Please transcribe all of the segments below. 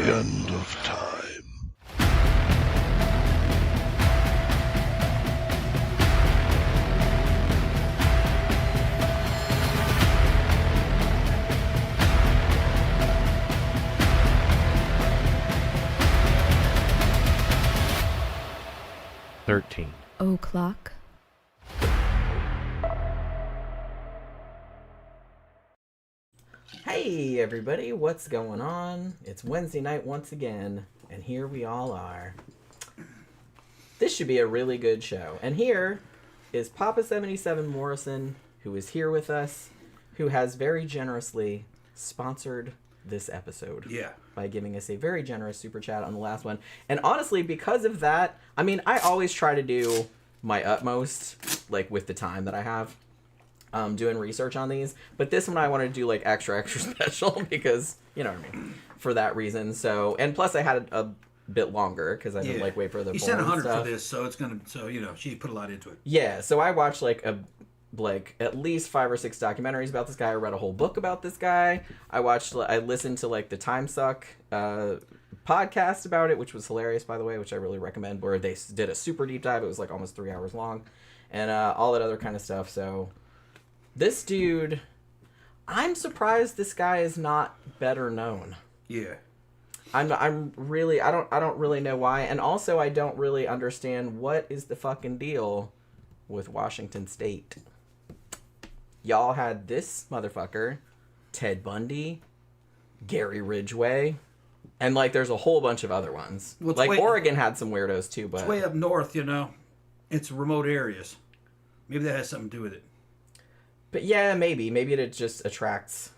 the end of time. O'clock. Hey everybody, what's going on? It's Wednesday night once again, and here we all are. This should be a really good show. And here is Papa 77 Morrison, who is here with us, who has very generously sponsored this episode. Yeah. By giving us a very generous super chat on the last one. And honestly, because of that, I mean, I always try to do my utmost, like, with the time that I have, doing research on these. But this one I wanted to do, like, extra special because, you know what I mean, for that reason. So, and plus I had a bit longer because I didn't, like, wait for the You sent 100 for this, so it's going to, so, you know, she put a lot into it. Yeah, so I watched, like, at least 5 or 6 documentaries about this guy. I read a whole book about this guy. I listened to, like, the Time Suck podcast about it, which was hilarious, by the way, which I really recommend, where they did a super deep dive. It was, like, almost 3 hours long, and all that other kind of stuff. So this dude, I'm surprised this guy is not better known. Yeah. I'm really, I don't really know why, and also I don't really understand what is the fucking deal with Washington State. Y'all had this motherfucker, Ted Bundy, Gary Ridgway, and, like, there's a whole bunch of other ones. Well, like, Oregon had some weirdos, too, but... It's way up north, you know. It's remote areas. Maybe that has something to do with it. But, yeah, maybe. Maybe it just attracts...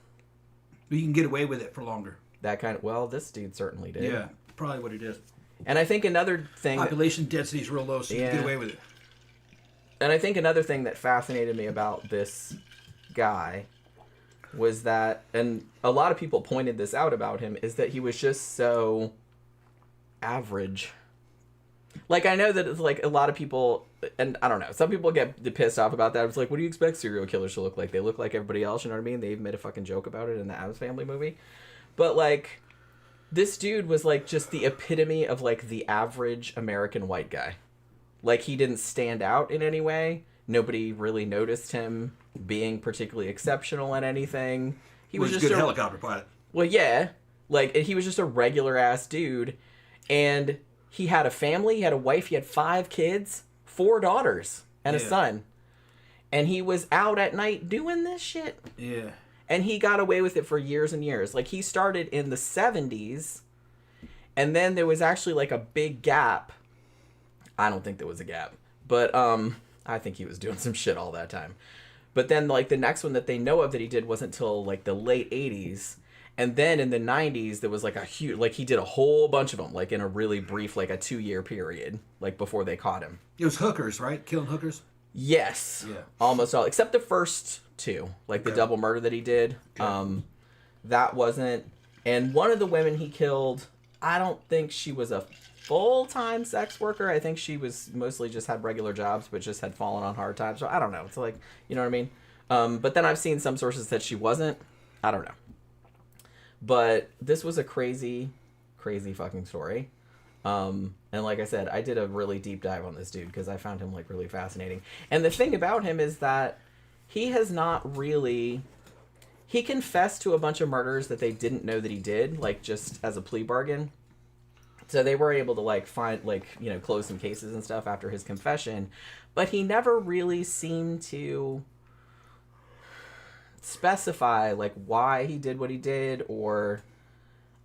But you can get away with it for longer. That kind of... Well, this dude certainly did. Yeah, probably what it is. And I think another thing... Population density is real low, so you can get away with it. And I think another thing that fascinated me about this guy was that, and a lot of people pointed this out about him, is that he was just so average. Like, I know that it's like a lot of people, and I don't know, some people get pissed off about that. It's like, what do you expect serial killers to look like? They look like everybody else, you know what I mean? They even made a fucking joke about it in the Addams Family movie. But, like, this dude was, like, just the epitome of, like, the average American white guy. Like, he didn't stand out in any way. Nobody really noticed him being particularly exceptional at anything. He was just a good helicopter pilot. Well, yeah. Like, he was just a regular-ass dude. And he had a family. He had a wife. He had 5 kids, 4 daughters, and a son. And he was out at night doing this shit. Yeah. And he got away with it for years and years. Like, he started in the 70s. And then there was actually, like, a big gap. I don't think there was a gap. But, I think he was doing some shit all that time. But then, like, the next one that they know of that he did wasn't until, like, the late 80s. And then in the 90s, there was, like, a huge... Like, he did a whole bunch of them, like, in a really brief, like, a 2-year period, like, before they caught him. It was hookers, right? Killing hookers? Yes. Yeah. Almost all. Except the first 2. Like, the double murder that he did. Okay. That wasn't... And one of the women he killed, I don't think she was a full-time sex worker. I think she was mostly just had regular jobs, but just had fallen on hard times. So I don't know. It's like, you know what I mean? But then I've seen some sources that she wasn't. I don't know. But this was a crazy, crazy fucking story. And like I said, I did a really deep dive on this dude because I found him, like, really fascinating. And the thing about him is that he has not really... He confessed to a bunch of murders that they didn't know that he did, like, just as a plea bargain. So they were able to, like, find, like, you know, close some cases and stuff after his confession. But he never really seemed to specify, like, why he did what he did, or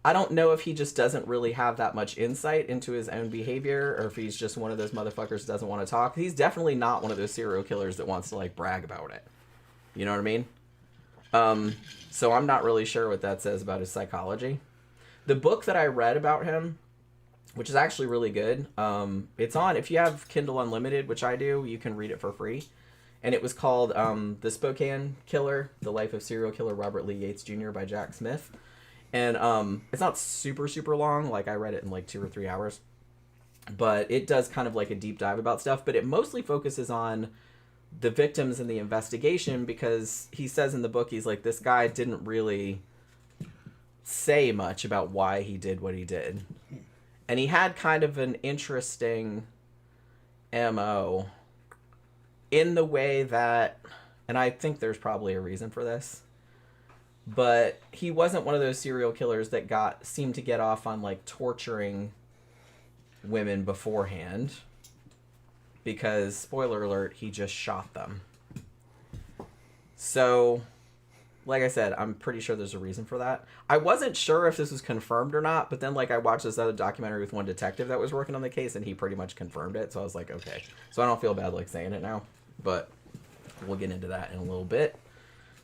I don't know if he just doesn't really have that much insight into his own behavior, or if he's just one of those motherfuckers that doesn't want to talk. He's definitely not one of those serial killers that wants to, like, brag about it. You know what I mean? So I'm not really sure what that says about his psychology. The book that I read about him, which is actually really good. It's on, if you have Kindle Unlimited, which I do, you can read it for free. And it was called The Spokane Killer, The Life of Serial Killer Robert Lee Yates Jr. by Jack Smith. And it's not super, super long. Like, I read it in, like, 2 or 3 hours. But it does kind of, like, a deep dive about stuff. But it mostly focuses on the victims and the investigation, because he says in the book, he's like, this guy didn't really say much about why he did what he did. And he had kind of an interesting MO in the way that, and I think there's probably a reason for this, but he wasn't one of those serial killers that seemed to get off on like torturing women beforehand, because spoiler alert, he just shot them. So, like I said, I'm pretty sure there's a reason for that. I wasn't sure if this was confirmed or not, but then like I watched this other documentary with one detective that was working on the case, and he pretty much confirmed it. So I was like, okay. So I don't feel bad like saying it now, but we'll get into that in a little bit.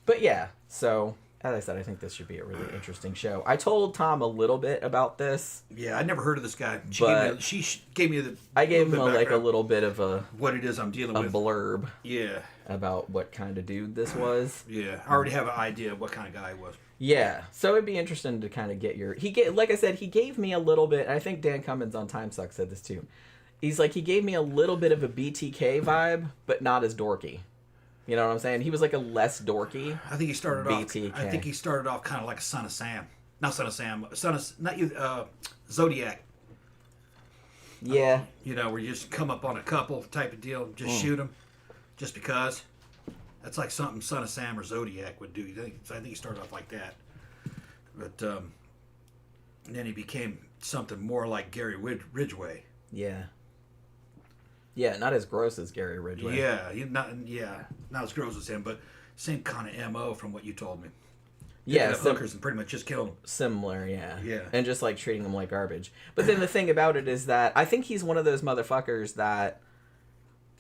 But yeah, so as I said, I think this should be a really interesting show. I told Tom a little bit about this. Yeah, I'd never heard of this guy. She gave me the. I gave him a little bit of what it is I'm dealing with. A blurb. Yeah. About what kind of dude this was. Yeah, I already have an idea of what kind of guy he was. Yeah, so it'd be interesting to kind of get your... like I said, he gave me a little bit... I think Dan Cummins on Time Suck said this too. He's like, he gave me a little bit of a BTK vibe, but not as dorky. You know what I'm saying? He was like a less dorky. I think he started BTK. off. I think he started off kind of like a Son of Sam. Not Son of Sam. Not you. Zodiac. Yeah. Where you just come up on a couple type of deal, just shoot them, just because. That's like something Son of Sam or Zodiac would do. I think he started off like that, but then he became something more like Gary Ridgway. Yeah. Yeah, not as gross as Gary Ridgway. Not as gross as him, but same kind of MO from what you told me. Yeah, hookers and pretty much just kill them. Similar, yeah. Yeah. And just like treating them like garbage. But then the thing about it is that I think he's one of those motherfuckers that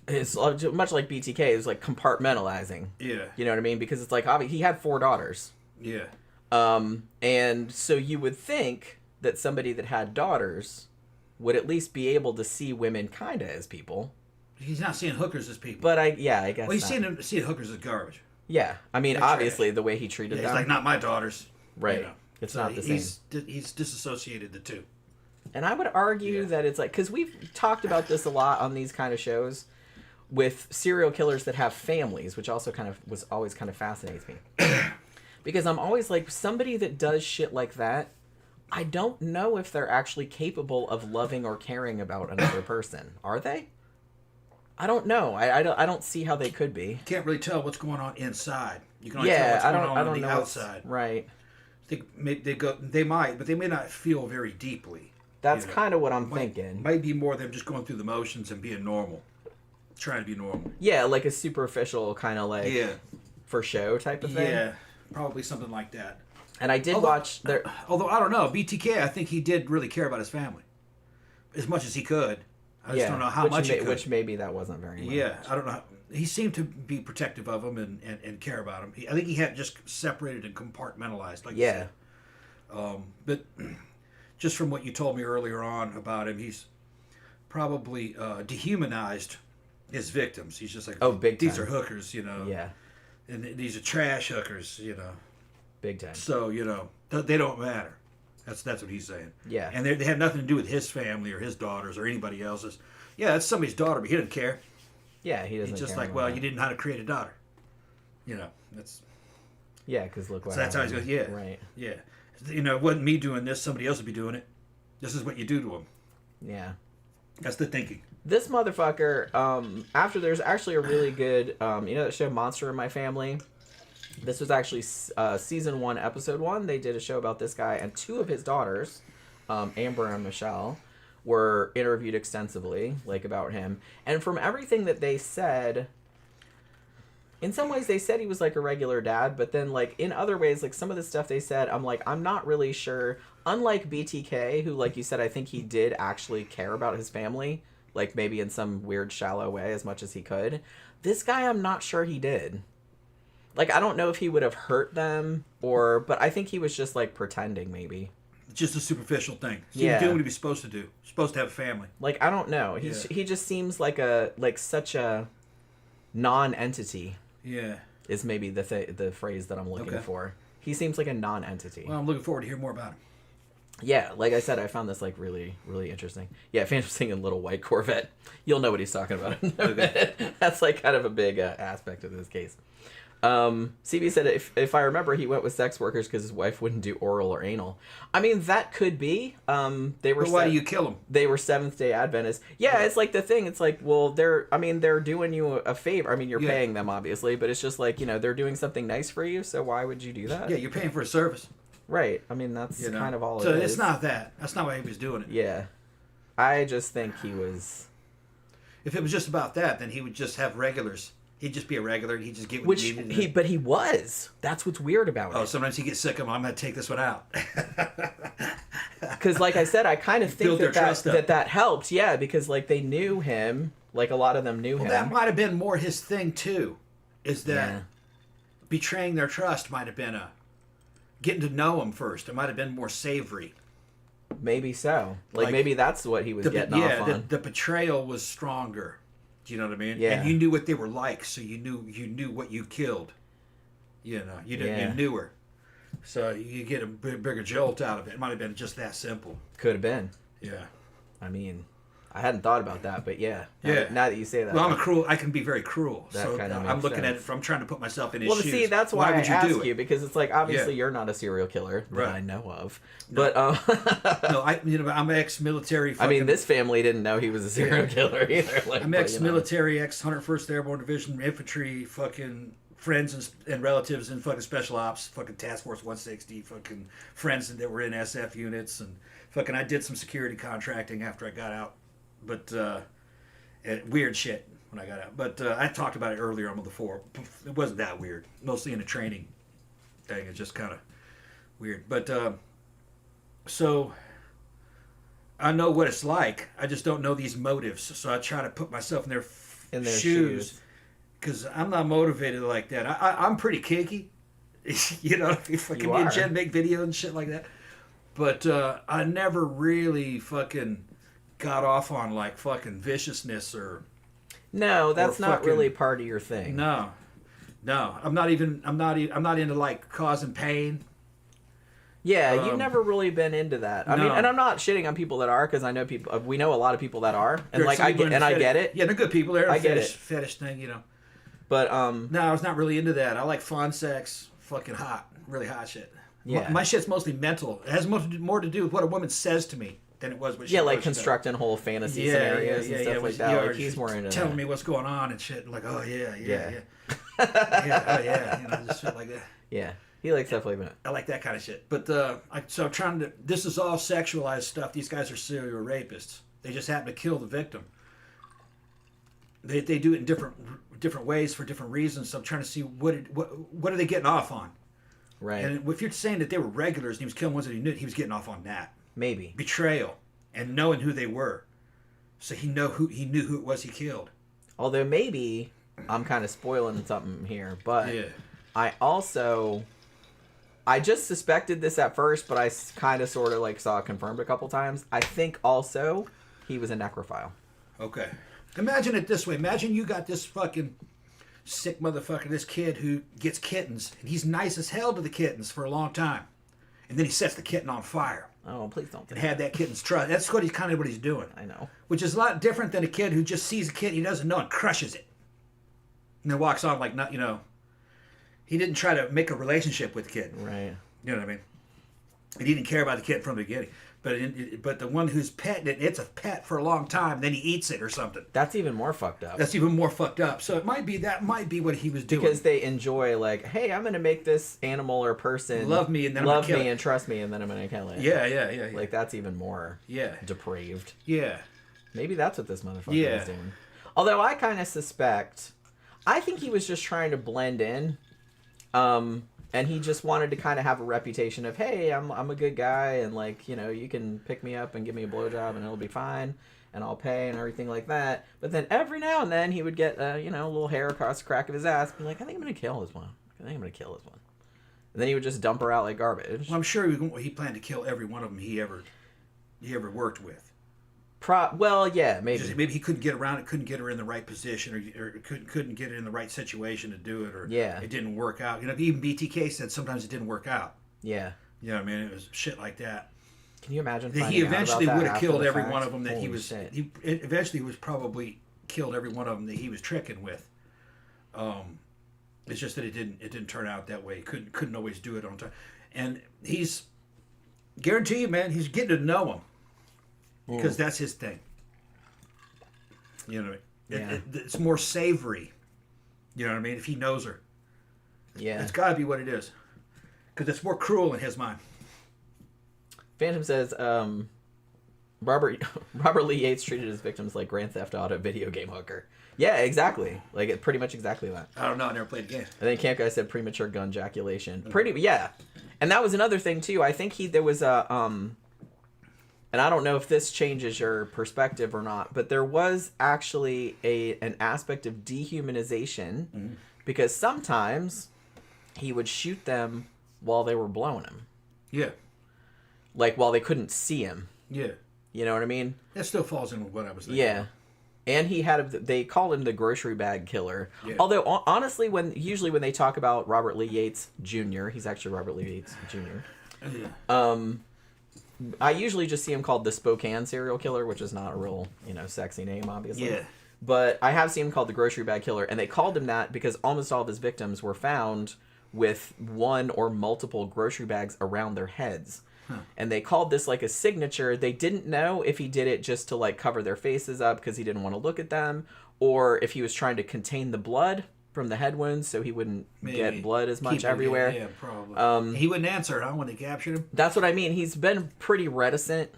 is much like BTK, is like compartmentalizing. Yeah. You know what I mean? Because it's like, obviously, he had 4 daughters. Yeah. And so you would think that somebody that had daughters would at least be able to see women kind of as people. He's not seeing hookers as people. But I guess. Well, he's seeing hookers as garbage. Yeah, I mean, They're obviously, trash. the way he treated them. He's like, not my daughters. Right. It's not the same. He's disassociated the two. And I would argue that it's like, because we've talked about this a lot on these kind of shows with serial killers that have families, which also always kind of fascinates me. Because I'm always like, somebody that does shit like that, I don't know if they're actually capable of loving or caring about another person. Are they? I don't know. I don't see how they could be. You can't really tell what's going on inside. You can only tell what's going on on the outside. Right. They might, but they may not feel very deeply. That's kind of what I'm thinking. Might be more them just going through the motions and being normal. Trying to be normal. Yeah, like a superficial kind of like for show type of thing. Yeah, probably something like that. And I did watch their... Although, I don't know, BTK, I think he did really care about his family. As much as he could. I just don't know how much he could. Which maybe that wasn't very much. Yeah, I don't know. He seemed to be protective of him and care about him. I think he had just separated and compartmentalized, like you said. But just from what you told me earlier on about him, he's probably dehumanized his victims. He's just like, big these time. are hookers, Yeah. And these are trash hookers, Big time. So, they don't matter. That's what he's saying. Yeah. And they have nothing to do with his family or his daughters or anybody else's. Yeah, that's somebody's daughter, but he doesn't care. Yeah, he doesn't He's just care like, well, you didn't know how to create a daughter. That's... Yeah, because look what that's how he's going, yeah. Right. Yeah. It wasn't me doing this, somebody else would be doing it. This is what you do to them. Yeah. That's the thinking. This motherfucker, after there's actually a really good, that show Monster in My Family? This was actually season 1, episode 1. They did a show about this guy, and 2 of his daughters, Amber and Michelle, were interviewed extensively, like, about him. And from everything that they said, in some ways they said he was like a regular dad, but then like in other ways, like some of the stuff they said, I'm like, I'm not really sure. Unlike BTK, who, like you said, I think he did actually care about his family, like maybe in some weird shallow way as much as he could. This guy, I'm not sure he did. Like, I don't know if he would have hurt them but I think he was just like pretending maybe. Just a superficial thing. He was doing what he was supposed to do. Supposed to have a family. Like, I don't know. He just seems like such a non-entity. Yeah. Is maybe the phrase that I'm looking for. He seems like a non-entity. Well, I'm looking forward to hear more about him. Yeah, like I said, I found this like really, really interesting. Yeah, Phantom singing Little White Corvette. You'll know what he's talking about in a minute. That's like kind of a big aspect of this case. CB said if I remember, he went with sex workers because his wife wouldn't do oral or anal. I mean, that could be. They were. But why do you kill them? They were Seventh-day Adventists. Yeah, it's like the thing. It's like, well, they're doing you a favor. I mean, you're paying them obviously, but it's just like, they're doing something nice for you. So why would you do that? Yeah, you're paying for a service. Right. I mean, that's kind of all so it is. it's not that. That's not why he was doing it. Yeah. I just think he was. If it was just about that, then he would just have regulars. He'd just be a regular, and he'd just get what he needed. But he was. That's what's weird about it. Oh, sometimes he gets sick of him. I'm going to take this one out. Because, like I said, I kind of think that helped. Yeah, because like they knew him. Like a lot of them knew him. That might have been more his thing too. Is that betraying their trust might have been getting to know him first. It might have been more savory. Maybe so. Like maybe that's what he was getting off on. The betrayal was stronger. Do you know what I mean? Yeah. And you knew what they were like, so you knew what you killed. You knew her. So you get a bigger jolt out of it. It might have been just that simple. Could have been. Yeah. I mean, I hadn't thought about that, but yeah. Now that you say that. Well, I can be very cruel. So I'm looking sense. at it I'm trying to put myself in his shoes. Well, see, that's why I ask you, because it's like, obviously you're not a serial killer that I know of. No. But, no, I'm ex-military. I mean, this family didn't know he was a serial killer either. Like, I'm ex-military, ex-101st Airborne Division infantry, fucking friends and relatives in fucking special ops, fucking Task Force 160, fucking friends that were in SF units, and fucking I did some security contracting after I got out. But weird shit when I got out. But I talked about it earlier on the forum. It wasn't that weird. Mostly in a training thing. It's just kind of weird. But so I know what it's like. I just don't know these motives. So I try to put myself in their shoes. Because I'm not motivated like that. I'm pretty kinky. You know, if I can be in Jen, make videos and shit like that. But I never really fucking got off on like fucking viciousness or that's not fucking, really part of your thing. No, I'm not into like causing pain. Yeah, you've never really been into that. I mean, and I'm not shitting on people that are, because I know people. We know a lot of people that are, and like I get it. Yeah, they're good people. They're fetish thing, But no, I was not really into that. I like fun sex, fucking hot, really hot shit. Yeah, my shit's mostly mental. It has more to do with what a woman says to me than it was what she like constructing whole fantasy scenarios and stuff like that. Like he's more into telling me what's going on and shit. Like, oh yeah. Just shit like that. Yeah, he likes stuff like that. I like that kind of shit. But so I'm trying to. This is all sexualized stuff. These guys are serial rapists. They just happen to kill the victim. They do it in different ways for different reasons. So I'm trying to see what are they getting off on. Right. And if you're saying that they were regulars and he was killing ones that he knew, he was getting off on that. Maybe. Betrayal and knowing who they were. So he knew who it was he killed. Although maybe I'm kind of spoiling something here, but I just suspected this at first, but I kind of sort of like saw it confirmed a couple times. I think also he was a necrophile. Okay. Imagine it this way. Imagine you got this fucking sick motherfucker, this kid who gets kittens, and he's nice as hell to the kittens for a long time. And then he sets the kitten on fire. Oh, please don't. And had that kitten's trust. That's what he's doing. I know. Which is a lot different than a kid who just sees a kitten he doesn't know and crushes it. And then walks on like, he didn't try to make a relationship with the kitten. Right. You know what I mean? And he didn't care about the kitten from the beginning. But the one who's petting it, it's a pet for a long time. Then he eats it or something. That's even more fucked up. So it might be what he was doing. Because they enjoy like, hey, I'm gonna make this animal or person love me and then and trust me and then I'm gonna kill it. Yeah. Like that's even more depraved. Yeah. Maybe that's what this motherfucker was doing. Although I kind of suspect, I think he was just trying to blend in. And he just wanted to kind of have a reputation of, hey, I'm a good guy, and like, you can pick me up and give me a blowjob, and it'll be fine, and I'll pay and everything like that. But then every now and then he would get, a little hair across the crack of his ass, be like, I think I'm gonna kill this one. And then he would just dump her out like garbage. Well, I'm sure he planned to kill every one of them he ever worked with. Well, yeah, maybe. Maybe he couldn't get around it, couldn't get her in the right position, or couldn't get her in the right situation to do it, or it didn't work out. Even BTK said sometimes it didn't work out. Yeah. You know what I mean? It was shit like that. Can you imagine He eventually would have killed every one of them that Holy he was... shit. He eventually was probably killed every one of them that he was tricking with. It's just that it didn't turn out that way. Couldn't always do it on time. And he's guarantee you, man, he's getting to know him because that's his thing. You know what I mean? Yeah. It's more savory. You know what I mean? If he knows her. Yeah. It's got to be what it is. Because it's more cruel in his mind. Phantom says, Robert Lee Yates treated his victims like Grand Theft Auto video game hooker. Yeah, exactly. Like, pretty much exactly that. I don't know. I never played the game. And then Camp Guy said premature gun ejaculation. Yeah. And that was another thing, too. I think there was a, and I don't know if this changes your perspective or not, but there was actually an aspect of dehumanization because sometimes he would shoot them while they were blowing him. Yeah. Like, while they couldn't see him. Yeah. You know what I mean? That still falls in with what I was thinking. Yeah. And he they called him the grocery bag killer. Yeah. Although, honestly, usually when they talk about Robert Lee Yates Jr., he's actually Robert Lee Yates Jr. Yeah. I usually just see him called the Spokane serial killer, which is not a real, sexy name, obviously. Yeah. But I have seen him called the grocery bag killer, and they called him that because almost all of his victims were found with one or multiple grocery bags around their heads. Huh. And they called this like a signature. They didn't know if he did it just to like cover their faces up because he didn't want to look at them, or if he was trying to contain the blood from the head wounds so he wouldn't get blood as much everywhere. Yeah, probably. He wouldn't answer, huh, when they captured him? That's what I mean. He's been pretty reticent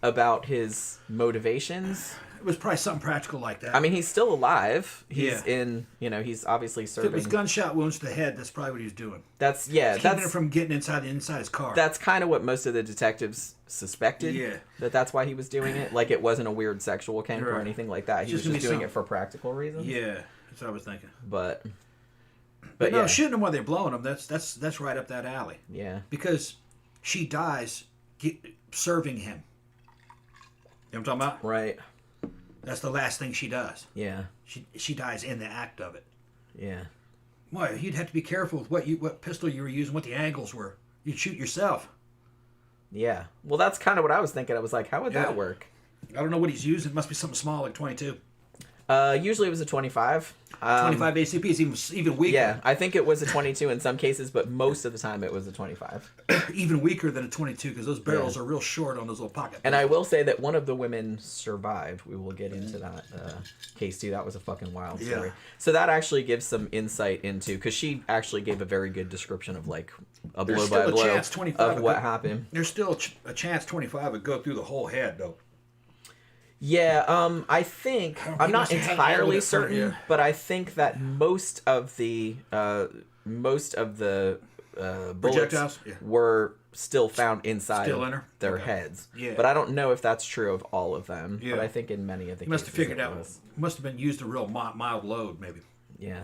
about his motivations. It was probably something practical like that. I mean, he's still alive. He's in, he's obviously serving. If it was gunshot wounds to the head, that's probably what he was doing. That's keeping it from getting inside his car. That's kind of what most of the detectives suspected. Yeah. That's why he was doing it. Like, it wasn't a weird sexual kink or anything like that. He was just doing it for practical reasons. Yeah, that's what I was thinking. But no, shooting them while they're blowing them, that's right up that alley. Yeah. Because she dies serving him. You know what I'm talking about? Right. That's the last thing she does. Yeah. She dies in the act of it. Yeah. Boy, you'd have to be careful with what pistol you were using, what the angles were. You'd shoot yourself. Yeah. Well, that's kind of what I was thinking. I was like, how would that work? I don't know what he's using. It must be something small, like 22. Usually it was a 25. 25 ACP is even weaker. Yeah, I think it was a 22 in some cases, but most of the time it was a 25. Even weaker than a 22 because those barrels are real short on those little pocket. And I will say that one of the women survived. We will get into that case too. That was a fucking wild story. Yeah. So that actually gives some insight into, because she actually gave a very good description of like a blow by blow of what happened. There's still a chance 25 would go through the whole head though. Yeah, I think I'm not entirely certain, but I think that most of the bullets were still found inside their heads. Yeah. But I don't know if that's true of all of them. Yeah. But I think in many of the cases must have figured out. Must have been used a real mild load, maybe. Yeah.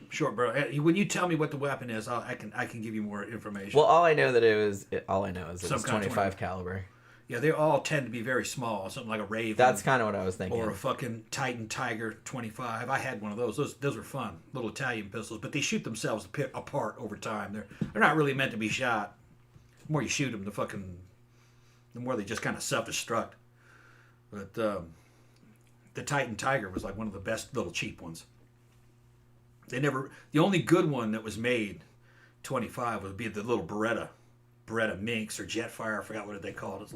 Short barrel. When you tell me what the weapon is, I can give you more information. Well, all I know is it was 25 caliber. Yeah, they all tend to be very small, something like a Raven. That's kind of what I was thinking. Or a fucking Titan Tiger 25. I had one of those. Those were fun, little Italian pistols, but they shoot themselves apart over time. They're not really meant to be shot. The more you shoot them, the more they just kind of self-destruct. But the Titan Tiger was like one of the best little cheap ones. The only good one that was made, 25, would be the little Beretta Minx or Jetfire, I forgot what they called it.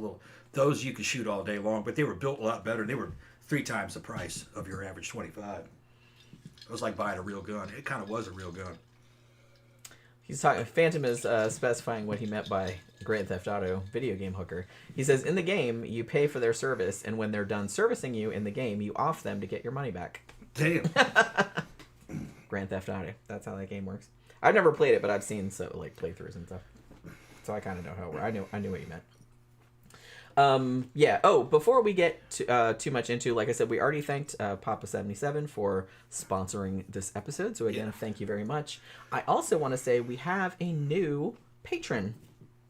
Those you could shoot all day long, but they were built a lot better. They were 3 times the price of your average 25. It was like buying a real gun. It kind of was a real gun. He's talking. Phantom is specifying what he meant by Grand Theft Auto video game hooker. He says, in the game, you pay for their service, and when they're done servicing you in the game, you off them to get your money back. Damn. Grand Theft Auto. That's how that game works. I've never played it, but I've seen playthroughs and stuff. So I kind of know how it works. I knew what you meant. Yeah. Oh, before we get too much into, like I said, we already thanked Papa77 for sponsoring this episode. So again, thank you very much. I also want to say we have a new patron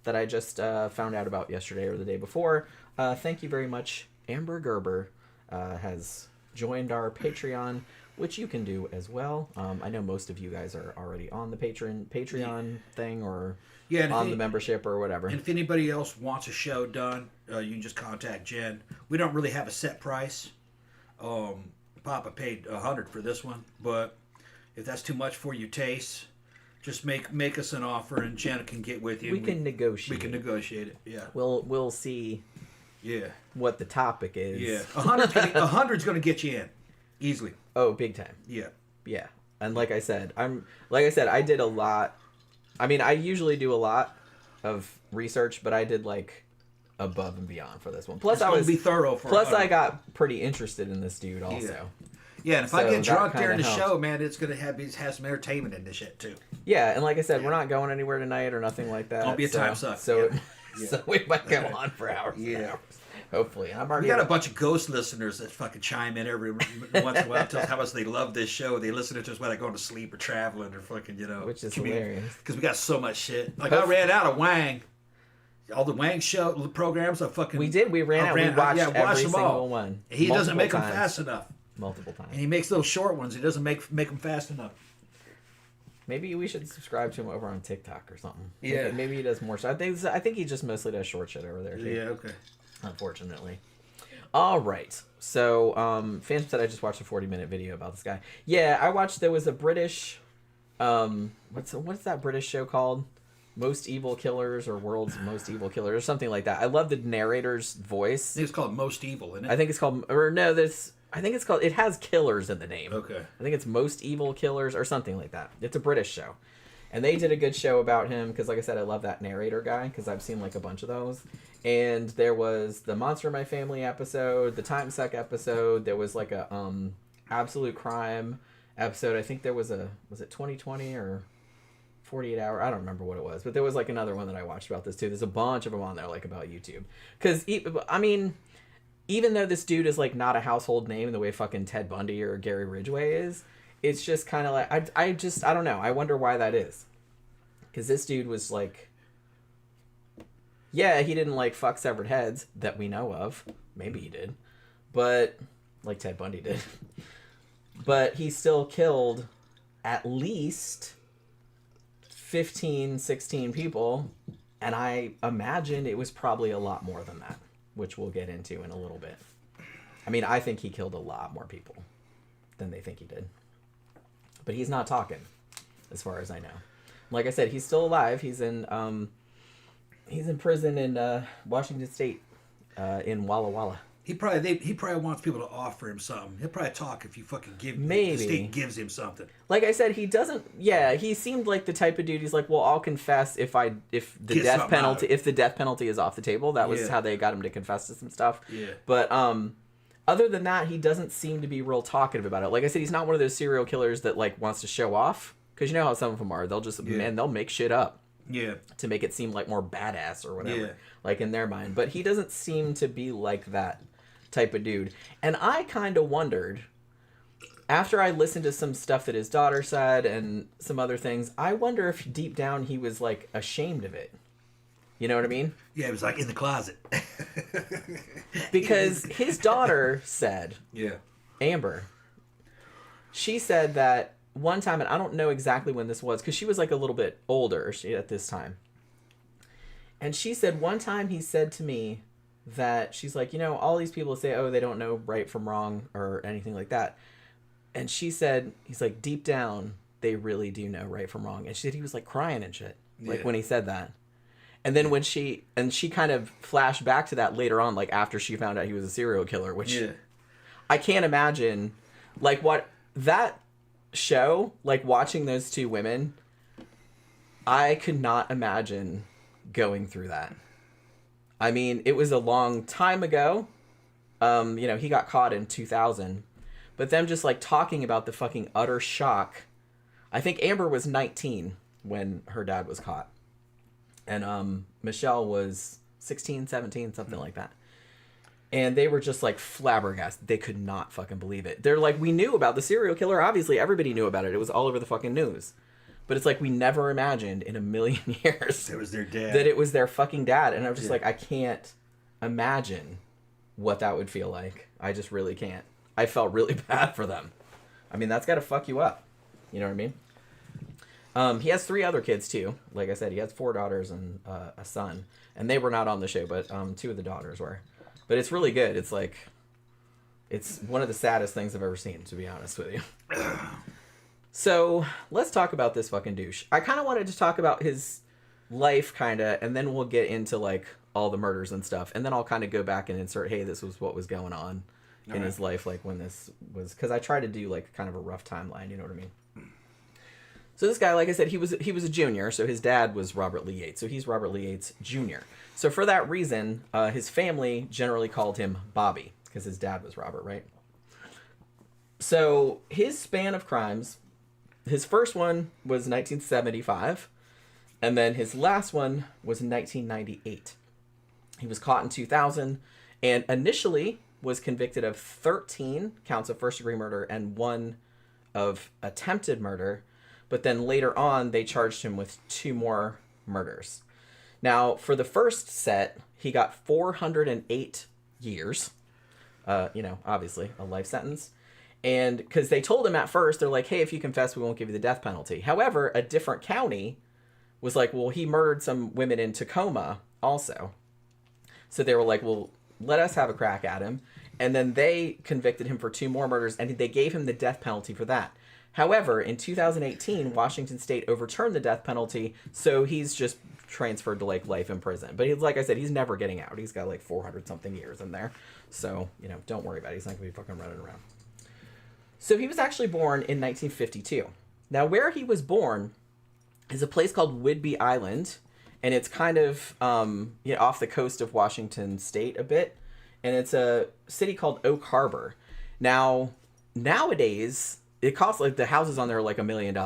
that I just found out about yesterday or the day before. Thank you very much. Amber Gerber has joined our Patreon, which you can do as well. I know most of you guys are already on the Patreon thing or on the membership or whatever. And if anybody else wants a show done, you can just contact Jen. We don't really have a set price. Papa paid $100 for this one, but if that's too much for your taste, just make us an offer, and Janet can get with you. We can negotiate. We can negotiate it. Yeah. We'll see. Yeah. What the topic is. Yeah. 100's gonna get you in, easily. Oh, big time. Yeah. Yeah. And like I said, I did a lot. I mean, I usually do a lot of research, but I did like above and beyond for this one. Plus, be thorough for. Plus, I got pretty interested in this dude also. Yeah. Yeah, and if I get drunk during the show, man, it's gonna have some entertainment in this shit too. Yeah, and like I said, we're not going anywhere tonight or nothing like that. Don't be a time suck. So we might go on for hours. Yeah. And hours. Hopefully, we got a bunch of ghost listeners that fucking chime in every once in a while, tell us how much they love this show. They listen to us while they're going to sleep or traveling or fucking, which is hilarious because we got so much shit. Like I ran out of Wang. All the Wang show programs are fucking. We did. We ran out. We watched every single one. He doesn't make them fast enough. Multiple times. And he makes those short ones. He doesn't make them fast enough. Maybe we should subscribe to him over on TikTok or something. Yeah. Maybe he does more. I think he just mostly does short shit over there. Too, yeah. Okay. Unfortunately. All right. So, Phantom said I just watched a 40-minute video about this guy. Yeah, I watched. There was a British. What's that British show called? Most Evil Killers or World's Most Evil Killers or something like that. I love the narrator's voice. I think it's called Most Evil, isn't it? I think it's called. Or no, this. I think it's called. It has killers in the name. Okay. I think it's Most Evil Killers or something like that. It's a British show, and they did a good show about him because, like I said, I love that narrator guy because I've seen like a bunch of those. And there was the Monster in My Family episode, the Time Suck episode. There was like a Absolute Crime episode. I think there was it 2020 or 48 Hour? I don't remember what it was, but there was like another one that I watched about this too. There's a bunch of them on there like about YouTube. Because, I mean, even though this dude is like not a household name in the way fucking Ted Bundy or Gary Ridgway is, it's just kind of like, I don't know. I wonder why that is. Because this dude was like, yeah, he didn't like fuck severed heads that we know of. Maybe he did. But, like Ted Bundy did. But he still killed at least 15, 16 people. And I imagine it was probably a lot more than that, which we'll get into in a little bit. I mean, I think he killed a lot more people than they think he did. But he's not talking, as far as I know. Like I said, he's still alive. He's in prison in Washington State, in Walla Walla. He probably wants people to offer him something. He'll probably talk if you fucking give him. Maybe the state gives him something. Like I said, he doesn't. Yeah, he seemed like the type of dude. He's like, well, I'll confess if the death penalty is off the table. That was how they got him to confess to some stuff. Yeah. But other than that, he doesn't seem to be real talkative about it. Like I said, he's not one of those serial killers that like wants to show off. Because you know how some of them are. They'll just they'll make shit up. Yeah. To make it seem like more badass or whatever. Yeah. Like in their mind. But he doesn't seem to be like that type of dude. And I kind of wondered, after I listened to some stuff that his daughter said and some other things, I wonder if deep down he was like ashamed of it. You know what I mean? Yeah, it was like in the closet. Because his daughter said, Amber, she said that one time, and I don't know exactly when this was, because she was like a little bit older at this time. And she said one time he said to me that she's like, all these people say, oh, they don't know right from wrong or anything like that. And she said, he's like, deep down, they really do know right from wrong. And she said he was like crying and shit, like when he said that. And then when she kind of flashed back to that later on, like after she found out he was a serial killer, which I can't imagine, like what that show, like watching those two women, I could not imagine going through that. I mean, it was a long time ago. He got caught in 2000, but them just like talking about the fucking utter shock. I think Amber was 19 when her dad was caught. And Michelle was 16, 17, something like that. And they were just like flabbergasted. They could not fucking believe it. They're like, we knew about the serial killer. Obviously, everybody knew about it. It was all over the fucking news. But it's like we never imagined in a million years it was their dad. That it was their fucking dad. And I was just like, I can't imagine what that would feel like. I just really can't. I felt really bad for them. I mean, that's got to fuck you up. You know what I mean? He has 3 other kids too. Like I said, he has 4 daughters and a son. And they were not on the show, but 2 of the daughters were. But it's really good. It's like, it's one of the saddest things I've ever seen, to be honest with you. So let's talk about this fucking douche. I kind of wanted to talk about his life, and then we'll get into like all the murders and stuff, and then I'll kind of go back and insert, hey, this was what was going on in his life, like when this was, because I try to do like kind of a rough timeline, you know what I mean? So this guy, like I said, he was a junior, so his dad was Robert Lee Yates, so he's Robert Lee Yates Jr. So for that reason, his family generally called him Bobby, because his dad was Robert, right? So his span of crimes, his first one was 1975, and then his last one was in 1998. He was caught in 2000, and initially was convicted of 13 counts of first-degree murder and 1 of attempted murder, but then later on, they charged him with 2 more murders. Now, for the first set, he got 408 years. Obviously, a life sentence. And because they told him at first, they're like, hey, if you confess, we won't give you the death penalty. However, a different county was like, well, he murdered some women in Tacoma also. So they were like, well, let us have a crack at him. And then they convicted him for 2 more murders, and they gave him the death penalty for that. However, in 2018, Washington State overturned the death penalty, so he's just transferred to like life in prison. But he's, like I said, he's never getting out. He's got like 400-something years in there. So, don't worry about it. He's not going to be fucking running around. So he was actually born in 1952. Now, where he was born is a place called Whidbey Island, and it's kind of off the coast of Washington State a bit, and it's a city called Oak Harbor. Now, nowadays, it costs like the houses on there are like $1 million.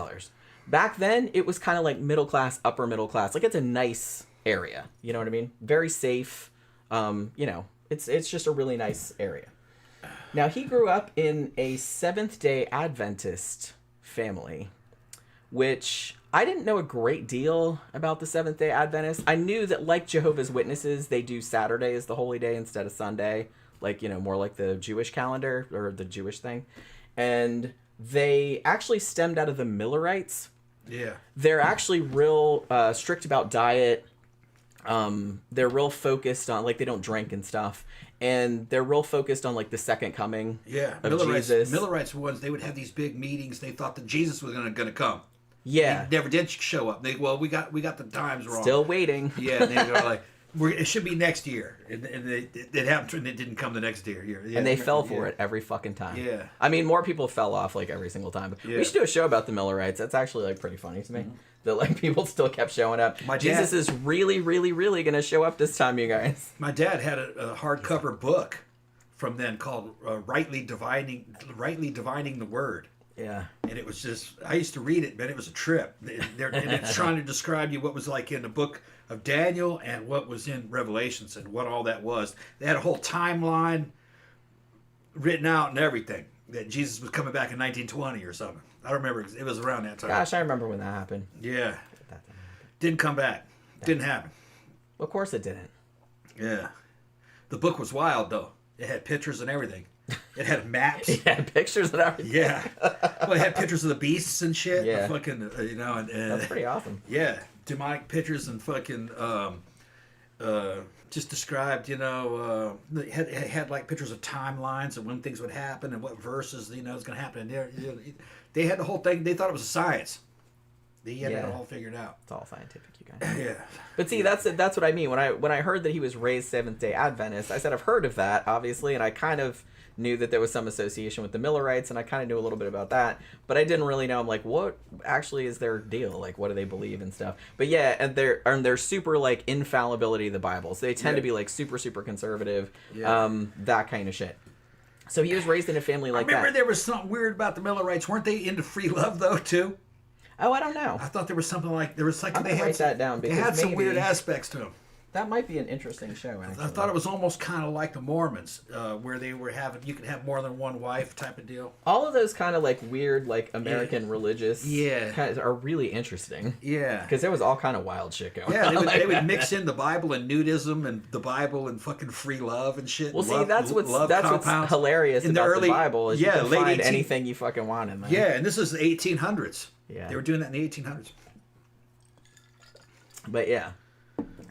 Back then, it was kind of like middle class, upper middle class. Like it's a nice area, you know what I mean? Very safe. It's just a really nice area. Now, he grew up in a Seventh-day Adventist family, which I didn't know a great deal about the Seventh-day Adventists. I knew that, like Jehovah's Witnesses, they do Saturday as the holy day instead of Sunday, like, more like the Jewish calendar or the Jewish thing. And they actually stemmed out of the Millerites. Yeah. They're actually real strict about diet. They're real focused on, like, they don't drink and stuff. And they're real focused on, like, the second coming of Jesus. Millerites ones, they would have these big meetings. They thought that Jesus was going to come. Yeah. He never did show up. We got the times wrong. Still waiting. Yeah, and they were like, it should be next year. And it happened, and it didn't come the next year. Yeah, and they fell for it every fucking time. Yeah. I mean, more people fell off, like, every single time. But we should do a show about the Millerites. That's actually, like, pretty funny to me. Mm-hmm. That, like, people still kept showing up. Jesus is really, really, really going to show up this time, you guys. My dad had a hardcover book from then called Rightly Divining the Word. Yeah. And it was just, I used to read it, but it was a trip. And it's trying to describe you what was like in the book of Daniel and what was in Revelations and what all that was. They had a whole timeline written out and everything. That Jesus was coming back in 1920 or something. I don't remember. It was around that time. Gosh, I remember when that happened. Yeah. Didn't come back. Didn't happen. Of course it didn't. Yeah. The book was wild, though. It had pictures and everything. It had maps. It had pictures and everything. Yeah. Well, it had pictures of the beasts and shit. Yeah. Fucking, and that's pretty awesome. Yeah. Demonic pictures and fucking, just described, it had like pictures of timelines and when things would happen and what verses, was going to happen. And there, they had the whole thing. They thought it was a science. They had it all figured out. It's all scientific, you guys. Yeah. But see, that's what I mean. When I heard that he was raised Seventh-day Adventist, I said I've heard of that, obviously, and I kind of knew that there was some association with the Millerites, and I kind of knew a little bit about that, but I didn't really know. I'm like, what actually is their deal? Like, what do they believe and stuff? But yeah, and they're super like infallibility of the Bible, so they tend to be like super conservative, that kind of shit. So he was raised in a family like that. I remember there was something weird about the Millerites. Weren't they into free love though too? Oh, I don't know. I thought there was something like they had that down. They had some weird aspects to them. That might be an interesting show. Actually. I thought it was almost kind of like the Mormons, where they were you could have more than one wife type of deal. All of those kind of like weird, like American religious, are really interesting. Yeah, because there was all kind of wild shit going. Yeah, on. They would mix in the Bible and nudism and the Bible and fucking free love and shit. Well, see, that's what's hilarious in about the Bible is you can find anything you fucking want in there. Yeah, and this is the 1800s. Yeah, they were doing that in the 1800s. But yeah.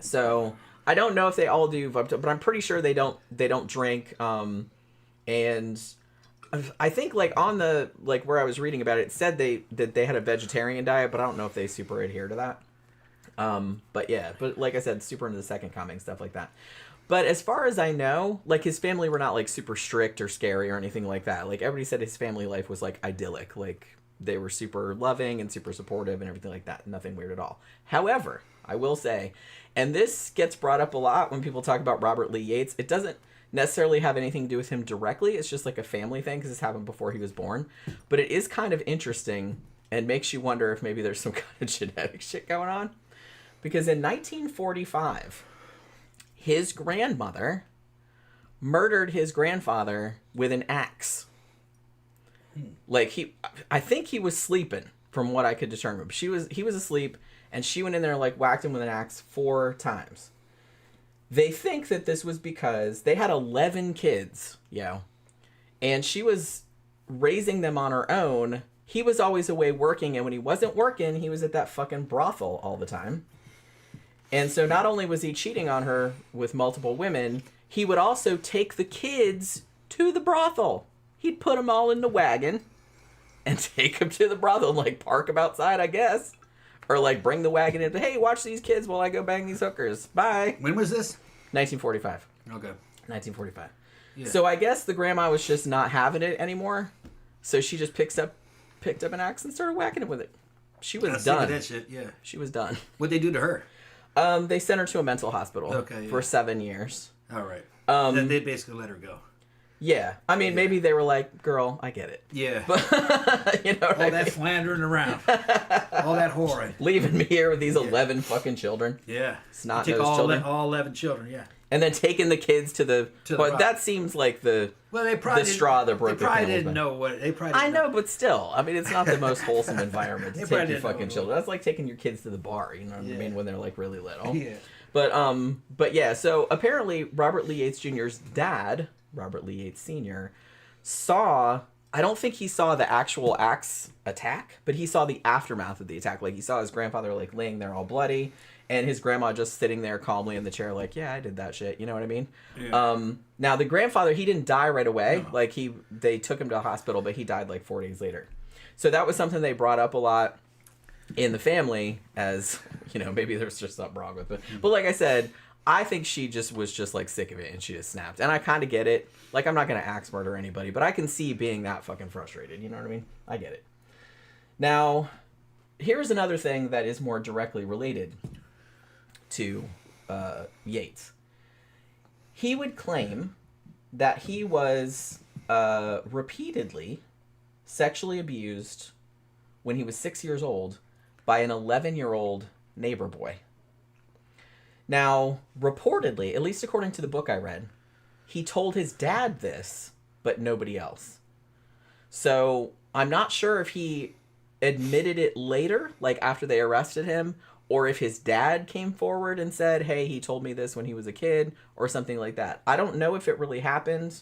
So I don't know if they all do, but I'm pretty sure they don't drink. And I think like on the like where I was reading about it, it said that they had a vegetarian diet, but I don't know if they super adhere to that. But yeah, but like I said, super into the second coming, stuff like that. But as far as I know, like his family were not like super strict or scary or anything like that. Like everybody said his family life was like idyllic. Like they were super loving and super supportive and everything like that. Nothing weird at all. However, I will say, and this gets brought up a lot when people talk about Robert Lee Yates, it doesn't necessarily have anything to do with him directly. It's just like a family thing because this happened before he was born. But it is kind of interesting and makes you wonder if maybe there's some kind of genetic shit going on. Because in 1945, his grandmother murdered his grandfather with an axe. Like I think he was sleeping from what I could determine. He was asleep and she went in there and like whacked him with an axe 4 times. They think that this was because they had 11 kids, and she was raising them on her own. He was always away working, and when he wasn't working, he was at that fucking brothel all the time. And so not only was he cheating on her with multiple women, he would also take the kids to the brothel. He'd put them all in the wagon and take them to the brothel and like park them outside, I guess. Or like bring the wagon in. Hey, watch these kids while I go bang these hookers. Bye. When was this? 1945. Okay. 1945. Yeah. So I guess the grandma was just not having it anymore. So she just picked up an axe and started whacking it with it. She was done. That shit, yeah. She was done. What'd they do to her? They sent her to a mental hospital for 7 years. All right. Then they basically let her go. Yeah. I mean, maybe they were like, girl, I get it. Yeah. But, you know what all I that mean? flandering around. All that whoring. Leaving me here with these 11 fucking children. Yeah. Snot-nosed all children. All 11 children, yeah. And then taking the kids to the rock. That seems like the straw that broke the camel's back. They probably didn't know what... I know, but still. I mean, it's not the most wholesome environment to take your fucking children. That's like taking your kids to the bar, you know what I mean, when they're like really little. Yeah. But yeah, so apparently Robert Lee Yates Jr.'s dad, Robert Lee Yates Sr., I don't think he saw the actual axe attack, but he saw the aftermath of the attack. Like, he saw his grandfather, like, laying there all bloody, and his grandma just sitting there calmly in the chair, like, yeah, I did that shit. You know what I mean? Yeah. Now, the grandfather, he didn't die right away. No. Like, they took him to a hospital, but he died, like, 4 days later. So that was something they brought up a lot in the family as, you know, maybe there's just something wrong with it. But like I said, I think she was just like sick of it and she just snapped. And I kind of get it. Like, I'm not going to axe murder anybody, but I can see being that fucking frustrated. You know what I mean? I get it. Now, here's another thing that is more directly related to Yates. He would claim that he was repeatedly sexually abused when he was 6 years old by an 11-year-old neighbor boy. Now, reportedly, at least according to the book I read, he told his dad this, but nobody else. So I'm not sure if he admitted it later, like after they arrested him, or if his dad came forward and said, hey, he told me this when he was a kid, or something like that. I don't know if it really happened.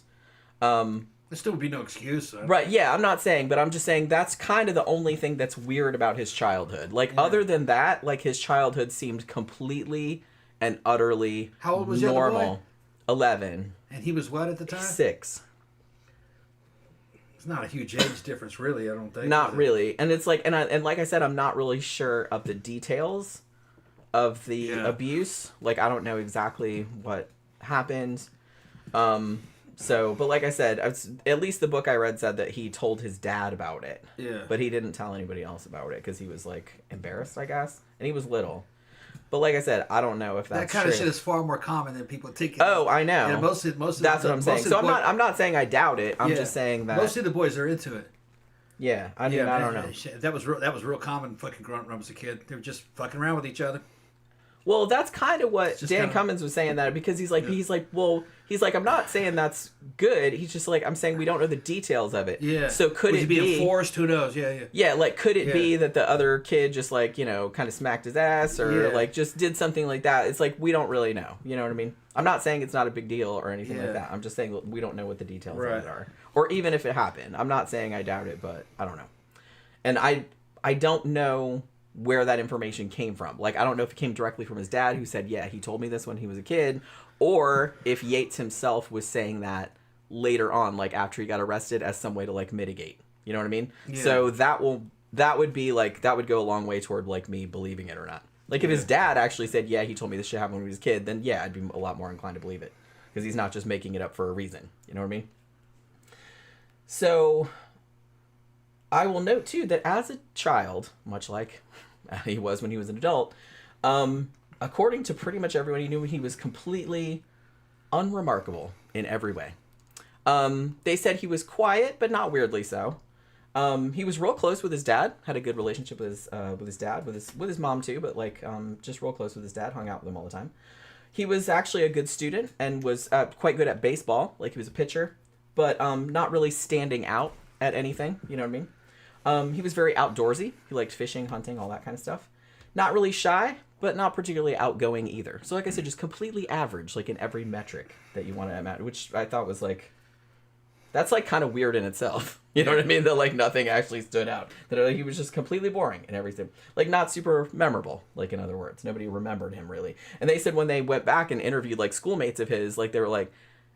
There still would be no excuse. Right, yeah, I'm not saying, but I'm just saying that's kind of the only thing that's weird about his childhood. Like, other than that, like, his childhood seemed completely and utterly How old was normal. The other boy? 11. And he was what at the time? 6. It's not a huge age difference, really, I don't think. Not really. And it's like, and like I said, I'm not really sure of the details of the abuse. Like, I don't know exactly what happened. So, but like I said, at least the book I read said that he told his dad about it. Yeah. But he didn't tell anybody else about it because he was, like, embarrassed, I guess. And he was little. But like I said, I don't know if that's that kind true. of shit is far more common than people think. Oh, I know. And most of that's what I'm saying. So I'm not saying I doubt it. I'm just saying that most of the boys are into it. Yeah, I mean, I don't know. That was real common fucking growing up when I was a kid. They were just fucking around with each other. Well, that's kind of what Dan Cummins was saying, that because he's like, I'm not saying that's good. He's just like, I'm saying we don't know the details of it. Yeah. So could it be enforced? Who knows? Yeah. Yeah, like, could it be that the other kid just, like, you know, kind of smacked his ass or like just did something like that? It's like, we don't really know. You know what I mean? I'm not saying it's not a big deal or anything like that. I'm just saying we don't know what the details of it are, or even if it happened. I'm not saying I doubt it, but I don't know. And I don't know where that information came from. Like, I don't know if it came directly from his dad, who said, yeah, he told me this when he was a kid, or if Yates himself was saying that later on, like after he got arrested, as some way to like mitigate. You know what I mean? Yeah. So that would be like, that would go a long way toward like me believing it or not. Like if his dad actually said, yeah, he told me this shit happened when he was a kid, then yeah, I'd be a lot more inclined to believe it. Because he's not just making it up for a reason. You know what I mean? So I will note too that as a child, much like he was when he was an adult, according to pretty much everyone he knew, he was completely unremarkable in every way. They said he was quiet, but not weirdly so. He was real close with his dad, had a good relationship with his dad, with his mom too, but like just real close with his dad, hung out with him all the time. He was actually a good student and was quite good at baseball, like he was a pitcher, but not really standing out at anything, you know what I mean? He was very outdoorsy. He liked fishing, hunting, all that kind of stuff. Not really shy, but not particularly outgoing either. So like I said, just completely average, like in every metric that you want to imagine, which I thought was like, that's like kind of weird in itself. You know what I mean? That like nothing actually stood out. That like, he was just completely boring and everything. Like not super memorable, like in other words. Nobody remembered him really. And they said when they went back and interviewed like schoolmates of his, like they were like,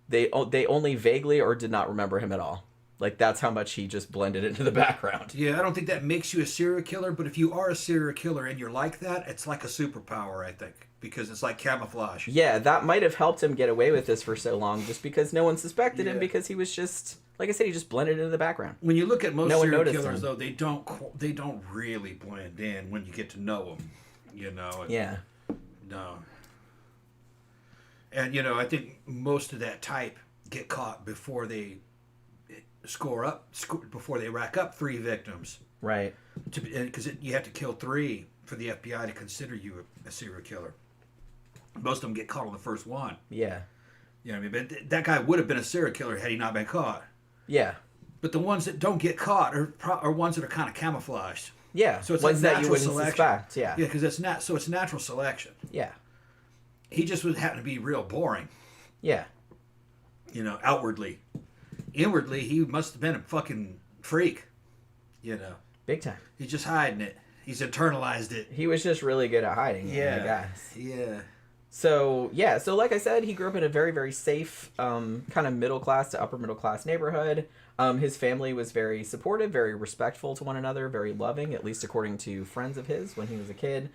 they only vaguely or did not remember him at all. Like that's how much he just blended into the background. Yeah, I don't think that makes you a serial killer, but if you are a serial killer and you're like that, it's like a superpower, I think, because it's like camouflage. Yeah, that might have helped him get away with this for so long, just because no one suspected him, because he was just, like I said, he just blended into the background. When you look at most No one serial noticed killers, him. though, they don't really blend in when you get to know them, you know. And, Yeah. No. And you know, I think most of that type get caught before they before they rack up 3 victims. Right. Because you have to kill 3 for the FBI to consider you a serial killer. Most of them get caught on the first one. Yeah. You know what I mean? But that guy would have been a serial killer had he not been caught. Yeah. But the ones that don't get caught are ones that are kind of camouflaged. Yeah. So it's ones like that you natural wouldn't selection. suspect. Yeah. Yeah, because it's natural selection. Yeah. He just would happen to be real boring. Yeah. You know, outwardly. Inwardly, he must have been a fucking freak. You know. Big time. He's just hiding it. He's internalized it. He was just really good at hiding it, I guess. Yeah. So like I said, he grew up in a very, very safe, kind of middle class to upper middle class neighborhood. His family was very supportive, very respectful to one another, very loving, at least according to friends of his when he was a kid.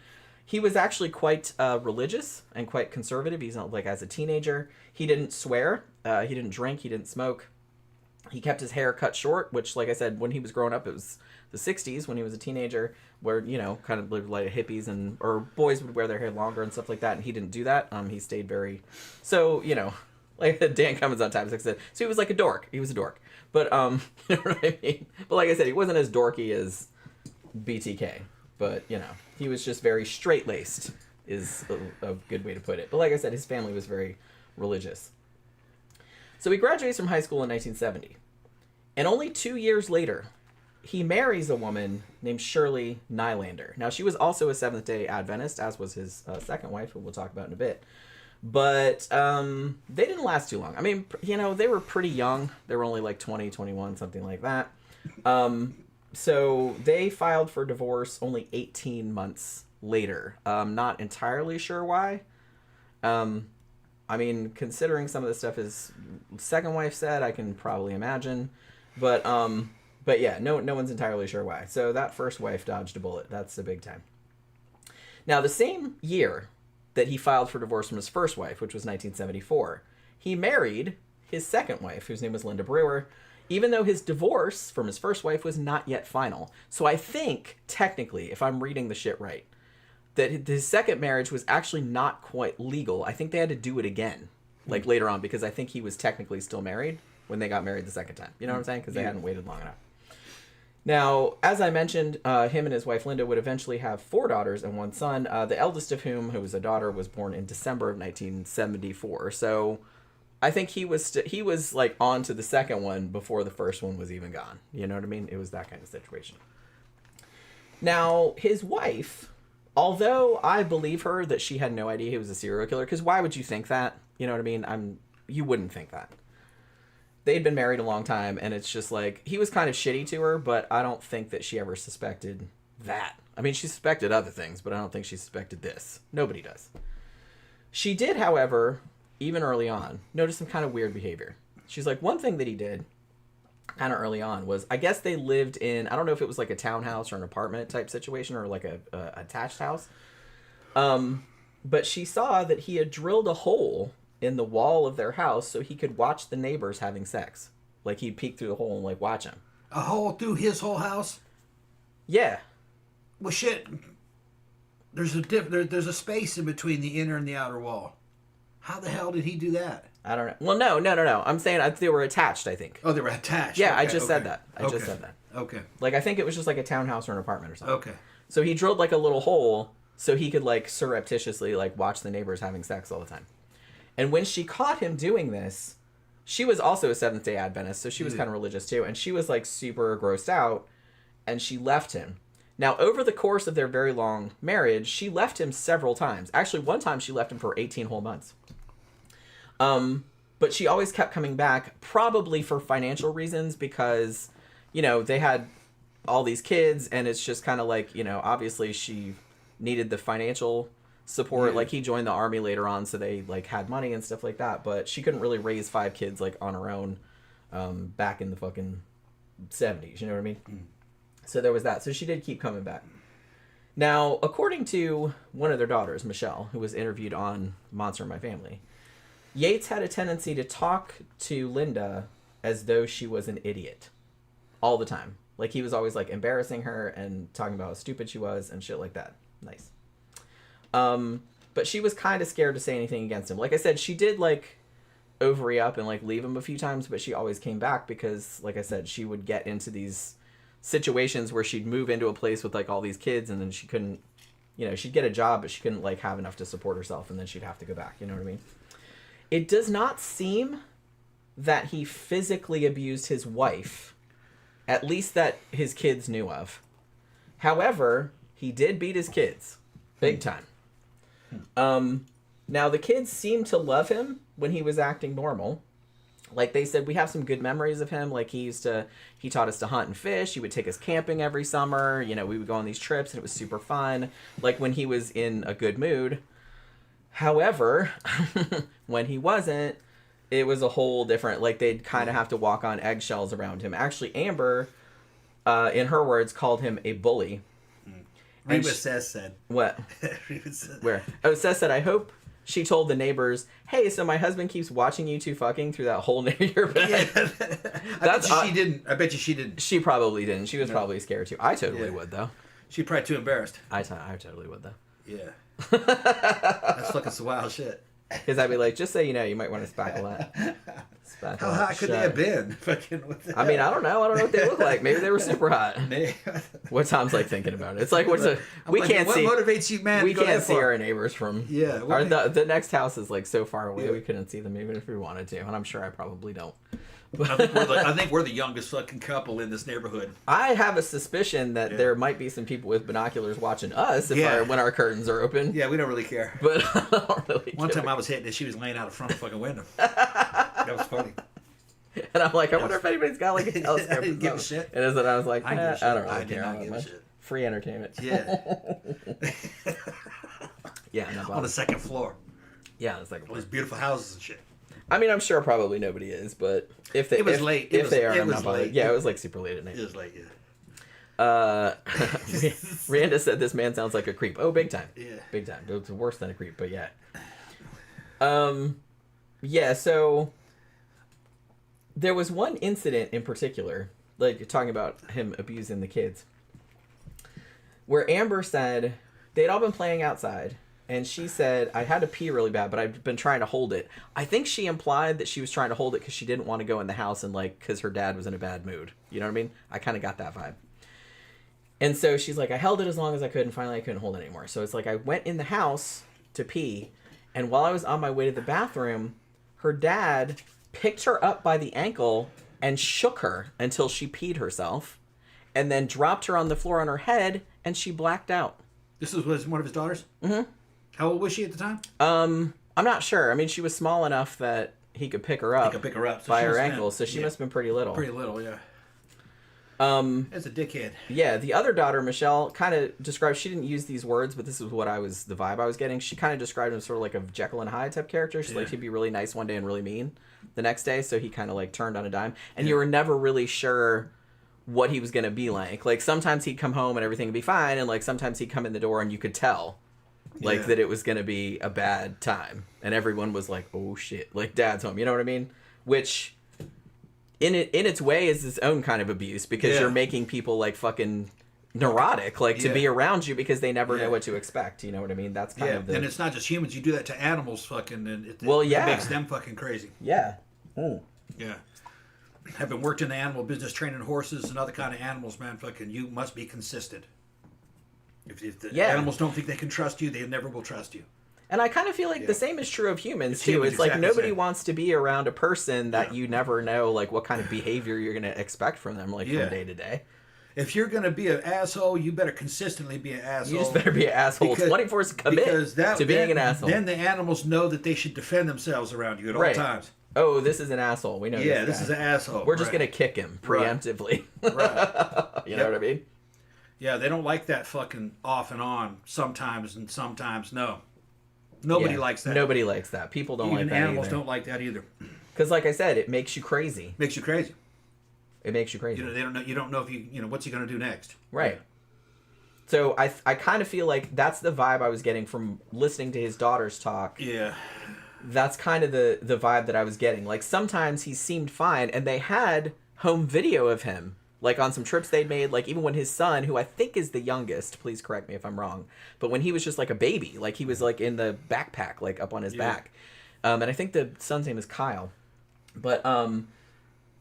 He was actually quite religious and quite conservative. He's not like as a teenager. He didn't swear. He didn't drink. He didn't smoke. He kept his hair cut short, which, like I said, when he was growing up, it was the 60s when he was a teenager, where, you know, kind of lived like hippies or boys would wear their hair longer and stuff like that, and he didn't do that. He stayed very... So, you know, like Dan Cummins on Times 6 said, so he was like a dork. He was a dork. But, you know what I mean? But like I said, he wasn't as dorky as BTK. But, you know, he was just very straight-laced is a good way to put it. But like I said, his family was very religious. So he graduates from high school in 1970. And only 2 years later, he marries a woman named Shirley Nylander. Now, she was also a Seventh-day Adventist, as was his second wife, who we'll talk about in a bit. But they didn't last too long. I mean, you know, they were pretty young. They were only like 20, 21, something like that. So they filed for divorce only 18 months later. Not entirely sure why. I mean, considering some of the stuff his second wife said, I can probably imagine. But yeah, no one's entirely sure why. So that first wife dodged a bullet. That's the big time. Now, the same year that he filed for divorce from his first wife, which was 1974, he married his second wife, whose name was Linda Brewer, even though his divorce from his first wife was not yet final. So I think, technically, if I'm reading the shit right, that his second marriage was actually not quite legal. I think they had to do it again, like later on, because I think he was technically still married when they got married the second time. You know what I'm saying? Because they hadn't waited long enough. Now, as I mentioned, him and his wife Linda would eventually have 4 daughters and 1 son, the eldest of whom, who was a daughter, was born in December of 1974. So I think he was like on to the second one before the first one was even gone. You know what I mean? It was that kind of situation. Now, his wife, although I believe her that she had no idea he was a serial killer, because why would you think that? You know what I mean? You wouldn't think that. They'd been married a long time, and it's just like, he was kind of shitty to her, but I don't think that she ever suspected that. I mean, she suspected other things, but I don't think she suspected this. Nobody does. She did, however, even early on, notice some kind of weird behavior. she's like, one thing that he did kind of early on was, I guess they lived in, I don't know if it was like a townhouse or an apartment type situation or like a attached house. But she saw that he had drilled a hole in the wall of their house so he could watch the neighbors having sex. Like, he'd peek through the hole and, like, watch them. A hole through his whole house? Yeah. Well, shit. There's a space in between the inner and the outer wall. How the hell did he do that? I don't know. Well, no. I'm saying they were attached, I think. Oh, they were attached. Yeah, okay, I just said that. I just said that. Okay. Like, I think it was just like a townhouse or an apartment or something. Okay. So he drilled, like, a little hole so he could, like, surreptitiously, like, watch the neighbors having sex all the time. And when she caught him doing this, she was also a Seventh-day Adventist, so she was kind of religious too, and she was, like, super grossed out, and she left him. Now, over the course of their very long marriage, she left him several times. Actually, one time she left him for 18 whole months. But she always kept coming back, probably for financial reasons, because, you know, they had all these kids, and it's just kind of like, you know, obviously she needed the financial support. Like, he joined the army later on, so they, like, had money and stuff like that, but she couldn't really raise 5 kids, like, on her own back in the fucking 70s, you know what I mean? So there was that. So she did keep coming back. Now, according to one of their daughters, Michelle, who was interviewed on Monster in My Family, Yates had a tendency to talk to Linda as though she was an idiot all the time. Like, he was always, like, embarrassing her and talking about how stupid she was and shit like that. Nice. But she was kind of scared to say anything against him. Like I said, she did, like, ovary up and, like, leave him a few times, but she always came back because, like I said, she would get into these situations where she'd move into a place with, like, all these kids, and then she couldn't, you know, she'd get a job, but she couldn't, like, have enough to support herself, and then she'd have to go back, you know what I mean? It does not seem that he physically abused his wife, at least that his kids knew of. However, he did beat his kids. Big time. Now, the kids seemed to love him when he was acting normal. Like, they said, we have some good memories of him. Like, he taught us to hunt and fish. He would take us camping every summer. You know, we would go on these trips, and it was super fun. Like, when he was in a good mood. However, when he wasn't, it was a whole different, like, they'd kind of have to walk on eggshells around him. Actually, Amber, in her words, called him a bully. Read what Seth said. What? said. Where? Oh, Seth said, I hope she told the neighbors, hey, so my husband keeps watching you two fucking through that hole near your bed. Yeah. I bet you she didn't. She probably didn't. She was probably scared too. I totally would, though. She's probably too embarrassed. I totally would, though. Yeah. That's fucking some wild shit. Because I'd be like, just so you know, you might want to spackle that. How hot could they have been? Fucking I mean, I don't know. I don't know what they look like. Maybe they were super hot. What Tom's like thinking about it. It's like, we can't see. What motivates you, man? We can't see our neighbors from. Yeah. The next house is like so far away, we couldn't see them even if we wanted to, and I'm sure I probably don't. I think we're the youngest fucking couple in this neighborhood. I have a suspicion that there might be some people with binoculars watching us when our curtains are open. Yeah, we don't really care. But I don't really One time I was hitting it, she was laying out in front of the fucking window. That was funny. And I'm like, I wonder if anybody's got like a telescope. I didn't give a shit. And I was like, I don't really care. I did not give a shit. Free entertainment. Yeah. Yeah. On the second floor. Yeah, on the second floor. All these beautiful houses and shit. I mean, I'm sure probably nobody is, but if they late. If they are, I'm not bothered. Yeah, it was like super late at night. It was late, yeah. Randa said this man sounds like a creep. Oh, big time. Yeah. Big time. It's worse than a creep, but yeah. Yeah, so there was one incident in particular, like talking about him abusing the kids, where Amber said they'd all been playing outside. And she said, I had to pee really bad, but I've been trying to hold it. I think she implied that she was trying to hold it because she didn't want to go in the house and, like, because her dad was in a bad mood. You know what I mean? I kind of got that vibe. And so she's like, I held it as long as I could, and finally I couldn't hold it anymore. So it's like I went in the house to pee, and while I was on my way to the bathroom, her dad picked her up by the ankle and shook her until she peed herself, and then dropped her on the floor on her head, and she blacked out. This was one of his daughters? Mm-hmm. How old was she at the time? I'm not sure. I mean, she was small enough that he could pick her up. So by her ankle, so she must have been pretty little. Pretty little, yeah. As a dickhead. Yeah, the other daughter, Michelle, kind of described, she didn't use these words, but this is what the vibe I was getting. She kind of described him sort of like a Jekyll and Hyde type character. She's like, he'd be really nice one day and really mean the next day. So he kind of like turned on a dime. And you were never really sure what he was going to be like. Like sometimes he'd come home and everything would be fine. And like sometimes he'd come in the door and you could tell like that it was going to be a bad time. And everyone was like, oh shit, like dad's home. You know what I mean? Which in its way is its own kind of abuse because you're making people like fucking neurotic, like to be around you because they never know what to expect. You know what I mean? That's kind of the... And it's not just humans. You do that to animals, fucking, and it makes them fucking crazy. Yeah. Yeah. Having worked in the animal business, training horses and other kind of animals, man, fucking, you must be consistent. If the animals don't think they can trust you, they never will trust you. And I kind of feel like the same is true of humans, too. It's like nobody wants to be around a person that you never know, like, what kind of behavior you're going to expect from them, like, from day to day. If you're going to be an asshole, you better consistently be an asshole. You just better be an asshole. 24 commit to being an asshole. Then the animals know that they should defend themselves around you at all times. Oh, this is an asshole. We know this guy. This is an asshole. We're just going to kick him preemptively. Right. You know what I mean? Yeah, they don't like that fucking off and on sometimes and sometimes no. Nobody likes that. Nobody likes that. People don't like that either. Animals don't like that either. Because, like I said, it makes you crazy. Makes you crazy. It makes you crazy. You know, they don't know. You don't know if what's he going to do next. Right. Yeah. So I kind of feel like that's the vibe I was getting from listening to his daughters talk. Yeah. That's kind of the vibe that I was getting. Like sometimes he seemed fine, and they had home video of him. Like on some trips they'd made, like even when his son, who I think is the youngest, please correct me if I'm wrong, but when he was just like a baby, like he was like in the backpack, like up on his back. And I think the son's name is Kyle. But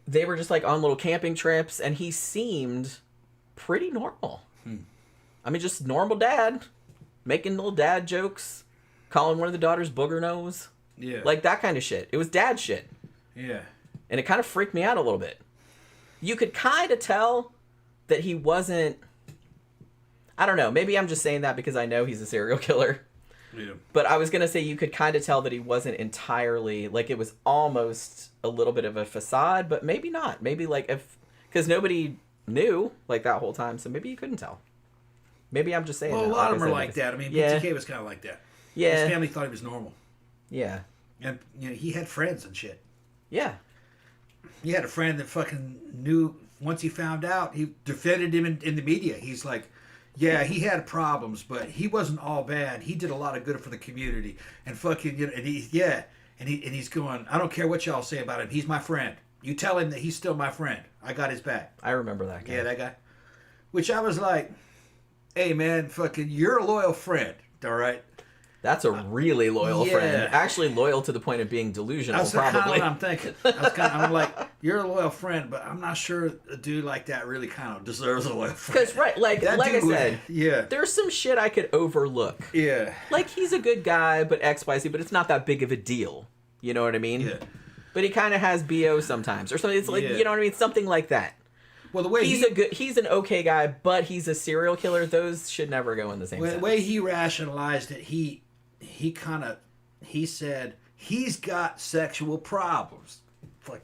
they were just like on little camping trips and he seemed pretty normal. I mean, just normal dad, making little dad jokes, calling one of the daughters booger nose. Yeah. Like that kind of shit. It was dad shit. Yeah. And it kind of freaked me out a little bit. You could kind of tell that he wasn't... I don't know. Maybe I'm just saying that because I know he's a serial killer. Yeah. But I was going to say you could kind of tell that he wasn't entirely... Like, it was almost a little bit of a facade, but maybe not. Maybe, like, if... Because nobody knew, like, that whole time, so maybe you couldn't tell. Maybe I'm just saying that. A lot of them are like that. I mean, BTK was kind of like that. Yeah. His family thought he was normal. Yeah. And, he had friends and shit. Yeah. He had a friend that fucking knew, once he found out, he defended him in the media. He's like, yeah, he had problems, but he wasn't all bad. He did a lot of good for the community. And fucking, and he's going, I don't care what y'all say about him. He's my friend. You tell him that he's still my friend. I got his back. I remember that guy. Yeah, that guy. Which I was like, hey, man, fucking, you're a loyal friend, all right? That's a really loyal friend. Actually loyal to the point of being delusional, That's probably. Kind of what I'm thinking. I'm like, you're a loyal friend, but I'm not sure a dude like that really kind of deserves a loyal friend. Because, right, like I said, there's some shit I could overlook. Yeah. Like, he's a good guy, but XYZ, but it's not that big of a deal. You know what I mean? Yeah. But he kind of has BO sometimes, or something. It's like, you know what I mean? Something like that. Well, the way he's an okay guy, but he's a serial killer. Those should never go in the same sentence. The way he rationalized it, he said he's got sexual problems,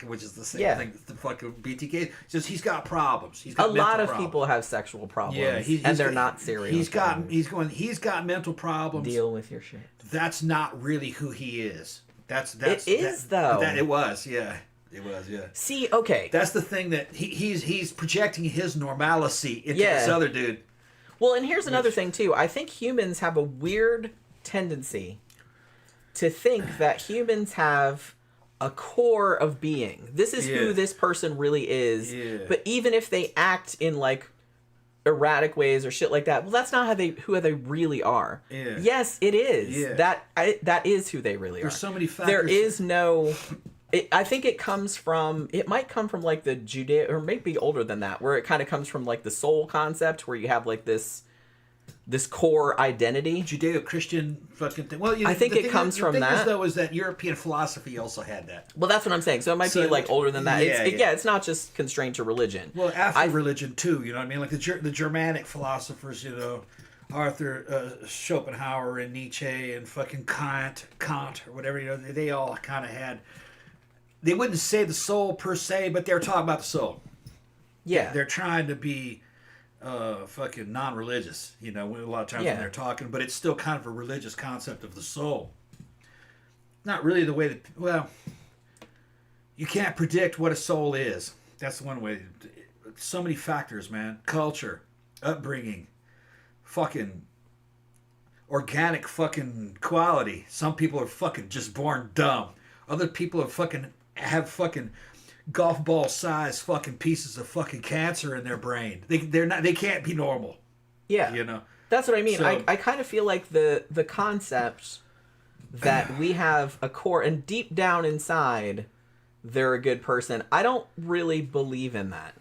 which is the same thing as the fucking BTK. Just he's got problems. He's got a lot of people have sexual problems, and they're not serial. He's got mental problems. Deal with your shit. That's not really who he is. It is though. It was, yeah. It was, yeah. See, okay. That's the thing that he's projecting his normalcy into this other dude. Well, and here's another thing too. I think humans have a weird tendency to think that humans have a core of being. This is who this person really is. Yeah. But even if they act in like erratic ways or shit like that, well, that's not who they really are. Yeah. Yes, it is. Yeah. That is who they really are. There's so many factors. There is no... I think it might come from like the Judeo, or maybe older than that, where it kind of comes from like the soul concept, where you have like this core identity. Judeo-Christian fucking thing. Well, I think it comes from that. The thing is, though, is that European philosophy also had that. Well, that's what I'm saying. So it might be like older than that. It's not just constrained to religion. Well, after religion too, you know what I mean? Like the Germanic philosophers, you know, Arthur Schopenhauer and Nietzsche and fucking Kant or whatever, you know, they all kind of had... They wouldn't say the soul per se, but they were talking about the soul. Yeah. They're trying to be fucking non-religious, a lot of times when they're talking, but it's still kind of a religious concept of the soul. Not really the way that, well, you can't predict what a soul is. That's one way. So many factors, man. Culture, upbringing, fucking organic fucking quality. Some people are fucking just born dumb. Other people are fucking have fucking golf ball size fucking pieces of fucking cancer in their brain. They can't be normal. Yeah. That's what I mean. So, I kind of feel like the concept that we have a core and deep down inside they're a good person. I don't really believe in that.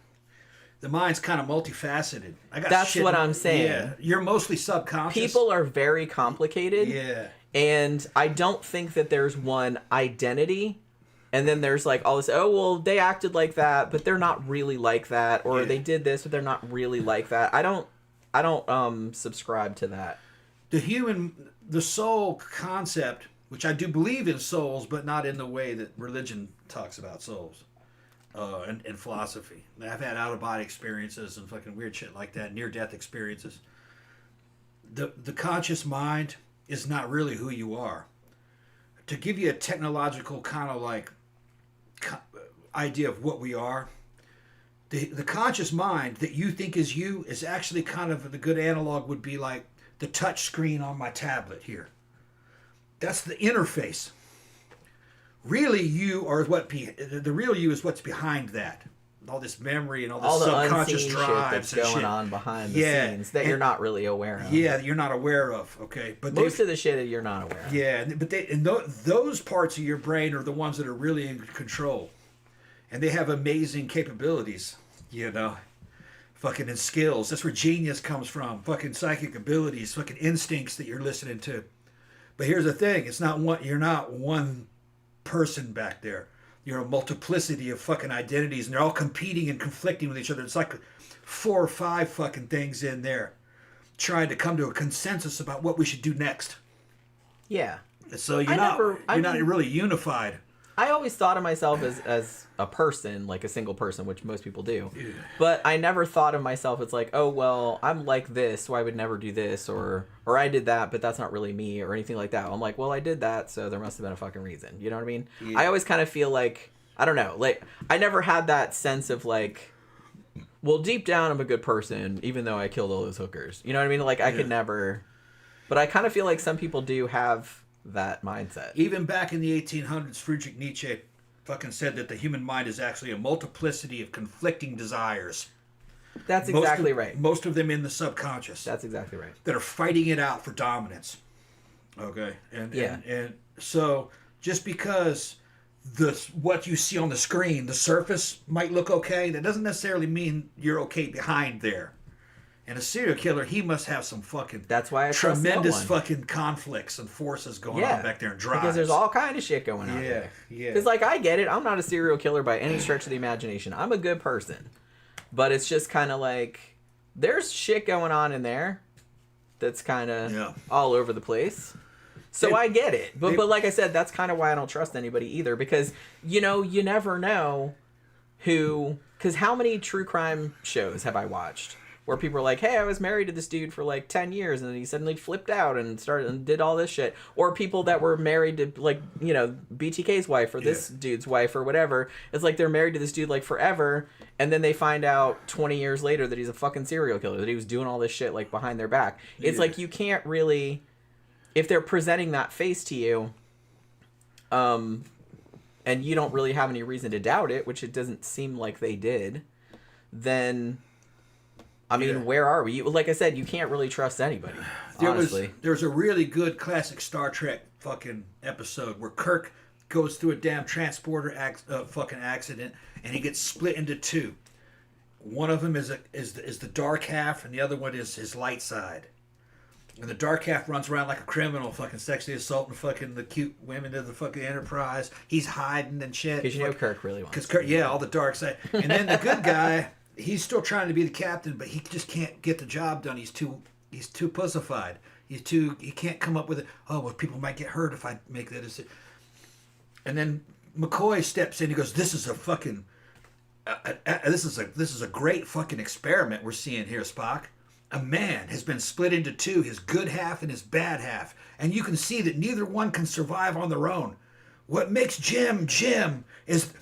The mind's kind of multifaceted. That's what I'm saying. Yeah, you're mostly subconscious. People are very complicated. Yeah. And I don't think that there's one identity. And then there's like all this, oh, well, they acted like that, but they're not really like that. Or they did this, but they're not really like that. I don't subscribe to that. The soul concept, which I do believe in souls, but not in the way that religion talks about souls. And philosophy. I've had out-of-body experiences and fucking weird shit like that, near-death experiences. The conscious mind is not really who you are. To give you a technological kind of like idea of what we are, the conscious mind that you think is you is actually kind of, the good analog would be like the touch screen on my tablet here. That's the interface. Really, you are the real you is what's behind that. All this memory and all this subconscious drives shit that's going on behind the scenes that you're not really aware of. Yeah, you're not aware of. Okay, but most of the shit that you're not aware of. Yeah, but those parts of your brain are the ones that are really in control, and they have amazing capabilities. Fucking and skills. That's where genius comes from. Fucking psychic abilities. Fucking instincts that you're listening to. But here's the thing: you're not one person back there. You're a multiplicity of fucking identities, and they're all competing and conflicting with each other. It's like 4 or 5 fucking things in there trying to come to a consensus about what we should do next. Yeah. So you're not really unified. I always thought of myself as a person, like a single person, which most people do. Yeah. But I never thought of myself as like, oh, well, I'm like this, so I would never do this, or I did that, but that's not really me, or anything like that. I'm like, well, I did that, so there must have been a fucking reason. You know what I mean? Yeah. I always kind of feel like, I don't know, like, I never had that sense of like, well, deep down, I'm a good person, even though I killed all those hookers. You know what I mean? Like, I could never, but I kind of feel like some people do have that mindset. Even back in the 1800s, Friedrich Nietzsche fucking said that the human mind is actually a multiplicity of conflicting desires. That's exactly right. Most of them in the subconscious. That's exactly right. That are fighting it out for dominance. Okay? And so just because what you see on the screen, the surface might look okay, that doesn't necessarily mean you're okay behind there. And a serial killer, he must have some fucking tremendous fucking conflicts and forces going on back there and drives. Because there's all kind of shit going on there. Yeah. Because, like, I get it. I'm not a serial killer by any stretch of the imagination. I'm a good person. But it's just kind of like, there's shit going on in there that's kind of all over the place. So I get it. But like I said, that's kind of why I don't trust anybody either. Because, you never know who... Because how many true crime shows have I watched where people are like, hey, I was married to this dude for like 10 years and then he suddenly flipped out and started and did all this shit. Or people that were married to, like, BTK's wife or this dude's wife or whatever. It's like they're married to this dude like forever, and then they find out 20 years later that he's a fucking serial killer, that he was doing all this shit like behind their back. It's like you can't really, if they're presenting that face to you, and you don't really have any reason to doubt it, which it doesn't seem like they did, then... I mean, where are we? Like I said, you can't really trust anybody, honestly. There's a really good classic Star Trek fucking episode where Kirk goes through a damn transporter fucking accident, and he gets split into 2. One of them is the dark half, and the other one is his light side. And the dark half runs around like a criminal, fucking sexually assaulting fucking the cute women of the fucking Enterprise. He's hiding and shit. Because Kirk really wants. Because Kirk, all the dark side. And then the good guy... He's still trying to be the captain, but he just can't get the job done. He's too pussified. He can't come up with it. Oh, well, people might get hurt if I make that decision. And then McCoy steps in. He goes, "This is a fucking this is a great fucking experiment we're seeing here, Spock. A man has been split into two, his good half and his bad half, and you can see that neither one can survive on their own. What makes Jim is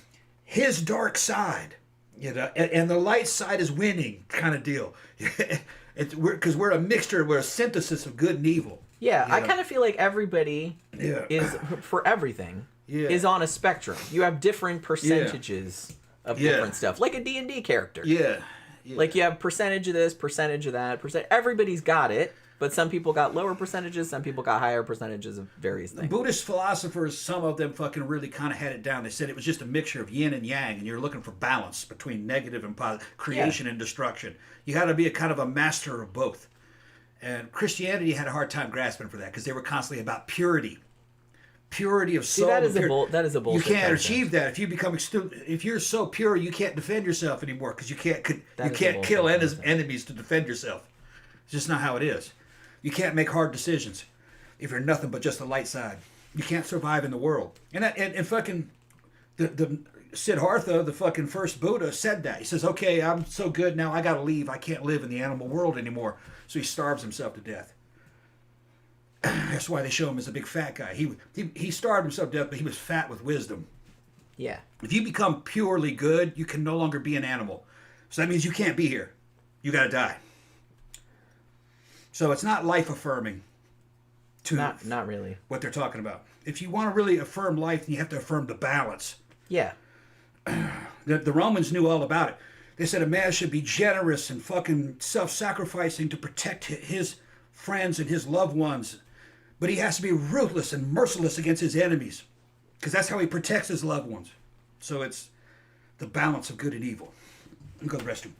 his dark side, and the light side is winning, kind of deal. Because we're a mixture, we're a synthesis of good and evil. Yeah, I kind of feel like everybody is, for everything, is on a spectrum. You have different percentages of different stuff, like a D&D character. Yeah. Like you have percentage of this, percentage of that, everybody's got it, but some people got lower percentages, some people got higher percentages of various things. Buddhist philosophers, some of them fucking really kind of had it down. They said it was just a mixture of yin and yang, and you're looking for balance between negative and positive, creation and destruction. You had to be a kind of a master of both. And Christianity had a hard time grasping for that because they were constantly about purity. Purity of soul. See, that is a bullshit. You can't concept. achieve that if you become if you're so pure you can't defend yourself anymore because you can't kill enemies to defend yourself. It's just not how it is. You can't make hard decisions if you're nothing but just the light side. You can't survive in the world. And fucking the Siddhartha, the fucking first Buddha, said that. He says, "Okay, I'm so good now. I got to leave. I can't live in the animal world anymore." So he starves himself to death. That's why they show him as a big fat guy. He starved himself to death, but he was fat with wisdom. Yeah. If you become purely good, you can no longer be an animal. So that means you can't be here. You got to die. So it's not life affirming. Not really. What they're talking about. If you want to really affirm life, then you have to affirm the balance. Yeah. The Romans knew all about it. They said a man should be generous and fucking self-sacrificing to protect his friends and his loved ones. But he has to be ruthless and merciless against his enemies. Because that's how he protects his loved ones. So it's the balance of good and evil. Let me go to the restroom.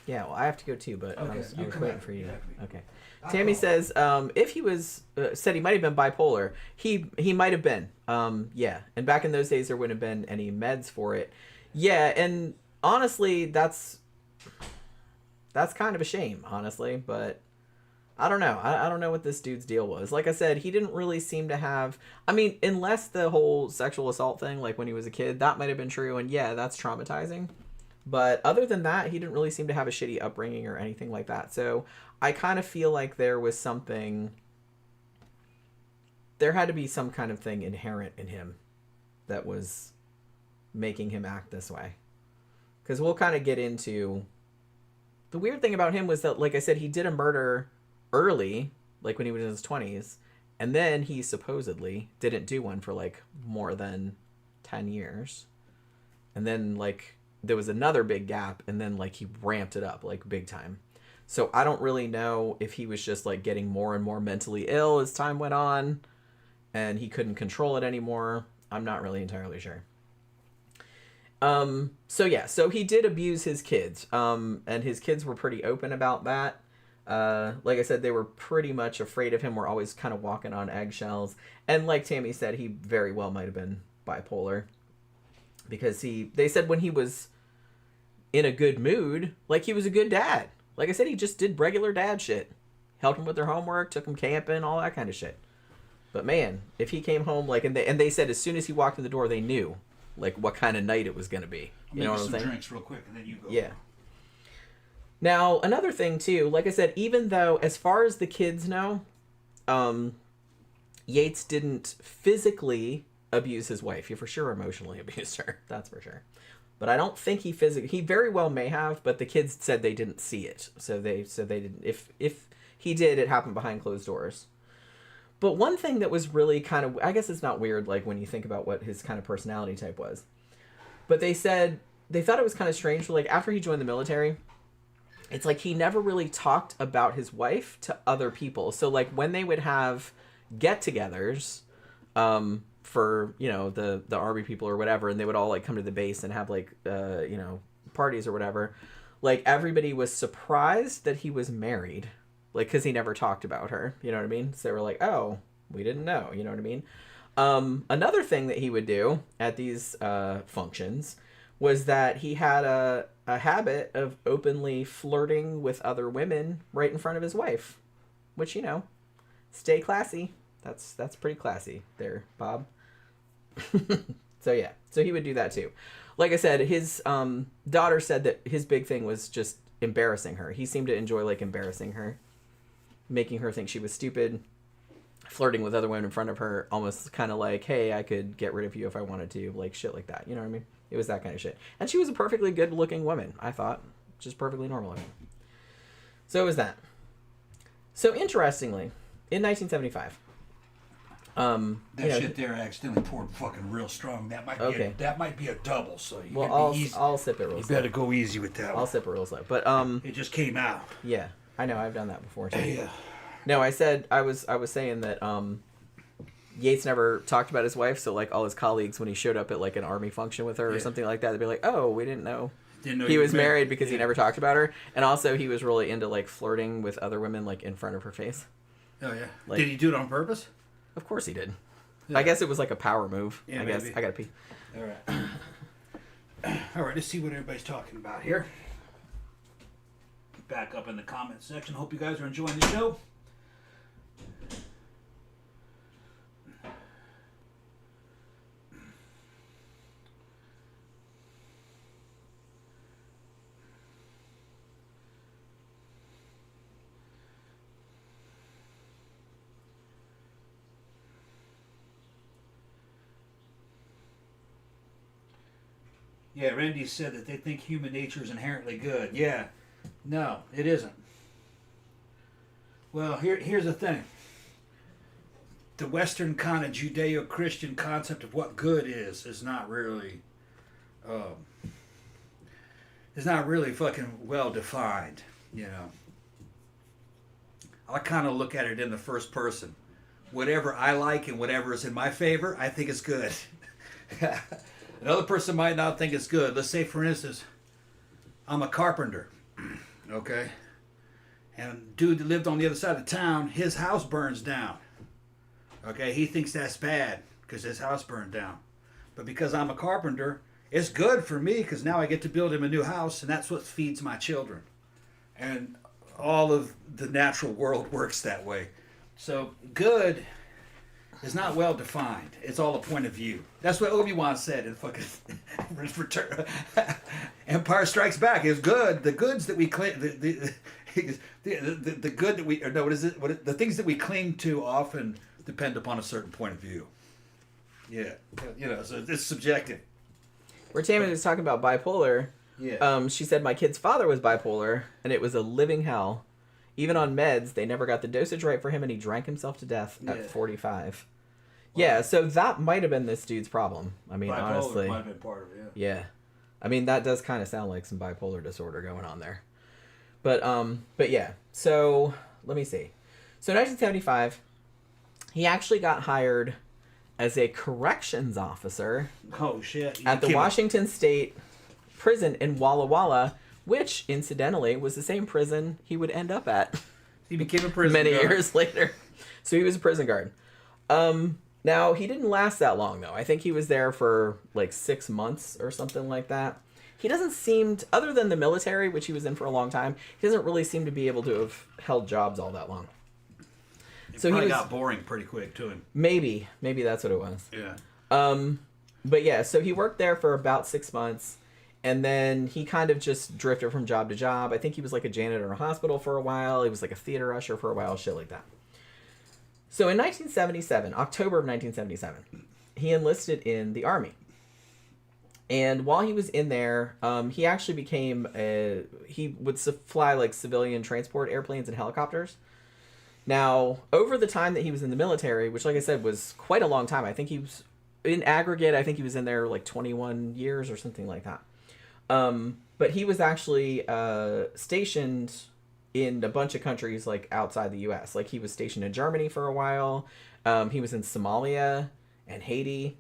Yeah, well, I have to go too, but I was waiting for you to... Okay. I'll Tammy go. says, if he was... said he might have been bipolar. He might have been. Yeah. And back in those days, there wouldn't have been any meds for it. Yeah, and honestly, that's kind of a shame, honestly, but... I don't know. I don't know what this dude's deal was. Like I said, he didn't really seem to have... I mean, unless the whole sexual assault thing, like when he was a kid, that might have been true. And yeah, that's traumatizing. But other than that, he didn't really seem to have a shitty upbringing or anything like that. So I kind of feel like there was something... There had to be some kind of thing inherent in him that was making him act this way. Because we'll kind of get into... The weird thing about him was that, like I said, he did a murder... early, like when he was in his 20s, and then he supposedly didn't do one for like more than 10 years, and then like there was another big gap, and then like he ramped it up like big time. So I don't really know if he was just like getting more and more mentally ill as time went on and he couldn't control it anymore. I'm not really entirely sure. So yeah, so he did abuse his kids, and his kids were pretty open about that. Like I said, they were pretty much afraid of him. We're always kind of walking on eggshells. And like Tammy said, he very well might have been bipolar. Because they said when he was in a good mood, like he was a good dad. Like I said, he just did regular dad shit. Helped them with their homework, took them camping, all that kind of shit. But man, if he came home, like, and they said as soon as he walked in the door, they knew, like, what kind of night it was going to be. You know what I'm saying? Drinks real quick, and then you go. Yeah. Now, another thing, too, like I said, even though, as far as the kids know, Yates didn't physically abuse his wife. He for sure emotionally abused her. That's for sure. But I don't think he very well may have, but the kids said they didn't see it. So they didn't. If he did, it happened behind closed doors. But one thing that was really kind of, I guess it's not weird, like, when you think about what his kind of personality type was. But they said, they thought it was kind of strange, like, after he joined the military, it's like he never really talked about his wife to other people. So, like, when they would have get-togethers for, you know, the Army people or whatever, and they would all, like, come to the base and have, like, you know, parties or whatever, like, everybody was surprised that he was married. Like, because he never talked about her, you know what I mean? So they were like, oh, we didn't know, you know what I mean? Another thing that he would do at these functions was that he had a habit of openly flirting with other women right in front of his wife. Which, you know, stay classy. That's pretty classy there, Bob. So, yeah. So he would do that, too. like I said, his daughter said that his big thing was just embarrassing her. He seemed to enjoy like embarrassing her, making her think she was stupid, flirting with other women in front of her, almost kind of like, hey, I could get rid of you if I wanted to, like shit like that. You know what I mean? It was that kind of shit. And she was a perfectly good looking woman, I thought. Just perfectly normal looking. So it was that. So interestingly, in 1975, shit there accidentally poured fucking real strong. That might be that might be a double. So you I'll sip it real slow. You better go easy with that. I'll sip it real slow. But it just came out. Yeah, I know. I've done that before too. Yeah. No, I said I was saying that Yates never talked about his wife, so like all his colleagues when he showed up at like an army function with her or something like that, they'd be like, "Oh, we didn't know." He was married because he never talked about her, and also he was really into like flirting with other women like in front of her face. Oh yeah. Like, did he do it on purpose? Of course he did. Yeah. I guess it was like a power move. Yeah, I guess maybe. I gotta pee. All right. All right. Let's see what everybody's talking about here. Back up in the comment section. Hope you guys are enjoying the show. Yeah, Randy said that they think human nature is inherently good. Yeah. No, it isn't. Well, here's the thing. The Western kind of Judeo-Christian concept of what good is not really fucking well defined, you know. I kind of look at it in the first person. Whatever I like and whatever is in my favor, I think is good. Another person might not think it's good. Let's say, for instance, I'm a carpenter, okay? And dude that lived on the other side of town, his house burns down. Okay, he thinks that's bad because his house burned down. But because I'm a carpenter, it's good for me because now I get to build him a new house, and that's what feeds my children. And all of the natural world works that way. So good is not well defined. It's all a point of view. That's what Obi-Wan said in fucking Empire Strikes Back. Is good. The goods that we claim, the good that we, or no, what is it? The things that we cling to often depend upon a certain point of view. Yeah, you know, so it's subjective. Where Tammy was talking about bipolar, she said my kid's father was bipolar, and it was a living hell. Even on meds, they never got the dosage right for him, and he drank himself to death at 45. Wow. Yeah, so that might have been this dude's problem. I mean, bipolar honestly. might have been part of it, yeah. I mean, that does kind of sound like some bipolar disorder going on there. But yeah, so let me see. So 1975, he actually got hired as a corrections officer at the Washington State Prison in Walla Walla, which, incidentally, was the same prison he would end up at. He became a prison many guard. years later. So he was a prison guard. Now, he didn't last that long, though. I think he was there for, like, 6 months or something like that. He doesn't seem, other than the military, which he was in for a long time, he doesn't really seem to be able to have held jobs all that long. So he got boring pretty quick to him. Maybe that's what it was. Yeah. But yeah, so he worked there for about 6 months, and then he kind of just drifted from job to job. I think he was like a janitor in a hospital for a while. He was like a theater usher for a while, shit like that. So in 1977, October of 1977, he enlisted in the Army. And while he was in there, he actually became he would fly like civilian transport airplanes and helicopters. Now, over the time that he was in the military, which like I said was quite a long time, I think he was, in aggregate, I think he was in there like 21 years or something like that. But he was actually stationed in a bunch of countries like outside the U.S. Like he was stationed in Germany for a while. He was in Somalia and Haiti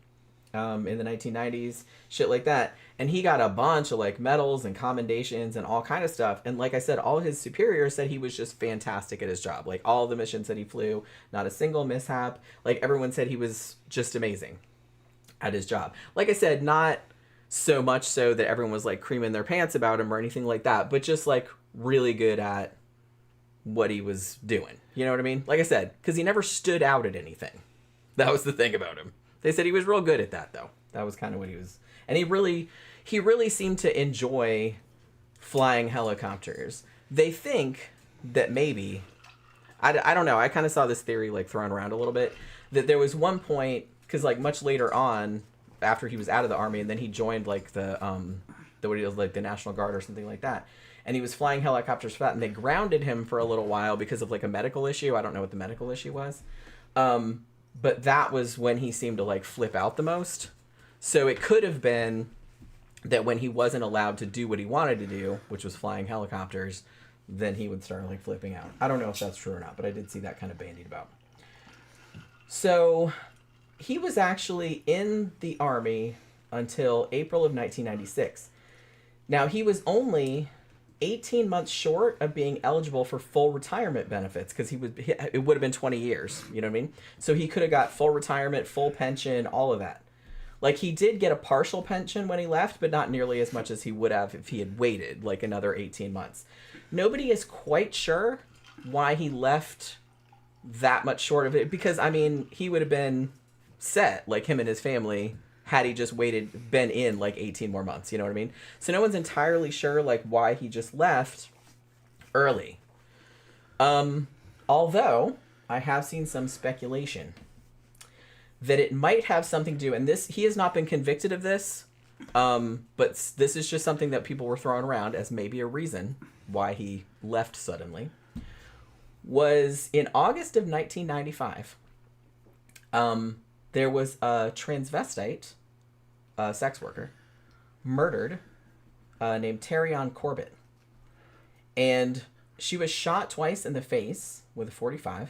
in the 1990s, shit like that. And he got a bunch of like medals and commendations and all kind of stuff. And like I said, all his superiors said he was just fantastic at his job. Like all the missions that he flew, not a single mishap. Like everyone said he was just amazing at his job. Like I said, not so much so that everyone was like creaming their pants about him or anything like that, but just like really good at what he was doing. You know what I mean? Like I said, because he never stood out at anything. That was the thing about him. They said he was real good at that, though. That was kind of what he was. And he he really seemed to enjoy flying helicopters. They think that maybe, I don't know, I kind of saw this theory like thrown around a little bit, that there was one point, because like much later on, after he was out of the Army, and then he joined like the what he was like the National Guard or something like that, and he was flying helicopters for that, and they grounded him for a little while because of like a medical issue. I don't know what the medical issue was, but that was when he seemed to like flip out the most. So it could have been that when he wasn't allowed to do what he wanted to do, which was flying helicopters, then he would start like flipping out. I don't know if that's true or not, but I did see that kind of bandied about. So he was actually in the Army until April of 1996. Now, he was only 18 months short of being eligible for full retirement benefits, because it would have been 20 years, you know what I mean? So he could have got full retirement, full pension, all of that. Like, he did get a partial pension when he left, but not nearly as much as he would have if he had waited, like, another 18 months. Nobody is quite sure why he left that much short of it, because, I mean, he would have been set, like him and his family, had he just been in like 18 more months, you know what I mean? So no one's entirely sure like why he just left early. Although I have seen some speculation that it might have something to do, and this, he has not been convicted of this, but this is just something that people were throwing around as maybe a reason why he left suddenly, was in August of 1995. There was a transvestite, sex worker, murdered, named Terrion Corbett. And she was shot twice in the face with a .45,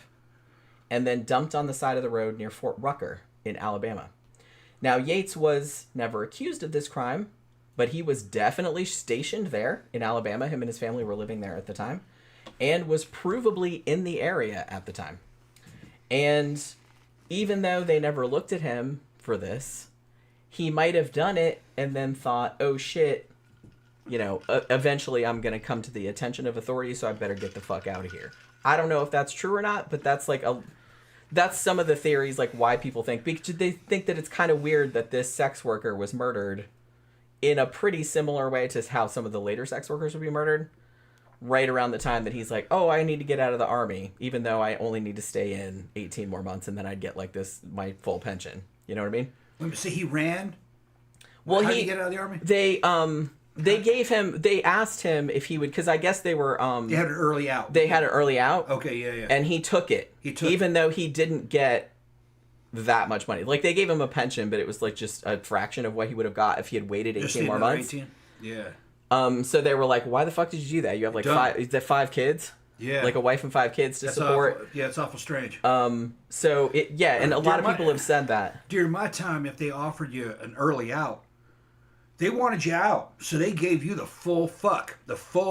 and then dumped on the side of the road near Fort Rucker in Alabama. Now, Yates was never accused of this crime, but he was definitely stationed there in Alabama. Him and his family were living there at the time, and was provably in the area at the time. And even though they never looked at him for this, he might have done it and then thought, oh shit, you know, eventually I'm going to come to the attention of authorities, so I better get the fuck out of here. I don't know if that's true or not, but that's like that's some of the theories, like why people think, because they think that it's kind of weird that this sex worker was murdered in a pretty similar way to how some of the later sex workers would be murdered, right around the time that he's like, oh, I need to get out of the Army, even though I only need to stay in 18 more months, and then I'd get like my full pension. You know what I mean? So he ran? Well, how did he get out of the Army? They asked him if he would, because I guess they were... they had an early out. They had an early out. Okay, yeah. And he took it. Even though he didn't get that much money. Like, they gave him a pension, but it was like just a fraction of what he would have got if he had waited 18 more months. 18? Yeah. So they were like, why the fuck did you do that? You have like five kids? Yeah. Like a wife and 5 kids to support. Awful. Yeah, it's awful strange. So and a lot of people have said that. During my time, if they offered you an early out, they wanted you out. So they gave you the full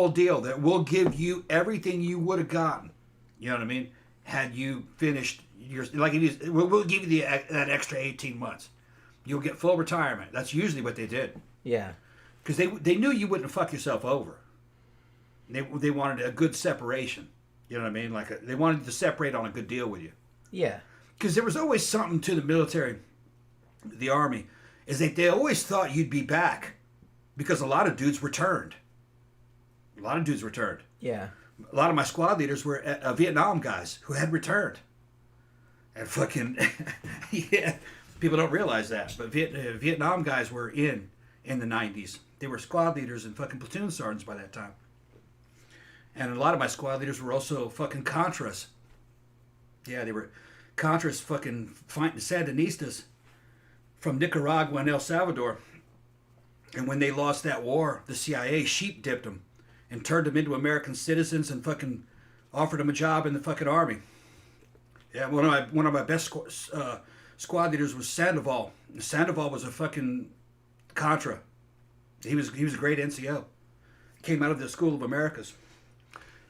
deal, that we'll give you everything you would have gotten. You know what I mean? Had you finished we'll give you that extra 18 months. You'll get full retirement. That's usually what they did. Yeah. Because they knew you wouldn't fuck yourself over. They wanted a good separation. You know what I mean? They wanted to separate on a good deal with you. Yeah. Because there was always something to the military, the Army, is that they always thought you'd be back. Because a lot of dudes returned. Yeah. A lot of my squad leaders were Vietnam guys who had returned. And fucking, yeah, people don't realize that. But Vietnam guys were in the 90s. They were squad leaders and fucking platoon sergeants by that time. And a lot of my squad leaders were also fucking Contras. Yeah, they were Contras fucking fighting Sandinistas from Nicaragua and El Salvador. And when they lost that war, the CIA sheep dipped them and turned them into American citizens and fucking offered them a job in the fucking Army. Yeah, one of my best squad leaders was Sandoval. Sandoval was a fucking Contra. He was a great NCO. Came out of the School of Americas.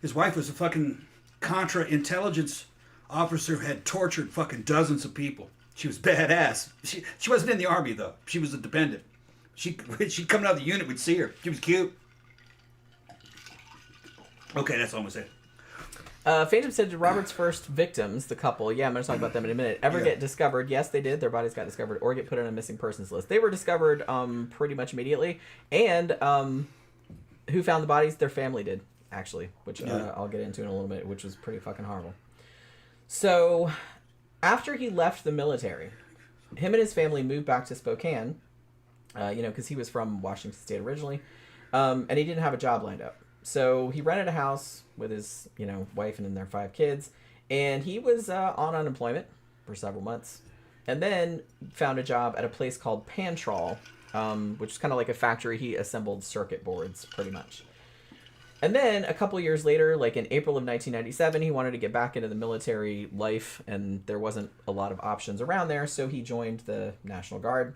His wife was a fucking Contra intelligence officer who had tortured fucking dozens of people. She was badass. She wasn't in the Army, though. She was a dependent. She'd come out of the unit, we'd see her. She was cute. Okay, that's all I'm going to say. Phantom said, did Robert's first victims, the couple, yeah, I'm going to talk about them in a minute, ever get discovered? Yes, they did. Their bodies got discovered or get put on a missing persons list. They were discovered pretty much immediately. And who found the bodies? Their family did, actually, which I'll get into in a little bit, which was pretty fucking horrible. So after he left the military, him and his family moved back to Spokane, because he was from Washington State originally, and he didn't have a job lined up. So he rented a house with his, wife and their 5 kids, and he was on unemployment for several months, and then found a job at a place called Pantrol, which is kind of like a factory. He assembled circuit boards, pretty much. And then a couple years later, like in April of 1997, he wanted to get back into the military life, and there wasn't a lot of options around there, so he joined the National Guard.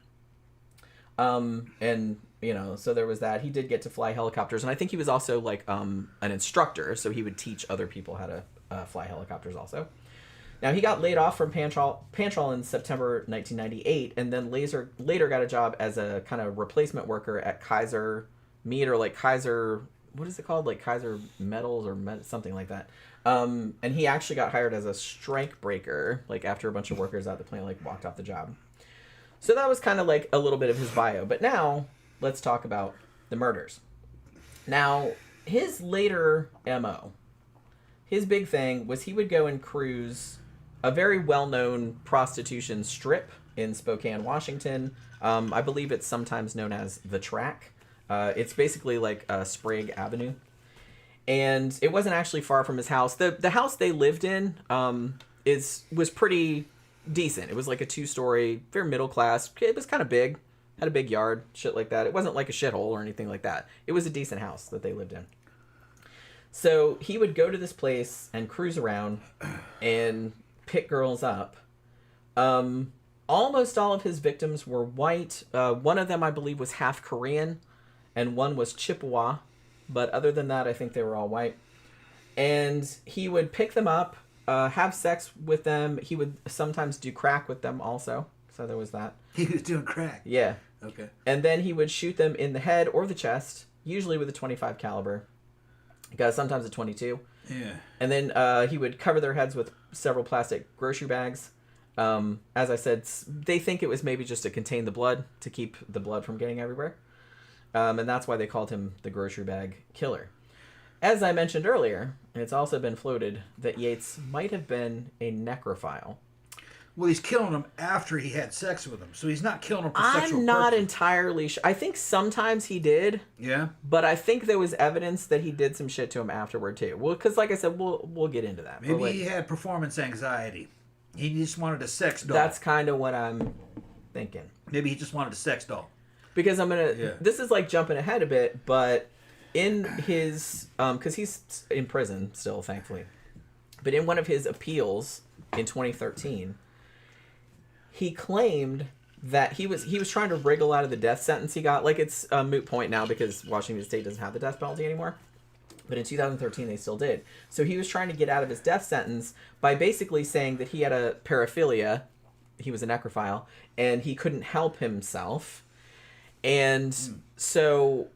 So there was that. He did get to fly helicopters, and I think he was also like an instructor, so he would teach other people how to fly helicopters also. Now, he got laid off from Pantrol in September 1998, and then later got a job as a kind of replacement worker at Kaiser Meat, or like Kaiser, what is it called? Like Kaiser Metals or something like that. And he actually got hired as a strike breaker, like after a bunch of workers at the plant like walked off the job. So that was kind of like a little bit of his bio. But now, let's talk about the murders. Now, his later MO, his big thing was he would go and cruise a very well-known prostitution strip in Spokane, Washington. I believe it's sometimes known as The Track. It's basically like Sprague Avenue. And it wasn't actually far from his house. The house they lived in was pretty decent. It was like a 2-story, very middle class. It was kind of big, had a big yard, shit like that. It wasn't like a shithole or anything like that. It was a decent house that they lived in. So he would go to this place and cruise around and pick girls up. Almost all of his victims were white. One of them, I believe, was half Korean, and one was Chippewa. But other than that, I think they were all white. And he would pick them up, have sex with them. He would sometimes do crack with them also. So there was that. He was doing crack. Yeah. Okay. And then he would shoot them in the head or the chest, usually with a .25 caliber. Because sometimes a .22. Yeah. And then he would cover their heads with several plastic grocery bags. As I said, they think it was maybe just to contain the blood, to keep the blood from getting everywhere. And that's why they called him the grocery bag killer. As I mentioned earlier, it's also been floated that Yates might have been a necrophile. Well, he's killing them after he had sex with them, so he's not killing them for sexual I'm not purposes. entirely sure. I think sometimes he did. Yeah? But I think there was evidence that he did some shit to him afterward, too. Well, because like I said, we'll get into that. Maybe he had performance anxiety. He just wanted a sex doll. That's kind of what I'm thinking. Maybe he just wanted a sex doll. Because this is like jumping ahead a bit, but in his, because he's in prison still, thankfully. But in one of his appeals in 2013, he claimed that he was trying to wriggle out of the death sentence he got. Like, it's a moot point now because Washington State doesn't have the death penalty anymore. But in 2013, they still did. So he was trying to get out of his death sentence by basically saying that he had a paraphilia, he was a necrophile, and he couldn't help himself. And so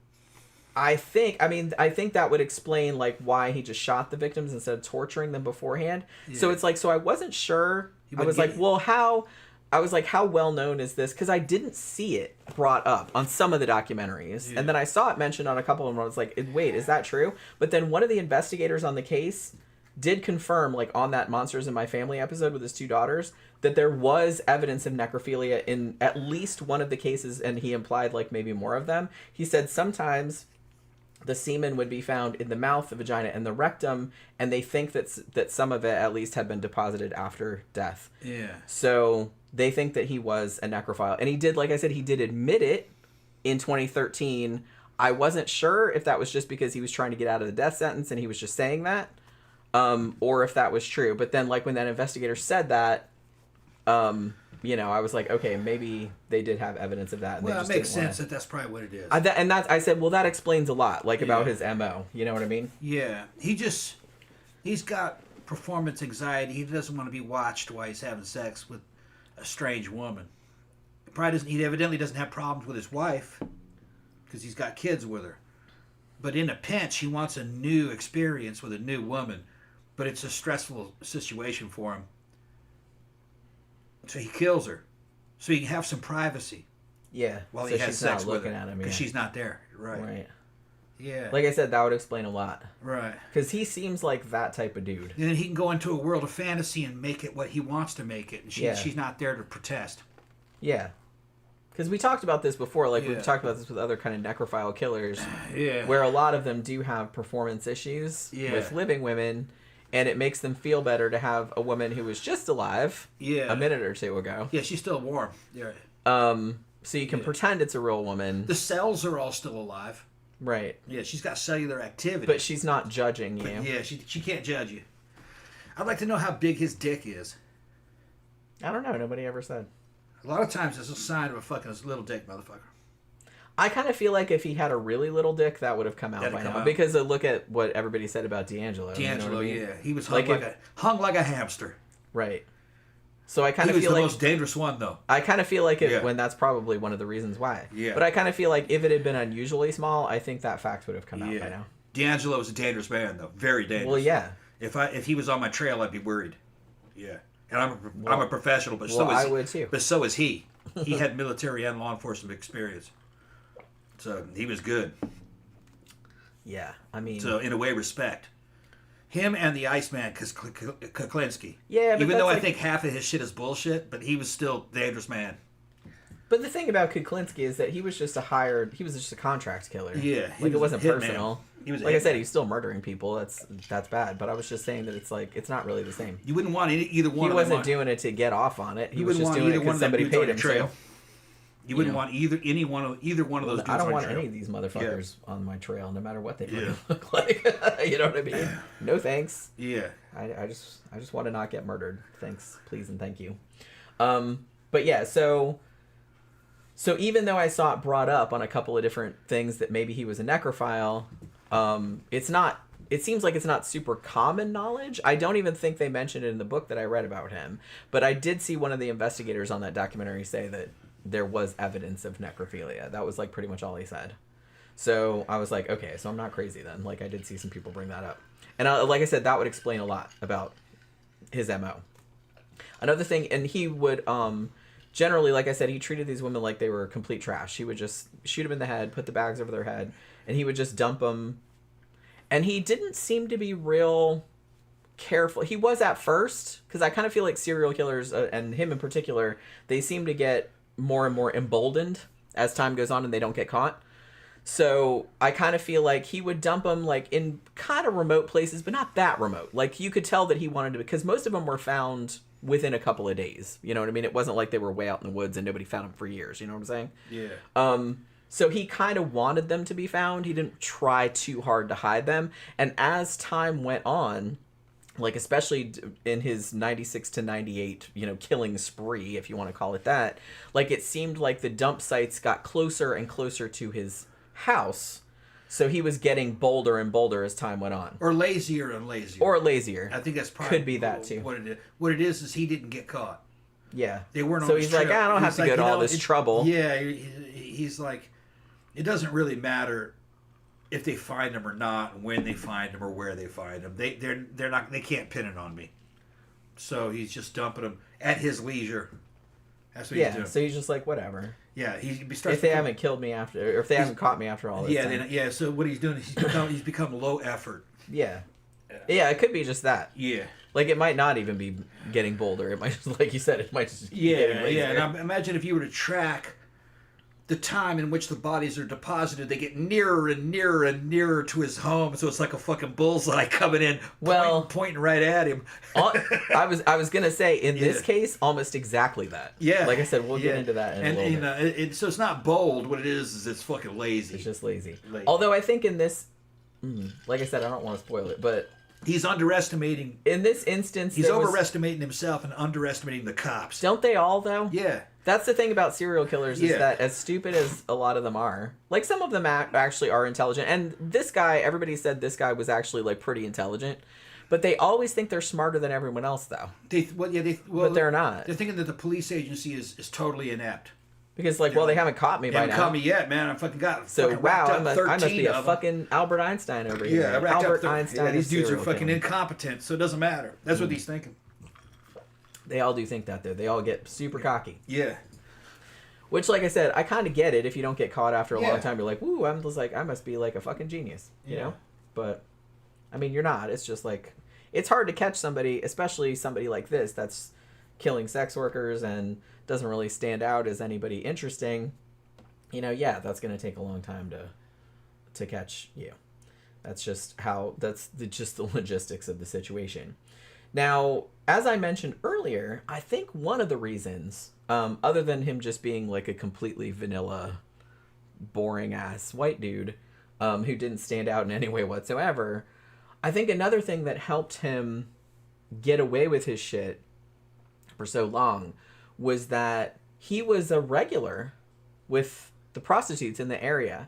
I think that would explain like why he just shot the victims instead of torturing them beforehand. Yeah. So it's like, so I wasn't sure. I was like, how well known is this? Because I didn't see it brought up on some of the documentaries. Yeah. And then I saw it mentioned on a couple of them. I was like, wait, is that true? But then one of the investigators on the case did confirm, like on that Monsters in My Family episode with his 2 daughters, that there was evidence of necrophilia in at least one of the cases, and he implied like maybe more of them. He said sometimes the semen would be found in the mouth, the vagina, and the rectum, and they think that some of it at least had been deposited after death. Yeah. So they think that he was a necrophile. And he did, like I said, he did admit it in 2013. I wasn't sure if that was just because he was trying to get out of the death sentence and he was just saying that, or if that was true. But then, like, when that investigator said that, I was like, okay, maybe they did have evidence of that. And well, they just it makes didn't sense that that's probably what it is. I said, well, that explains a lot, like, about his MO. You know what I mean? Yeah. He's got performance anxiety. He doesn't want to be watched while he's having sex with a strange woman. He evidently doesn't have problems with his wife because he's got kids with her. But in a pinch, he wants a new experience with a new woman. but it's a stressful situation for him. So he kills her, so he can have some privacy. Yeah. While so he has she's sex not with looking her, at him. because Yeah. she's not there. Right. Right. Yeah. Like I said, that would explain a lot. Right. Because he seems like that type of dude. And then he can go into a world of fantasy and make it what he wants to make it, and she's not there to protest. Yeah. Because we talked about this before, like Yeah. we've talked about this with other kind of necrophile killers, Yeah. where a lot of them do have performance issues with living women, and it makes them feel better to have a woman who was just alive a minute or two ago. Yeah, she's still warm. Yeah. So you can pretend it's a real woman. The cells are all still alive. Right. Yeah, she's got cellular activity. But she's not judging you. But yeah, she can't judge you. I'd like to know how big his dick is. I don't know. Nobody ever said. A lot of times it's a sign of a fucking little dick, motherfucker. I kind of feel like if he had a really little dick, that would have come out by now. Because look at what everybody said about D'Angelo. D'Angelo, you know what I mean? yeah. He was hung like a hamster. Right. So I kind of feel feel like... He like... was the most dangerous one, though. I kind of feel like when that's probably one of the reasons why. Yeah. But I kind of feel like if it had been unusually small, I think that fact would have come out by now. D'Angelo was a dangerous man, though. Very dangerous. Well, yeah. If he was on my trail, I'd be worried. Yeah. And I'm a professional, but so is I would too. But so is he. He had military and law enforcement experience. So he was good. Yeah, I mean... So in a way, respect. Him and the Iceman Kuklinski. Yeah, but even though I think half of his shit is bullshit, but he was still a dangerous man. But the thing about Kuklinski is that he was just a contract killer. Yeah. Like, it wasn't personal. He was like I said, he's still murdering people. That's bad. But I was just saying that it's not really the same. You wouldn't want either one of them. He wasn't doing it to get off on it. He was just doing it because somebody paid him to. You wouldn't want either one of those dudes. I don't want trail. any of these motherfuckers on my trail, no matter what they look like. You know what I mean? No thanks. Yeah. I just want to not get murdered. Thanks, please, and thank you. But yeah, so even though I saw it brought up on a couple of different things that maybe he was a necrophile, it seems like it's not super common knowledge. I don't even think they mentioned it in the book that I read about him. But I did see one of the investigators on that documentary say that there was evidence of necrophilia. That was like pretty much all he said. So I was like, okay, so I'm not crazy then. Like I did see some people bring that up. And like I said, that would explain a lot about his MO. Another thing, and he would generally, like I said, he treated these women like they were complete trash. He would just shoot them in the head, put the bags over their head, and he would just dump them. And he didn't seem to be real careful. He was at first, because I kind of feel like serial killers, and him in particular, they seem to get more and more emboldened as time goes on and they don't get caught. So I kind of feel like he would dump them like in kind of remote places, but not that remote. Like you could tell that he wanted to, because most of them were found within a couple of days. You know what I mean? It wasn't like they were way out in the woods and nobody found them for years. You know what I'm saying? Yeah. So he kind of wanted them to be found. He didn't try too hard to hide them. And as time went on, like especially in his 96 to 98, killing spree, if you want to call it that, like it seemed like the dump sites got closer and closer to his house. So he was getting bolder and bolder as time went on. Or lazier and lazier. I think that's probably could be that too. What it is he didn't get caught. Yeah. They weren't so on he's his like, I don't have to go to all this trouble. Yeah, he's like, it doesn't really matter if they find him or not, when they find him or where they find him. They can't pin it on me. So he's just dumping them at his leisure. That's what he's doing. So he's just like, whatever. Yeah, if they haven't killed me after, or if they haven't caught me after all this time. So what he's doing is he's become low effort. Yeah, it could be just that. Yeah. Like it might not even be getting bolder. It might just, like you said, it might just be getting lazier. And imagine if you were to track the time in which the bodies are deposited, they get nearer and nearer and nearer to his home, so it's like a fucking bullseye coming in, pointing right at him. I was gonna say in this case, almost exactly that. Yeah, like I said, we'll get into that in a little bit. So it's not bold. What it is it's fucking lazy. It's just lazy. Although I think in this, like I said, I don't want to spoil it, but he's underestimating. In this instance, he's overestimating himself and underestimating the cops. Don't they all though? Yeah. That's the thing about serial killers is that as stupid as a lot of them are, like some of them actually are intelligent. And this guy, everybody said this guy was actually like pretty intelligent, but they always think they're smarter than everyone else though. But they're not. They're thinking that the police agency is totally inept. Because like, well, they haven't caught me They by haven't now. caught me yet, man. I fucking got So fucking wow, racked up I must be 13 a of them. fucking Albert Einstein over here. Yeah, I racked Albert up Einstein. Yeah, these is dudes are serial fucking killing. incompetent, so it doesn't matter. That's what he's thinking. They all do think that though. They all get super cocky. Yeah. Which, like I said, I kind of get it. If you don't get caught after a Yeah. long time, you're like, "Woo!" I'm just like, I must be like a fucking genius, you know. But I mean, you're not. It's just like it's hard to catch somebody, especially somebody like this that's killing sex workers and doesn't really stand out as anybody interesting. You know, yeah, that's going to take a long time to catch you. That's just just the logistics of the situation. Now, as I mentioned earlier, I think one of the reasons, other than him just being like a completely vanilla, boring ass white dude who didn't stand out in any way whatsoever, I think another thing that helped him get away with his shit for so long was that he was a regular with the prostitutes in the area.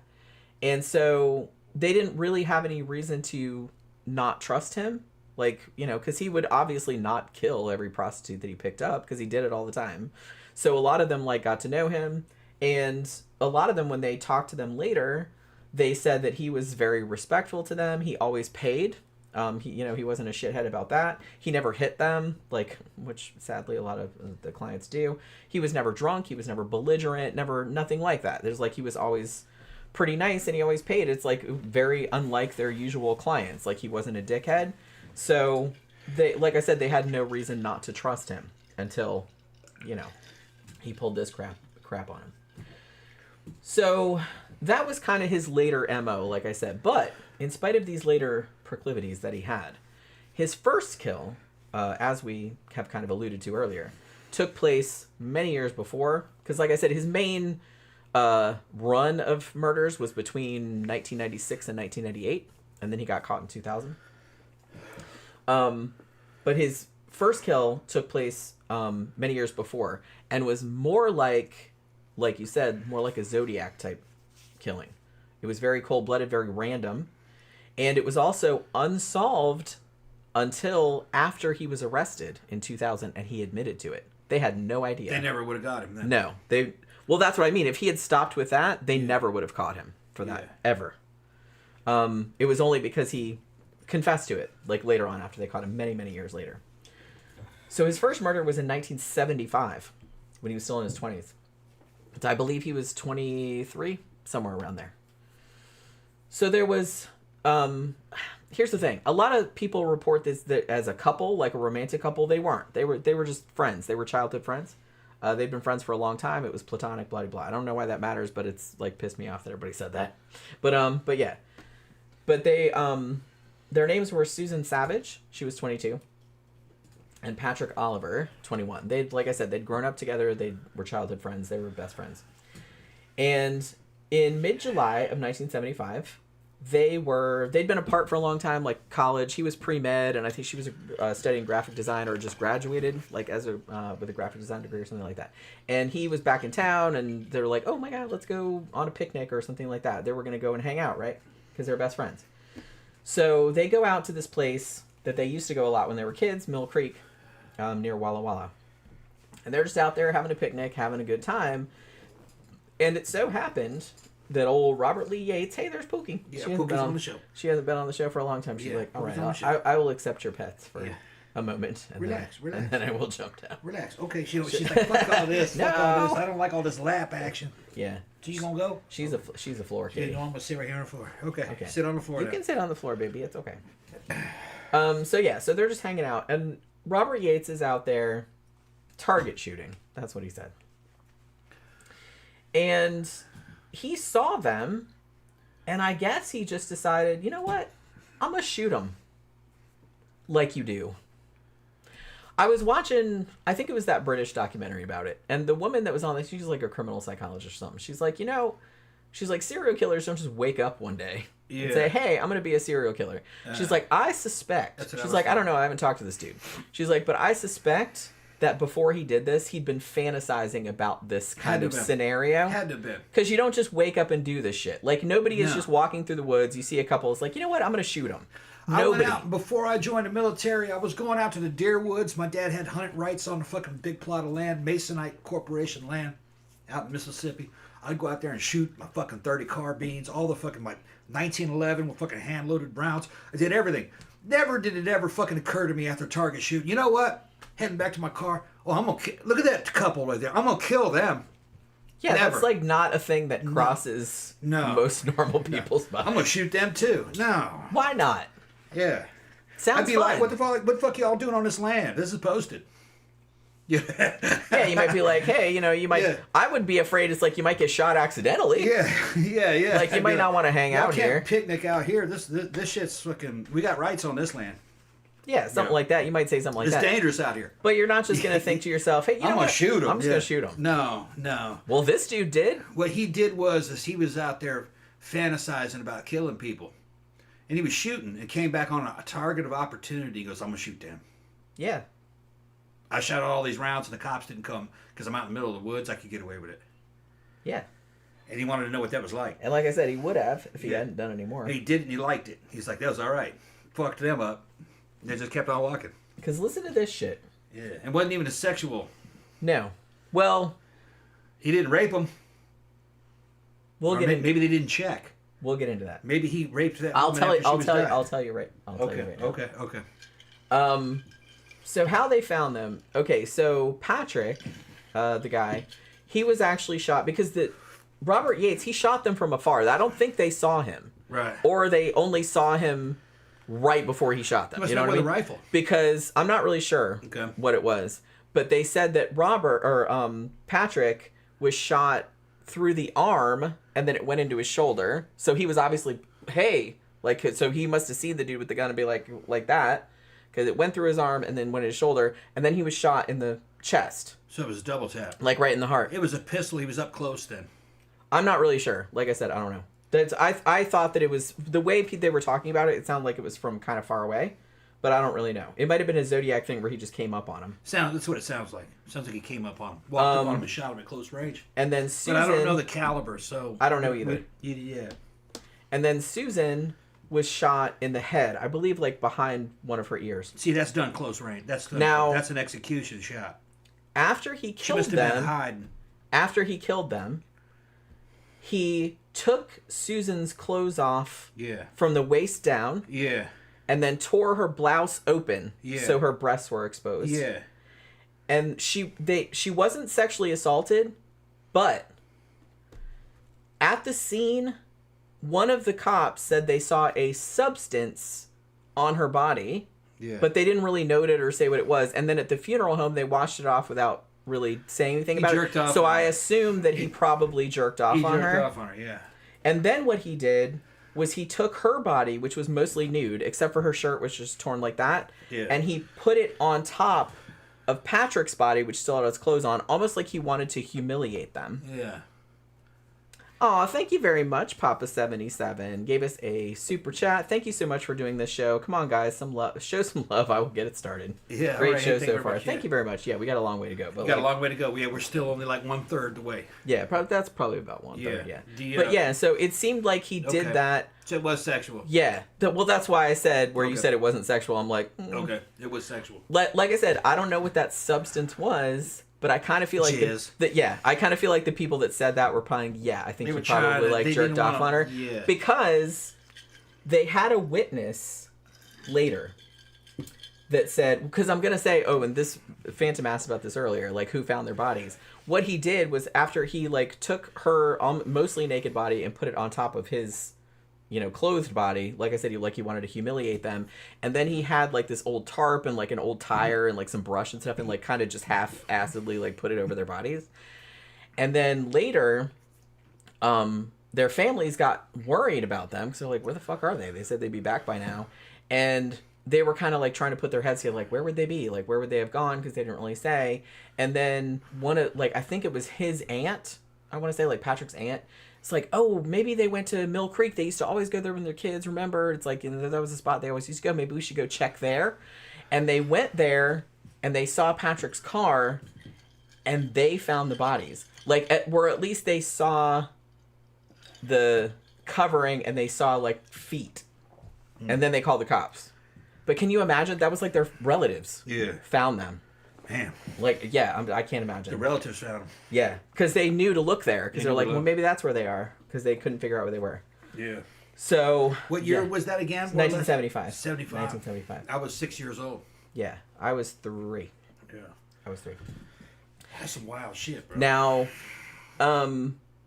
And so they didn't really have any reason to not trust him. Like, you know, because he would obviously not kill every prostitute that he picked up because he did it all the time. So a lot of them, like, got to know him. And a lot of them, when they talked to them later, they said that he was very respectful to them. He always paid. He wasn't a shithead about that. He never hit them, like, which sadly a lot of the clients do. He was never drunk. He was never belligerent, nothing like that. There's like, he was always pretty nice and he always paid. It's like very unlike their usual clients. Like, he wasn't a dickhead. So they, like I said, they had no reason not to trust him until, you know, he pulled this crap on him. So that was kind of his later MO, like I said. But in spite of these later proclivities that he had, his first kill, as we have kind of alluded to earlier, took place many years before. Because like I said, his main run of murders was between 1996 and 1998. And then he got caught in 2000. But his first kill took place many years before and was more like you said, more like a Zodiac type killing. It was very cold-blooded, very random. And it was also unsolved until after he was arrested in 2000 and he admitted to it. They had no idea. They never would have got him then. No. Well, that's what I mean. If he had stopped with that, they never would have caught him for that, ever. It was only because he confessed to it, like later on after they caught him many, many years later. So his first murder was in 1975 when he was still in his 20s. But I believe he was 23, somewhere around there. So there was... here's the thing. A lot of people report this as a couple, like a romantic couple. They weren't. They were just friends. They were childhood friends. They'd been friends for a long time. It was platonic, blah, blah, blah. I don't know why that matters, but it's like pissed me off that everybody said that. But yeah. But they, their names were Susan Savage. She was 22. And Patrick Oliver, 21. Like I said, they'd grown up together. They were childhood friends. They were best friends. And in mid-July of 1975, they'd been apart for a long time, like college. He was pre-med, and I think she was studying graphic design or just graduated, like as with a graphic design degree or something like that. And he was back in town, and they were like, oh my God, let's go on a picnic or something like that. They were going to go and hang out, right? Because they're best friends. So they go out to this place that they used to go a lot when they were kids, Mill Creek, near Walla Walla. And they're just out there having a picnic, having a good time. And it so happened that old Robert Lee Yates, hey, there's Pookie. Yeah, Pookie's on the show. She hasn't been on the show for a long time. She's like, all right, Pookie's on the show. I will accept your pets for a moment. And Relax. And then I will jump down. Relax. Okay, she's like, fuck all this. No. Fuck all this. I don't like all this lap action. Yeah. So you gonna go? She's a floor Yeah, kitty. no, I'm gonna sit right here on the floor. Okay. Sit on the floor. You now. can sit on the floor, baby. It's okay. So they're just hanging out, and Robert Yates is out there target shooting. That's what he said. And he saw them, and I guess he just decided, you know what? I'm gonna shoot them. Like you do. I was watching, I think it was that British documentary about it, and the woman that was on this, she's like a criminal psychologist or something. She's like, serial killers don't just wake up one day and say, hey, I'm going to be a serial killer. She's like, I suspect. She's like, I don't know. I haven't talked to this dude. She's like, but I suspect that before he did this, he'd been fantasizing about this kind of scenario. Had to have been. Because you don't just wake up and do this shit. Like, nobody is just walking through the woods. You see a couple, it's like, you know what? I'm going to shoot him. Nobody. I went out, before I joined the military, I was going out to the deer woods. My dad had hunting rights on a fucking big plot of land, Masonite Corporation land. out in Mississippi, I'd go out there and shoot my fucking 30 carbines, all the fucking my 1911 with fucking hand-loaded rounds. I did everything. Never did it ever fucking occur to me after target shoot. You know what? Heading back to my car. Oh, I'm gonna look at that couple right there. I'm gonna kill them. Yeah, Never. that's like not a thing that crosses most normal people's minds. I'm gonna shoot them too. No. Why not? Yeah. Sounds I'd be fun. like, what the fuck y'all doing on this land? This is posted. Yeah. Yeah, you might be like, hey, you might. Yeah. I would be afraid it's like you might get shot accidentally. Yeah. Like you might not want to hang out can't here. picnic out here. This shit's fucking. We got rights on this land. Yeah, something like that. You might say something like It's that. It's dangerous out here. But you're not just gonna think to yourself, hey, I'm gonna shoot him. I'm just gonna shoot him. No. Well, this dude did. What he did was he was out there fantasizing about killing people, and he was shooting and came back on a target of opportunity. He goes, I'm gonna shoot them. Yeah. I shot all these rounds and the cops didn't come because I'm out in the middle of the woods. I could get away with it. Yeah. And he wanted to know what that was like. And like I said, he would have if he hadn't done any more. He did, and he liked it. He's like, that was all right. Fucked them up. They just kept on walking. Because listen to this shit. Yeah. And wasn't even a sexual. No. Well, he didn't rape them. Maybe they didn't check. We'll get into that. Maybe he raped that. I'll tell you right. Okay. So how they found them? Okay, so Patrick, the guy, he was actually shot because Robert Yates, he shot them from afar. I don't think they saw him. Right. Or they only saw him right before he shot them. You know what I mean? Rifle. Because I'm not really sure what it was, but they said that Patrick was shot through the arm and then it went into his shoulder. So he was obviously, so he must have seen the dude with the gun and be like that, because it went through his arm and then went in his shoulder, and then he was shot in the chest. So it was a double tap. Like right in the heart. It was a pistol. He was up close then. I'm not really sure. Like I said, I don't know. I thought that it was, the way they were talking about it, it sounded like it was from kind of far away, but I don't really know. It might have been a Zodiac thing where he just came up on him. That's what it sounds like. Sounds like he came up on him. Walked up on him and shot him at close range. And then Susan... But I don't know the caliber, so... I don't know either. Yeah. And then Susan was shot in the head. I believe behind one of her ears. See, that's done close range. That's an execution shot. After he killed them... She must have been hiding. After he killed them, he took Susan's clothes off from the waist down. Yeah. And then tore her blouse open so her breasts were exposed. Yeah. And she wasn't sexually assaulted, but at the scene, one of the cops said they saw a substance on her body, but they didn't really note it or say what it was. And then at the funeral home, they washed it off without really saying anything about it. So I assume that he probably jerked off on her. He jerked off on her, yeah. And then what he did was he took her body, which was mostly nude, except for her shirt, which was torn like that, and he put it on top of Patrick's body, which still had his clothes on, almost like he wanted to humiliate them. Yeah. Aw, thank you very much, Papa77. Gave us a super chat. Thank you so much for doing this show. Come on, guys, some love. Show some love. I will get it started. Yeah, great show so far. Thank you very much. Yeah, we got a long way to go. But we got a long way to go. Yeah, we're still only 1/3 the way. Yeah, that's probably about 1/3. Yeah. But yeah, so it seemed like he did that. So it was sexual. Yeah. Well, that's why I said you said it wasn't sexual. I'm like, okay, it was sexual. Like I said, I don't know what that substance was. But I kind of feel like I kind of feel like the people that said that were probably I think he probably jerked off on her because they had a witness later that said, because I'm gonna say, and this Phantom asked about this earlier, who found their bodies. What he did was after he took her mostly naked body and put it on top of his clothed body, like I said, he wanted to humiliate them, and then he had this old tarp and an old tire and some brush and stuff, and kind of just half-assedly put it over their bodies. And then later, their families got worried about them because they're like, where the fuck are they? They said they'd be back by now, and they were kind of trying to put their heads together, where would they be? Where would they have gone? Because they didn't really say. And then one of I think it was his aunt, I want to say Patrick's aunt. It's maybe they went to Mill Creek. They used to always go there when they're kids, remember? It's that was a spot they always used to go. Maybe we should go check there. And they went there, and they saw Patrick's car, and they found the bodies. Or at least they saw the covering, and they saw, feet. And then they called the cops. But can you imagine? That was, their relatives found them. Damn. Like, yeah, I can't The imagine. relatives found him. Yeah, because they knew to look there. Because They they're knew like, to well, look. maybe that's where they are. Because they couldn't figure out where they were. Yeah. So. What year yeah. was that again? 1975. 75. 1975. I was 6 years old. Yeah, I was 3. Yeah. I was 3. That's some wild shit, bro. Now,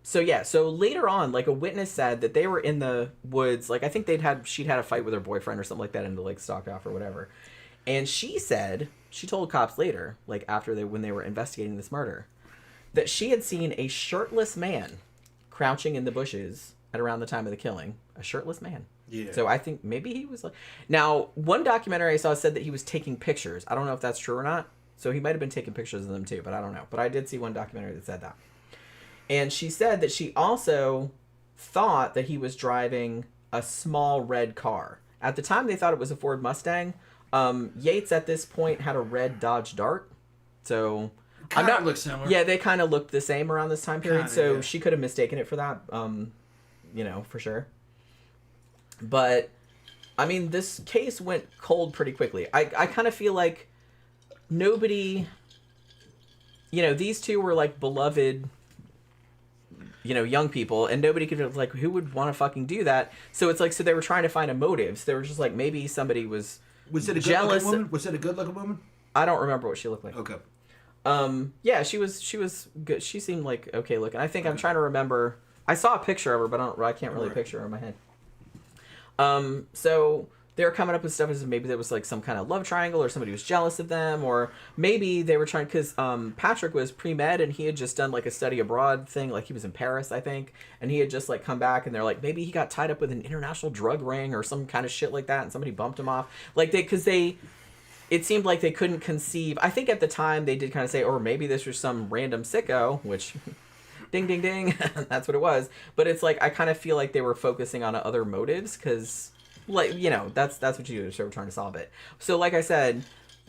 so later on, like a witness said that they were in the woods. Like I think she'd had a fight with her boyfriend or something like that, and like stalked off or whatever. And she told cops later, like when they were investigating this murder, that she had seen a shirtless man crouching in the bushes at around the time of the killing. A shirtless man. Yeah. So I think maybe he was like. Now, one documentary I saw said that he was taking pictures. I don't know if that's true or not. So he might have been taking pictures of them too, but I don't know. But I did see one documentary that said that. And she said that she also thought that he was driving a small red car. At the time, they thought it was a Ford Mustang. Yates at this point had a red Dodge Dart. So Kind of looks similar. Yeah, they kind of looked the same around this time period. Kinda, so yeah. she could have mistaken it for that, for sure. But, I mean, this case went cold pretty quickly. I kind of feel like nobody, these two were like beloved, young people, and nobody could, like, who would want to fucking do that? So it's like, so they were trying to find a motive. So they were just like, maybe somebody was it a jealous. good-looking woman? Was it a good-looking woman? I don't remember what she looked like. Okay. Yeah, she was good. She seemed like okay looking. I think I'm trying to remember. I saw a picture of her, but I can't really picture her in my head. So they were coming up with stuff as maybe there was like some kind of love triangle, or somebody was jealous of them, or maybe they were trying because Patrick was pre-med and he had just done like a study abroad thing, like he was in Paris, I think, and he had just like come back and they're like maybe he got tied up with an international drug ring or some kind of shit like that, and somebody bumped him off, like it seemed like they couldn't conceive. I think at the time they did kind of say, or maybe this was some random sicko, which, ding, ding, ding, that's what it was. But it's like, I kind of feel like they were focusing on other motives because, like, that's what you do. So we're trying to solve it. So like I said,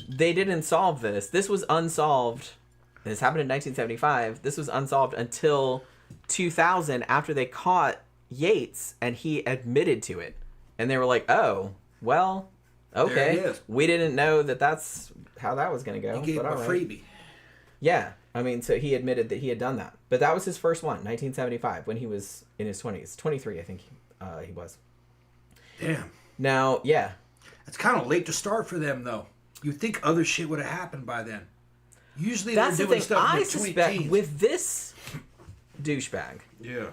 they didn't solve this. This was unsolved. This happened in 1975. This was unsolved until 2000 after they caught Yates and he admitted to it. And they were like, oh, well... Okay, we didn't know that's how that was going to go. He gave him a freebie. Yeah, I mean, so he admitted that he had done that. But that was his first one, 1975, when he was in his 20s. 23, I think he was. Damn. Now, yeah. It's kind of late to start for them, though. You'd think other shit would have happened by then. Usually that's they're the doing thing. stuff in I their suspect 20 teens. with this douchebag, yeah,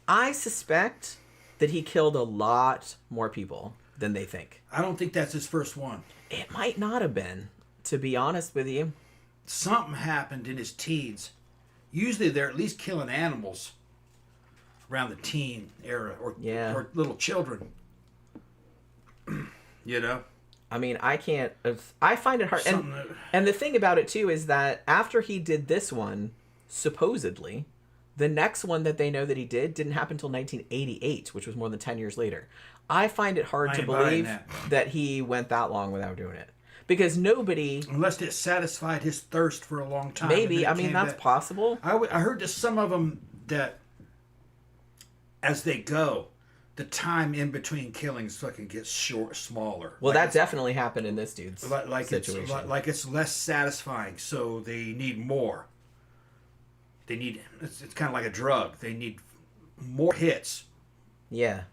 I suspect that he killed a lot more people than they think. I don't think that's his first one. It might not have been, to be honest with you. Something happened in his teens. Usually they're at least killing animals around the teen era or little children. I mean, I find it hard. And the thing about it, too, is that after he did this one, supposedly, the next one that they know that he didn't happen until 1988, which was more than 10 years later. I find it hard to believe that he went that long without doing it. Because nobody... Unless it satisfied his thirst for a long time. Maybe. I mean, that's possible. I heard that some of them, that as they go, the time in between killings fucking gets smaller. Well, that definitely happened in this dude's situation. It's less satisfying, so they need more. It's kind of like a drug. They need more hits. Yeah.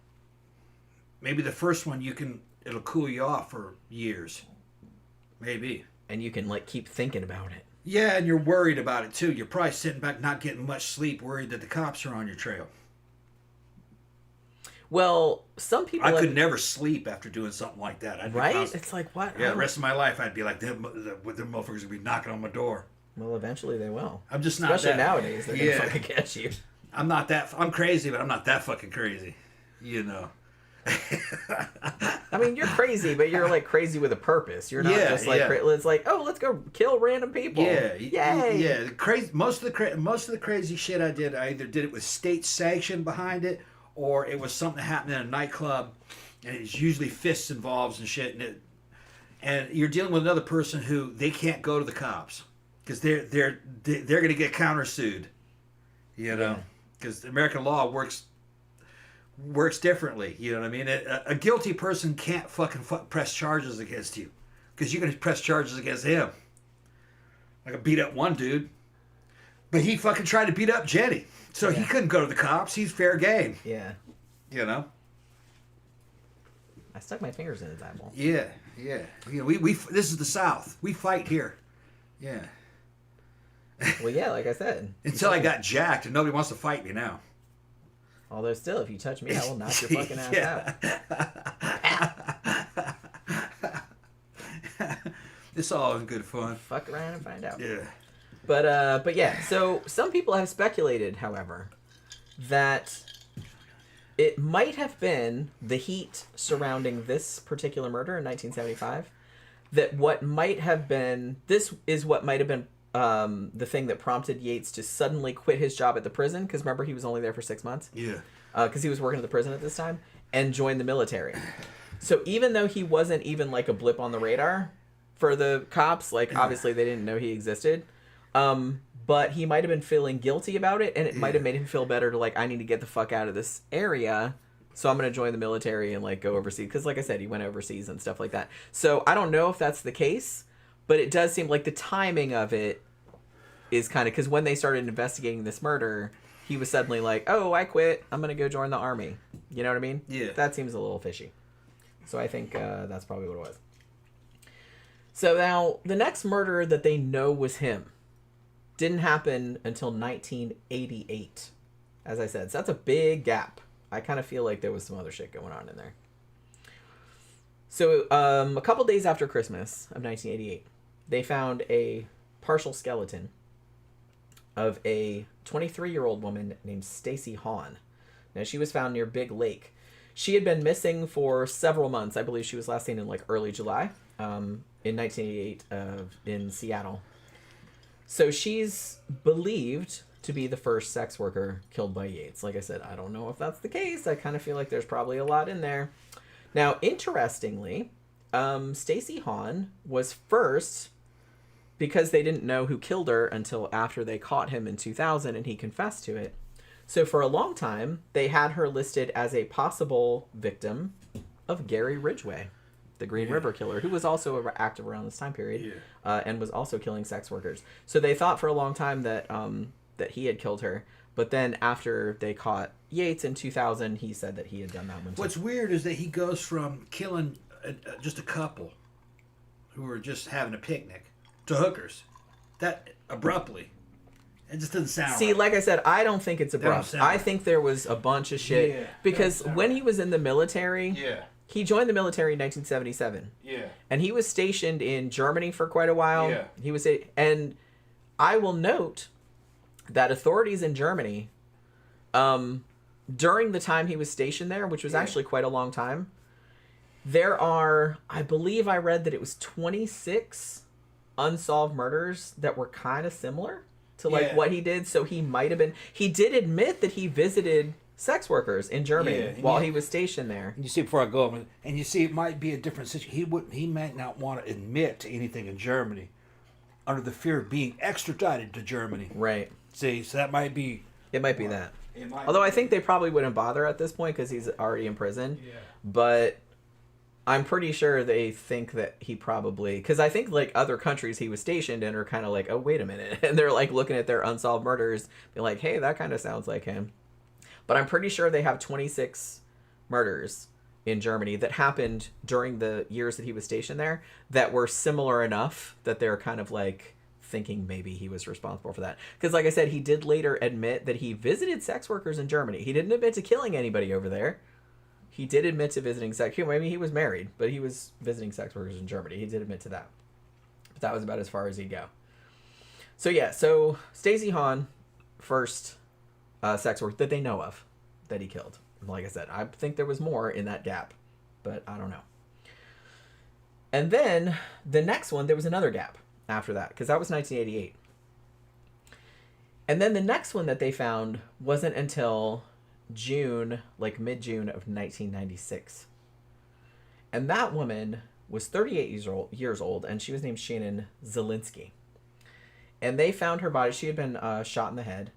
Maybe the first one it'll cool you off for years. Maybe. And you can like keep thinking about it. Yeah, and you're worried about it too. You're probably sitting back not getting much sleep, worried that the cops are on your trail. Well, some people... I could never sleep after doing something like that. Right? It's like, what? Yeah, the rest of my life I'd be like, them motherfuckers would be knocking on my door. Well, eventually they will. I'm just not Especially nowadays, they're going to fucking catch you. I'm crazy, but I'm not that fucking crazy. I mean, you're crazy, but you're like crazy with a purpose. You're not just like it's like, oh, let's go kill random people. Yeah, yay. Yeah. Most of the crazy shit I did, I either did it with state sanction behind it, or it was something that happened in a nightclub, and it's usually fists involved and shit. And you're dealing with another person who they can't go to the cops because they're going to get countersued. Because American law works differently. You know what I mean? A guilty person can't fucking press charges against you because you're going to press charges against him. Like I beat up one dude, but he fucking tried to beat up Jenny, so he couldn't go to the cops. He's fair game. Yeah. You know. I stuck my fingers in his eyeball. Yeah. You know, we this is the South. We fight here. Yeah. Well, yeah, like I said. Until I got jacked, and nobody wants to fight me now. Although still, if you touch me, I will knock your fucking ass out. It's all in good fun. Fuck around and find out. Yeah. But yeah, so some people have speculated, however, that it might have been the heat surrounding this particular murder in 1975. That what might have been, this is what might have been the thing that prompted Yates to suddenly quit his job at the prison, because remember, he was only there for 6 months. Yeah. Because he was working at the prison at this time, and joined the military. So even though he wasn't even like a blip on the radar for the cops, like obviously they didn't know he existed, but he might have been feeling guilty about it, and it might have made him feel better to like, I need to get the fuck out of this area, so I'm going to join the military and like go overseas. Because like I said, he went overseas and stuff like that. So I don't know if that's the case, but it does seem like the timing of it is kind of, because when they started investigating this murder, he was suddenly like, oh, I quit, I'm going to go join the army. You know what I mean? Yeah. That seems a little fishy. So I think that's probably what it was. So now, the next murder that they know was him didn't happen until 1988. As I said, so that's a big gap. I kind of feel like there was some other shit going on in there. So a couple days after Christmas of 1988, they found a partial skeleton of a 23-year-old woman named Stacy Hahn. Now, she was found near Big Lake. She had been missing for several months. I believe she was last seen in like early July in 1988 in Seattle. So she's believed to be the first sex worker killed by Yates. Like I said, I don't know if that's the case. I kind of feel like there's probably a lot in there. Now, interestingly, Stacy Hahn was first, because they didn't know who killed her until after they caught him in 2000 and he confessed to it. So for a long time, they had her listed as a possible victim of Gary Ridgway, the Green River Killer, who was also active around this time period and was also killing sex workers. So they thought for a long time that that he had killed her. But then after they caught Yates in 2000, he said that he had done that one too. What's weird is that he goes from killing just a couple who were just having a picnic to hookers. That abruptly. It just doesn't sound See, right. like I said, I don't think it's abrupt. I think there was a bunch of shit. Because when he was in the military, he joined the military in 1977. Yeah. And he was stationed in Germany for quite a while. Yeah. He was, and I will note that authorities in Germany, during the time he was stationed there, which was actually quite a long time, there are, I believe I read that it was 26 unsolved murders that were kind of similar to like what he did. So he might have been, he did admit that he visited sex workers in Germany while he was stationed there. And you see, before I go over, and you see, it might be a different situation. He might not want to admit to anything in Germany under the fear of being extradited to Germany. Right. See, so that might be... It might be that. Although I think they probably wouldn't bother at this point because he's already in prison. Yeah. But I'm pretty sure they think that he probably... Because I think like other countries he was stationed in are kind of like, oh, wait a minute. And they're like looking at their unsolved murders, be like, hey, that kind of sounds like him. But I'm pretty sure they have 26 murders in Germany that happened during the years that he was stationed there that were similar enough that they're kind of like thinking maybe he was responsible for that. Because like I said, he did later admit that he visited sex workers in Germany. He didn't admit to killing anybody over there. He did admit to visiting sex. I mean, he was married, but he was visiting sex workers in Germany. He did admit to that. But that was about as far as he'd go. So yeah, so Stacy Hahn, first sex worker that they know of that he killed. Like I said, I think there was more in that gap, but I don't know. And then the next one, there was another gap after that, because that was 1988. And then the next one that they found wasn't until June, like mid-June of 1996. And that woman was 38 years old, and she was named Shannon Zielinski. And they found her body. She had been shot in the head,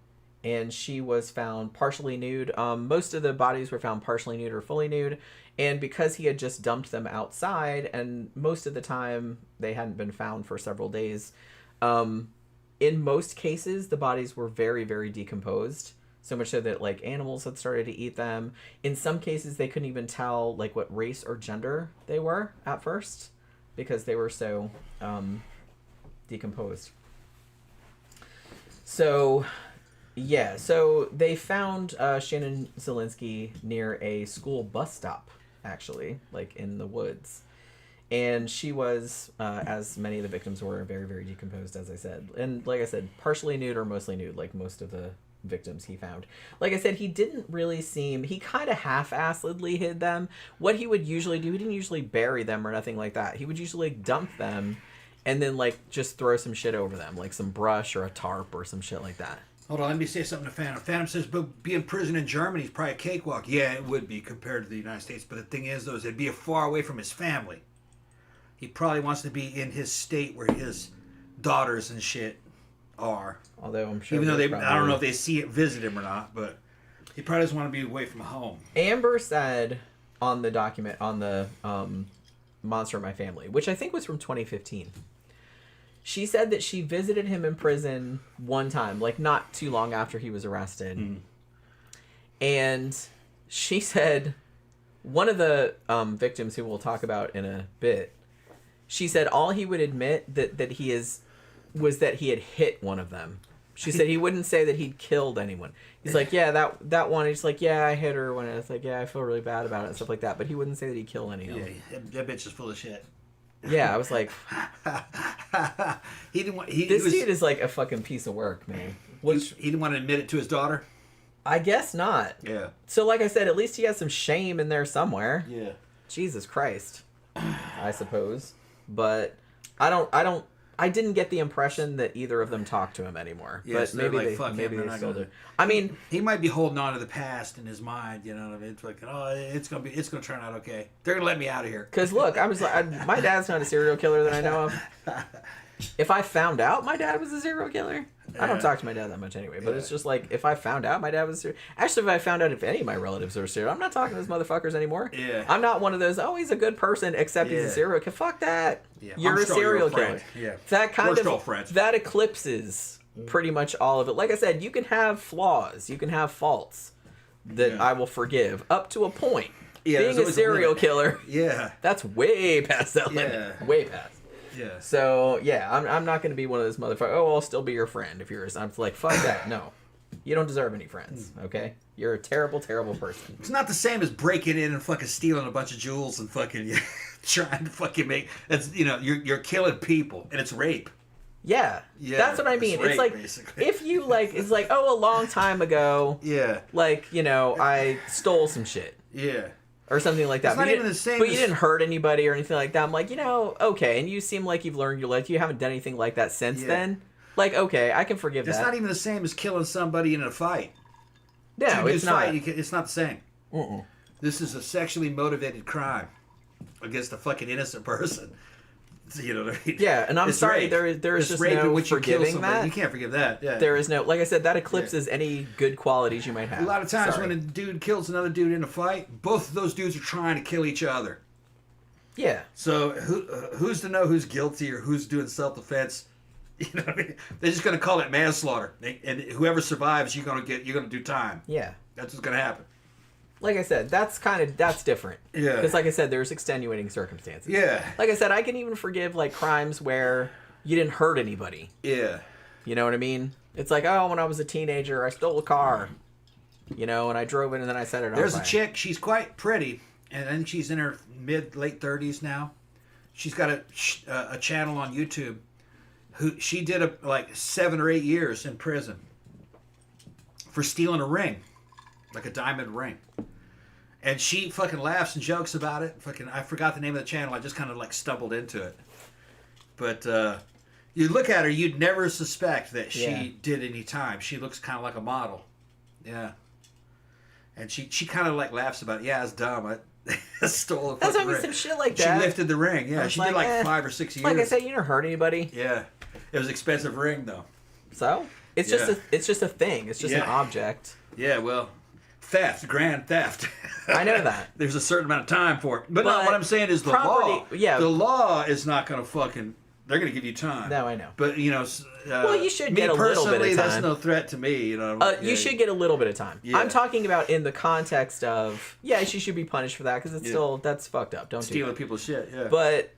and she was found partially nude. Most of the bodies were found partially nude or fully nude, and because he had just dumped them outside, and most of the time they hadn't been found for several days, in most cases, the bodies were very, very decomposed. So much so that, like, animals had started to eat them. In some cases, they couldn't even tell, like, what race or gender they were at first because they were so decomposed. So, yeah. So they found Shannon Zielinski near a school bus stop, actually, like, in the woods. And she was, as many of the victims were, very, very decomposed, as I said. And like I said, partially nude or mostly nude, like most of the victims he found. Like I said, he didn't really seem... He kind of half-assedly hid them. What he would usually do, he didn't usually bury them or nothing like that. He would usually dump them and then, like, just throw some shit over them, like some brush or a tarp or some shit like that. Hold on, let me say something to Phantom. Phantom says, but being in prison in Germany is probably a cakewalk. Yeah, it would be compared to the United States. But the thing is, though, is it'd be far away from his family. He probably wants to be in his state where his daughters and shit are. Although I'm sure... Even though they, I don't know if they see it, visit him or not, but he probably doesn't want to be away from home. Amber said on the document, on the Monster of My Family, which I think was from 2015, she said that she visited him in prison one time, like not too long after he was arrested. Mm. And she said one of the victims, who we'll talk about in a bit, she said all he would admit that he is was that he had hit one of them. She said he wouldn't say that he'd killed anyone. He's like, yeah, that one. He's like, yeah, I hit her when it's like, yeah, I feel really bad about it and stuff like that. But he wouldn't say that he'd kill any of them. Yeah, that bitch is full of shit. Yeah, I was like, he didn't want. This dude is like a fucking piece of work, man. He didn't want to admit it to his daughter. I guess not. Yeah. So, like I said, at least he has some shame in there somewhere. Yeah. Jesus Christ, I suppose. But I didn't get the impression that either of them talked to him anymore. Yes, but maybe like, they still do. I mean, he might be holding on to the past in his mind. You know what I mean? It's like, oh, it's gonna turn out okay. They're gonna let me out of here. Because look, I was like, my dad's not a serial killer that I know of. If I found out my dad was a serial killer, I don't talk to my dad that much anyway. But it's just like, if I found out my dad was actually, if I found out if any of my relatives are serial, I'm not talking to those motherfuckers anymore. Yeah. I'm not one of those. Oh, he's a good person, except he's a serial killer. Fuck that. Yeah. You're a serial killer. Yeah. That kind of friends. That eclipses pretty much all of it. Like I said, you can have flaws, you can have faults that I will forgive up to a point. Yeah, being a serial killer, that's way past that limit. Way past. Yeah. So yeah, I'm not going to be one of those motherfuckers. Oh, I'll still be your friend if you're. I'm like, fuck that. No, you don't deserve any friends. Okay, you're a terrible, terrible person. It's not the same as breaking in and fucking stealing a bunch of jewels and fucking trying to fucking make. It's you're killing people and it's rape. Yeah, that's what I mean. Rape, it's like basically. If you like, it's like, oh, a long time ago. Yeah. Like I stole some shit. Yeah. Or something like that. It's not even the same. But you didn't hurt anybody or anything like that. I'm like, okay. And you seem like you've learned your life. You haven't done anything like that since then. Like, okay, I can forgive that. It's not even the same as killing somebody in a fight. No, it's not. It's not the same. Mm-mm. This is a sexually motivated crime against a fucking innocent person. You know what I mean? Yeah, and I'm sorry, rape. there is It's just rape no in which you kill forgiving somebody. that. You can't forgive that. Yeah. There is no, like I said, that eclipses any good qualities you might have. A lot of times when a dude kills another dude in a fight, both of those dudes are trying to kill each other. Yeah. So who's to know who's guilty or who's doing self-defense? You know what I mean? They're just going to call it manslaughter, and whoever survives, you're going to do time. Yeah. That's what's going to happen. Like I said, that's different. Yeah. Because like I said, there's extenuating circumstances. Yeah. Like I said, I can even forgive like crimes where you didn't hurt anybody. Yeah. You know what I mean? It's like, oh, when I was a teenager, I stole a car. And I drove it and then I set it on fire. There's a chick, she's quite pretty, and I think she's in her late 30s now. She's got a channel on YouTube. She did like 7 or 8 years in prison for stealing a ring, like a diamond ring. And she fucking laughs and jokes about it. I forgot the name of the channel. I just kind of like stumbled into it. But you look at her, you'd never suspect that she did any time. She looks kind of like a model. Yeah. And she kind of like laughs about it. Yeah, it's dumb. I stole a fucking ring. That's what I mean, some shit like that. She lifted the ring. Yeah, she did like 5 or 6 years. Like I said, you didn't hurt anybody. Yeah. It was an expensive ring though. So? It's just a thing. It's just an object. Yeah, well, grand theft. I know that. There's a certain amount of time for it. But no, what I'm saying is the property, law is not going to fucking they're going to give you time. No, I know. But, well, you should get a little bit of time. That's no threat to me, You should get a little bit of time. Yeah. I'm talking about in the context of, she should be punished for that because it's still, that's fucked up. Don't stealing do that. people's shit, yeah. But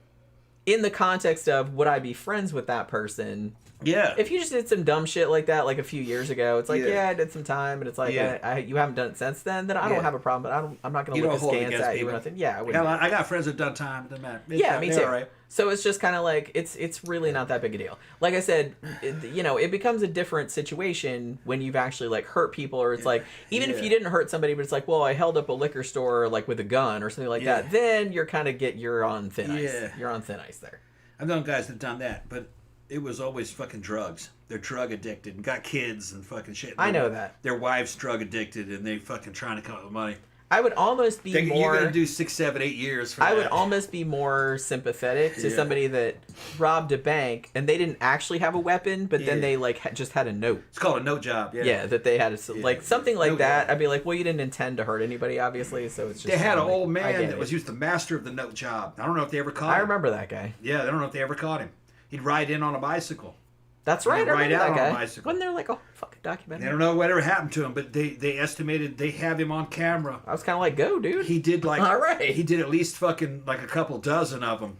in the context of, would I be friends with that person? Yeah. If you just did some dumb shit like that, like a few years ago, it's like, I did some time, and it's like, you haven't done it since then I don't have a problem, but I'm not going to look askance at you or nothing. Yeah, I wouldn't. I got friends that done time. It doesn't matter. Me too. Right. So it's just kind of like, it's really not that big a deal. Like I said, it becomes a different situation when you've actually, like, hurt people, or it's like, even if you didn't hurt somebody, but it's like, well, I held up a liquor store, like, with a gun or something like that, then you're kind of you're on thin ice. You're on thin ice there. I've known guys that've done that, but it was always fucking drugs. They're drug addicted and got kids and fucking shit. I know that. Their wives drug addicted and they fucking trying to come up with money. I would almost be more... You're going to do 6, 7, 8 years for that. I would almost be more sympathetic to somebody that robbed a bank and they didn't actually have a weapon, but then they like just had a note. It's called a note job. Yeah, that they had like something like that. I'd be like, well, you didn't intend to hurt anybody, obviously, so it's just... They had an old man that was used the master of the note job. I don't know if they ever caught him. I remember that guy. Yeah, I don't know if they ever caught him. He'd ride in on a bicycle. That's right. I remember that guy. Bicycle. Wasn't there like a fucking documentary? I don't know whatever happened to him, but they estimated they have him on camera. I was kind of like, go, dude. He did like all right. He did at least fucking like a couple dozen of them.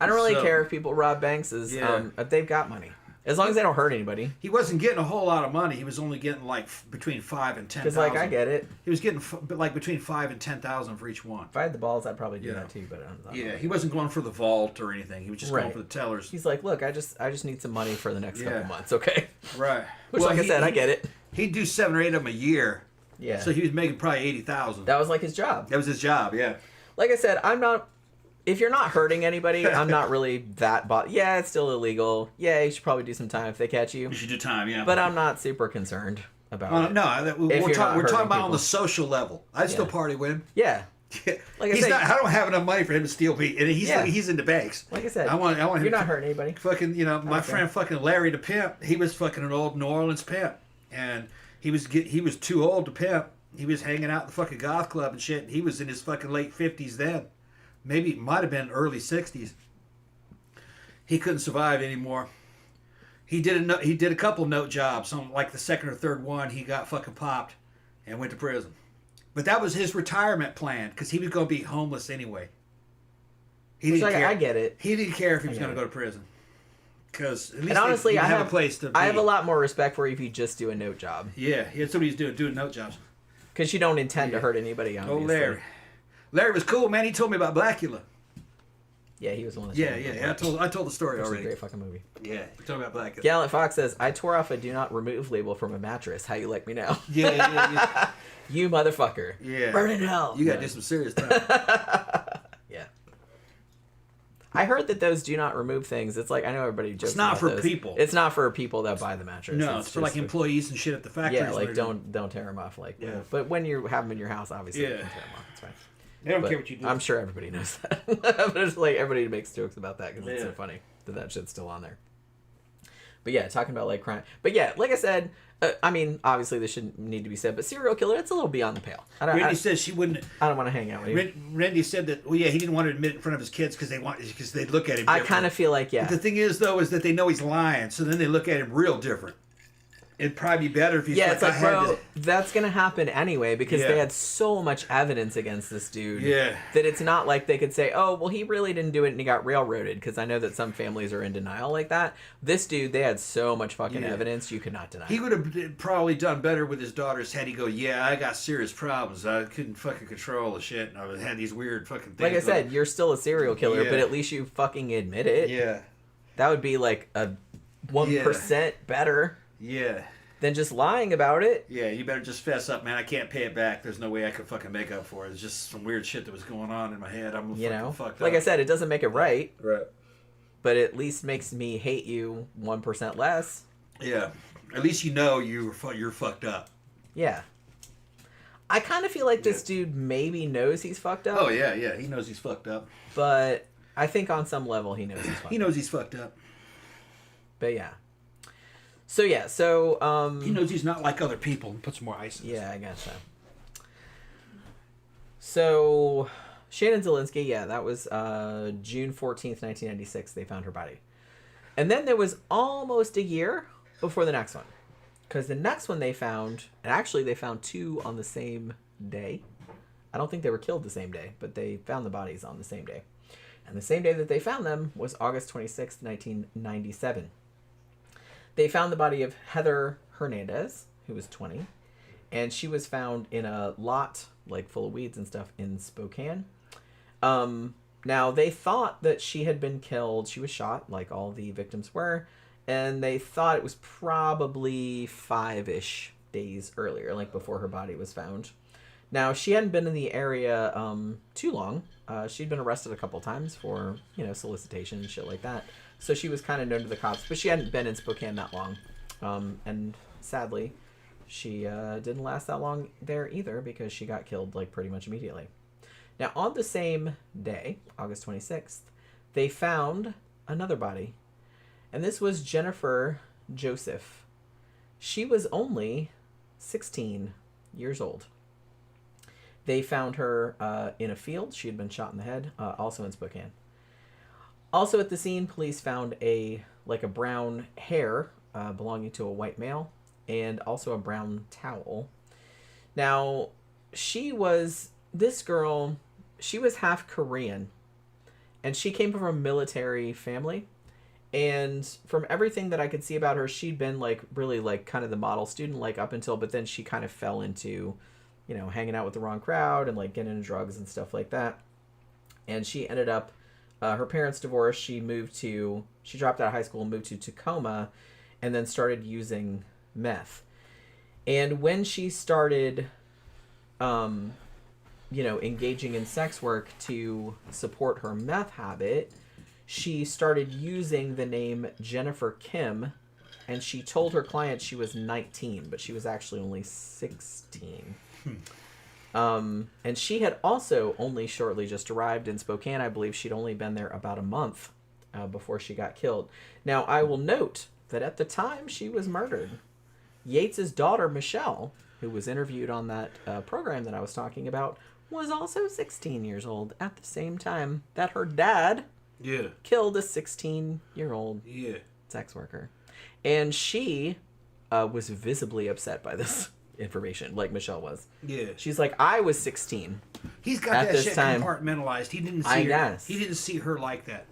I don't really care if people rob banks if they've got money. As long as they don't hurt anybody. He wasn't getting a whole lot of money. He was only getting like between 5 and 10,000. Because like I get it. He was getting like between 5 and 10,000 for each one. If I had the balls, I'd probably do that too. But he wasn't going for the vault or anything. He was just going for the tellers. He's like, look, I just need some money for the next couple months, okay? Right. Which, like I said, I get it. He'd do 7 or 8 of them a year. Yeah. So he was making probably 80,000. That was like his job. That was his job. Yeah. Like I said, I'm not. If you're not hurting anybody, I'm not really that Yeah, it's still illegal. Yeah, you should probably do some time if they catch you. You should do time, yeah. But I'm not super concerned about it. No, we're talking about people. On the social level. I'd still party with him. Yeah. Like I don't have enough money for him to steal me, and he's into banks. Like I said, I want him. You're not hurting anybody. Fucking, my friend, fucking Larry the pimp. He was fucking an old New Orleans pimp, and he was too old to pimp. He was hanging out in the fucking goth club and shit. He was in his fucking late 50s then. Maybe it might have been early 60s. He couldn't survive anymore. He did a couple note jobs. On like the second or third one, he got fucking popped and went to prison. But that was his retirement plan because he was going to be homeless anyway. He didn't care. I get it. He didn't care if he was going to go to prison. Because at least honestly, I have a place to be. I have a lot more respect for you if you just do a note job. Yeah, he had somebody who's doing note jobs. Because you don't intend to hurt anybody, obviously. Oh, Larry. Larry was cool, man. He told me about Blackula. Yeah, he was the one that Yeah. I told the story already. It's a great fucking movie. Yeah, he told me about Blackula. Gallant Fox says, I tore off a do not remove label from a mattress. How you like me now? Yeah. You motherfucker. Yeah. Burn in hell. You got to do some serious time. Yeah. I heard that those do not remove things. It's like, I know everybody jokes It's not about for those. people. It's not for people that buy the mattress. No, it's for like employees and shit at the factory. Yeah, like don't tear them off. Like, but when you have them in your house, obviously, you can tear them off. It's fine. They don't care what you do. I'm sure everybody knows that. But it's like everybody makes jokes about that because it's so funny that shit's still on there. But yeah, talking about like crime. But yeah, like I said, I mean, obviously this shouldn't need to be said, but serial killer, it's a little beyond the pale. Randy says she wouldn't. I don't want to hang out with you. Randy said that. Well, yeah, he didn't want to admit it in front of his kids because they'd look at him. I kind of feel like But the thing is, though, is that they know he's lying, so then they look at him real different. It'd probably be better if he's it's like, bro, that's gonna happen anyway because they had so much evidence against this dude. Yeah. That it's not like they could say, oh, well, he really didn't do it and he got railroaded, because I know that some families are in denial like that. This dude, they had so much fucking evidence, you could not deny. He would have probably done better with his daughters had he go, yeah, I got serious problems. I couldn't fucking control the shit, and I had these weird fucking things. Like I said, you're still a serial killer, but at least you fucking admit it. Yeah. That would be like a 1% better. Yeah. Than just lying about it. Yeah, you better just fess up, man. I can't pay it back. There's no way I could fucking make up for it. It's just some weird shit that was going on in my head. I'm fucking fucked up. Like I said, it doesn't make it right. Right. But it at least makes me hate you 1% less. Yeah. At least you know you're fucked up. Yeah. I kind of feel like this dude maybe knows he's fucked up. Oh, yeah. He knows he's fucked up. But I think on some level he knows he's fucked up. He knows he's fucked up. But yeah. So yeah, he knows he's not like other people and puts more ice in I guess so. So Shannon Zielinski, yeah, that was June 14th, 1996, they found her body. And then there was almost a year before the next one. Because the next one they found, and actually they found 2 on the same day. I don't think they were killed the same day, but they found the bodies on the same day. And the same day that they found them was August 26th, 1997. They found the body of Heather Hernandez, who was 20. And she was found in a lot, like full of weeds and stuff, in Spokane. Now, they thought that she had been killed. She was shot, like all the victims were. And they thought it was probably 5-ish days earlier, like before her body was found. Now, she hadn't been in the area too long. She'd been arrested a couple times for, solicitation and shit like that. So she was kind of known to the cops, but she hadn't been in Spokane that long. And sadly, she didn't last that long there either because she got killed, like, pretty much immediately. Now, on the same day, August 26th, they found another body. And this was Jennifer Joseph. She was only 16 years old. They found her in a field. She had been shot in the head, also in Spokane. Also at the scene, police found a brown hair belonging to a white male and also a brown towel. Now, this girl, she was half Korean, and she came from a military family. And from everything that I could see about her, she'd been really kind of the model student up until, but then she kind of fell into, hanging out with the wrong crowd and getting into drugs and stuff like that. And she ended up, her parents divorced. She dropped out of high school and moved to Tacoma and then started using meth. And when she started, engaging in sex work to support her meth habit, she started using the name Jennifer Kim, and she told her clients she was 19, but she was actually only 16. And she had also only shortly just arrived in Spokane. I believe she'd only been there about a month before she got killed. Now, I will note that at the time she was murdered, Yates's daughter, Michelle, who was interviewed on that program that I was talking about, was also 16 years old at the same time that her dad... Yeah. Killed a 16-year-old sex worker. And she was visibly upset by this information, like Michelle was. Yeah. She's like, I was 16. He's got that shit compartmentalized. He didn't see her. He didn't see her like that.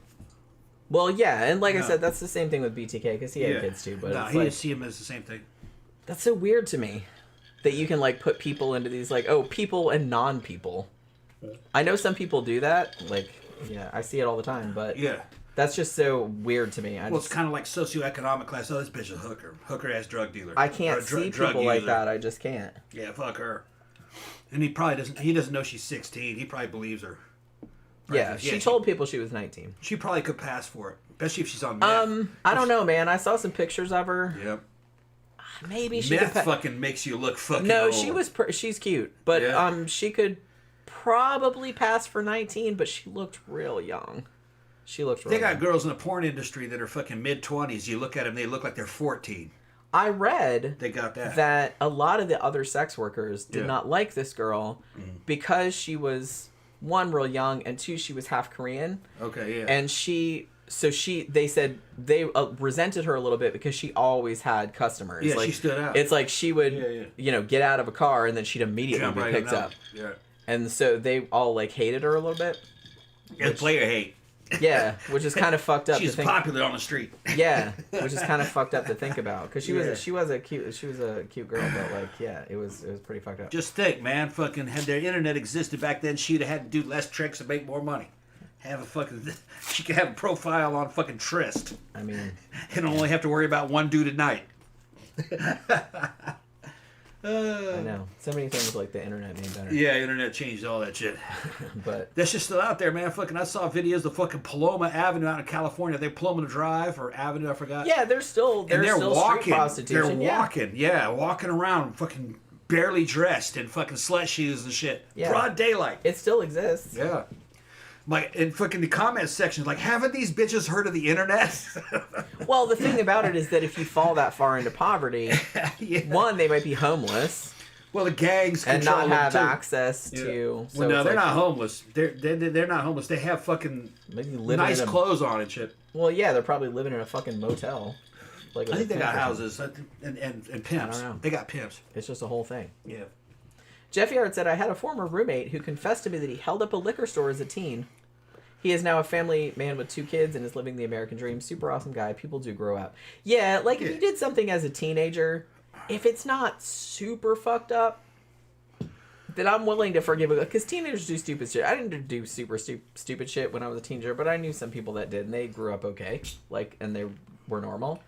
Well, yeah, and like I said, that's the same thing with BTK, because he had kids too. But no, he didn't see him as the same thing. That's so weird to me, that you can put people into these, people and non-people. I know some people do that, yeah, I see it all the time, but that's just so weird to me. It's kind of like socioeconomic class. Oh, this bitch is a hooker. Hooker-ass drug dealer. I can't see people like that. I just can't. Yeah, fuck her. And he probably doesn't. He doesn't know she's 16. He probably believes her. Yeah, she told people she was 19. She probably could pass for it, especially if she's on meth. I don't know, man. I saw some pictures of her. Yep. Maybe she meth fucking makes you look fucking No, old. she's cute, but she could probably pass for 19, but she looked real young. They got girls in the porn industry that are fucking mid-20s. You look at them, they look like they're 14. I read they got that a lot of the other sex workers did not like this girl because she was, one, real young, and two, she was half Korean. Okay, yeah. And they said they resented her a little bit because she always had customers. Yeah, she stood out. It's like she would, get out of a car and then she'd immediately be picked up. Yeah. And so they all hated her a little bit. Yeah, player hate. Yeah, which is kind of fucked up. She's popular on the street. Yeah, which is kind of fucked up to think about because she was a cute girl, but it was pretty fucked up. Just think, man, fucking had their internet existed back then, she'd have had to do less tricks and make more money. She could have a profile on fucking Trist. I mean, and only have to worry about one dude at night. I know. So many things the internet made better. Yeah, internet changed all that shit. But that's just still out there, man. Fucking, I saw videos of fucking Paloma Avenue out in California. They Paloma Drive or Avenue, I forgot. Yeah, they're still walking. Street prostitution. They're walking around, fucking barely dressed in fucking slut shoes and shit. Yeah. Broad daylight. It still exists. Yeah. In fucking the comment section, haven't these bitches heard of the internet? Well, the thing about it is that if you fall that far into poverty, one, they might be homeless. Well, the gangs and control not have them, too. access to. So Well, no, it's they're like, not homeless. They're not homeless. They have fucking maybe living nice in a, clothes on and shit. Well, yeah, they're probably living in a fucking motel. Like I think they got pimp or houses and pimps. I don't know. They got pimps. something. It's just a whole thing. Yeah. Jeff Yard said, I had a former roommate who confessed to me that he held up a liquor store as a teen. He is now a family man with 2 kids and is living the American dream. Super awesome guy. People do grow up. Yeah, like if you did something as a teenager, if it's not super fucked up, then I'm willing to forgive it. Because teenagers do stupid shit. I didn't do super stupid shit when I was a teenager, but I knew some people that did, and they grew up okay. Like, and they were normal.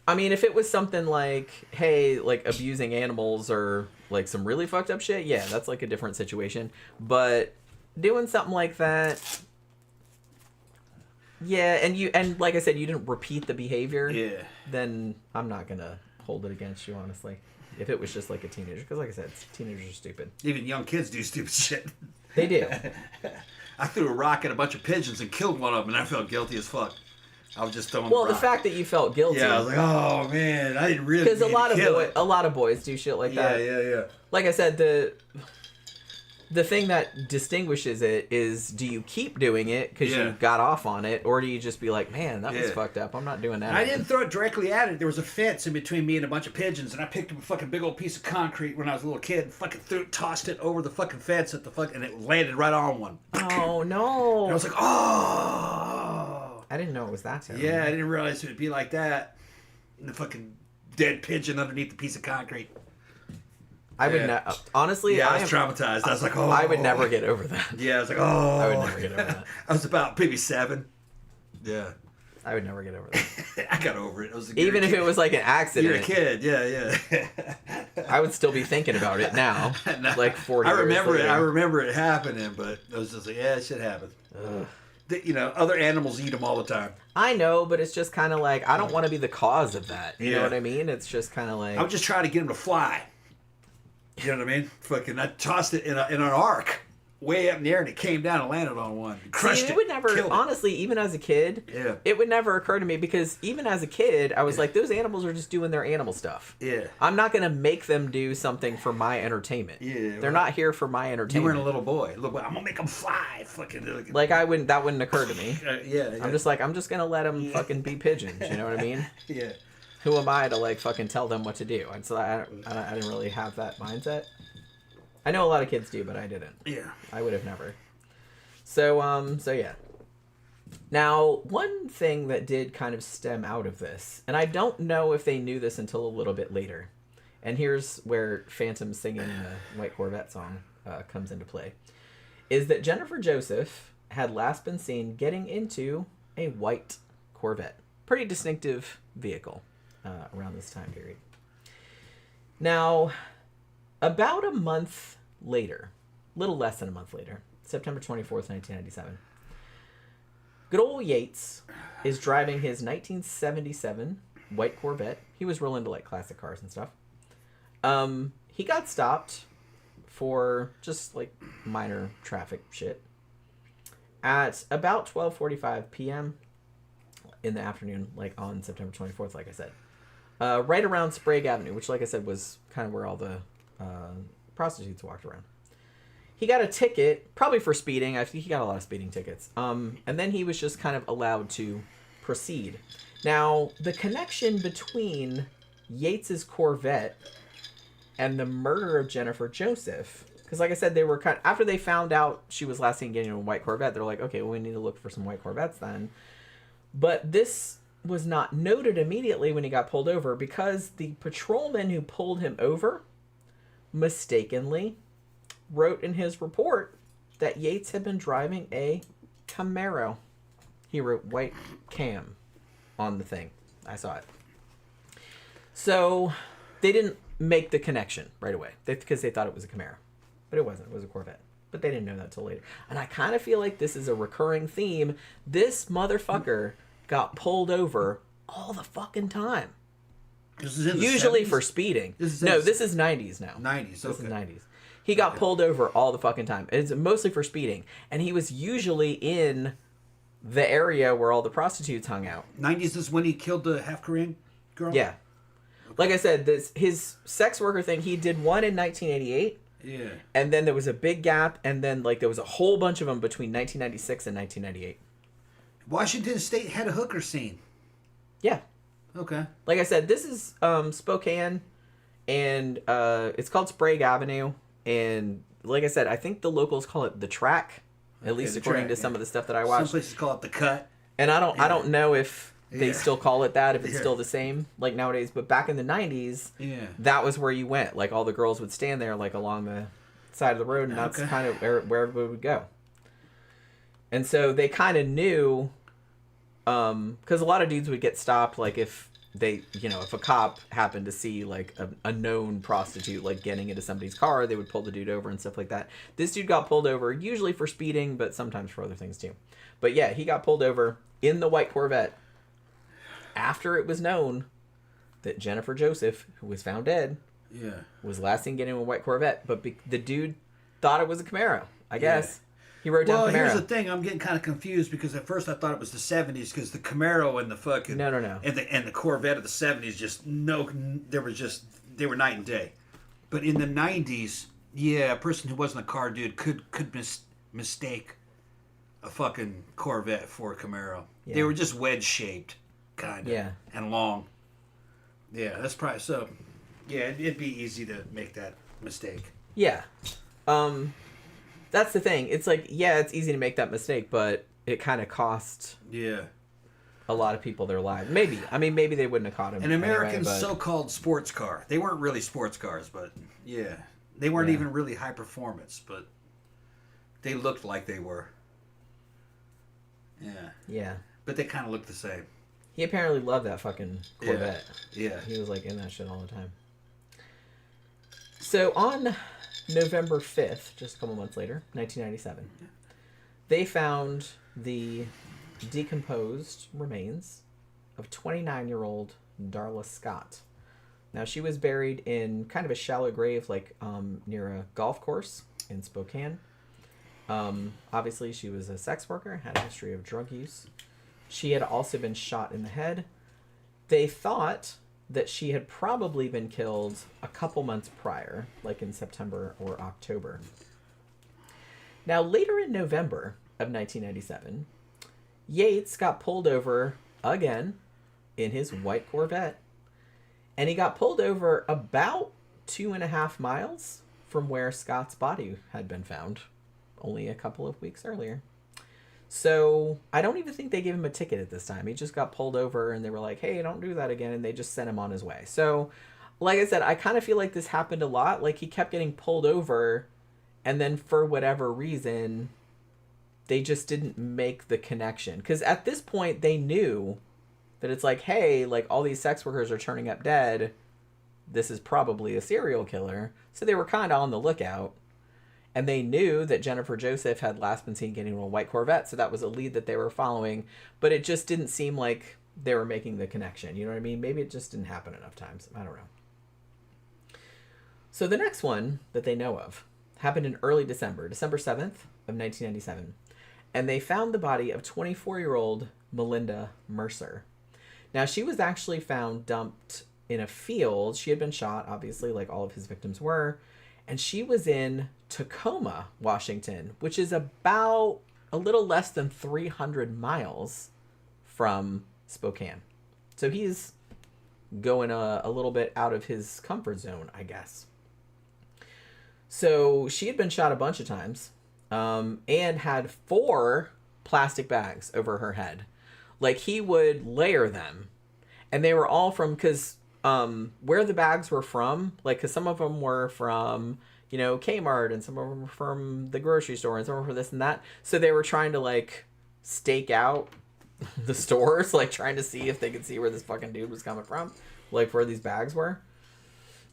I mean, if it was something like, hey, like abusing animals or like some really fucked up shit, yeah, that's like a different situation. But doing something like that... Yeah, and like I said, you didn't repeat the behavior. Yeah. Then I'm not gonna hold it against you, honestly. If it was just like a teenager, because like I said, teenagers are stupid. Even young kids do stupid shit. They do. I threw a rock at a bunch of pigeons and killed one of them, and I felt guilty as fuck. I was just throwing. Well, the the rock. fact that you felt guilty. Yeah, I was like, oh man, I didn't really. Because a It. lot of boys do shit like that. Yeah. Like I said, the thing that distinguishes it is, do you keep doing it because you got off on it, or do you just be like, man, that was fucked up, I'm not doing that. I didn't throw it directly at it. There was a fence in between me and a bunch of pigeons, and I picked up a fucking big old piece of concrete when I was a little kid, and fucking tossed it over the fucking fence at the and it landed right on one. Oh no! And I was like, oh. I didn't know it was that terrible. Yeah, I didn't realize it would be like that. And the fucking dead pigeon underneath the piece of concrete. I would honestly. Yeah, I was traumatized. I was like, oh. I would never get over that. Yeah, I was like, oh. I would never get over that. I was about maybe 7. Yeah. I would never get over that. I got over it. Even if it was like an accident. You're a kid, yeah. I would still be thinking about it now, like 40 years later. I remember it happening, but I was just like, yeah, shit happens. Other animals eat them all the time. I know, but it's just kind of like, I don't want to be the cause of that. You know what I mean? It's just kind of like... I'm just trying to get them to fly. You know what I mean? Fucking, I tossed it in an arc way up in the air, and it came down and landed on one. Crushed it would never, honestly, even as a kid, it would never occur to me, because even as a kid, I was like, those animals are just doing their animal stuff. Yeah. I'm not going to make them do something for my entertainment. Yeah. They're not here for my entertainment. You weren't a little boy. I'm going to make them fly. Fucking. Like, that wouldn't occur to me. Yeah. I'm just going to let them fucking be pigeons. You know what I mean? Yeah. Who am I to, like, fucking tell them what to do? And so I didn't really have that mindset. I know a lot of kids do, but I didn't. Yeah. I would have never. So yeah. Now, one thing that did kind of stem out of this, and I don't know if they knew this until a little bit later, and here's where Phantom singing the White Corvette song comes into play, is that Jennifer Joseph had last been seen getting into a white Corvette. Pretty distinctive vehicle around this time period. Now, about a month later, little less than a month later, September 24th, 1997, good old Yates is driving his 1977 white Corvette. He was real into like classic cars and stuff. He got stopped for just like minor traffic shit at about 12:45 p.m. in the afternoon, like on September 24th, like I said. Right around Sprague Avenue, which, like I said, was kind of where all the prostitutes walked around. He got a ticket, probably for speeding. I think he got a lot of speeding tickets. And then he was just kind of allowed to proceed. Now, the connection between Yates's Corvette and the murder of Jennifer Joseph, because like I said, they were after they found out she was last seen getting in a white Corvette, they're like, okay, well, we need to look for some white Corvettes then. But this was not noted immediately when he got pulled over, because the patrolman who pulled him over mistakenly wrote in his report that Yates had been driving a Camaro. He wrote white Cam on the thing. I saw it. So they didn't make the connection right away because they thought it was a Camaro. But it wasn't. It was a Corvette. But they didn't know that till later. And I kind of feel like this is a recurring theme. This motherfucker got pulled over all the fucking time. This is in the Usually 70s? for speeding. This is 90s now. 90s, This okay. is 90s. He got pulled over all the fucking time. It's mostly for speeding. And he was usually in the area where all the prostitutes hung out. 90s is when he killed the half Korean girl? Yeah. Like I said, his sex worker thing, he did one in 1988. Yeah. And then there was a big gap, and then like there was a whole bunch of them between 1996 and 1998. Washington State had a hooker scene. Yeah. Okay. Like I said, this is Spokane, and it's called Sprague Avenue. And like I said, I think the locals call it the Track, at least according to some of the stuff that I watched. Some places call it the Cut. And I don't know if they still call it that, if it's Yeah. still the same like nowadays. But back in the 90s, Yeah. that was where you went. Like all the girls would stand there like along the side of the road, and that's kind of where everybody would go. And so they kind of knew, because a lot of dudes would get stopped, like if they, if a cop happened to see like a known prostitute like getting into somebody's car, they would pull the dude over and stuff like that. This dude got pulled over usually for speeding, but sometimes for other things too. But yeah, he got pulled over in the white Corvette after it was known that Jennifer Joseph, who was found dead, was last seen getting a white Corvette. But the dude thought it was a Camaro, I guess. He wrote down Camaro. Well, here's the thing. I'm getting kind of confused because at first I thought it was the 70s because the Camaro and the fucking... No. And the Corvette of the 70s they were night and day. But in the 90s, yeah, a person who wasn't a car dude could mistake a fucking Corvette for a Camaro. Yeah. They were just wedge-shaped, kind of. Yeah. And long. Yeah, that's probably... So, yeah, it'd be easy to make that mistake. Yeah. That's the thing. It's like, yeah, it's easy to make that mistake, but it kind of cost a lot of people their lives. Maybe. I mean, maybe they wouldn't have caught him. An American anyway, but... so-called sports car. They weren't really sports cars, but yeah. They weren't even really high performance, but they looked like they were. Yeah. Yeah. But they kind of looked the same. He apparently loved that fucking Corvette. Yeah. He was like in that shit all the time. So on November 5th, just a couple months later, 1997, they found the decomposed remains of 29-year-old Darla Scott. Now, she was buried in kind of a shallow grave, like near a golf course in Spokane. Obviously, she was a sex worker, had a history of drug use. She had also been shot in the head. They thought that she had probably been killed a couple months prior, like in September or October. Now, later in November of 1997, Yates got pulled over again in his white Corvette. And he got pulled over about 2.5 miles from where Scott's body had been found only a couple of weeks earlier. So I don't even think they gave him a ticket at this time. He just got pulled over and they were like, hey, don't do that again. And they just sent him on his way. So like I said, I kind of feel like this happened a lot. Like he kept getting pulled over and then for whatever reason, they just didn't make the connection. Because at this point they knew that it's like, hey, like all these sex workers are turning up dead. This is probably a serial killer. So they were kind of on the lookout. And they knew that Jennifer Joseph had last been seen getting a white Corvette. So that was a lead that they were following. But it just didn't seem like they were making the connection. You know what I mean? Maybe it just didn't happen enough times. I don't know. So the next one that they know of happened in early December 7th of 1997. And they found the body of 24-year-old Melinda Mercer. Now, she was actually found dumped in a field. She had been shot, obviously, like all of his victims were. And she was in Tacoma, Washington, which is about a little less than 300 miles from Spokane. So he's going a little bit out of his comfort zone, I guess. So she had been shot a bunch of times and had 4 plastic bags over her head. Like he would layer them. And they were all from, because where the bags were from, like, because some of them were from, you know, Kmart, and some of them were from the grocery store, and some were for this and that. So they were trying to, like, stake out the stores, like, trying to see if they could see where this fucking dude was coming from, like, where these bags were.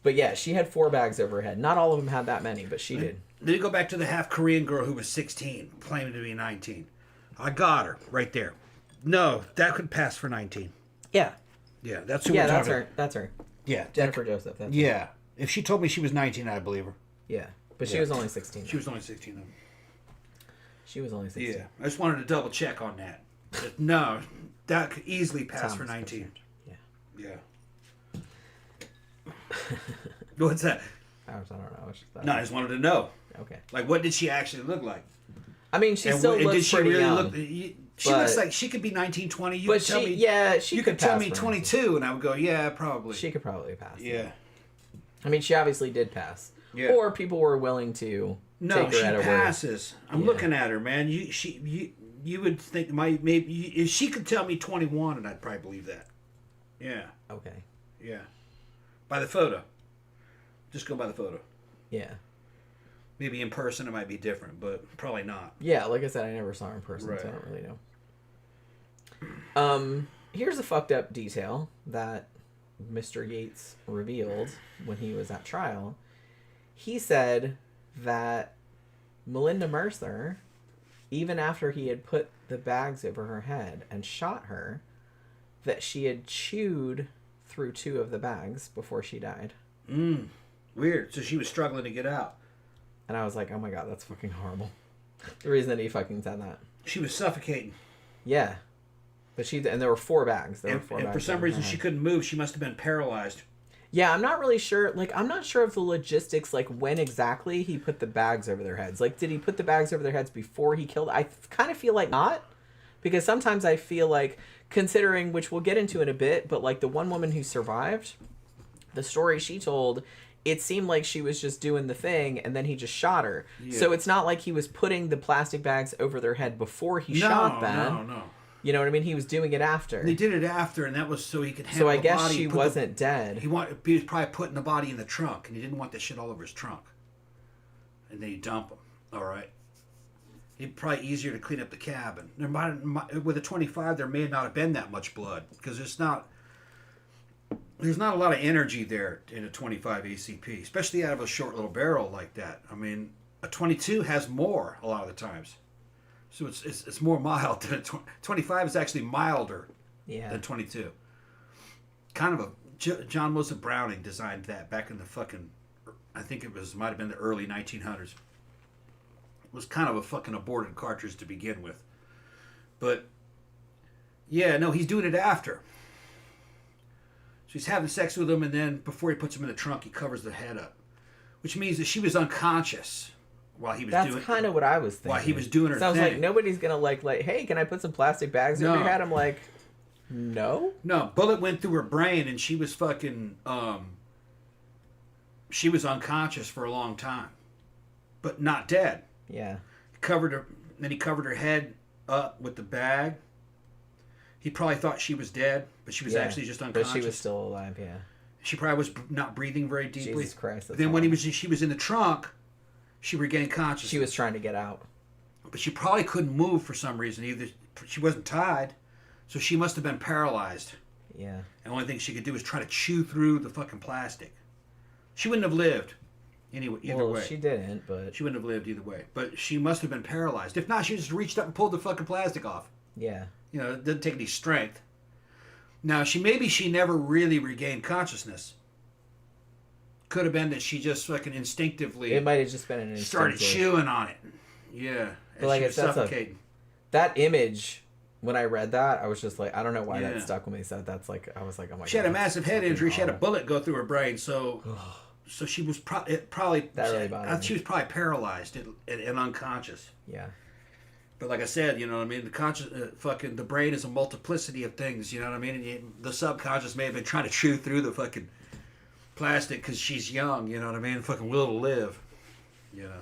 But yeah, she had 4 bags over her head. Not all of them had that many, but she did. Then you go back to the half Korean girl who was 16, claiming to be 19. I got her right there. No, that could pass for 19. Yeah. Yeah, that's who we're talking about. That's her. Yeah. Jennifer Joseph. That's Yeah. her. If she told me she was 19, I'd believe her. Yeah. But she was only 16. She was only 16 though. She was only 16. Yeah. I just wanted to double check on that. No, that could easily pass for 19. Yeah. Yeah. What's that? I don't know. It's just that. No, I just wanted to know. Okay. Like, what did she actually look like? I mean, she still looks did she pretty really young. look? She looks like she could be 19, 20. You could tell me. Yeah, she you could could tell pass me for 22, and I would go, yeah, probably. She could probably pass. Yeah. I mean, she obviously did pass. Yeah. Or people were willing to take her she at her word. passes. I'm looking at her, man. You would think maybe if she could tell me 21, and I'd probably believe that. Yeah. Okay. Yeah. By the photo. Just go by the photo. Yeah. Maybe in person it might be different, but probably not. Yeah, like I said, I never saw her in person, so I don't really know. Here's a fucked up detail that Mr. Yates revealed when he was at trial. He said that Melinda Mercer, even after he had put the bags over her head and shot her, that she had chewed through 2 of the bags before she died. Weird. So she was struggling to get out. And I was like, oh my god, that's fucking horrible. The reason that he fucking said that. She was suffocating. Yeah. But and there were 4 bags. And for some reason she couldn't move. She must have been paralyzed. Yeah, I'm not really sure. Like, I'm not sure of the logistics, like, when exactly he put the bags over their heads. Like, did he put the bags over their heads before he killed? I kind of feel like not. Because sometimes I feel like, considering, which we'll get into in a bit, but, like, the one woman who survived, the story she told, it seemed like she was just doing the thing, and then he just shot her. Yeah. So it's not like he was putting the plastic bags over their head before he shot them. No. You know what I mean? He was doing it after. They did it after, and that was so he could handle the body. So I guess body, she wasn't dead. He was probably putting the body in the trunk, and he didn't want that shit all over his trunk. And then he dump them. All right. It'd probably easier to clean up the cabin. With a 25, there may not have been that much blood, because there's not a lot of energy there in a 25 ACP, especially out of a short little barrel like that. I mean, a 22 has more a lot of the times. So it's more mild than a 25 is actually milder than 22. Kind of a John Joseph Browning designed that back in the fucking, I think might have been the early 1900s. It was kind of a fucking aborted cartridge to begin with. But yeah, no, he's doing it after. So he's having sex with him, and then before he puts him in the trunk, he covers the head up, which means that she was unconscious while he was doing. That's kind of what I was thinking. While he was doing her Sounds thing. like nobody's gonna like, hey, can I put some plastic bags over your head? I'm like, no. No, bullet went through her brain, and she was fucking. She was unconscious for a long time, but not dead. Yeah. Then he covered her head up with the bag. He probably thought she was dead, but she was actually just unconscious. But she was still alive, yeah. She probably was not breathing very deeply. Jesus Christ. Then when she was in the trunk, she regained consciousness. She was trying to get out. But she probably couldn't move for some reason. Either she wasn't tied, so she must have been paralyzed. Yeah. And the only thing she could do was try to chew through the fucking plastic. She wouldn't have lived either way. She didn't, but... She wouldn't have lived either way. But she must have been paralyzed. If not, she just reached up and pulled the fucking plastic off. Yeah. You know, it doesn't take any strength. Now, maybe she never really regained consciousness. Could have been that she just fucking instinctively... It might have just been an instinctive... Started chewing on it. Yeah. But like, it's suffocating. That image, when I read that, I was just like, I don't know why that stuck with me. So that's like, I was like, oh my god. She had a massive head injury. She had a bullet go through her brain, so she was probably... That really bothered me. She was probably paralyzed and unconscious. Yeah. But like I said, you know what I mean? The brain is a multiplicity of things, you know what I mean? And the subconscious may have been trying to chew through the fucking plastic because she's young, you know what I mean? Fucking will to live, you know?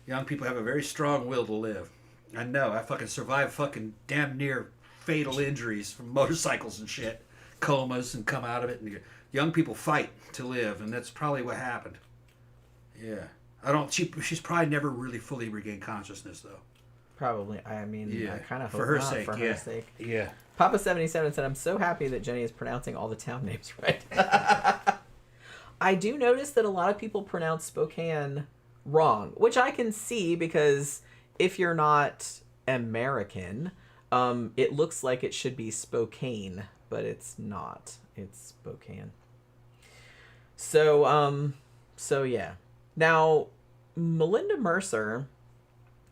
Young people have a very strong will to live. I know. I fucking survived fucking damn near fatal injuries from motorcycles and shit, comas, and come out of it. And young people fight to live, and that's probably what happened. Yeah. She's probably never really fully regained consciousness, though. Probably. I mean, I kind of hope for her not, sake. for her sake. Yeah. Papa77 said, I'm so happy that Jenny is pronouncing all the town names right. I do notice that a lot of people pronounce Spokane wrong, which I can see because if you're not American, it looks like it should be Spokane, but it's not. It's Spokane. So yeah. Now, Melinda Mercer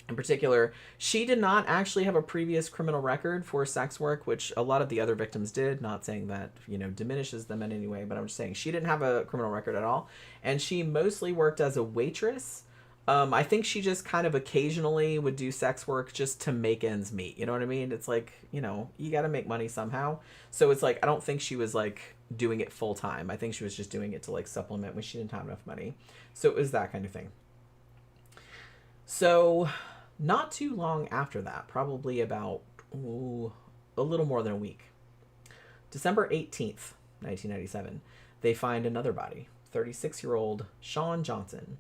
in particular, she did not actually have a previous criminal record for sex work, which a lot of the other victims did. Not saying that, diminishes them in any way, but I'm just saying she didn't have a criminal record at all. And she mostly worked as a waitress. I think she just kind of occasionally would do sex work just to make ends meet. You know what I mean? It's like, you got to make money somehow. So it's like, I don't think she was like doing it full time. I think she was just doing it to like supplement when she didn't have enough money. So it was that kind of thing. So not too long after that, probably about a little more than a week, December 18th, 1997, they find another body, 36-year-old Shawn Johnson.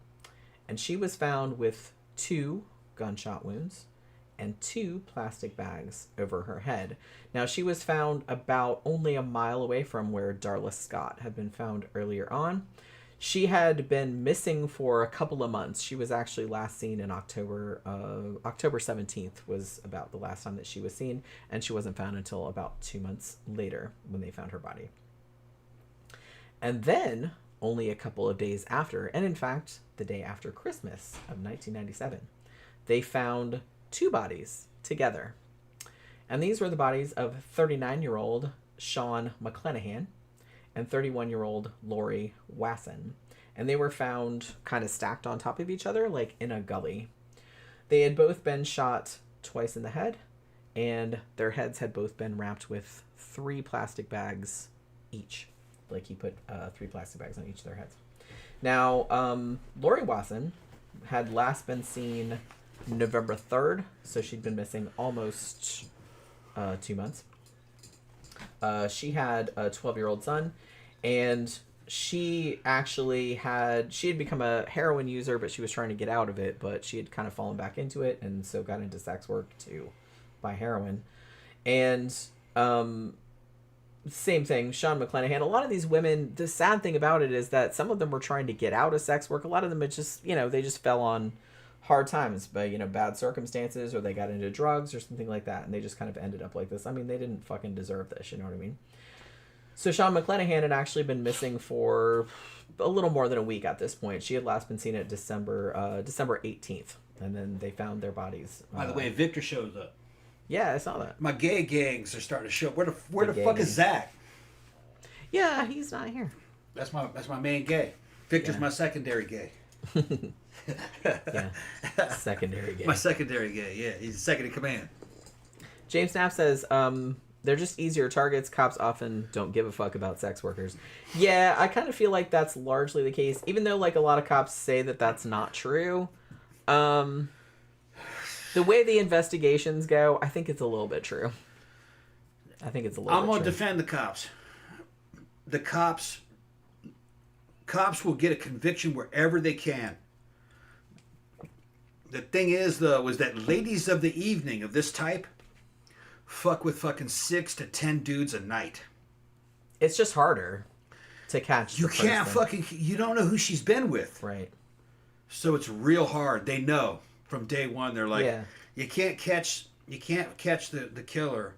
And she was found with 2 gunshot wounds and 2 plastic bags over her head. Now, she was found about only a mile away from where Darla Scott had been found earlier on. She had been missing for a couple of months. She was actually last seen in October 17th was about the last time that she was seen, and she wasn't found until about 2 months later when they found her body. And then, only a couple of days after, and in fact, the day after Christmas of 1997, they found 2 bodies together. And these were the bodies of 39-year-old Sean McClanahan and 31-year-old Lori Wasson. And they were found kind of stacked on top of each other, like in a gully. They had both been shot twice in the head, and their heads had both been wrapped with 3 plastic bags each. Like he put 3 plastic bags on each of their heads. Now, Lori Wasson had last been seen November 3rd, so she'd been missing almost 2 months. She had a 12-year-old son, and she had become a heroin user, but she was trying to get out of it, but she had kind of fallen back into it, and so got into sex work to buy heroin. And same thing, Sean McClanahan. A lot of these women, the sad thing about it is that some of them were trying to get out of sex work. A lot of them, it's just, they just fell on hard times, but, bad circumstances, or they got into drugs or something like that, and they just kind of ended up like this. I mean, they didn't fucking deserve this, you know what I mean? So Sean McClanahan had actually been missing for a little more than a week at this point. She had last been seen at December 18th, and then they found their bodies. By the way, Victor shows up. Yeah, I saw that. My gay gangs are starting to show up. Where the fuck is Zach? Yeah, he's not here. That's my main gay. Victor's my secondary gay. Yeah, secondary gay. My secondary gay, yeah. He's second in command. James Knapp says, they're just easier targets. Cops often don't give a fuck about sex workers. Yeah, I kind of feel like that's largely the case, even though like a lot of cops say that that's not true. The way the investigations go, I think it's a little bit true. I'm going to defend the cops. The cops will get a conviction wherever they can. The thing is, though, is that ladies of the evening of this type fuck with fucking 6 to 10 dudes a night. It's just harder to catch. You can't fucking... You don't know who she's been with. Right. So it's real hard. They know from day one. They're like, you can't catch the killer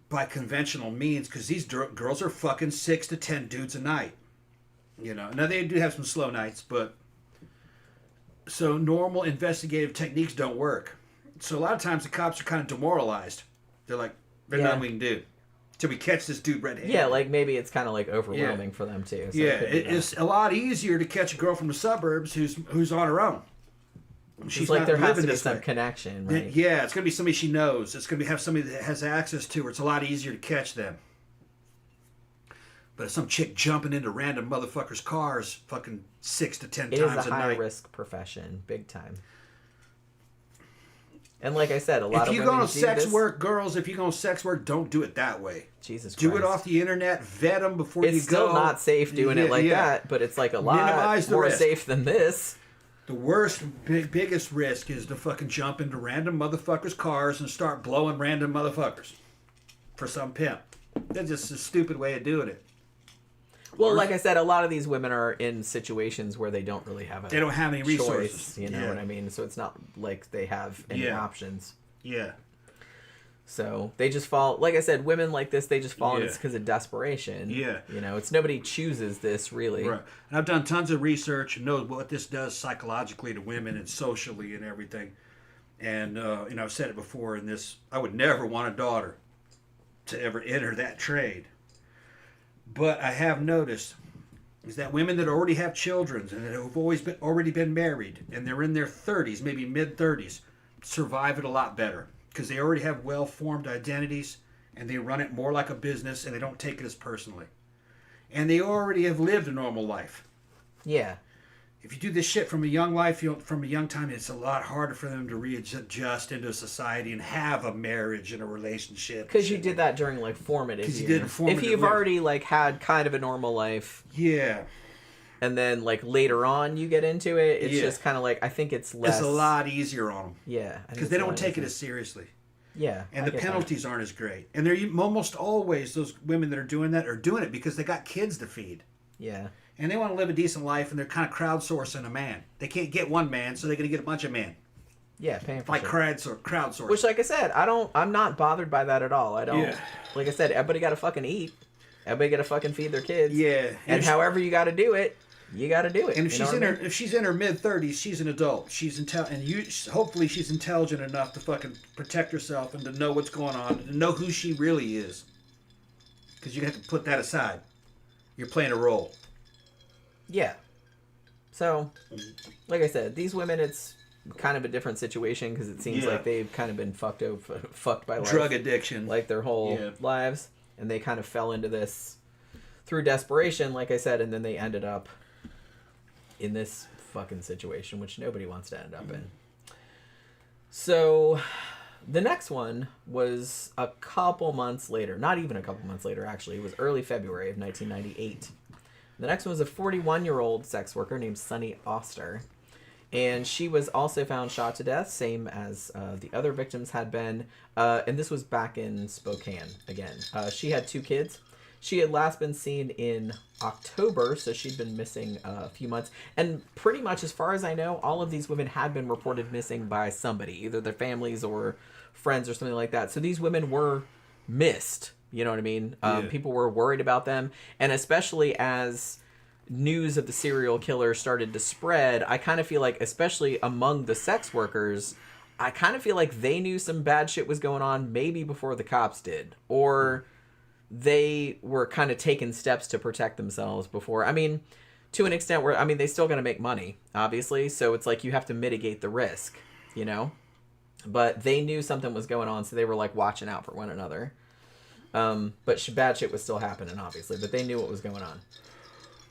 by conventional means, because these girls are fucking 6 to 10 dudes a night. Now they do have some slow nights, but so normal investigative techniques don't work. So a lot of times the cops are kind of demoralized. They're like, there's nothing we can do till we catch this dude red-handed. Yeah, like maybe it's kind of like overwhelming for them too. So it's a lot easier to catch a girl from the suburbs who's on her own. She's like, there has to be some connection, right? Yeah, it's going to be somebody she knows. It's going to have somebody that has access to her. It's a lot easier to catch them. But if some chick jumping into random motherfuckers' cars fucking 6 to 10 times a night. It is a high-risk profession, big time. And like I said, a lot of women if you go to sex work, girls, if you go to sex work, don't do it that way. Jesus Christ. Do it off the internet, vet them before you go. It's still not safe doing it like that, but it's like a lot more safe than this. The biggest risk is to fucking jump into random motherfuckers' cars and start blowing random motherfuckers for some pimp. That's just a stupid way of doing it. Well, like I said, a lot of these women are in situations where they don't really have they don't have any resources. Choice, you know what I mean? So it's not like they have any options. Yeah. So they just fall, like I said, women like this, they just fall and it's because of desperation. Yeah. It's nobody chooses this, really. Right. And I've done tons of research and know what this does psychologically to women and socially and everything. And, I've said it before in this, I would never want a daughter to ever enter that trade. But I have noticed is that women that already have children and that have already been married and they're in their 30s, maybe mid-30s, survive it a lot better because they already have well-formed identities and they run it more like a business and they don't take it as personally. And they already have lived a normal life. Yeah. If you do this shit from a young life, from a young time, it's a lot harder for them to readjust into society and have a marriage and a relationship. Because you did that during like formative years. You did formative if you've already like had kind of a normal life. Yeah. And then like later on you get into it, it's just kind of like, I think it's less. It's a lot easier on them. Yeah. Because they don't take it as seriously. Yeah. And the penalties aren't as great. And they're almost always, those women that are doing that are doing it because they got kids to feed. Yeah. And they want to live a decent life, and they're kind of crowdsourcing a man. They can't get one man, so they're going to get a bunch of men. Yeah, paying for like crowdsourcing. Which, like I said, I'm not bothered by that at all. I don't. Yeah. Like I said, everybody got to fucking eat. Everybody got to fucking feed their kids. Yeah. And however you got to do it, you got to do it. And if she's in her mid-30s, she's an adult. She's hopefully she's intelligent enough to fucking protect herself and to know what's going on and to know who she really is. Because you have to put that aside. You're playing a role. Yeah. So, like I said, these women, it's kind of a different situation because it seems like they've kind of been fucked by life. Drug addiction. Like their whole lives. And they kind of fell into this through desperation, like I said, and then they ended up in this fucking situation, which nobody wants to end up in. So, the next one was a couple months later. Not even a couple months later, actually. It was early February of 1998. The next one was a 41-year-old sex worker named Sunny Oster. And she was also found shot to death, same as the other victims had been. And this was back in Spokane again. She had 2 kids. She had last been seen in October, so she'd been missing a few months. And pretty much, as far as I know, all of these women had been reported missing by somebody, either their families or friends or something like that. So these women were missed. You know what I mean? People were worried about them. And especially as news of the serial killer started to spread, I kind of feel like, especially among the sex workers, I kind of feel like they knew some bad shit was going on maybe before the cops did. Or they were kind of taking steps to protect themselves before. I mean, to an extent where, I mean, they still got to make money, obviously. So it's like you have to mitigate the risk, you know? But they knew something was going on, so they were like watching out for one another. But bad shit was still happening, obviously. But they knew what was going on.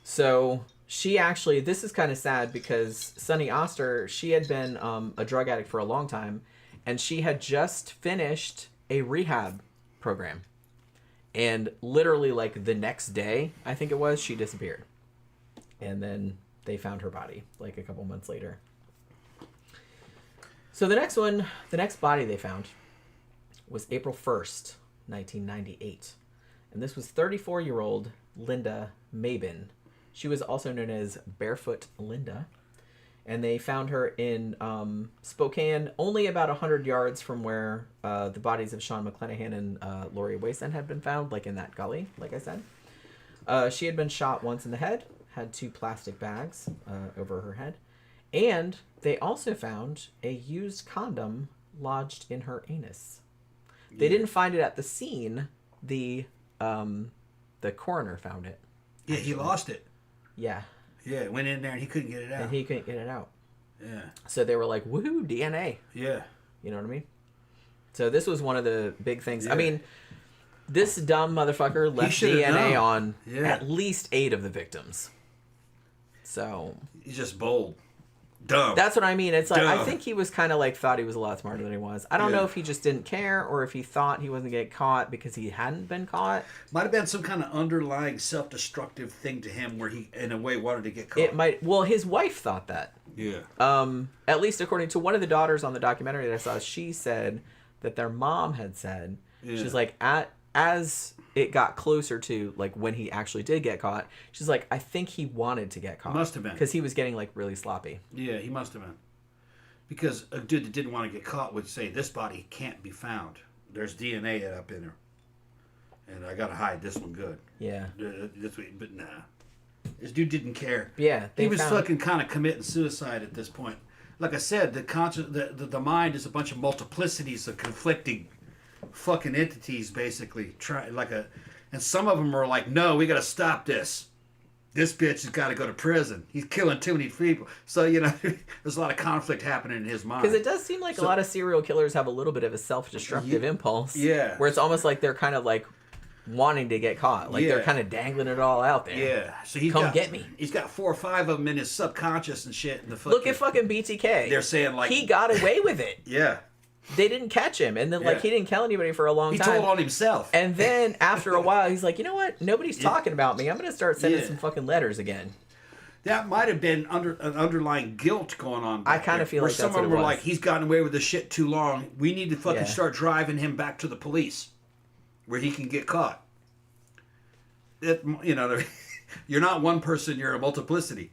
So she actually, this is kind of sad because Sunny Oster, she had been a drug addict for a long time. And she had just finished a rehab program. And literally like the next day, I think it was, she disappeared. And then they found her body like a couple months later. So the next body they found was April 1st. 1998. And this was 34-year-old Linda Mabin. She was also known as Barefoot Linda. And they found her in Spokane, only about 100 yards from where the bodies of Sean McClanahan and Lori Wason had been found, like in that gully, like I said. She had been shot once in the head, had 2 plastic bags over her head. And they also found a used condom lodged in her anus. They didn't find it at the scene. The coroner found it. Yeah, he lost it. Yeah. Yeah, it went in there and he couldn't get it out. Yeah. So they were like, woohoo, DNA. Yeah. You know what I mean? So this was one of the big things. Yeah. I mean, this dumb motherfucker left DNA on at least 8 of the victims. So. He's just bold. Dumb. That's what I mean. It's like, I think he was kind of like, thought he was a lot smarter than he was. I don't know if he just didn't care or if he thought he wasn't going to get caught because he hadn't been caught. Might have been some kind of underlying self-destructive thing to him where he, in a way, wanted to get caught. It might. Well, his wife thought that. Yeah. At least according to one of the daughters on the documentary that I saw, she said that their mom had said, she's like, as it got closer to like when he actually did get caught, she's like, I think he wanted to get caught. Must have been. Because he was getting like really sloppy. Yeah, he must have been. Because a dude that didn't want to get caught would say, this body can't be found. There's DNA up in her. And I got to hide this one good. Yeah. But nah. This dude didn't care. Yeah. He was fucking kind of committing suicide at this point. like I said, the mind is a bunch of multiplicities of conflicting fucking entities, basically. And some of them are like, no, we got to stop this. This bitch has got to go to prison. He's killing too many people. So, you know, there's a lot of conflict happening in his mind. Because it does seem like a lot of serial killers have a little bit of a self-destructive impulse. Yeah. Where it's almost like they're kind of like wanting to get caught. Like they're kind of dangling it all out there. Yeah. So get me. He's got 4 or 5 of them in his subconscious and shit. And Look at fucking BTK. They're saying like... He got away with it. Yeah. They didn't catch him. And then like he didn't kill anybody for a long time. He told on himself. And then after a while, he's like, you know what? Nobody's talking about me. I'm going to start sending some fucking letters again. That might have been an underlying guilt going on. I kind of feel like that's what it was. Some of them were like, he's gotten away with this shit too long. We need to fucking start driving him back to the police where he can get caught. You know, you're not one person, you're a multiplicity.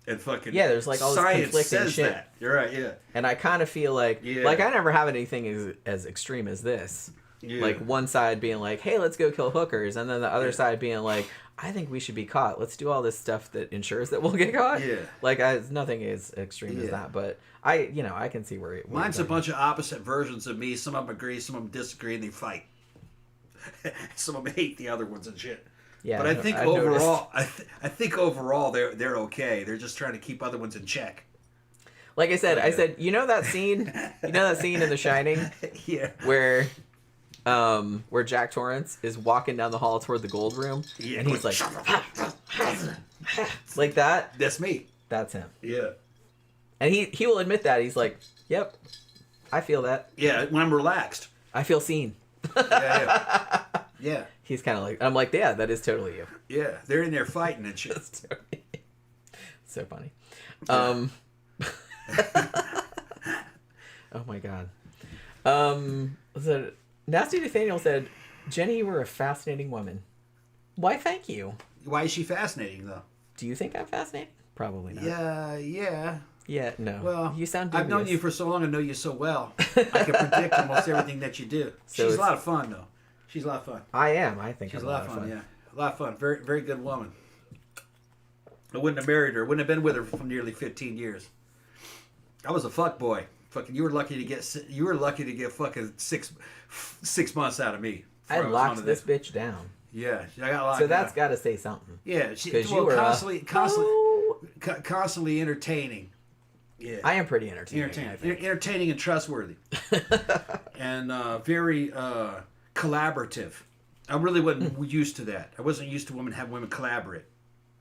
And fucking there's like all this conflicting says shit. That. You're right, yeah. And I kind of feel like I never have anything as extreme as this. Yeah. Like one side being like, hey, let's go kill hookers, and then the other side being like, I think we should be caught. Let's do all this stuff that ensures that we'll get caught. Yeah. Like nothing as extreme as that, but I can see where it. Mine's a bunch of opposite versions of me. Some of them agree, some of them disagree, and they fight. Some of them hate the other ones and shit. Yeah, but I think overall they're okay. They're just trying to keep other ones in check. Like I said, you know that scene in The Shining, where Jack Torrance is walking down the hall toward the gold room, and he's like, like that. That's me. That's him. Yeah. And he will admit that he's like, yep, I feel that. Yeah, when I'm relaxed, I feel seen. Yeah. He's kind of like, I'm like, yeah, that is totally you. Yeah, they're in there fighting and shit. So funny. Yeah. Oh my god. So Nasty Nathaniel said, Jenny, you were a fascinating woman. Why, thank you. Why is she fascinating, though? Do you think I'm fascinating? Probably not. Yeah. Yeah, no. Well, you sound dubious. I've known you for so long, I know you so well. I can predict almost everything that you do. She's a lot of fun, though. She's a lot of fun. I am. I think she's I'm a lot of fun. Yeah, a lot of fun. Very, very good woman. I wouldn't have married her. Wouldn't have been with her for nearly 15 years. I was a fuck boy. Fucking, you were lucky to get fucking six months out of me. I locked this bitch down. Yeah, I got locked. So that's got to say something. Yeah, because you were constantly entertaining. Yeah, I am pretty entertaining. Entertaining and trustworthy, and very collaborative. I really wasn't used to that. I wasn't used to having women collaborate.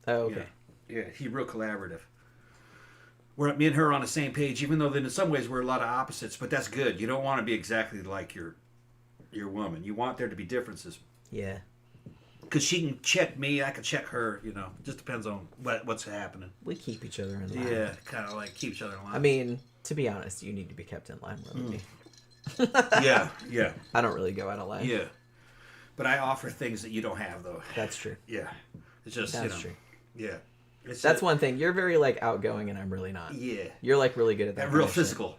Oh, okay. Yeah, he's real collaborative. We're me and her on the same page, even though in some ways we're a lot of opposites. But that's good. You don't want to be exactly like your woman. You want there to be differences. Yeah. Because she can check me, I can check her. You know, just depends on what's happening. We keep each other in line. Yeah, kind of like keep each other in line. I mean, to be honest, you need to be kept in line with me. Yeah. I don't really go out of line. Yeah. But I offer things that you don't have, though. That's true. Yeah. It's just, That's true. Yeah. That's one thing. You're very, like, outgoing, and I'm really not. Yeah. You're, like, really good at that. Real physical.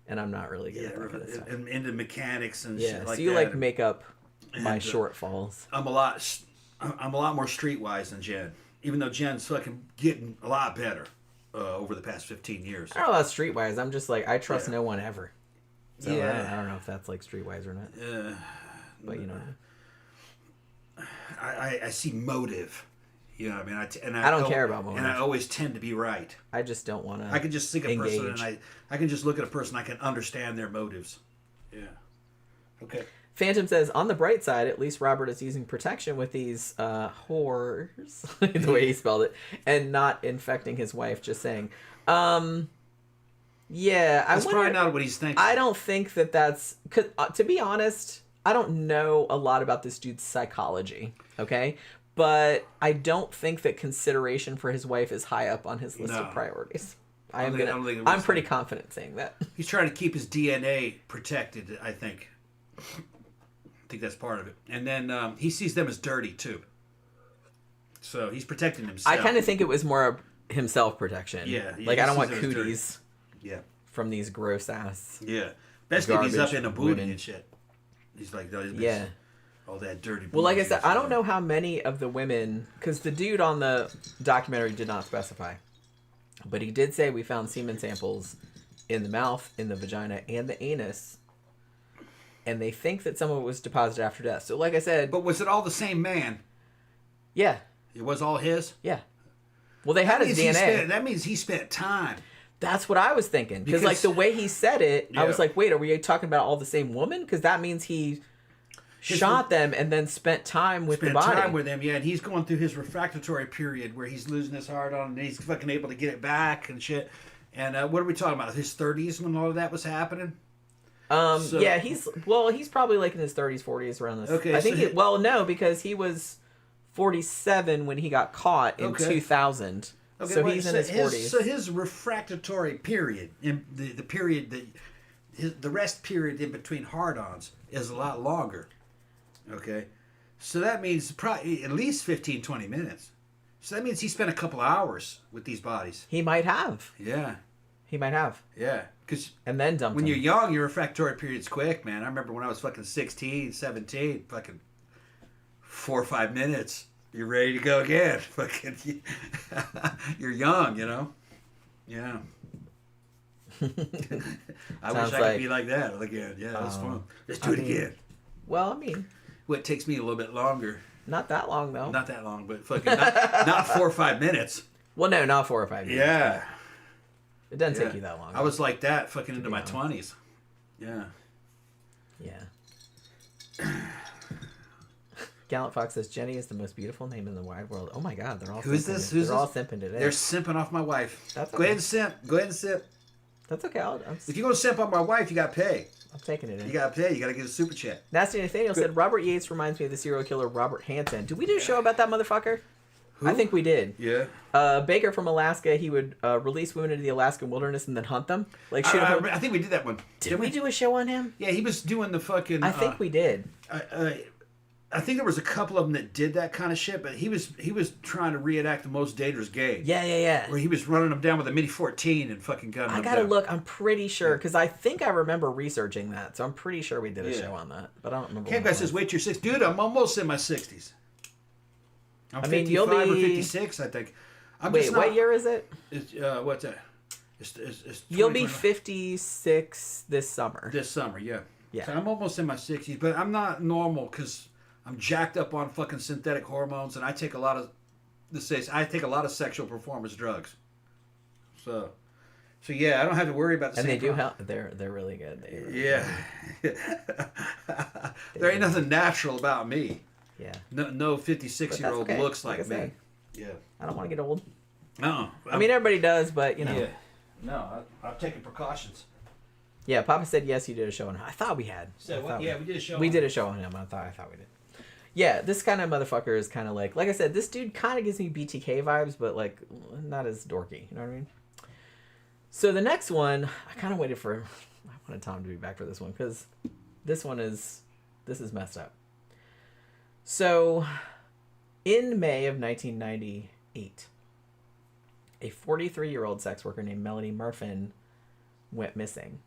And I'm not really good at that kind of stuff. And into mechanics and shit like that. So you, like, make up my shortfalls. I'm a lot more streetwise than Jen. Even though Jen's fucking getting a lot better over the past 15 years. I don't know about streetwise. I'm just, like, I trust no one ever. So I don't know if that's, like, streetwise or not. But, you know. I see motive. You know what I mean? I don't care about motive. And I always tend to be right. I just don't want to I can just think of a person and I can just look at a person, I can understand their motives. Yeah. Okay. Phantom says, on the bright side, at least Robert is using protection with these whores, the way he spelled it, and not infecting his wife, just saying. Yeah. That's probably not what he's thinking. I don't think that's... Cause, to be honest, I don't know a lot about this dude's psychology, okay? But I don't think that consideration for his wife is high up on his list of priorities. I'm pretty confident saying that. He's trying to keep his DNA protected, I think. I think that's part of it. And then he sees them as dirty, too. So he's protecting himself. I kind of think it was more himself protection. Yeah. Like, I don't want cooties from these gross ass. Yeah. Especially if he's up in a booty and shit. He's like, all that dirty. Well, like I said, I don't know how many of the women, because the dude on the documentary did not specify, but he did say we found semen samples in the mouth, in the vagina, and the anus. And they think that some of it was deposited after death. So like I said... But was it all the same man? Yeah. It was all his? Yeah. Well, they had his DNA. That means he spent time. That's what I was thinking. Because like the way he said it, I was like, wait, are we talking about all the same woman? Because that means he shot them and then spent time with the body. Spent time with them, yeah. And he's going through his refractory period where he's losing his heart on and he's fucking able to get it back and shit. And what are we talking about? His 30s when all of that was happening? Yeah, he's probably like in his 30s, 40s around this. Okay, I think no, because he was 47 when he got caught in 2000. Okay, so he's in his 40s. So his refractory period, in the period that the rest period in between hard-ons is a lot longer. Okay, so that means probably at least 15, 20 minutes. So that means he spent a couple hours with these bodies. He might have. Yeah. He might have. Yeah. And then dumped when him. you're young, your refractory period's quick, man. I remember when I was fucking 16, 17, fucking 4 or 5 minutes. You're ready to go again. Fucking, you're young, you know? Yeah. I wish I could be like that again. Yeah, that's fun. Let's do it again. Well, I mean... Well, it takes me a little bit longer. Not that long, though. Not that long, but fucking not 4 or 5 minutes. Well, no, not 4 or 5 minutes. Yeah. It doesn't take you that long. I was like that fucking into my 20s. Yeah. Yeah. Gallant Fox says, Jenny is the most beautiful name in the wide world. Oh my God, they're all Who's simping this? They're all simping today. They're simping off my wife. That's okay. Go ahead and simp. Go ahead and simp. That's okay. If you're going to simp on my wife, you got to pay. I'm taking it in. You got to pay. You got to get a super chat. Nasty Nathaniel said, Robert Yates reminds me of the serial killer Robert Hansen. Did we do a show about that motherfucker? Who? I think we did. Yeah. Baker from Alaska, he would release women into the Alaskan wilderness and then hunt them. Like shoot them. I think we did that one. Did we do a show on him? Yeah, he was doing the fucking... I think we did. I think there was a couple of them that did that kind of shit, but he was trying to reenact the Most Dangerous Game. Yeah. Where he was running them down with a Mini 14 and fucking gunning them down. I gotta look. I'm pretty sure, because I think I remember researching that, so I'm pretty sure we did a show on that, but I don't remember. Cam guy says, wait till you're 60. Dude, I'm almost in my 60s. I'm 55 you'll be... or 56, I think. What year is it? What's that? It's You'll be 56 this summer. This summer, yeah. Yeah. So I'm almost in my 60s, but I'm not normal because I'm jacked up on fucking synthetic hormones, and I take a lot of sexual performance drugs. So yeah, I don't have to worry about the and same. And they do help. They're really good. There ain't nothing natural about me. Yeah. No 56-year-old okay. looks like me. Yeah. I don't want to get old. No. I mean, everybody does, but you know. Yeah. No, I'm taking precautions. Yeah, Papa said yes. You did a show on him. I thought we had. So what? Yeah, we did a show. We did a show on him. I thought we did. Yeah, this kind of motherfucker is kind of like I said, this dude kind of gives me BTK vibes, but like not as dorky. You know what I mean? So the next one, I kind of waited for. I wanted Tom to be back for this one because this is messed up. So, in May of 1998, a 43-year-old sex worker named Melanie Murfin went missing.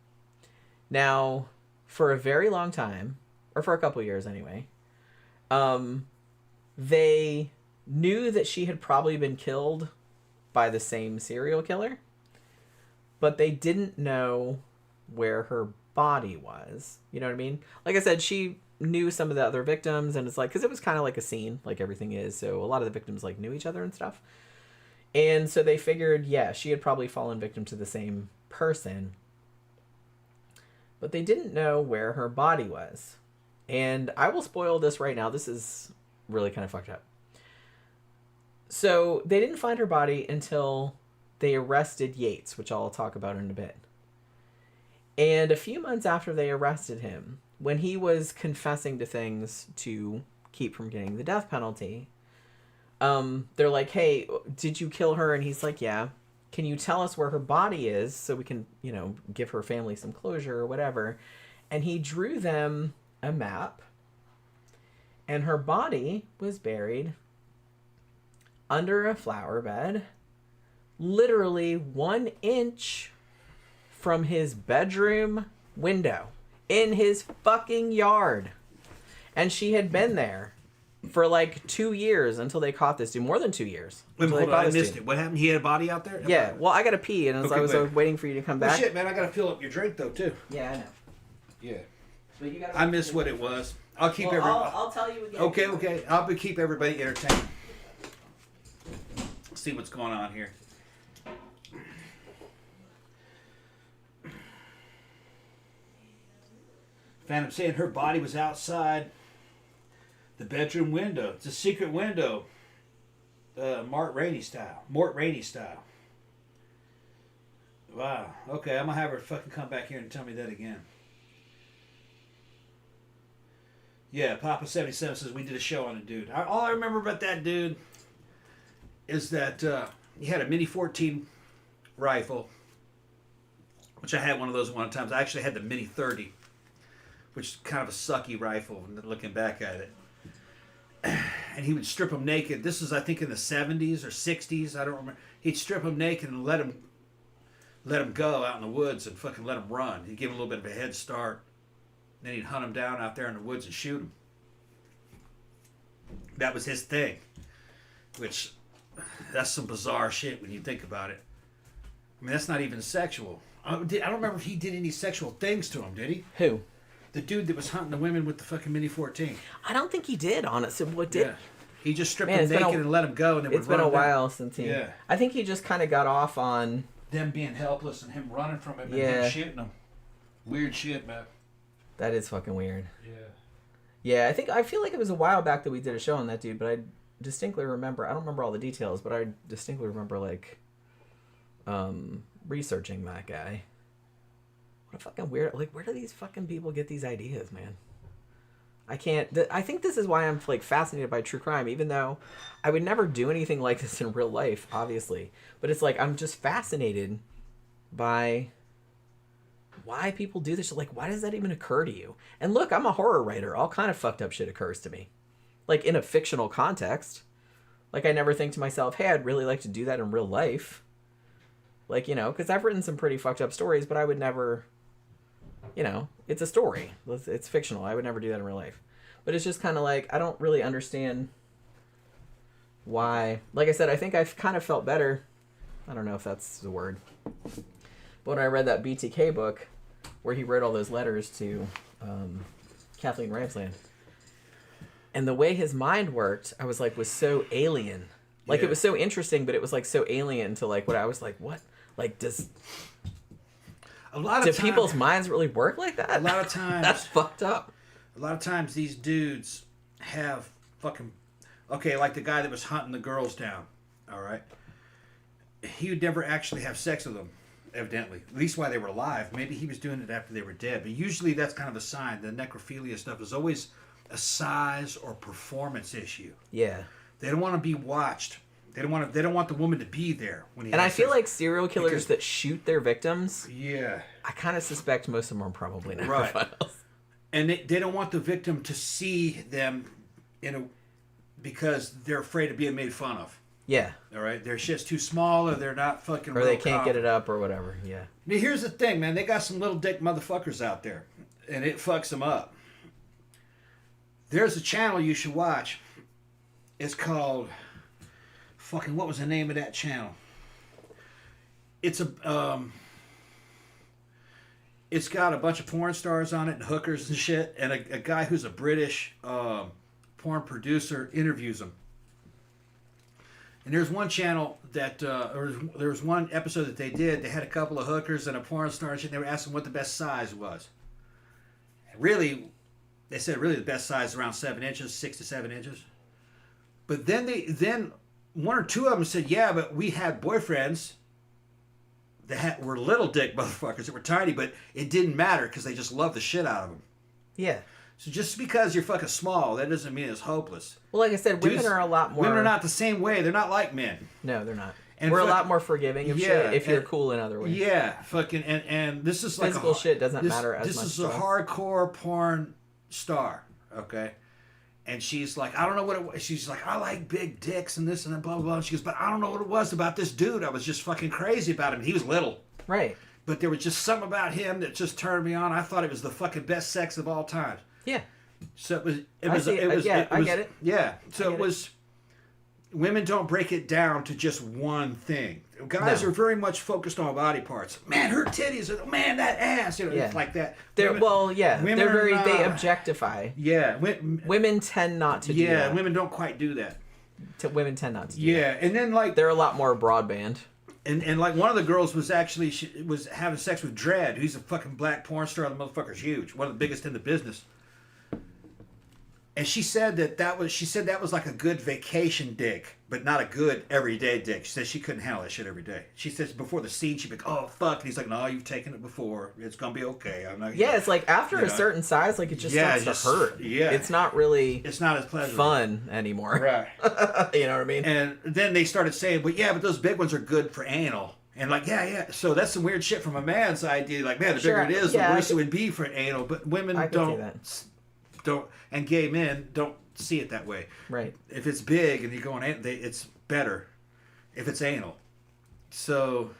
Now, for a very long time, or for a couple years anyway, they knew that she had probably been killed by the same serial killer, but they didn't know where her body was. You know what I mean? Like I said, she knew some of the other victims, and it's like, because it was kind of like a scene, like everything is, so a lot of the victims like knew each other and stuff. And so they figured, yeah, she had probably fallen victim to the same person, but they didn't know where her body was. And I will spoil this right now. This is really kind of fucked up. So they didn't find her body until they arrested Yates, which I'll talk about in a bit. And a few months after they arrested him, when he was confessing to things to keep from getting the death penalty, they're like, hey, did you kill her? And he's like, yeah. Can you tell us where her body is so we can, give her family some closure or whatever? And he drew them a map, and her body was buried under a flower bed, literally 1 inch from his bedroom window in his fucking yard. And she had been there for like 2 years until they caught this dude. More than 2 years. Wait, until they hold on, caught I this missed dude. it. What happened? He had a body out there? Yeah, well, I gotta pee, and Okay, I was wait. waiting for you to come Well, back. shit, man, I gotta fill up your drink though too. Yeah, I know. Yeah. But you gotta I missed what it was. I'll keep Well, everybody. I'll tell you again. Okay. I'll keep everybody entertained. See what's going on here. Phantom saying her body was outside the bedroom window. It's a secret window. Mort Rainey style. Wow. Okay, I'm gonna have her fucking come back here and tell me that again. Yeah, Papa 77 says we did a show on a dude. All I remember about that dude is that he had a Mini 14 rifle, which I had one of those one time. I actually had the Mini 30, which is kind of a sucky rifle looking back at it. And he would strip them naked. This is, I think, in the 70s or 60s. I don't remember. He'd strip them naked and let them go out in the woods and fucking let them run. He'd give them a little bit of a head start. Then he'd hunt them down out there in the woods and shoot them. That was his thing. Which, that's some bizarre shit when you think about it. I mean, that's not even sexual. I don't remember if he did any sexual things to him, did he? Who? The dude that was hunting the women with the fucking Mini 14. I don't think he did, honestly. What did? Yeah. He just stripped Man, them it's been naked and let them go. And they would It's been run a them down. while since he. Yeah. I think he just kind of got off on. Them being helpless and him running from him and Yeah. him shooting them. Weird shit, man. That is fucking weird. Yeah. Yeah, I feel like it was a while back that we did a show on that dude, but I distinctly remember. I don't remember all the details, but I distinctly remember like researching that guy. What a fucking weird. Like, where do these fucking people get these ideas, man? I can't. I think this is why I'm like fascinated by true crime, even though I would never do anything like this in real life, obviously. But it's like I'm just fascinated by why people do this. Like, why does that even occur to you? And look, I'm a horror writer. All kind of fucked up shit occurs to me, like in a fictional context. Like, I never think to myself, hey, I'd really like to do that in real life. Like, you know, because I've written some pretty fucked up stories, but I would never. You know, it's a story. It's fictional. I would never do that in real life. But it's just kind of like, I don't really understand why. Like I said, I think I've kind of felt better. I don't know if that's the word. But when I read that BTK book, where he wrote all those letters to Kathleen Ramsland, and the way his mind worked, I was like, was so alien. Like, it was so interesting, but it was like so alien to like what I was like, what? Like, does... A lot Do of times, people's minds really work like that? A lot of times, That's fucked up. A lot of times these dudes have fucking... Okay, like the guy that was hunting the girls down, all right? He would never actually have sex with them, evidently. At least while they were alive. Maybe he was doing it after they were dead. But usually that's kind of a sign. The necrophilia stuff is always a size or performance issue. Yeah. They don't want to be watched. They don't want the woman to be there when he. And I has feel sex. like serial killers Because- that shoot their victims, Yeah. I kind of suspect most of them are probably Right. necrophiles. And they don't want the victim to see them because they're afraid of being made fun of. Yeah. All right, their shit's too small, or they're not fucking. Or they can't get it up or whatever. Yeah. Now, here's the thing, man. They got some little dick motherfuckers out there, and it fucks them up. There's a channel you should watch. It's called fucking. What was the name of that channel? It's a It's got a bunch of porn stars on it and hookers and shit, and a guy who's a British porn producer interviews them. And there's one channel that, there was one episode that they did. They had a couple of hookers and a porn star and shit. And they were asking what the best size was. And really, they said really the best size is around 7 inches, 6 to 7 inches. But then one or two of them said, yeah, but we had boyfriends that were little dick motherfuckers that were tiny, but it didn't matter because they just loved the shit out of them. Yeah. So just because you're fucking small, that doesn't mean it's hopeless. Well, like I said, women Dudes- are a lot more... Women are not the same way. They're not like men. No, they're not. And We're a fuck- lot more forgiving of Yeah, shit if you're and- cool in other ways. Yeah, fucking and this is like Physical shit doesn't matter as this much is to a us. hardcore porn star, okay? And she's like, I don't know what it was. She's like, I like big dicks and this and that, blah, blah, blah. And she goes, but I don't know what it was about this dude. I was just fucking crazy about him. He was little. Right. But there was just something about him that just turned me on. I thought it was the fucking best sex of all time. Yeah. So it was. I get it. Yeah. So it it. was. Women don't break it down to just one thing. Guys No. are very much focused on body parts. Man, her titties. Man, that ass. You know, Yeah. it's like that. They're women they're are very not. they objectify. Yeah. Women tend not to do Yeah. that. Women don't quite do that. Women tend not to do Yeah. that. And then like They're a lot more broadband. and like one of the girls was actually she was having sex with Dredd, who's a fucking black porn star. The motherfucker's huge, one of the biggest in the business. And she said that was like a good vacation dick, but not a good everyday dick. She said she couldn't handle that shit every day. She says before the scene she'd be like, "Oh fuck," and he's like, "No, you've taken it before. It's gonna be okay." I'm not. Yeah, it's like after you a know. certain size, like it just starts to hurt. Yeah. It's not really It's not as pleasant. fun anymore. Right. You know what I mean? And then they started saying, but those big ones are good for anal. And like, yeah. So that's some weird shit from a man's idea. Like, man, the Sure, bigger it is, yeah, the worse it would be for anal. But women I can see don't, and gay men don't see it that way. Right. If it's big and you go on, it's better if it's anal. So,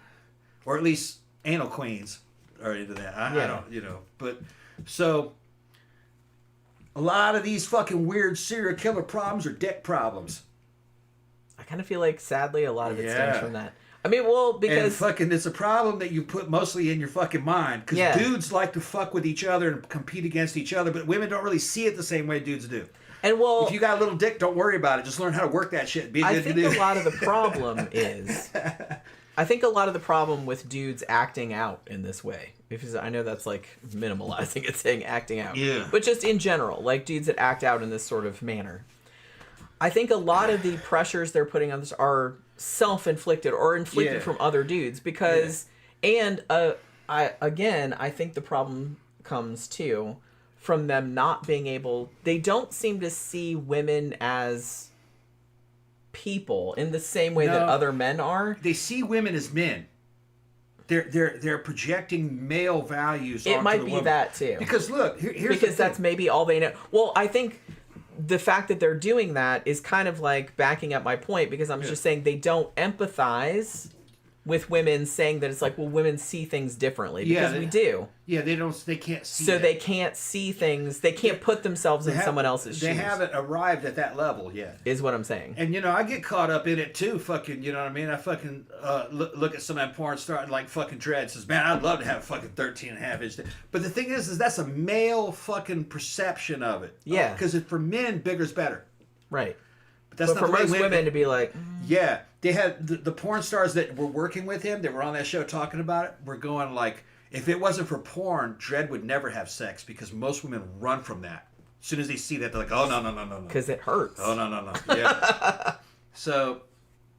or at least anal queens are into that. I don't, but so a lot of these fucking weird serial killer problems are dick problems. I kind of feel like, sadly, a lot of it stems Yeah. from that. I mean, well, And because fucking, it's a problem that you put mostly in your fucking mind. Because Yeah. dudes like to fuck with each other and compete against each other, but women don't really see it the same way dudes do. If you got a little dick, don't worry about it. Just learn how to work that shit. And be a I good think dude. a lot of the problem is, I think a lot of the problem with dudes acting out in this way, because I know that's like minimalizing it, saying acting out, Yeah. but just in general, like dudes that act out in this sort of manner. I think a lot of the pressures they're putting on this are self-inflicted or inflicted Yeah. from other dudes because, and I think the problem comes too from them not being able, they don't seem to see women as people in the same way that No. other men are. They see women as men. They're projecting male values. It onto might the be woman. that too. Because look, here's the Because that's thing. maybe all they know. Well, I think the fact that they're doing that is kind of like backing up my point because I'm just saying they don't empathize with women, saying that it's like, well, women see things differently because we do. Yeah, they can't see. So that. they can't see things. They can't put themselves in someone else's They shoes. haven't arrived at that level yet. Is what I'm saying. And I get caught up in it too. Fucking, you know what I mean? I fucking look at some of that porn star and like fucking Dredd says, man, I'd love to have a fucking 13.5 inch. But the thing is that's a male fucking perception of it. Yeah. Because for men, bigger's better. Right. But that's But not for the way most women to be like, Yeah, they had the porn stars that were working with him, that were on that show talking about it, were going like, if it wasn't for porn, Dredd would never have sex because most women run from that. As soon as they see that, they're like, oh, no. because it hurts. Oh, no. Yeah. So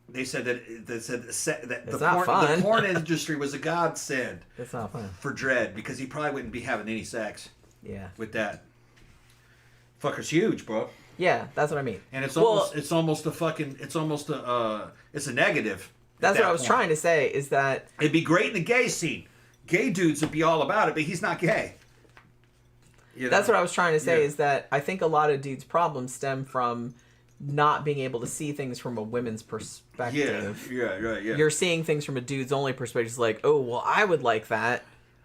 they said that the porn industry was a godsend It's not fun. for Dredd because he probably wouldn't be having any sex Yeah. with that. Fucker's huge, bro. Yeah, that's what I mean. And it's Well, almost a negative. That's at what I that was point. trying to say is that It'd be great in the gay scene. Gay dudes would be all about it, but he's not gay. that's what I was trying to say Yeah. is that I think a lot of dudes' problems stem from not being able to see things from a women's perspective. Yeah. You're seeing things from a dude's only perspective. It's like, oh, well, I would like that.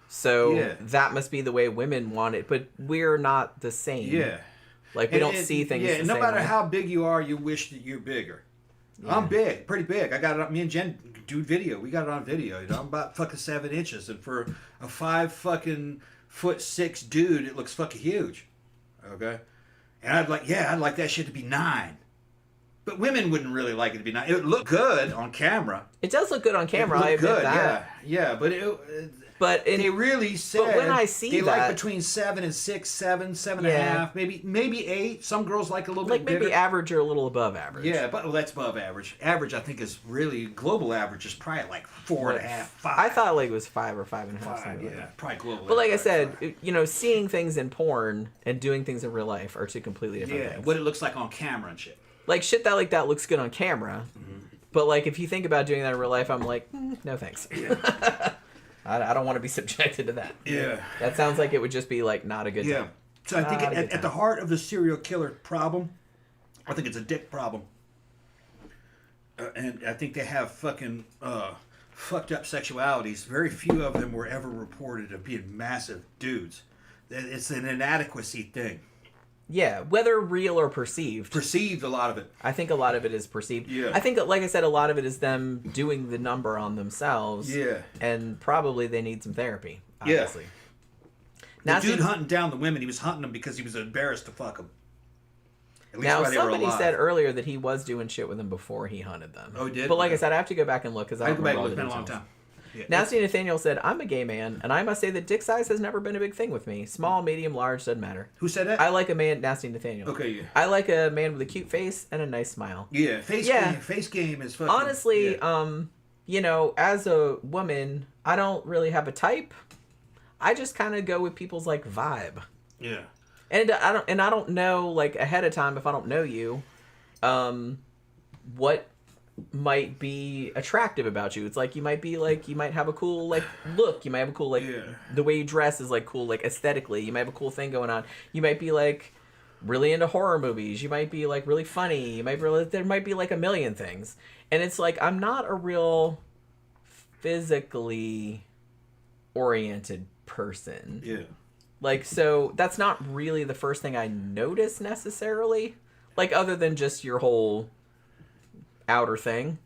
So Yeah. that must be the way women want it. But we're not the same. Yeah. Like, we don't see things Yeah, the no same matter way. how big you are, you wish that you're bigger. I'm big, pretty big. I got it on, me and Jen do video. We got it on video. I'm about fucking 7 inches. And for a 5'6" dude, it looks fucking huge. Okay? And I'd like that shit to be 9. But women wouldn't really like it to be 9. It would look good on camera. It does look good on camera. I It looked admit good, that. yeah. But But they really said when I see they like that- between 7 and 6, 7 and a Yeah. half, maybe 8. Some girls like a little like bit bigger. maybe average or a little above average. Yeah, but that's above average. Average, I think, is really global average is probably like 4.5, 5. I thought like it was 5 or 5.5. 5, something like yeah, that. probably global. But like I average, said, seeing things in porn and doing things in real life are two completely different yeah, things. what it looks like on camera and shit. Like shit that looks good on camera, but like if you think about doing that in real life, I'm like, no thanks. I don't want to be subjected to that. Yeah. That sounds like it would just be like not a good Yeah. time. So I think Not a good at the time. heart of the serial killer problem, I think it's a dick problem. And I think they have fucking fucked up sexualities. Very few of them were ever reported of being massive dudes. It's an inadequacy thing. Yeah, whether real or perceived. Perceived, a lot of it. I think a lot of it is perceived. Yeah. I think, like I said, a lot of it is them doing the number on themselves. Yeah. And probably they need some therapy, obviously. The dude hunting down the women, he was hunting them because he was embarrassed to fuck them. At least Now, while they were somebody alive. said earlier that he was doing shit with them before he hunted them. Oh, he did? But like I Okay. said, I have to go back and look because I I don't go back remember and all look. the It's been a long details. time. Yeah. Nasty Nathaniel said, I'm a gay man, and I must say that dick size has never been a big thing with me. Small, medium, large, doesn't matter. Who said that? I like a man, Nasty Nathaniel. Okay, yeah. I like a man with a cute face and a nice smile. Yeah, face game is fucking... Honestly, yeah. you know, as a woman, I don't really have a type. I just kind of go with people's like vibe. Yeah. And I don't know like ahead of time if I don't know you, what might be attractive about you. It's like you might have a cool like look, you might have a cool like the way you dress is like cool like aesthetically. You might have a cool thing going on. You might be like really into horror movies. You might be like really funny. There might be like a million things. And it's like I'm not a real physically oriented person. Yeah. Like, so that's not really the first thing I notice necessarily. Like, other than just your whole outer thing.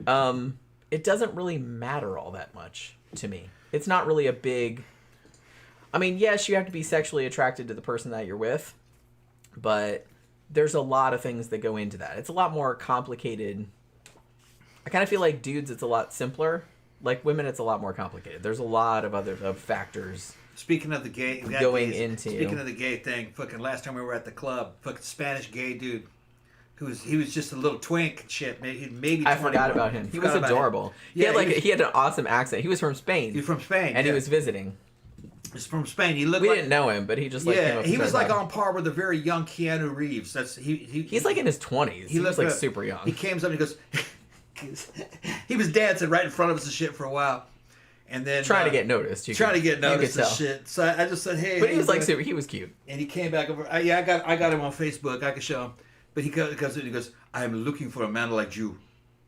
It doesn't really matter all that much to me. It's not really a big... I mean, yes, you have to be sexually attracted to the person that you're with. But there's a lot of things that go into that. It's a lot more complicated. I kind of feel like dudes, it's a lot simpler. Like, women, it's a lot more complicated. There's a lot of other factors... Speaking of the gay... Speaking of the gay thing, fucking last time we were at the club, fucking Spanish gay dude, he was just a little twink and shit. Maybe I forgot about him. He was adorable. He had an awesome accent. He was from Spain. He's from Spain. And he was visiting. He's from Spain. He looked we like... didn't know him, but he just like came up he and was started like talking. on par with a very young Keanu Reeves. He's like in his 20s. He was like super young. He came up and he goes... he was dancing right in front of us and shit for a while. And then trying to get noticed. Trying to get noticed and shit. So I just said, "Hey." But he was like super. He was cute. And he came back over. I got him on Facebook. I can show him. But he goes, "I am looking for a man like you."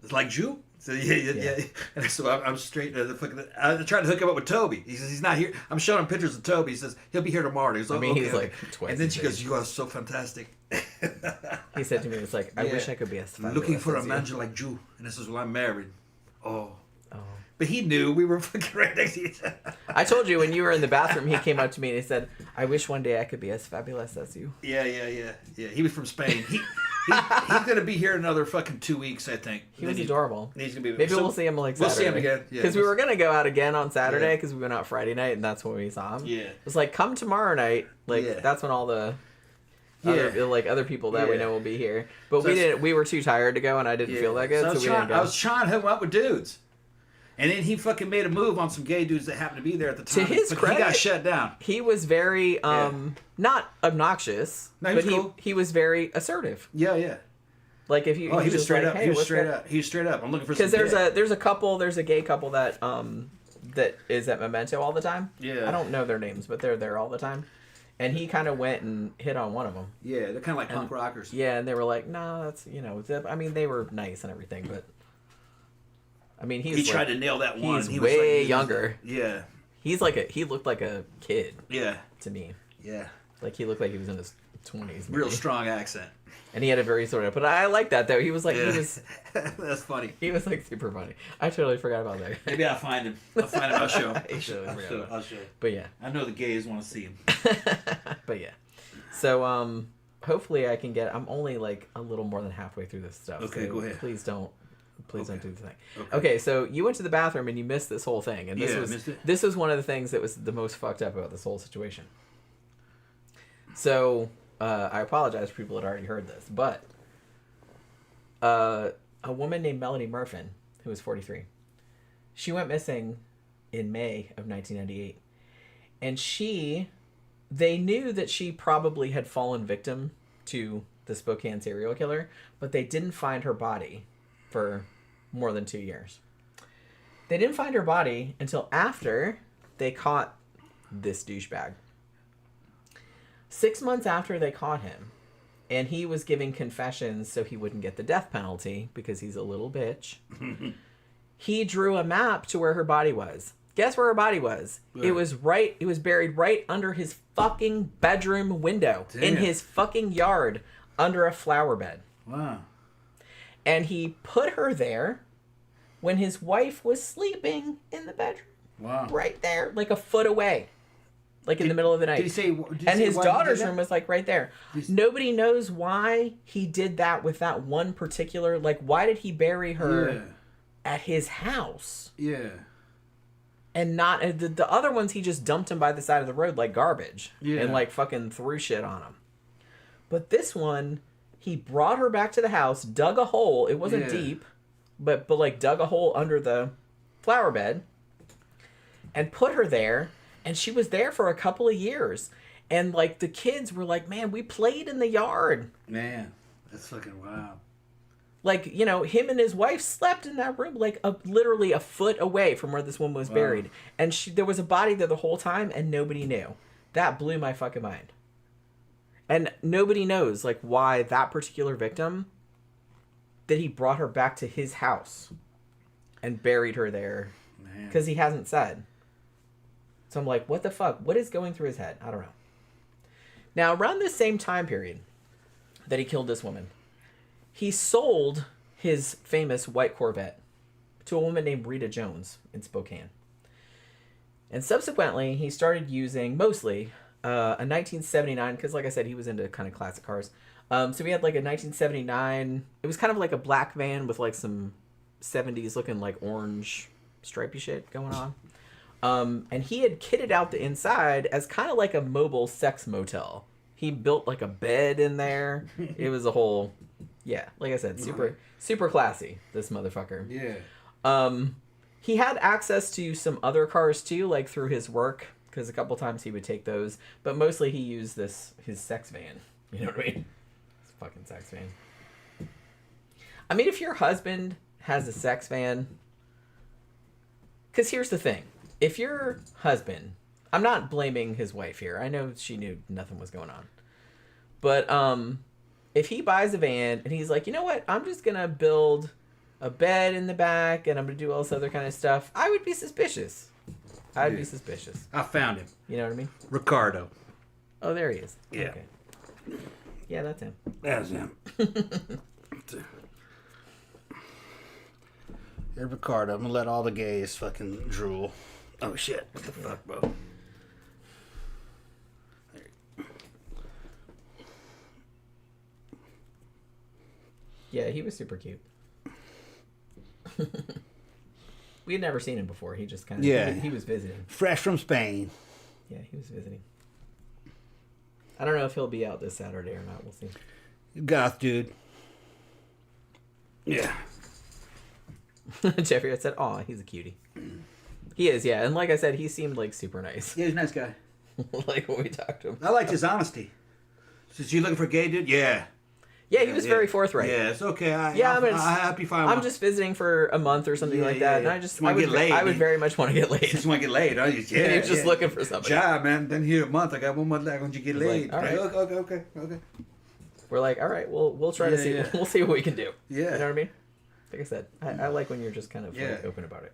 It's like you. So yeah. And so I'm straight to the fucking. I tried to hook him up with Toby. He says he's not here. I'm showing him pictures of Toby. He says he'll be here tomorrow. He's like, he's like twice. And then she goes, "You are so fantastic." He said to me, "It's like I wish I could be as fabulous looking for a as man you." like you." And this is when I'm married. Oh. Oh. But he knew we were fucking right next to each other. I told you when you were in the bathroom, he came up to me and he said, "I wish one day I could be as fabulous as you." Yeah. He was from Spain. He's gonna be here another fucking 2 weeks, I think. He was adorable. He's gonna be. Maybe we'll see him like Saturday. We'll see him again. Yeah. Because we were gonna go out again on Saturday because we went out Friday night and that's when we saw him. Yeah. It was like come tomorrow night. Like that's when all the other people that we know will be here. But we didn't. We were too tired to go and I didn't feel that good, so we didn't go. I was trying to hook him up with dudes. And then he fucking made a move on some gay dudes that happened to be there at the time. To his credit, he got shut down. He was very not obnoxious, no, but cool. he was very assertive. Yeah. Like if you, he was straight like, up. Hey, he was straight up. He was straight up. I'm looking for some. Because there's a gay couple that that is at Memento all the time. Yeah. I don't know their names, but they're there all the time. And he kind of went and hit on one of them. Yeah, they're kind of like punk rockers. Yeah, and they were like, "No, that's I mean, they were nice and everything, but I mean, he tried to nail that one. He's way younger. Yeah. He looked like a kid. Yeah. To me. Yeah. Like he looked like he was in his 20s. Real strong accent. And he had a very sort of, but I like that though. He was like, That's funny. He was like super funny. I totally forgot about that. Maybe I'll find him. I'll show him. I'll show him. But yeah. I know the gays want to see him. But yeah. So hopefully I can I'm only like a little more than halfway through this stuff. Okay, so go ahead. Please don't do the thing. Okay, so you went to the bathroom and you missed this whole thing, and this was one of the things that was the most fucked up about this whole situation. So I apologize for people that already heard this, but a woman named Melanie Murfin, who was 43, she went missing in May of 1998, and they knew that she probably had fallen victim to the Spokane serial killer, but they didn't find her body for more than 2 years. They didn't find her body until after they caught this douchebag. 6 months after they caught him, and he was giving confessions so he wouldn't get the death penalty because he's a little bitch, he drew a map to where her body was. Guess where her body was? Where? It was buried right under his fucking bedroom window. Damn. In his fucking yard. Under a flower bed. Wow. And he put her there when his wife was sleeping in the bedroom. Wow. Right there. Like a foot away. Like in the middle of the night. Did he say? And his why he did daughter's that? room was like right there. Nobody knows why he did that with that one particular. Like, why did he bury her at his house? Yeah. And not the other ones, he just dumped him by the side of the road like garbage. Yeah. And like fucking threw shit on him. But this one, he brought her back to the house, dug a hole. It wasn't deep, but like dug a hole under the flower bed, and put her there. And she was there for a couple of years. And, like, the kids were like, man, we played in the yard. Man, that's fucking wild. Like, you know, him and his wife slept in that room, like, literally a foot away from where this woman was buried. And there was a body there the whole time, and nobody knew. That blew my fucking mind. And nobody knows, like, why that particular victim, that he brought her back to his house and buried her there. Because he hasn't said. So I'm like, what the fuck? What is going through his head? I don't know. Now, around this same time period that he killed this woman, he sold his famous white Corvette to a woman named Rita Jones in Spokane. And subsequently, he started using mostly a 1979, because like I said, he was into kind of classic cars. So we had like a 1979, it was kind of like a black van with like some 70s looking like orange stripey shit going on. And he had kitted out the inside as kind of like a mobile sex motel. He built like a bed in there. It was a whole, yeah, like I said, super classy, this motherfucker. Yeah. He had access to some other cars too, like through his work, because a couple times he would take those. But mostly he used his sex van. You know what I mean? His fucking sex van. I mean, if your husband has a sex van, because here's the thing. If your husband, I'm not blaming his wife here. I know she knew nothing was going on. But if he buys a van and he's like, you know what? I'm just going to build a bed in the back and I'm going to do all this other kind of stuff. I would be suspicious. I'd be suspicious. I found him. You know what I mean? Ricardo. Oh, there he is. Yeah. Okay. Yeah, that's him. That's him. Hey, Ricardo, I'm going to let all the gays fucking drool. Oh, shit. What the fuck, bro? Yeah, he was super cute. We had never seen him before. He just kind of... He was visiting. Fresh from Spain. Yeah, he was visiting. I don't know if he'll be out this Saturday or not. We'll see. Goth dude. Yeah. Jeffrey had said, aw, he's a cutie. He is, yeah. And like I said, he seemed like super nice. Yeah, he's a nice guy. Like when we talked to him. I liked his honesty. Since you looking for a gay dude? Yeah. Yeah, he was very forthright. Yeah, it's okay. I'll be fine. I'm just visiting for a month or something like that. And I would very much want to get laid. Just want to get laid. Huh? Yeah, he was just looking for somebody. Job, man. Then here a month. I got 1 month left. When you get laid. Like, all right. Okay. We're like, all right, we'll try to see. Yeah. We'll see what we can do. Yeah. You know what I mean? Like I said, I like when you're just kind of like open about it.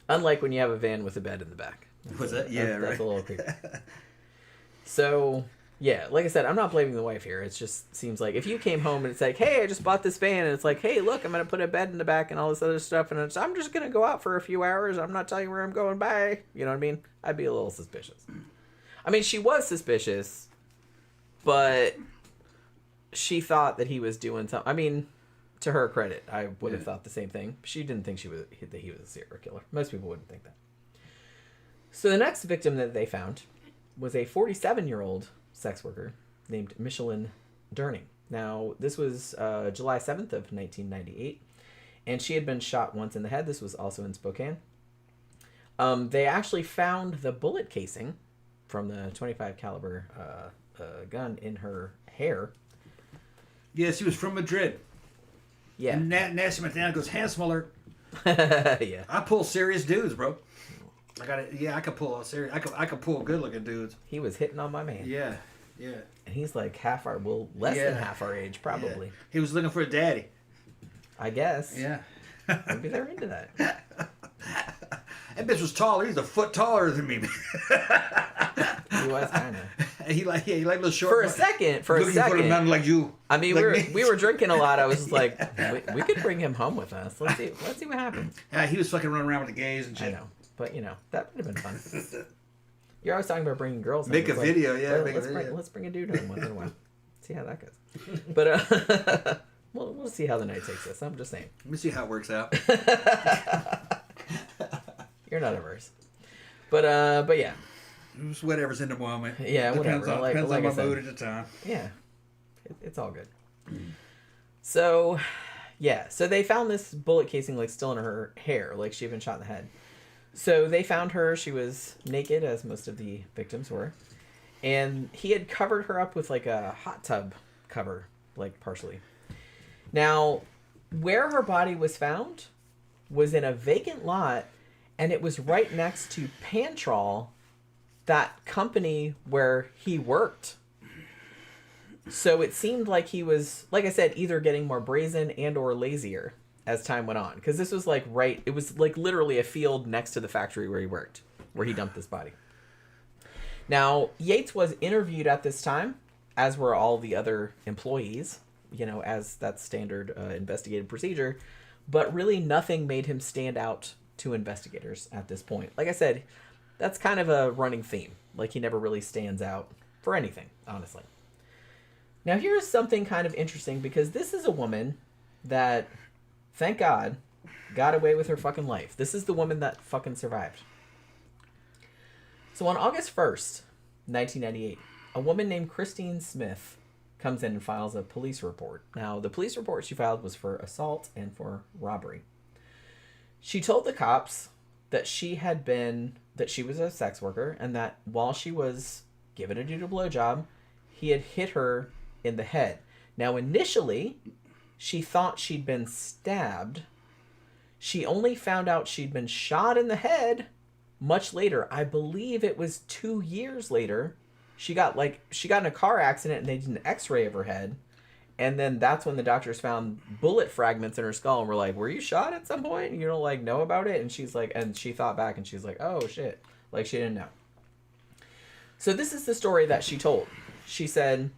Unlike when you have a van with a bed in the back. Was that? Yeah, right. That's a little creepy. So, yeah, like I said, I'm not blaming the wife here. It just seems like if you came home and it's like, hey, I just bought this van, and it's like, hey, look, I'm going to put a bed in the back and all this other stuff, and I'm just going to go out for a few hours. I'm not telling you where I'm going. Bye. You know what I mean? I'd be a little suspicious. I mean, she was suspicious, but she thought that he was doing something. I mean, to her credit, I would have thought the same thing. She didn't think that he was a serial killer. Most people wouldn't think that. So the next victim that they found was a 47-year-old sex worker named Michelin Durning. Now, this was July 7th of 1998, and she had been shot once in the head. This was also in Spokane. They actually found the bullet casing from the .25 caliber gun in her hair. Yes, he was from Madrid. Yeah. And Nasty Montana goes, Hans Muller. Yeah. I pull serious dudes, bro. I could pull a serious. I could pull good looking dudes. He was hitting on my man. Yeah. And he's like less than half our age, probably. Yeah. He was looking for a daddy. I guess. Yeah. Maybe they're into that. That bitch was taller. He's a foot taller than me. He was kind of. he like little short. For a second. None like you. I mean, like we were drinking a lot. I was just like, we could bring him home with us. Let's see what happens. Yeah, he was fucking running around with the gays and shit. I know, but that would have been fun. You're always talking about bringing girls. Make a video, yeah. Let's bring a dude home once in a while. See how that goes. But we'll see how the night takes us. I'm just saying. Let me see how it works out. You're not averse. But yeah. Just whatever's in the moment. Yeah, depends whatever. Depends on my mood said. at the time. Yeah, it's all good. So, yeah. So they found this bullet casing like still in her hair, like she had been shot in the head. So they found her. She was naked, as most of the victims were, and he had covered her up with like a hot tub cover, like partially. Now, where her body was found was in a vacant lot, and it was right next to Pantrol, that company where he worked. So it seemed like he was, like I said, either getting more brazen and or lazier as time went on. Because this was like it was like literally a field next to the factory where he worked, where he dumped this body. Now, Yates was interviewed at this time, as were all the other employees, as that's standard investigative procedure. But really nothing made him stand out to investigators at this point. Like I said, that's kind of a running theme. Like, he never really stands out for anything, honestly. Now, here's something kind of interesting, because this is a woman that, thank God, got away with her fucking life. This is the woman that fucking survived. So on August 1st, 1998, a woman named Christine Smith comes in and files a police report. Now, the police report she filed was for assault and for robbery. She told the cops that she was a sex worker, and that while she was given a dude a blowjob, he had hit her in the head. Now, initially, she thought she'd been stabbed. She only found out she'd been shot in the head much later. I believe it was 2 years later. She got in a car accident, and they did an x-ray of her head. And then that's when the doctors found bullet fragments in her skull and were like, were you shot at some point? And you don't know about it? And she's like, and she thought back and she's like, oh shit. Like, she didn't know. So this is the story that she told. She said,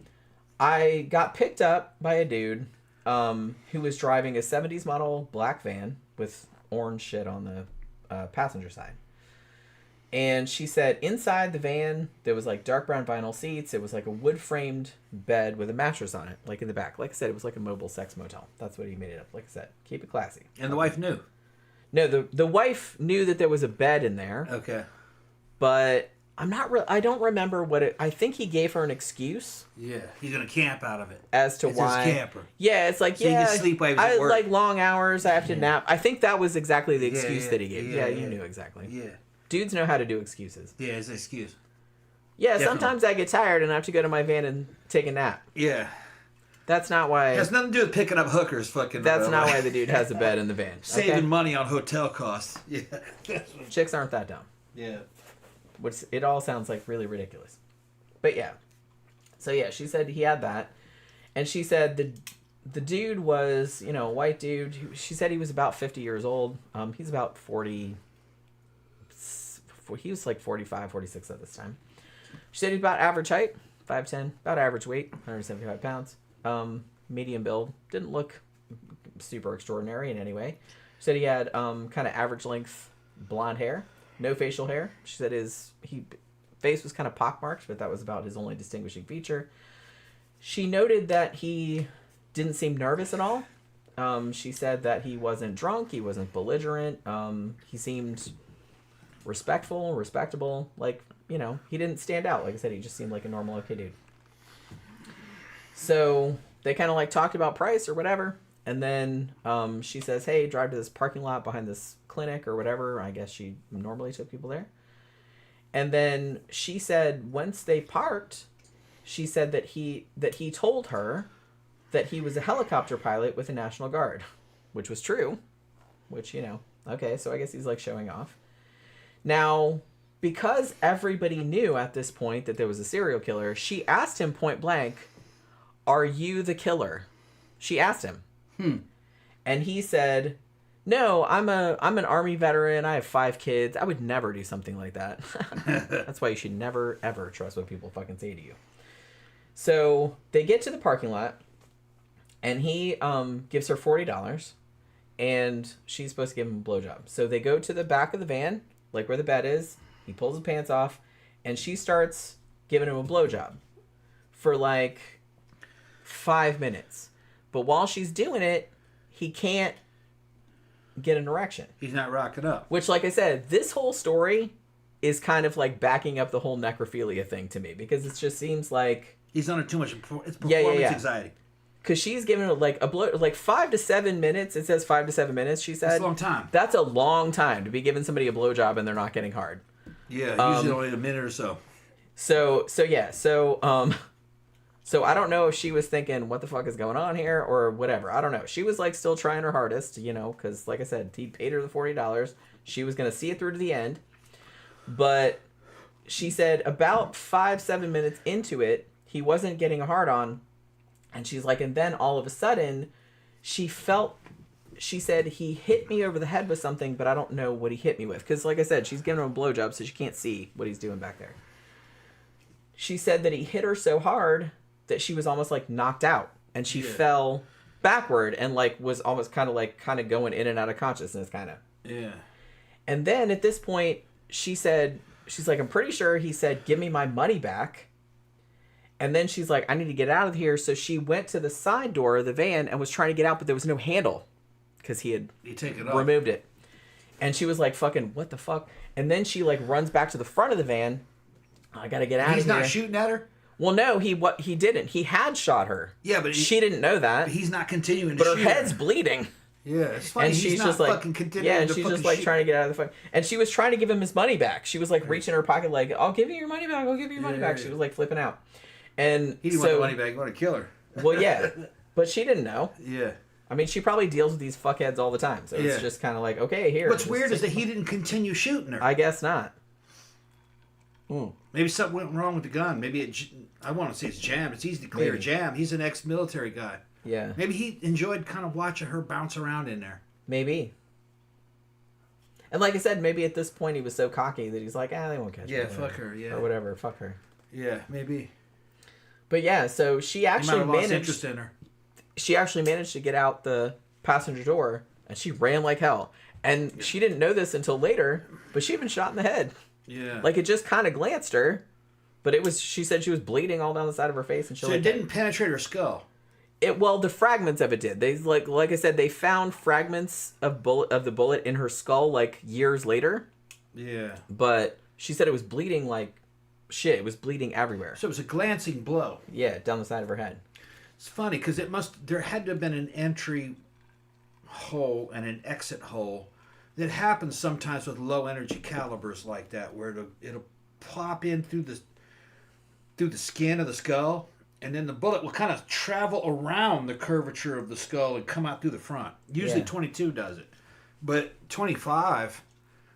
I got picked up by a dude who was driving a 70s model black van with orange shit on the passenger side. And she said inside the van, there was like dark brown vinyl seats. It was like a wood framed bed with a mattress on it, like in the back. Like I said, it was like a mobile sex motel. That's what he made it up. Like I said, keep it classy. And the wife knew? No, the wife knew that there was a bed in there. Okay. But I don't remember I think he gave her an excuse. Yeah. He's going to camp out of it. As to why. His camper. Yeah, it's like, so you can sleep while he was at work. like long hours. I have to nap. I think that was exactly the excuse that he gave. Yeah, you knew exactly. Yeah. Dudes know how to do excuses. Yeah, it's an excuse. Yeah, Definitely. Sometimes I get tired and I have to go to my van and take a nap. Yeah. That's not why. It has nothing to do with picking up hookers, fucking. That's not why the dude has a bed in the van. Saving money on hotel costs. Yeah. Chicks aren't that dumb. Yeah. Which it all sounds like really ridiculous. But yeah. So yeah, she said he had that. And she said the dude was, a white dude. She said he was about 50 years old. He's about 40. He was like 45, 46 at this time. She said he's about average height, 5'10", about average weight, 175 pounds. Medium build. Didn't look super extraordinary in any way. She said he had kind of average length blonde hair, no facial hair. She said his face was kind of pockmarked, but that was about his only distinguishing feature. She noted that he didn't seem nervous at all. She said that he wasn't drunk, he wasn't belligerent. He seemed respectful, respectable, like, he didn't stand out. Like I said, he just seemed like a normal, okay dude. So they kind of like talked about price or whatever. And then she says, hey, drive to this parking lot behind this clinic or whatever. I guess she normally took people there. And then she said once they parked, she said that he told her that he was a helicopter pilot with the National Guard, which was true, which, okay, so I guess he's like showing off. Now, because everybody knew at this point that there was a serial killer, she asked him point blank, are you the killer? She asked him. And he said, No, I'm an Army veteran. I have 5 kids. I would never do something like that. That's why you should never, ever trust what people fucking say to you. So they get to the parking lot, and he gives her $40, and she's supposed to give him a blowjob. So they go to the back of the van, like where the bed is. He pulls his pants off, and she starts giving him a blowjob for like 5 minutes. But while she's doing it, he can't get an erection. He's not rocking up. Which, like I said, this whole story is kind of like backing up the whole necrophilia thing to me, because it just seems like he's under too much. It's performance anxiety. Because she's giving it like a blow, like 5 to 7 minutes. It says 5 to 7 minutes. She said that's a long time. That's a long time to be giving somebody a blowjob and they're not getting hard. Yeah, usually only a minute or so. So I don't know if she was thinking, what the fuck is going on here, or whatever. I don't know. She was like still trying her hardest, you know, because like I said, he paid her the $40. She was going to see it through to the end. But she said about 5-7 minutes into it, he wasn't getting a hard on. And she's like, and then all of a sudden, she said, he hit me over the head with something, but I don't know what he hit me with. Because like I said, she's giving him a blowjob, so she can't see what he's doing back there. She said that he hit her so hard that she was almost like knocked out, and she fell backward and like was almost kind of going in and out of consciousness, kind of. Yeah. And then at this point, she's like, I'm pretty sure he said, give me my money back. And then she's like, I need to get out of here. So she went to the side door of the van and was trying to get out, but there was no handle because he had removed it. And she was like, fucking, what the fuck? And then she like runs back to the front of the van. I got to get out of here. He's not shooting at her? Well, no, he didn't. He had shot her. Yeah, but she didn't know that. He's not continuing to shoot. But her head's bleeding. Yeah, it's funny. And she's just like, and she's just like trying to get out of the fight. And she was trying to give him his money back. She was like reaching in her pocket, like, "I'll give you your money back. I'll give you your money back." She was like flipping out. And he didn't want the money back. He wanted to kill her. Well, yeah, but she didn't know. Yeah. I mean, she probably deals with these fuckheads all the time, so it's just kind of like, okay, here. What's weird is that he didn't continue shooting her. I guess not. Maybe something went wrong with the gun. Maybe I want to say it's jammed. It's easy to clear a jam. He's an ex-military guy. Yeah. Maybe he enjoyed kind of watching her bounce around in there. Maybe. And like I said, maybe at this point he was so cocky that he's like, they won't catch me. Yeah, fuck her, yeah. Or whatever, fuck her. Yeah, maybe. But yeah, so she actually lost interest in her. She actually managed to get out the passenger door, and she ran like hell. And she didn't know this until later, but she'd been shot in the head. Yeah. Like, it just kind of glanced her, but she said she was bleeding all down the side of her face. And so it didn't penetrate her skull? Well, the fragments of it did. They like I said, they found fragments of the bullet in her skull like years later. Yeah. But she said it was bleeding like shit. It was bleeding everywhere. So it was a glancing blow. Yeah, down the side of her head. It's funny because there had to have been an entry hole and an exit hole. That happens sometimes with low energy calibers like that, where it'll plop in through the skin of the skull, and then the bullet will kind of travel around the curvature of the skull and come out through the front. Usually 22 does it, but 25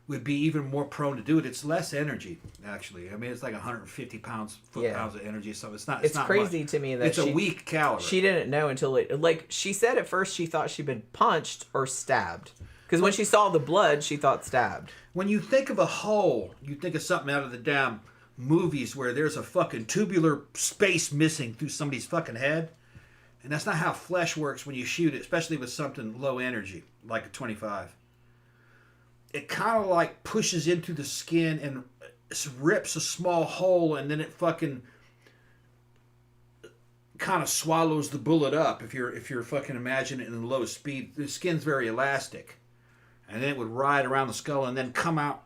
would be even more prone to do it. It's less energy, actually. I mean, it's like 150 pounds of energy, so it's not. It's not crazy much. To me that it's a weak caliber. She didn't know until like she said at first she thought she'd been punched or stabbed. Because when she saw the blood, she thought stabbed. When you think of a hole, you think of something out of the damn movies where there's a fucking tubular space missing through somebody's fucking head. And that's not how flesh works when you shoot it, especially with something low energy, like a 25. It kind of like pushes into the skin and rips a small hole, and then it fucking kind of swallows the bullet up. If you're fucking imagining it in low speed, the skin's very elastic. And then it would ride around the skull and then come out.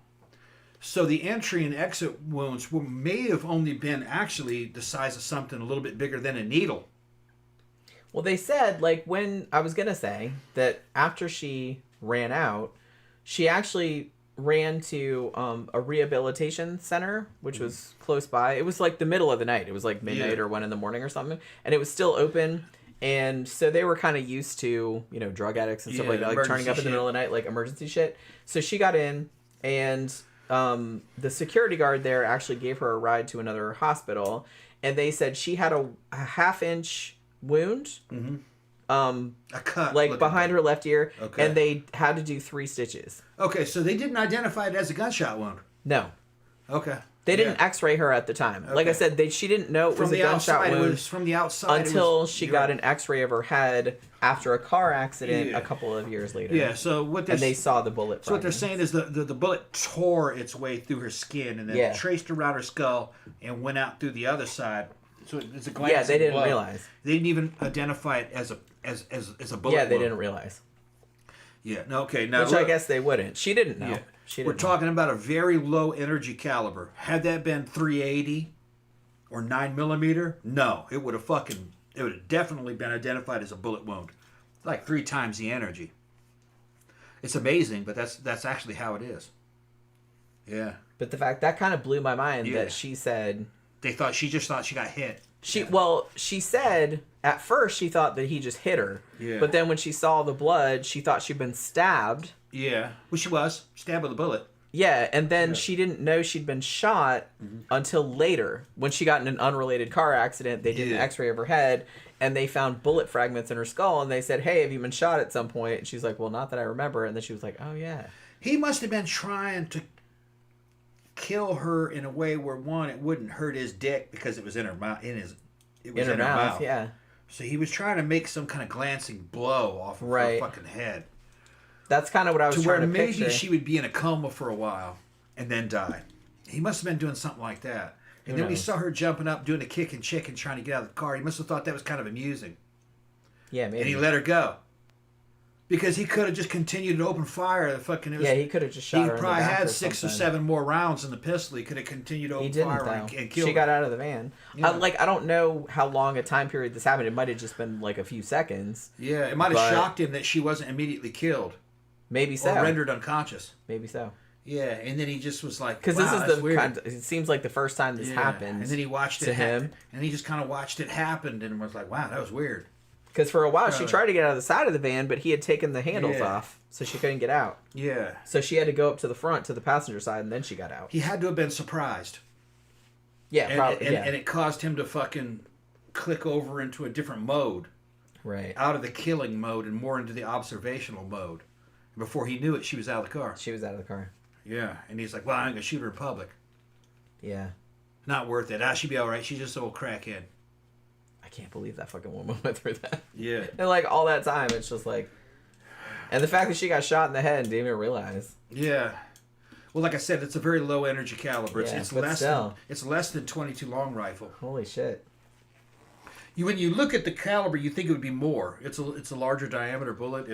So the entry and exit wounds may have only been actually the size of something a little bit bigger than a needle. Well, they said, like, when I was going to say that after she ran out, she actually ran to a rehabilitation center, which was close by. It was like the middle of the night. It was like midnight or 1 a.m. or something. And it was still open. And so they were kind of used to, drug addicts and stuff like that, like turning up in the middle of the night, like emergency shit. So she got in, and the security guard there actually gave her a ride to another hospital. And they said she had a half-inch wound a cut, like behind her left ear, Okay. and they had to do 3 stitches. Okay, so they didn't identify it as a gunshot wound. No, Okay. they didn't Yeah. X-ray her at the time. Like I Okay. said, she didn't know it was a gunshot wound. It was from the outside. Until she you're got right. an X-ray of her head after a car accident Yeah. a couple of years later. Yeah. So what And they saw the bullet. So what they're fragments. saying is the bullet tore its way through her skin and then Yeah. traced around her skull and went out through the other side. So it's a glancing Yeah, they didn't blow. realize. They didn't even identify it as a bullet. Yeah, they wound. didn't realize. Yeah. No. Okay. Now Which I look, guess they wouldn't. She didn't know. Yeah. She We're didn't know. talking about a very low energy caliber. Had that been 380 or 9mm, no, it would have definitely been identified as a bullet wound. Like 3 times the energy. It's amazing, but that's actually how it is. Yeah. But the fact that kind of blew my mind Yeah. that she said She just thought she got hit. she said at first she thought that he just hit her. Yeah. But then when she saw the blood, she thought she'd been stabbed. Yeah. Well, she was stabbed with a bullet. Yeah, and then she didn't know she'd been shot until later when she got in an unrelated car accident. They did an Yeah. X-ray of her head, and they found bullet fragments in her skull. And they said, "Hey, have you been shot at some point?" And she's like, "Well, not that I remember." And then she was like, "Oh yeah." He must have been trying to kill her in a way where one, it wouldn't hurt his dick because it was in her mouth. It was In her mouth, yeah. So he was trying to make some kind of glancing blow off of Right. her fucking head. That's kind of what I was To trying where to maybe picture. she would be in a coma for a while and then die. He must have been doing something like that. And Who then we knows? saw her jumping up, doing a kick and chicken, trying to get out of the car. He must have thought that was kind of amusing. Yeah, maybe. And he let her go. Because he could have just continued to open fire. The fucking, it was, Yeah, he could have just shot he her in the probably back had or 6 or something. 7 more rounds in the pistol. He could have continued to He open didn't, fire though. and kill She her. got out of the van. Yeah. I don't know how long a time period this happened. It might have just been like a few seconds. Yeah, it might have But- shocked him that she wasn't immediately killed Maybe so. or rendered unconscious. Maybe so. Yeah, and then he just was like, Because wow, this that's is the weird. kind. It seems like the first time this Yeah. happened. And then he watched to it him. happen. And he just kind of watched it happen and was like, wow, that was weird. Because for a while she Probably. tried to get out of the side of the van, but he had taken the handles Yeah. off, so she couldn't get out. Yeah. So she had to go up to the front to the passenger side, and then she got out. He had to have been surprised. Yeah, And, probably. and, yeah. and it caused him to fucking click over into a different mode, Right. out of the killing mode and more into the observational mode. Before he knew it, she was out of the car. She was out of the car. Yeah. And he's like, well, I'm going to shoot her in public. Yeah. Not worth it. She'd be all right. She's just an old crackhead. I can't believe that fucking woman went through that. Yeah. And like all that time, it's just like, and the fact that she got shot in the head and didn't even realize. Yeah. Well, like I said, it's a very low energy caliber. Yeah, It's but less still. than it's less than 22 long rifle. Holy shit. When you look at the caliber, you think it would be more. It's a larger diameter bullet.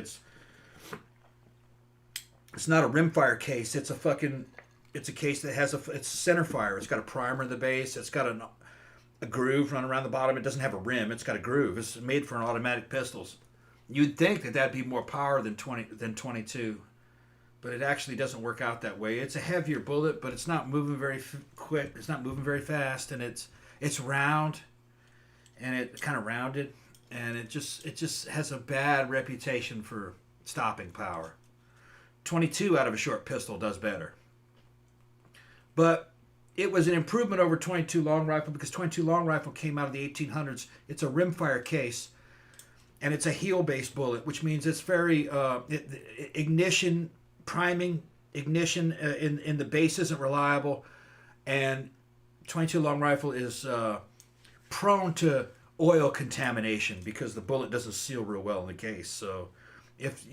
It's not a rimfire case. It's a case that has it's center fire. It's got a primer in the base. It's got a groove running around the bottom. It doesn't have a rim. It's got a groove. It's made for an automatic pistols. You'd think that that'd be more power than 22, but it actually doesn't work out that way. It's a heavier bullet, but it's not moving very quick. It's not moving very fast, and it's round, and it kind of rounded, and it just has a bad reputation for stopping power. 22 out of a short pistol does better. But it was an improvement over 22 long rifle because 22 long rifle came out of the 1800s. It's a rimfire case, and it's a heel-based bullet, which means it's very priming ignition in the base isn't reliable, and 22 long rifle is prone to oil contamination because the bullet doesn't seal real well in the case. So if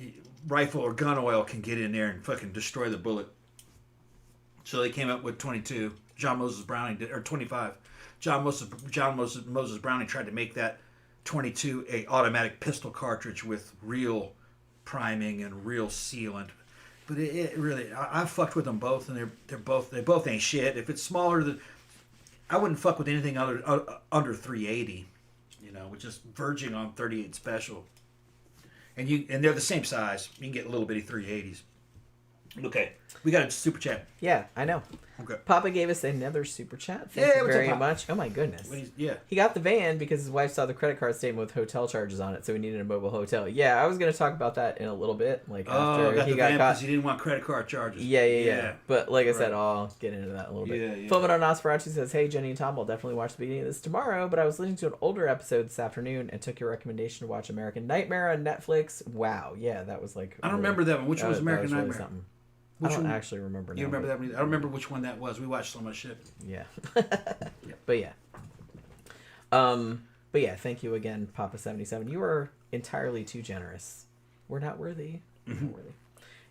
rifle or gun oil can get in there and fucking destroy the bullet. So they came up with 22. John Moses Browning did, or 25. John Moses Browning tried to make that 22 a automatic pistol cartridge with real priming and real sealant. But it really, I fucked with them both, and they both ain't shit. If it's smaller than, I wouldn't fuck with anything under 380, which is verging on 38 special. And they're the same size. You can get little bitty 380s. Okay, we got a super chat. Yeah, I know. Okay. Papa gave us another super chat. Thank you what's up, very Papa? much. Oh my goodness. Yeah. He got the van because his wife saw the credit card statement with hotel charges on it, so he needed a mobile hotel. Yeah, I was going to talk about that in a little bit. Like after he got caught. because he didn't want credit card charges. Yeah. But like I said, I'll get into that in a little bit. Yeah. Fulman on Nosferatu says, "Hey Jenny and Tom, I'll definitely watch the beginning of this tomorrow, but I was listening to an older episode this afternoon and took your recommendation to watch American Nightmare on Netflix. Wow, yeah, that was like I don't remember that one. Which one was American really Nightmare? something. I Which don't one? actually remember. You remember that one? I don't remember which one that was. We watched so much shit. Yeah. But yeah. But yeah, thank you again, Papa77. You are entirely too generous. We're not worthy. We're not worthy.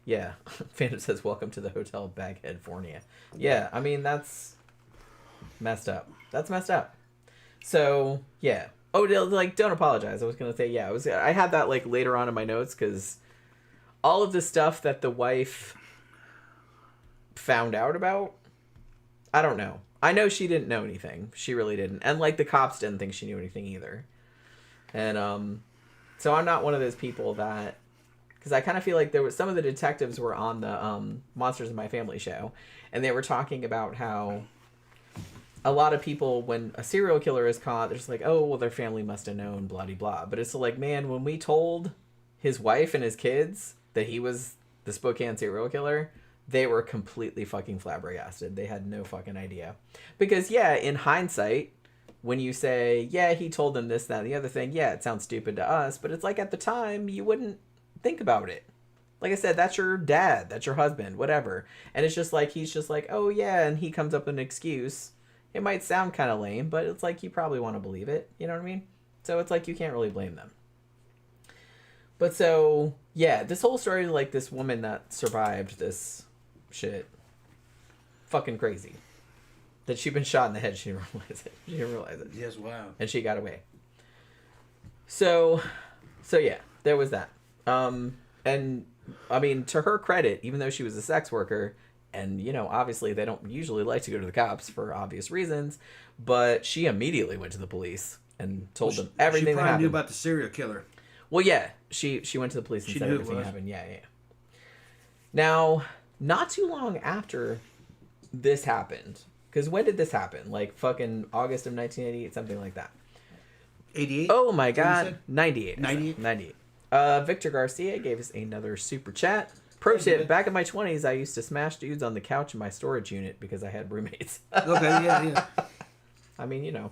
Yeah. Phantom says, welcome to the Hotel Baghead, Fornia. Yeah, I mean, that's messed up. That's messed up. So, yeah. Oh, like, don't apologize. I was going to say, yeah, I had that, like, later on in my notes, because all of the stuff that the wife found out about, I don't know. I know she didn't know anything. She really didn't. And, like, the cops didn't think she knew anything either. And, so I'm not one of those people that... Because I kind of feel like some of the detectives were on the Monsters in My Family show. And they were talking about how a lot of people, when a serial killer is caught, they're just like, oh, well, their family must have known, blah-de-blah. But it's like, man, when we told his wife and his kids that he was the Spokane serial killer... They were completely fucking flabbergasted. They had no fucking idea. Because, yeah, in hindsight, when you say, yeah, he told them this, that, and the other thing, yeah, it sounds stupid to us. But it's like at the time, you wouldn't think about it. Like I said, that's your dad. That's your husband. Whatever. And it's just like, he's just like, oh, yeah, and he comes up with an excuse. It might sound kind of lame, but it's like you probably want to believe it. You know what I mean? So it's like you can't really blame them. But so, yeah, this whole story, like this woman that survived this... shit, fucking crazy that she'd been shot in the head. She didn't realize it. Yes, wow. And she got away. So yeah, there was that. And I mean, to her credit, even though she was a sex worker, and you know, obviously they don't usually like to go to the cops for obvious reasons, but she immediately went to the police and told them everything that happened. She probably knew about the serial killer. Well, yeah, she went to the police and said everything happened. Yeah. Now, not too long after this happened, because when did this happen? Like fucking August of 1988, something like that. 88? Oh my god. 98. 98? 98. Victor Garcia gave us another super chat. Pro tip, back in my 20s, I used to smash dudes on the couch in my storage unit because I had roommates. Okay, yeah. I mean, you know,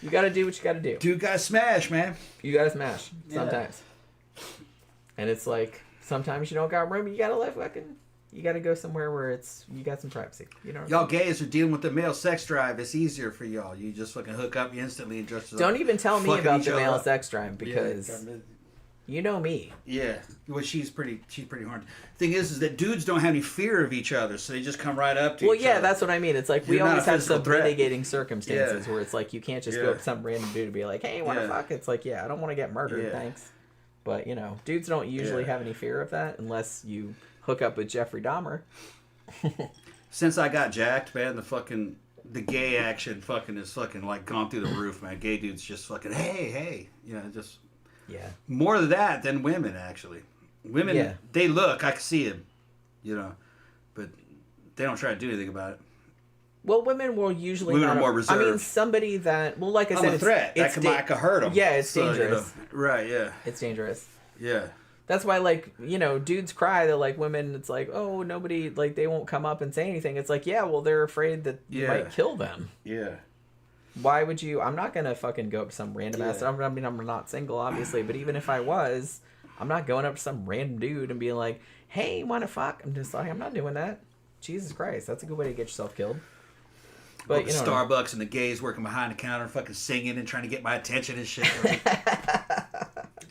you gotta do what you gotta do. Dude gotta smash, man. You gotta smash sometimes. And it's like, sometimes you don't got room, you gotta you gotta go somewhere where you got some privacy. You know. Y'all gays are dealing with the male sex drive. It's easier for y'all. You just fucking hook up instantly and just don't even tell me about the male sex drive because you know me. Yeah, well, she's pretty hard. Thing is that dudes don't have any fear of each other, so they just come right up to each other. Well, yeah, that's what I mean. It's like we You're always not a have some physical threat. mitigating circumstances where it's like you can't just go up to some random dude and be like, "Hey, wanna fuck?" It's like, yeah, I don't want to get murdered, thanks. But you know, dudes don't usually have any fear of that unless you hook up with Jeffrey Dahmer. Since I got jacked, man, the gay action fucking is fucking like gone through the roof, man. Gay dudes just fucking hey, you know, just more of that than women actually. Women, they look, I can see them, you know, but they don't try to do anything about it. Well, women will usually women are more reserved. I mean, somebody that like I said, I'm a threat. I could hurt them. Yeah, it's dangerous. You know, right? Yeah, it's dangerous. Yeah. That's why, like, you know, dudes cry. They're like, women, it's like, oh, nobody, like, they won't come up and say anything. It's like, yeah, well, they're afraid that you might kill them. Yeah. Why would you? I'm not going to fucking go up to some random ass. I mean, I'm not single, obviously, but even if I was, I'm not going up to some random dude and being like, hey, want to fuck? I'm just like, I'm not doing that. Jesus Christ. That's a good way to get yourself killed. But, you know, Starbucks and the gays working behind the counter fucking singing and trying to get my attention and shit.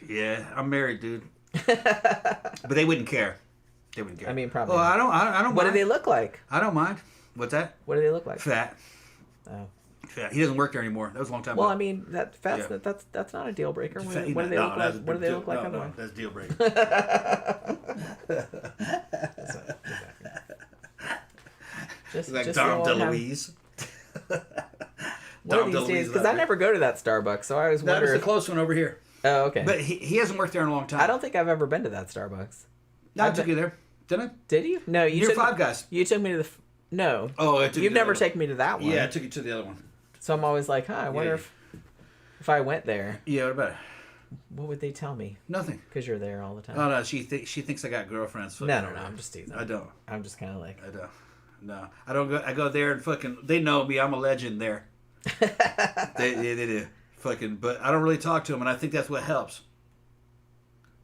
Yeah, I'm married, dude. But they wouldn't care. They wouldn't care. I mean, probably. Well, I don't mind. What do they look like? I don't mind. What's that? What do they look like? Fat. Oh. Fat. He doesn't work there anymore. That was a long time ago. Well, I mean, that's not a deal breaker. What do they look like? What do they look like? No, that's a deal breaker. Just like Dom DeLuise. One of these days, because I never go to that Starbucks, so I always wonder. That was the close one over here. Oh, okay. But he hasn't worked there in a long time. I don't think I've ever been to that Starbucks. No, I took you there. Didn't I? Did you? No, you Near took Five Guys. You took me to the. No. Oh, I took you You've to the never other taken me to that one. one. Yeah, I took you to the other one. So I'm always like, I wonder if I went there, Yeah, what about it? what would they tell me? Nothing. Because you're there all the time. Oh no, she thinks I got girlfriends. No, I'm just teasing. I don't. I'm just kind of like. I don't. No, I don't go. I go there and fucking. They know me. I'm a legend there. they do. Fucking. But I don't really talk to them, and I think that's what helps.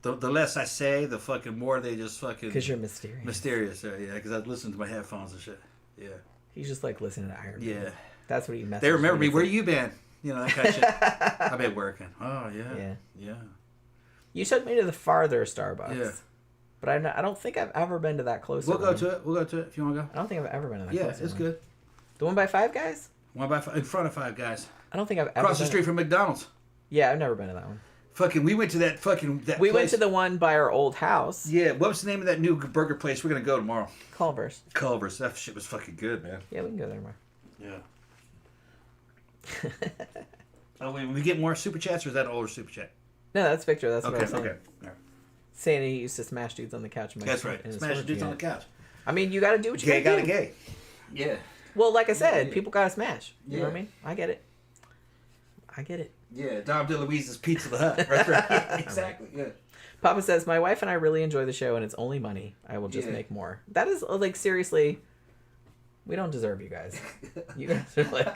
The less I say, the fucking more they just fucking. Because you're mysterious. Mysterious, yeah. Because I listen to my headphones and shit. Yeah. He's just like listening to Iron Man. Yeah. That's what he messaged. They remember me. It's Where like, you been? You know that kind of shit. I've been working. Oh yeah. Yeah. You took me to the farther Starbucks. Yeah. But I don't think I've ever been to that close. We'll go to it. We'll go to it if you want to go. I don't think I've ever been to that. Yeah, close it's one. good. The one by Five Guys? One by in front of Five Guys. I don't think I've ever Across the been- street from McDonald's. Yeah, I've never been to that one. Fucking, we went to that fucking that. We place. went to the one by our old house. Yeah, what was the name of that new burger place? We're gonna go tomorrow. Culver's. Culver's. That shit was fucking good, man. Yeah, we can go there tomorrow. Yeah. Oh, wait, we get more super chats, or is that an older super chat? No, that's Victor. That's what I Okay, was saying. okay. All right. Saying he used to smash dudes on the couch. That's right. in his Smash storage dudes on the unit. couch. I mean, you got to do what you Gay got got to a do. gay. Yeah. Well, like I said, Yeah. people got to smash. You know what I Yeah. mean? I get it. I get it. Yeah, Dom DeLuise's Pizza the Hut. Right, right. Exactly. Yeah. Papa says, my wife and I really enjoy the show, and it's only money. I will just Yeah. make more. That is, like, seriously, we don't deserve you guys. You guys are, like,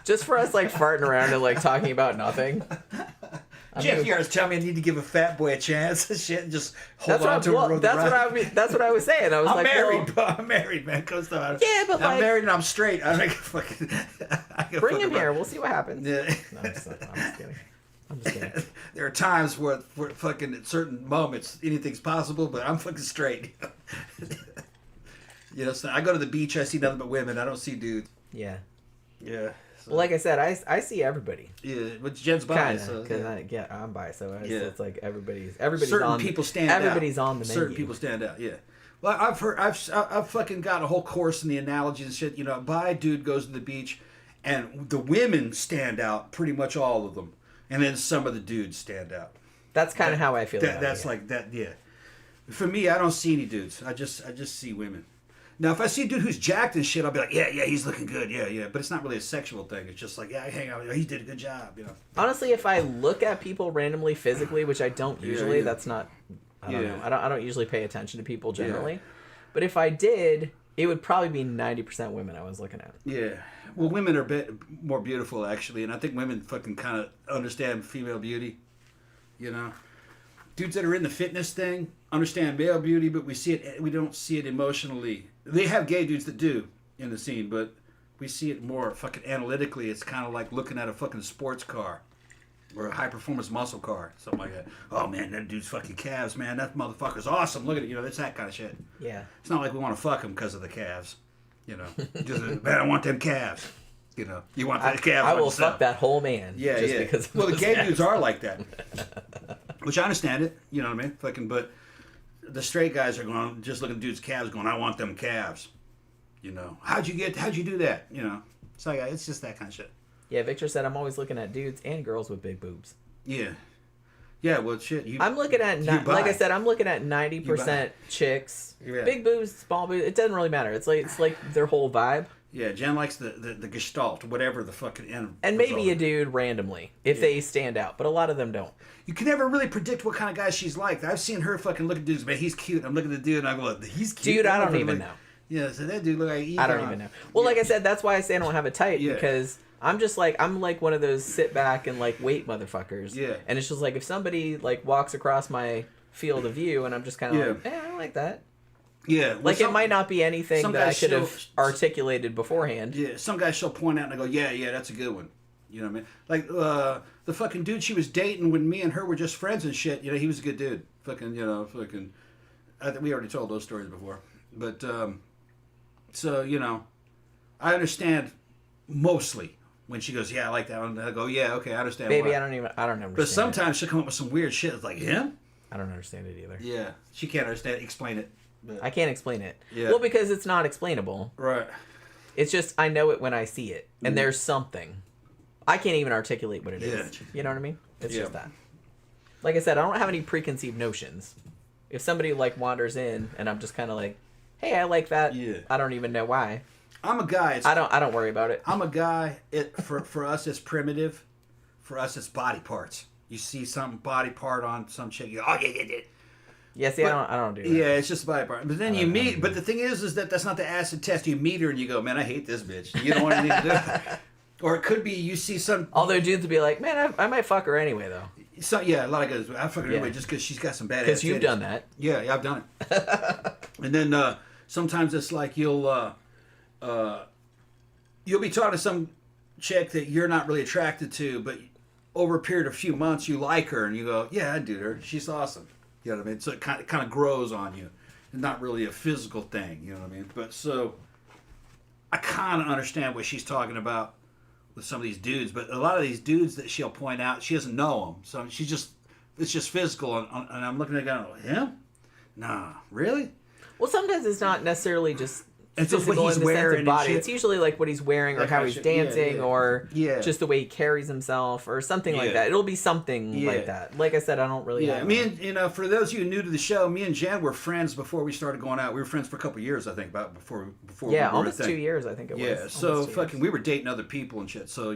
just for us, like, farting around and, like, talking about nothing. Jeff Yards telling me I need to give a fat boy a chance and shit and just hold That's on what, to him. that's what I was saying. I was I'm like, married, well, I'm married, man. Coast on. Yeah, but, I'm like- married and I'm straight. I don't fucking. bring him here. We'll see what happens. Yeah. No, I'm just kidding. I'm just kidding. There are times where fucking at certain moments anything's possible, but I'm fucking straight. You know, so I go to the beach, I see nothing but women. I don't see dudes. Yeah. Yeah. So, Well, like I said, I see everybody. yeah, but Jen's bi, Kind so of, because yeah. I'm bi, so Yeah. it's like everybody's certain on. people stand out. Everybody's on the menu. Certain people stand out. Yeah. Well, I've fucking got a whole course in the analogies and shit. You know, a bi dude goes to the beach, and the women stand out, pretty much all of them, and then some of the dudes stand out. That's kind of how I feel. about That's it. like that. Yeah. For me, I don't see any dudes. I just see women. Now, if I see a dude who's jacked and shit, I'll be like, yeah, he's looking good, yeah. But it's not really a sexual thing. It's just like, yeah, I hang out with him. He did a good job, you know. Honestly, if I look at people randomly physically, which I don't usually, yeah. that's not. I don't Yeah. know. I don't usually pay attention to people generally, but if I did, it would probably be 90% women I was looking at. Yeah. Well, women are more beautiful, actually, and I think women fucking kind of understand female beauty, you know. Dudes that are in the fitness thing understand male beauty, but we don't see it emotionally. They have gay dudes that do in the scene, but we see it more fucking analytically. It's kind of like looking at a fucking sports car or a high performance muscle car, something like that. Oh man, that dude's fucking calves, man. That motherfucker's awesome. Look at it, you know. It's that kind of shit. Yeah. It's not like we want to fuck him because of the calves, you know. Just man, I want them calves. You know, you want that calves. I on will yourself. fuck that whole man. Yeah, just yeah. Because of Well, the those gay abs. dudes are like that, which I understand it. You know what I mean? Fucking, but the straight guys are going just looking at dudes' calves, going, "I want them calves." You know, how'd you do that? You know, it's like it's just that kind of shit. Yeah, Victor said I'm always looking at dudes and girls with big boobs. Yeah, yeah. Well, shit. I'm looking at like I said, I'm looking at 90% chicks, Yeah. big boobs, small boobs. It doesn't really matter. It's like their whole vibe. Yeah, Jen likes the gestalt, whatever the fucking end. And maybe result a is. dude randomly if they stand out, but a lot of them don't. You can never really predict what kind of guy she's like. I've seen her fucking look at dudes, man. He's cute. I'm looking at the dude, and I go, he's cute. Dude, I don't Like, even know. Yeah, so that dude look like I don't even know. Well, like I said, that's why I say I don't have a type Yeah. because I'm like one of those sit back and like wait motherfuckers. Yeah. And it's just like if somebody like walks across my field of view and I'm just kind of Yeah. like, I don't like that. Yeah, well, Like it might not be anything some that I guys could have still- articulated beforehand. Yeah, some guys she'll point out and I go, yeah, that's a good one. You know what I mean? Like the fucking dude she was dating when me and her were just friends and shit. You know, he was a good dude. Fucking, you know, fucking. We already told those stories before, but so you know, I understand mostly when she goes, yeah, I like that one. I go, yeah, okay, I understand. Baby, why. I don't understand. But it. sometimes she'll come up with some weird shit. It's like him. I don't understand it either. Yeah, she can't understand. Explain it. But, I can't explain it. Yeah. Well, because it's not explainable. right. It's just I know it when I see it, and there's something. I can't even articulate what it is. Yeah. You know what I mean? It's Yeah. just that. Like I said, I don't have any preconceived notions. If somebody like wanders in and I'm just kind of like, hey, I like that. Yeah. I don't even know why. I'm a guy. I don't worry about it. I'm a guy. For us, it's primitive. For us, it's body parts. You see some body part on some chick, you go, oh yeah. Yeah, see, I don't do that. Yeah, it's just a body part. But then you meet. But the thing is that that's not the acid test. You meet her and you go, man, I hate this bitch. You don't want anything to do with her. Or it could be you see some. Although dudes would be like, man, I might fuck her anyway though. So yeah, a lot of guys. I fuck her anyway just because she's got some bad. Because you've done that. Yeah, I've done it. And then sometimes it's like you'll be talking to some chick that you're not really attracted to, but over a period of a few months you like her and you go, yeah, I do her. She's awesome. You know what I mean? So it kind of grows on you. It's not really a physical thing. You know what I mean? But so I kind of understand what she's talking about with some of these dudes, but a lot of these dudes that she'll point out, she doesn't know them. So it's just physical. And I'm looking at it going, him? Nah, really? Well, sometimes it's not necessarily just It's just what physical he's in the sense wearing of body. and shit. It's usually like what he's wearing or Like how how he's shit- dancing or Yeah. just the way he carries himself or something like Yeah. that. It'll be something Yeah. like that. Like I said, I don't really Yeah, have me and for those of you new to the show, me and Jen were friends before we started going out. We were friends for a couple of years, I think, before yeah, we were a almost thing. 2 years, I think it was. Yeah, Almost so 2 fucking, years. we were dating other people and shit. So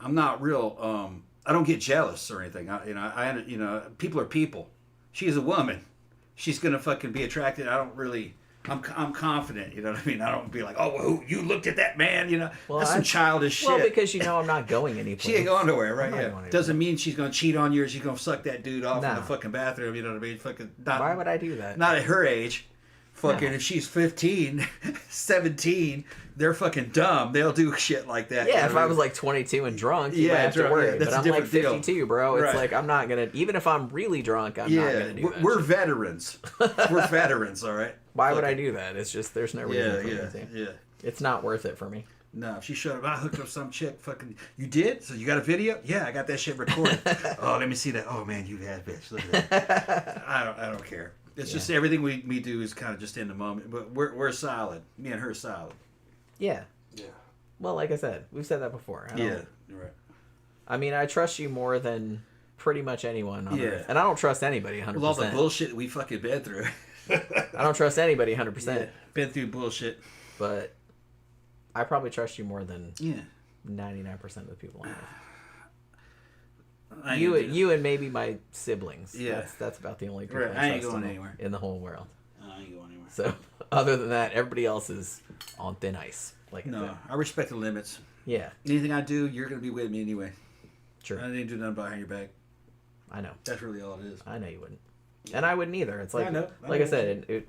I'm not real. I don't get jealous or anything. I people are people. She's a woman. She's gonna fucking be attracted. I don't really. I'm confident. You know what I mean? I don't be like, oh, well, you looked at that man. You know, Well, that's some childish shit. Well, because I'm not going anyplace. She ain't going nowhere, right? I'm not Yeah. going anywhere. Doesn't mean she's gonna cheat on you or she's gonna suck that dude off in Nah. the fucking bathroom. You know what I mean? Fucking. Why would I do that? Not at her age. Fucking, No. if she's 15, 17, they're fucking dumb. They'll do shit like that. Yeah, You know if what I mean? was like 22 and drunk, you Yeah, might have to drunk, worry. yeah, that's but a I'm like different deal. 52, bro. It's Right. like I'm not gonna. Even if I'm really drunk, I'm not gonna do that. We're shit. veterans. We're veterans, all right? Why would I Fucking- do that? It's just there's no reason for me to. Yeah. It's not worth it for me. No, if she showed up, I hooked up some chick. Fucking, you did? So you got a video? Yeah, I got that shit recorded. Oh, let me see that. Oh man, you bad bitch. Look at that. I don't care. It's just everything we do is kind of just in the moment. But we're solid. Me and her solid. Yeah. Yeah. Well, like I said, we've said that before. Yeah. Right. I mean, I trust you more than pretty much anyone on Yeah. Earth. And I don't trust anybody 100%. With all the bullshit we fucking been through. I don't trust anybody 100%. Been through bullshit. But I probably trust you more than Yeah. 99% of the people on Earth. I ain't You, gonna do- you and maybe my siblings. Yeah. That's about the only people Right, I ain't trust going in, anywhere. in the whole world. I ain't going anywhere. So other than that, everybody else is on thin ice. Like I No, said. I respect the limits. Yeah, Anything I do, you're gonna be with me anyway. true. I didn't do nothing behind your back. I know. That's really all it is. I know you wouldn't. And I wouldn't either. It's like, I know. like I said, it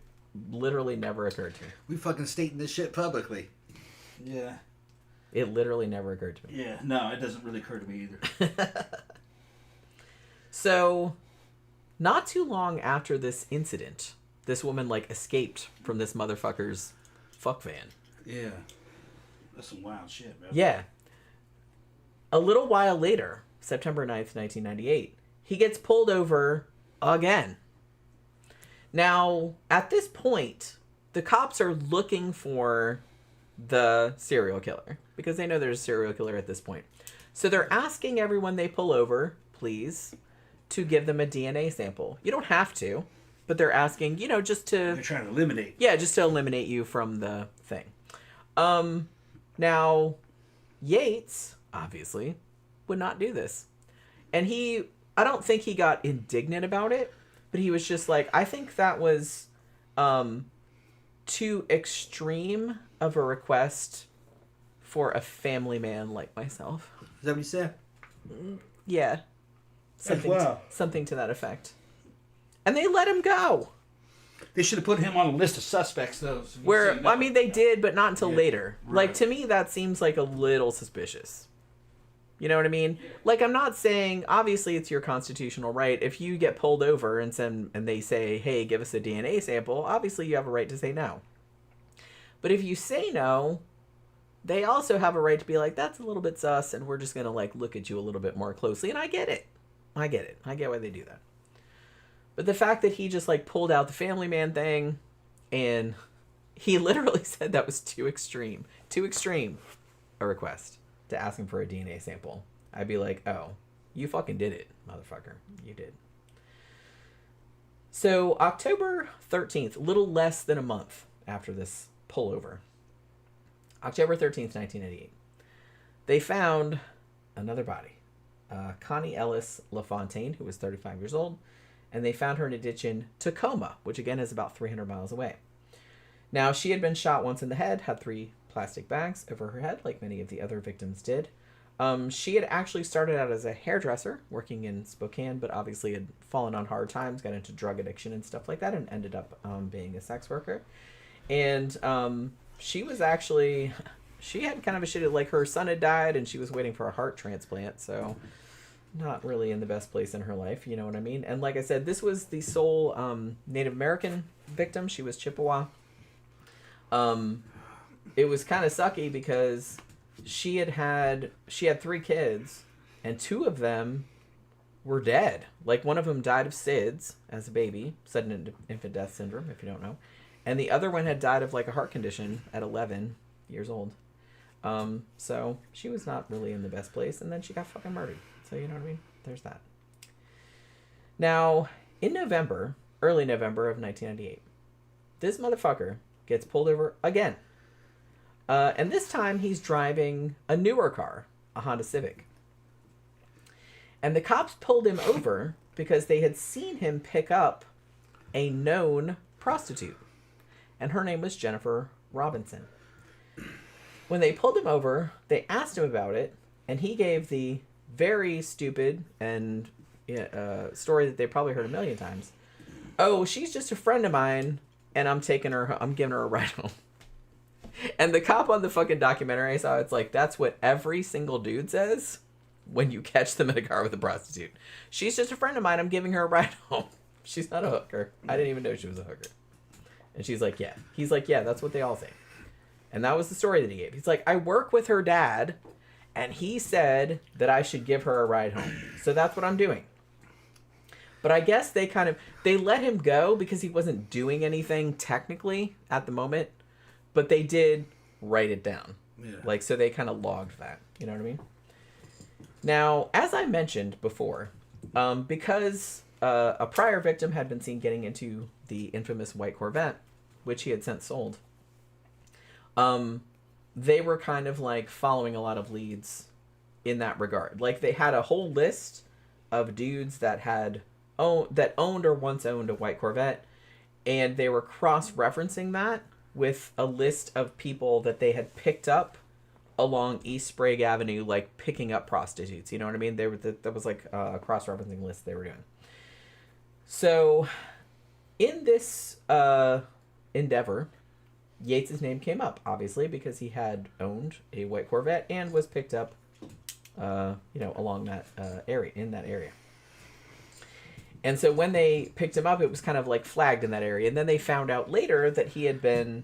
literally never occurred to me. We fucking stating this shit publicly. Yeah. It literally never occurred to me. Yeah. No, it doesn't really occur to me either. So, not too long after this incident, this woman like escaped from this motherfucker's fuck van. Yeah. That's some wild shit, man. Yeah. A little while later, September 9th, 1998, he gets pulled over again. Now, at this point, the cops are looking for the serial killer because they know there's a serial killer at this point. So they're asking everyone they pull over, please, to give them a DNA sample. You don't have to, but they're asking, just to... They're trying to eliminate. Yeah, just to eliminate you from the thing. Now, Yates, obviously, would not do this. And I don't think he got indignant about it, but he was just like, I think that was too extreme of a request for a family man like myself. Is that what you said? Yeah. Something, wow. something to that effect. And they let him go. They should have put him on a list of suspects, though. So I mean, they did, but not until Yeah, later. right. Like, to me, that seems like a little suspicious. You know what I mean? Like, I'm not saying, obviously, it's your constitutional right. If you get pulled over and they say, hey, give us a DNA sample, obviously you have a right to say no. But if you say no, they also have a right to be like, that's a little bit sus, and we're just going to, like, look at you a little bit more closely. And I get it. I get why they do that. But the fact that he just, like, pulled out the family man thing, and he literally said that was too extreme a request to ask him for a DNA sample, I'd be like, oh, you fucking did it, motherfucker. You did. So October 13th, little less than a month after this pullover, October 13th, 1988, they found another body, Connie Ellis LaFontaine, who was 35 years old, and they found her in a ditch in Tacoma, which again is about 300 miles away. Now, she had been shot once in the head, had 3 plastic bags over her head, like many of the other victims did. She had actually started out as a hairdresser working in Spokane, but obviously had fallen on hard times, got into drug addiction and stuff like that, and ended up being a sex worker. And she was actually, she had kind of a shitty, like her son had died and she was waiting for a heart transplant, so not really in the best place in her life, you know what I mean? And like I said, this was the sole Native American victim. She was Chippewa. It was kind of sucky because she had 3 kids, and 2 of them were dead. Like, one of them died of SIDS as a baby, sudden infant death syndrome, if you don't know. And the other one had died of, like, a heart condition at 11 years old. So she was not really in the best place, and then she got fucking murdered. So, you know what I mean? There's that. Now, in November, early November of 1998, this motherfucker gets pulled over again. And this time he's driving a newer car, a Honda Civic. And the cops pulled him over because they had seen him pick up a known prostitute. And her name was Jennifer Robinson. When they pulled him over, they asked him about it, and he gave the very stupid and story that they probably heard a million times. Oh, she's just a friend of mine, and I'm giving her a ride home. And the cop on the fucking documentary I saw, it's like, that's what every single dude says when you catch them in a car with a prostitute. She's just a friend of mine, I'm giving her a ride home. She's not a hooker. I didn't even know she was a hooker. And she's like, yeah. He's like, yeah, that's what they all say. And that was the story that he gave. He's like, I work with her dad, and he said that I should give her a ride home. So that's what I'm doing. But I guess they let him go because he wasn't doing anything technically at the moment. But they did write it down. Yeah. Like, so they kind of logged that. You know what I mean? Now, as I mentioned before, because a prior victim had been seen getting into the infamous white Corvette, which he had since sold, they were kind of like following a lot of leads in that regard. Like, they had a whole list of dudes that owned or once owned a white Corvette, and they were cross-referencing that with a list of people that they had picked up along East Sprague Avenue, like picking up prostitutes. You know what I mean? That was like a cross-referencing list they were doing. So, in this endeavor, Yates' name came up, obviously, because he had owned a white Corvette and was picked up, along that area, in that area. And so when they picked him up, it was kind of like flagged in that area. And then they found out later that he had been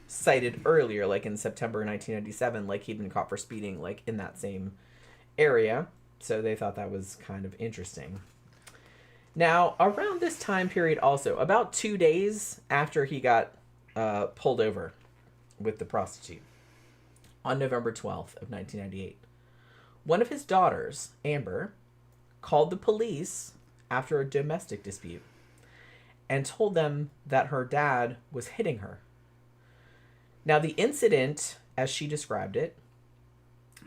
cited earlier, like in September 1997, like he'd been caught for speeding, like in that same area. So they thought that was kind of interesting. Now, around this time period also, about 2 days after he got pulled over with the prostitute, on November 12th of 1998, one of his daughters, Amber, called the police after a domestic dispute and told them that her dad was hitting her. Now, the incident, as she described it,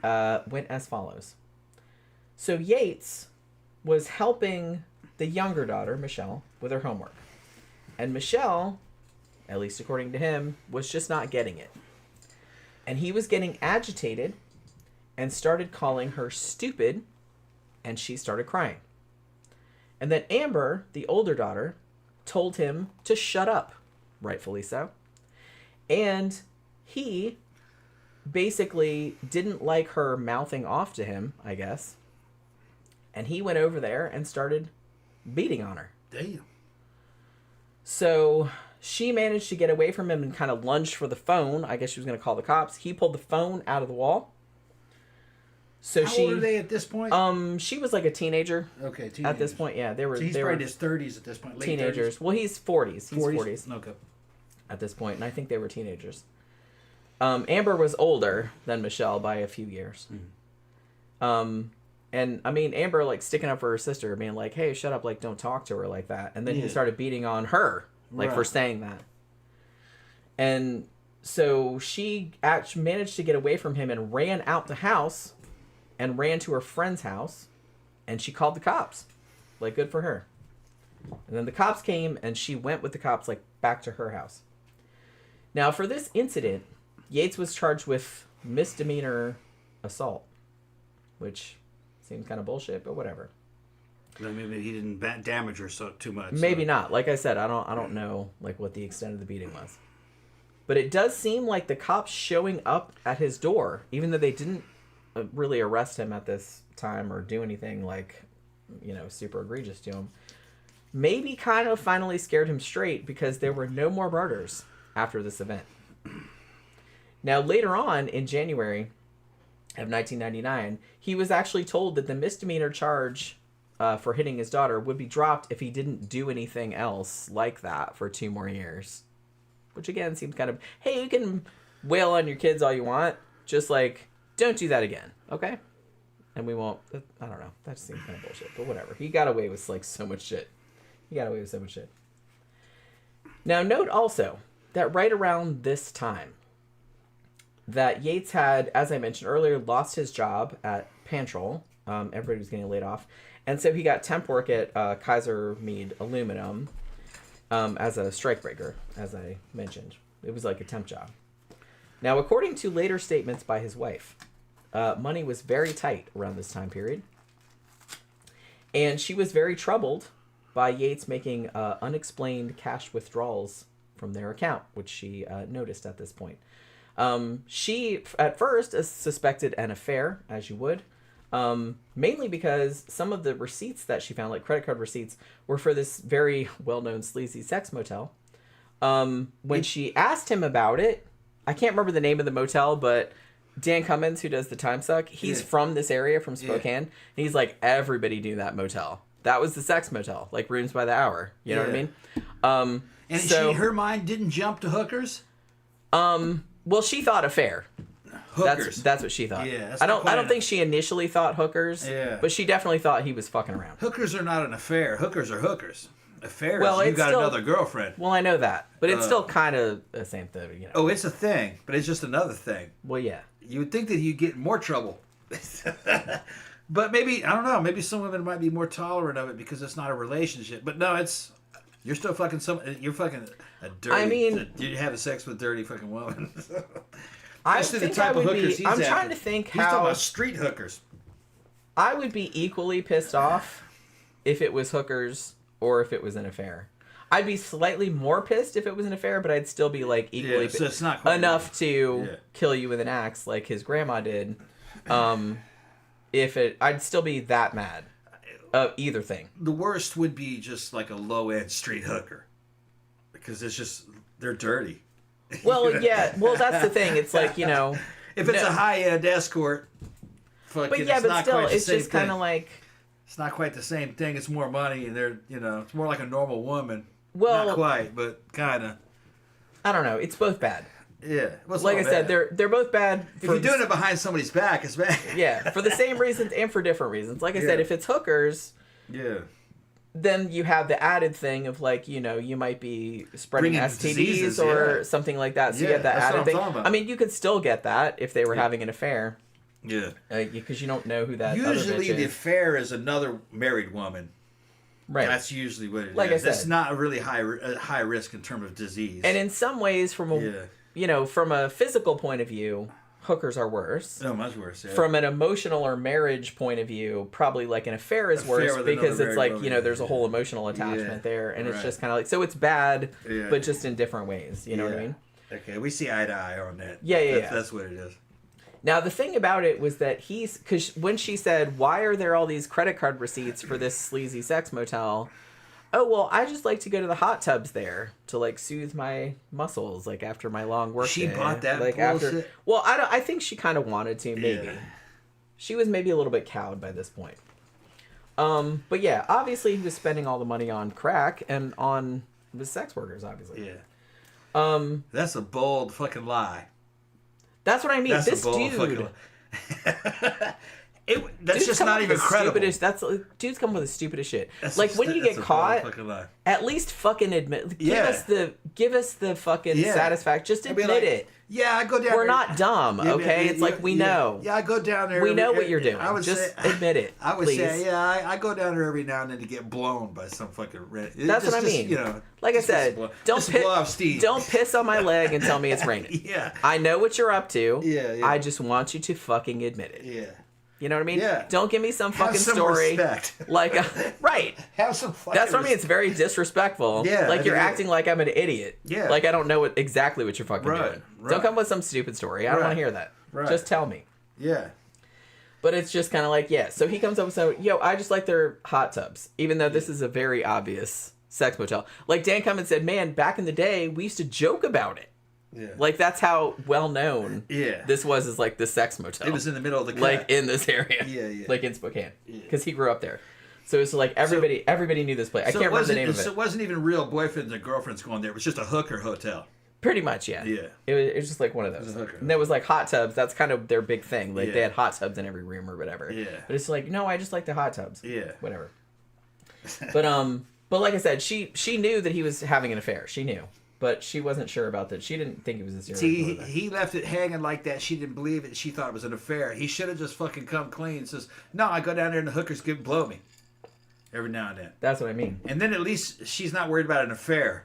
went as follows. So Yates was helping the younger daughter, Michelle, with her homework. And Michelle, at least according to him, was just not getting it. And he was getting agitated and started calling her stupid, and she started crying. And then Amber, the older daughter, told him to shut up, rightfully so. And he basically didn't like her mouthing off to him, I guess. And he went over there and started beating on her. Damn. So she managed to get away from him and kind of lunged for the phone. I guess she was going to call the cops. He pulled the phone out of the wall. So How old are they at this point? She was like a teenager. Okay, teenagers. At this point, yeah, they were. So he's they probably were in his 30s at this point. Late teenagers. 30s? Well, he's 40s. He's 40s. Okay. At this point, and I think they were teenagers. Amber was older than Michelle by a few years. Mm-hmm. And I mean, Amber like sticking up for her sister, being like, "Hey, shut up! Like, don't talk to her like that." And then he started beating on her, like for saying that. And so she actually managed to get away from him and ran out the house, and ran to her friend's house, and she called the cops. Like, good for her. And then the cops came, and she went with the cops like back to her house. Now, for this incident, Yates was charged with misdemeanor assault, which seems kind of bullshit, but whatever. Maybe he didn't damage her too much. Maybe not. Like I said, I don't know like what the extent of the beating was. But it does seem like the cops showing up at his door, even though they didn't really arrest him at this time or do anything like, super egregious to him, maybe kind of finally scared him straight, because there were no more murders after this event. Now, later on in January of 1999, he was actually told that the misdemeanor charge for hitting his daughter would be dropped if he didn't do anything else like that for 2 more years. Which, again, seems kind of, hey, you can wail on your kids all you want, just, like, don't do that again, okay? And we won't, I don't know, that just seems kind of bullshit, but whatever. He got away with, like, so much shit. Now, note also that right around this time, that Yates had, as I mentioned earlier, lost his job at Pantrol. Everybody was getting laid off. And so he got temp work at Kaiser Mead Aluminum as a strikebreaker, as I mentioned. It was like a temp job. Now, according to later statements by his wife, money was very tight around this time period. And she was very troubled by Yates making unexplained cash withdrawals from their account, which she noticed at this point. She, at first, suspected an affair, as you would, mainly because some of the receipts that she found, like credit card receipts, were for this very well-known sleazy sex motel. When she asked him about it, I can't remember the name of the motel, but Dan Cummins, who does the Time Suck, he's from this area, from Spokane, and he's like, everybody knew that motel. That was the sex motel, like rooms by the hour. You know what I mean? And so, her mind didn't jump to hookers? Well, she thought affair. Hookers. That's what she thought. Yeah, I don't think she initially thought hookers. Yeah. But she definitely thought he was fucking around. Hookers are not an affair. Hookers are hookers. Affairs, well, you got another girlfriend. Well, I know that. But it's still kind of the same thing, Oh, it's a thing, but it's just another thing. Well, yeah. You would think that you'd get in more trouble. But maybe, I don't know, maybe some women might be more tolerant of it because it's not a relationship. But no, you're still fucking you're fucking a dirty, I mean, you're having sex with a dirty fucking woman. I think I would be, I'm trying to think He's talking about street hookers. I would be equally pissed off if it was hookers or if it was an affair. I'd be slightly more pissed if it was an affair, but I'd still be like equally so it's not quite enough to kill you with an axe like his grandma did. I'd still be that mad of either thing. The worst would be just like a low-end street hooker, because they're dirty. Well, yeah. Well, that's the thing. It's like, if it's a high-end escort, but still, it's just kind of like, it's not quite the same thing. It's more money, and it's more like a normal woman. Well, not quite, but kind of. I don't know. It's both bad. Yeah. Like I said, they're both bad. If you're doing it behind somebody's back, it's bad. Yeah, for the same reasons and for different reasons. Like I said, if it's hookers, then you have the added thing of like, you might be spreading STDs diseases, or something like that. So you get that added thing. I mean, you could still get that if they were having an affair. Yeah. Because you don't know who that usually other bitch the is. affair is another married woman. Right. That's usually what it is. Like I said, that's not really high risk in terms of disease. And in some ways, from a physical point of view, hookers are worse. No, much worse. Yeah. From an emotional or marriage point of view, probably like an affair is worse because it's like, there's a whole emotional attachment there, and it's just kind of like, so it's bad, but just in different ways. You know what I mean? Okay, we see eye to eye on that. Yeah. That's what it is. Now, the thing about it was that because when she said, why are there all these credit card receipts for this sleazy sex motel? Oh, well, I just like to go to the hot tubs there to, like, soothe my muscles, like, after my long work She day. bought that like bullshit? Well, I think she kind of wanted to, maybe. Yeah. She was maybe a little bit cowed by this point. But yeah, obviously he was spending all the money on crack and on the sex workers, obviously. Yeah. That's a bold fucking lie. That's what I mean. That's this a bold dude. fucking lie. That's dudes just come not up even with the credible. Dudes come with the stupidest shit. That's like just- when you that's get a caught, fucking lie. at least fucking admit. Yeah. Give us the fucking Yeah. satisfaction. Just I'd be admit like, it. Yeah, I go down. We're there. not dumb, okay? It's like we know. Yeah, I go down there. We know what you're doing. I would Just say, admit it, I would please. say, yeah, I go down there every now and then to get blown by some fucking red. That's what I mean. You know, like I just said, blow off steam. don't piss on my leg and tell me it's raining. Yeah. I know what you're up to. Yeah. I just want you to fucking admit it. Yeah. You know what I mean? Yeah. Don't give me some Have fucking some story. respect. Like, right. Have some fucking. That's what I mean. It's very disrespectful. Yeah, Like I you're mean, acting like I'm an idiot. Yeah. Like I don't know exactly what you're fucking Right, doing. right. Don't come with some stupid story. I don't want to hear that. Right. Just tell me. Yeah. But it's just kind of like, yeah. So he comes up with so, I just like their hot tubs. Even though this is a very obvious sex motel. Like Dan come and said, man, back in the day, we used to joke about it. Yeah. Like that's how well known Yeah. this was as like the sex motel. It was in the middle of the cut. like in this area. Yeah. Like in Spokane. Because he grew up there. So it's like everybody knew this place. I So can't it remember the name of So it. it wasn't even real boyfriends and girlfriends going there. It was just a hooker hotel. Pretty much, yeah. Yeah. It was just like one of those. was a hooker. And there was like hot tubs. That's kind of their big thing. Like they Yeah. had hot tubs in every room or whatever. Yeah. But it's like, no, I just like the hot tubs. Yeah. Whatever. But like I said, she knew that he was having an affair. She knew. But she wasn't sure about that. She didn't think it was a serious See, murder. he left it hanging like that. She didn't believe it. She thought it was an affair. He should have just fucking come clean and says, no, I go down there and the hookers blow me. Every now and then. That's what I mean. And then at least she's not worried about an affair.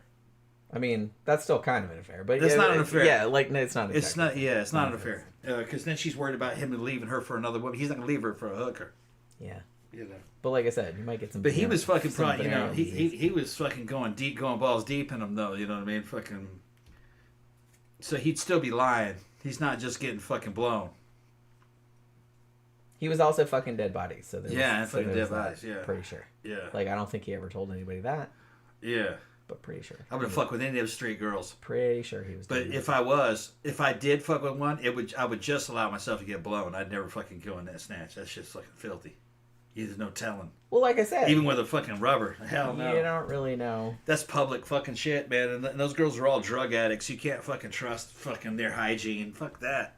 I mean, that's still kind of an affair. But That's not an affair. Yeah, like, no, it's not exactly. It's not, yeah, it's not an affair. Because then she's worried about him leaving her for another woman. He's not going to leave her for a hooker. Yeah. You know. But like I said, you might get some... But he was fucking some probably, you know, banana he disease. was fucking going balls deep in him, though. You know what I mean? Fucking... So he'd still be lying. He's not just getting fucking blown. He was also fucking dead bodies. So And fucking dead bodies, yeah. Pretty sure. Yeah. Like, I don't think he ever told anybody that, Yeah. but pretty sure. I wouldn't fuck with any of those straight girls. Pretty sure he was But dead. if I did fuck with one, I would just allow myself to get blown. I'd never fucking go in that snatch. That's just fucking filthy. There's no telling. Well, like I said, Even with a fucking rubber. Hell no. you don't really know. That's public fucking shit, man. And those girls are all drug addicts. You can't fucking trust fucking their hygiene. Fuck that.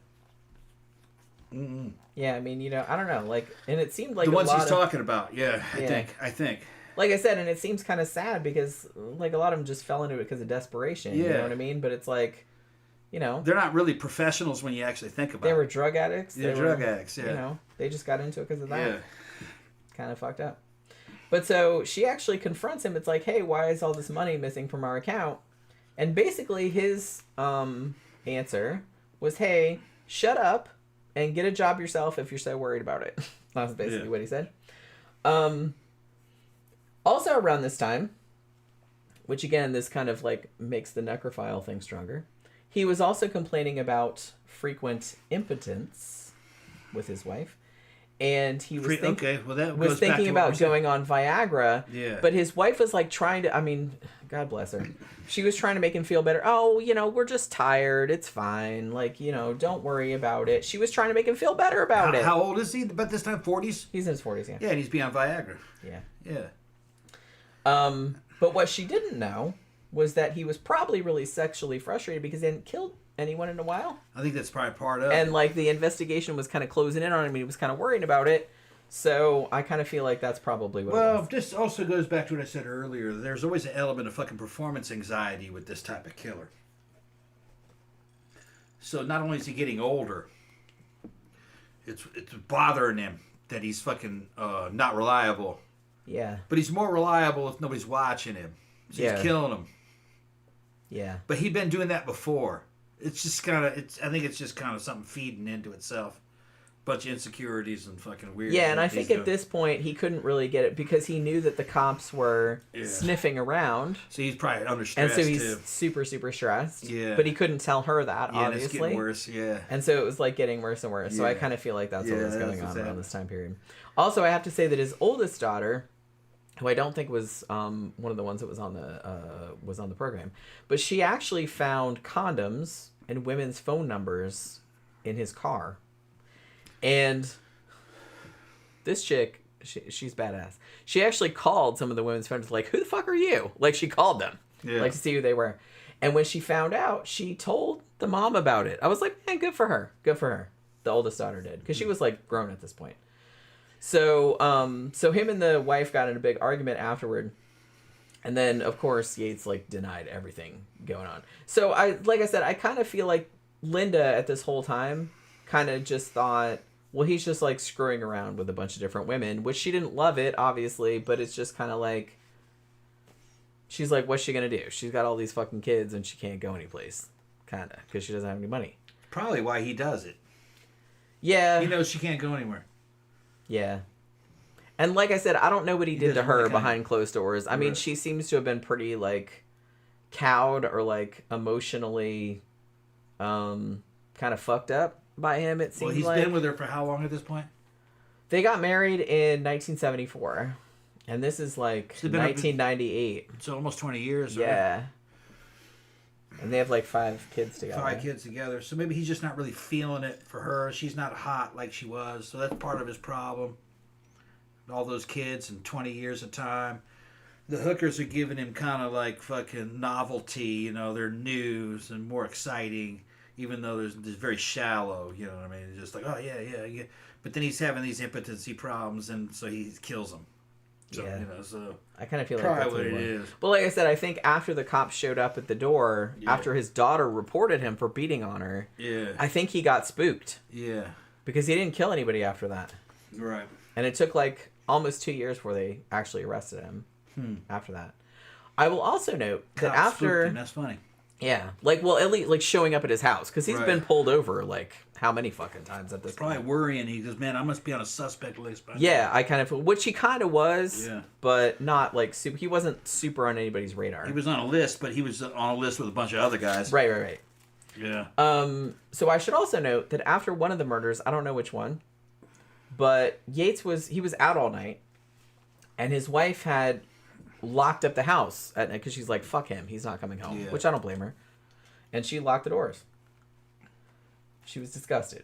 Mm-mm. Yeah, I mean, I don't know. Like, and it seemed like The a ones lot he's of, talking about. Yeah, Yeah. I think. like I said, and it seems kind of sad because like a lot of them just fell into it because of desperation. You Yeah. know what I mean? But it's like, They're not really professionals when you actually think about they it. were drug addicts. They're They drug were, addicts, yeah. they just got into it because of that. Yeah. Kind of fucked up. But so she actually confronts him. It's like, hey, why is all this money missing from our account? And basically his answer was, hey, shut up and get a job yourself if you're so worried about it. That's basically what he said. Also around this time, which again, this kind of like makes the necrophile thing stronger, he was also complaining about frequent impotence with his wife. And he was that goes back thinking to what about we said. going on Viagra. Yeah. But his wife was like trying to, I mean, God bless her. She was trying to make him feel better. Oh, we're just tired. It's fine. Like, don't worry about it. She was trying to make him feel better about it. How old is he? About this time, 40s? He's in his 40s, yeah. Yeah, and he's beyond Viagra. Yeah. Yeah. But what she didn't know was that he was probably really sexually frustrated because he hadn't killed anyone in a while. I think that's probably part of it. And like the investigation was kind of closing in on him and he was kind of worried about it. So I kind of feel like that's probably what it Well, was. this also goes back to what I said earlier. There's always an element of fucking performance anxiety with this type of killer. So not only is he getting older, it's bothering him that he's fucking not reliable. Yeah. But he's more reliable if nobody's watching him. So Yeah. he's killing them. Yeah. But he'd been doing that before. It's just kind of, I think it's just kind of something feeding into itself. Bunch of insecurities and fucking weird. Yeah, and I shit he's think at doing. this point he couldn't really get it because he knew that the cops were Yeah. sniffing around. So he's probably under And stress so he's too. super, super stressed. Yeah. But he couldn't tell her that, Yeah, and it's obviously. getting worse, yeah. And so it was like getting worse and worse. So I Yeah. kind of feel like that's Yeah, what was that's going what's on around happening. this time period. Also, I have to say that his oldest daughter, who I don't think was one of the ones that was on the program, but she actually found condoms and women's phone numbers in his car. And this chick, she's badass. She actually called some of the women's phones, like, who the fuck are you? Like, she called them, like, to see who they were. And when she found out, she told the mom about it. I was like, man, good for her. Good for her. The oldest daughter did. Because she was, like, grown at this point. So him and the wife got in a big argument afterward. And then, of course, Yates, like, denied everything going on. So, like I said, I kind of feel like Linda at this whole time kind of just thought, well, he's just, like, screwing around with a bunch of different women, which she didn't love it, obviously, but it's just kind of like, she's like, what's she going to do? She's got all these fucking kids and she can't go anyplace, kind of, because she doesn't have any money. Probably why he does it. Yeah. He knows she can't go anywhere. Yeah. And like I said, I don't know what he did to her really behind closed doors. I mean, she seems to have been pretty, like, cowed or, like, emotionally kind of fucked up by him, it seems like. Well, he's been with her for how long at this point? They got married in 1974. And this is, like, 1998. So almost 20 years. Yeah. Right? And they have, like, 5 kids together. 5 kids together. So maybe he's just not really feeling it for her. She's not hot like she was. So that's part of his problem. All those kids and 20 years of time. The hookers are giving him kind of like fucking novelty, you know, they're news and more exciting, even though there's very shallow, you know what I mean? It's just like, oh, yeah. But then he's having these impotency problems, and so he kills them. So, yeah. You know, so I kind of feel like probably that's what it is. But like I said, I think after the cops showed up at the door, after his daughter reported him for beating on her, I think he got spooked. Yeah. Because he didn't kill anybody after that. Right. And it took like almost 2 years before they actually arrested him after that. I will also note that after... Him. That's funny. Yeah. Like, well, at least like showing up at his house. Because he's been pulled over like how many fucking times at this point. Probably worrying. He goes, man, I must be on a suspect list. Yeah, I kind of... Which he kind of was. Yeah. But not like super... He wasn't super on anybody's radar. He was on a list, but he was on a list with a bunch of other guys. Right. Yeah. So I should also note that after one of the murders, I don't know which one, but Yates was out all night, and his wife had locked up the house at night because she's like, fuck him, he's not coming home, which I don't blame her. And she locked the doors. She was disgusted.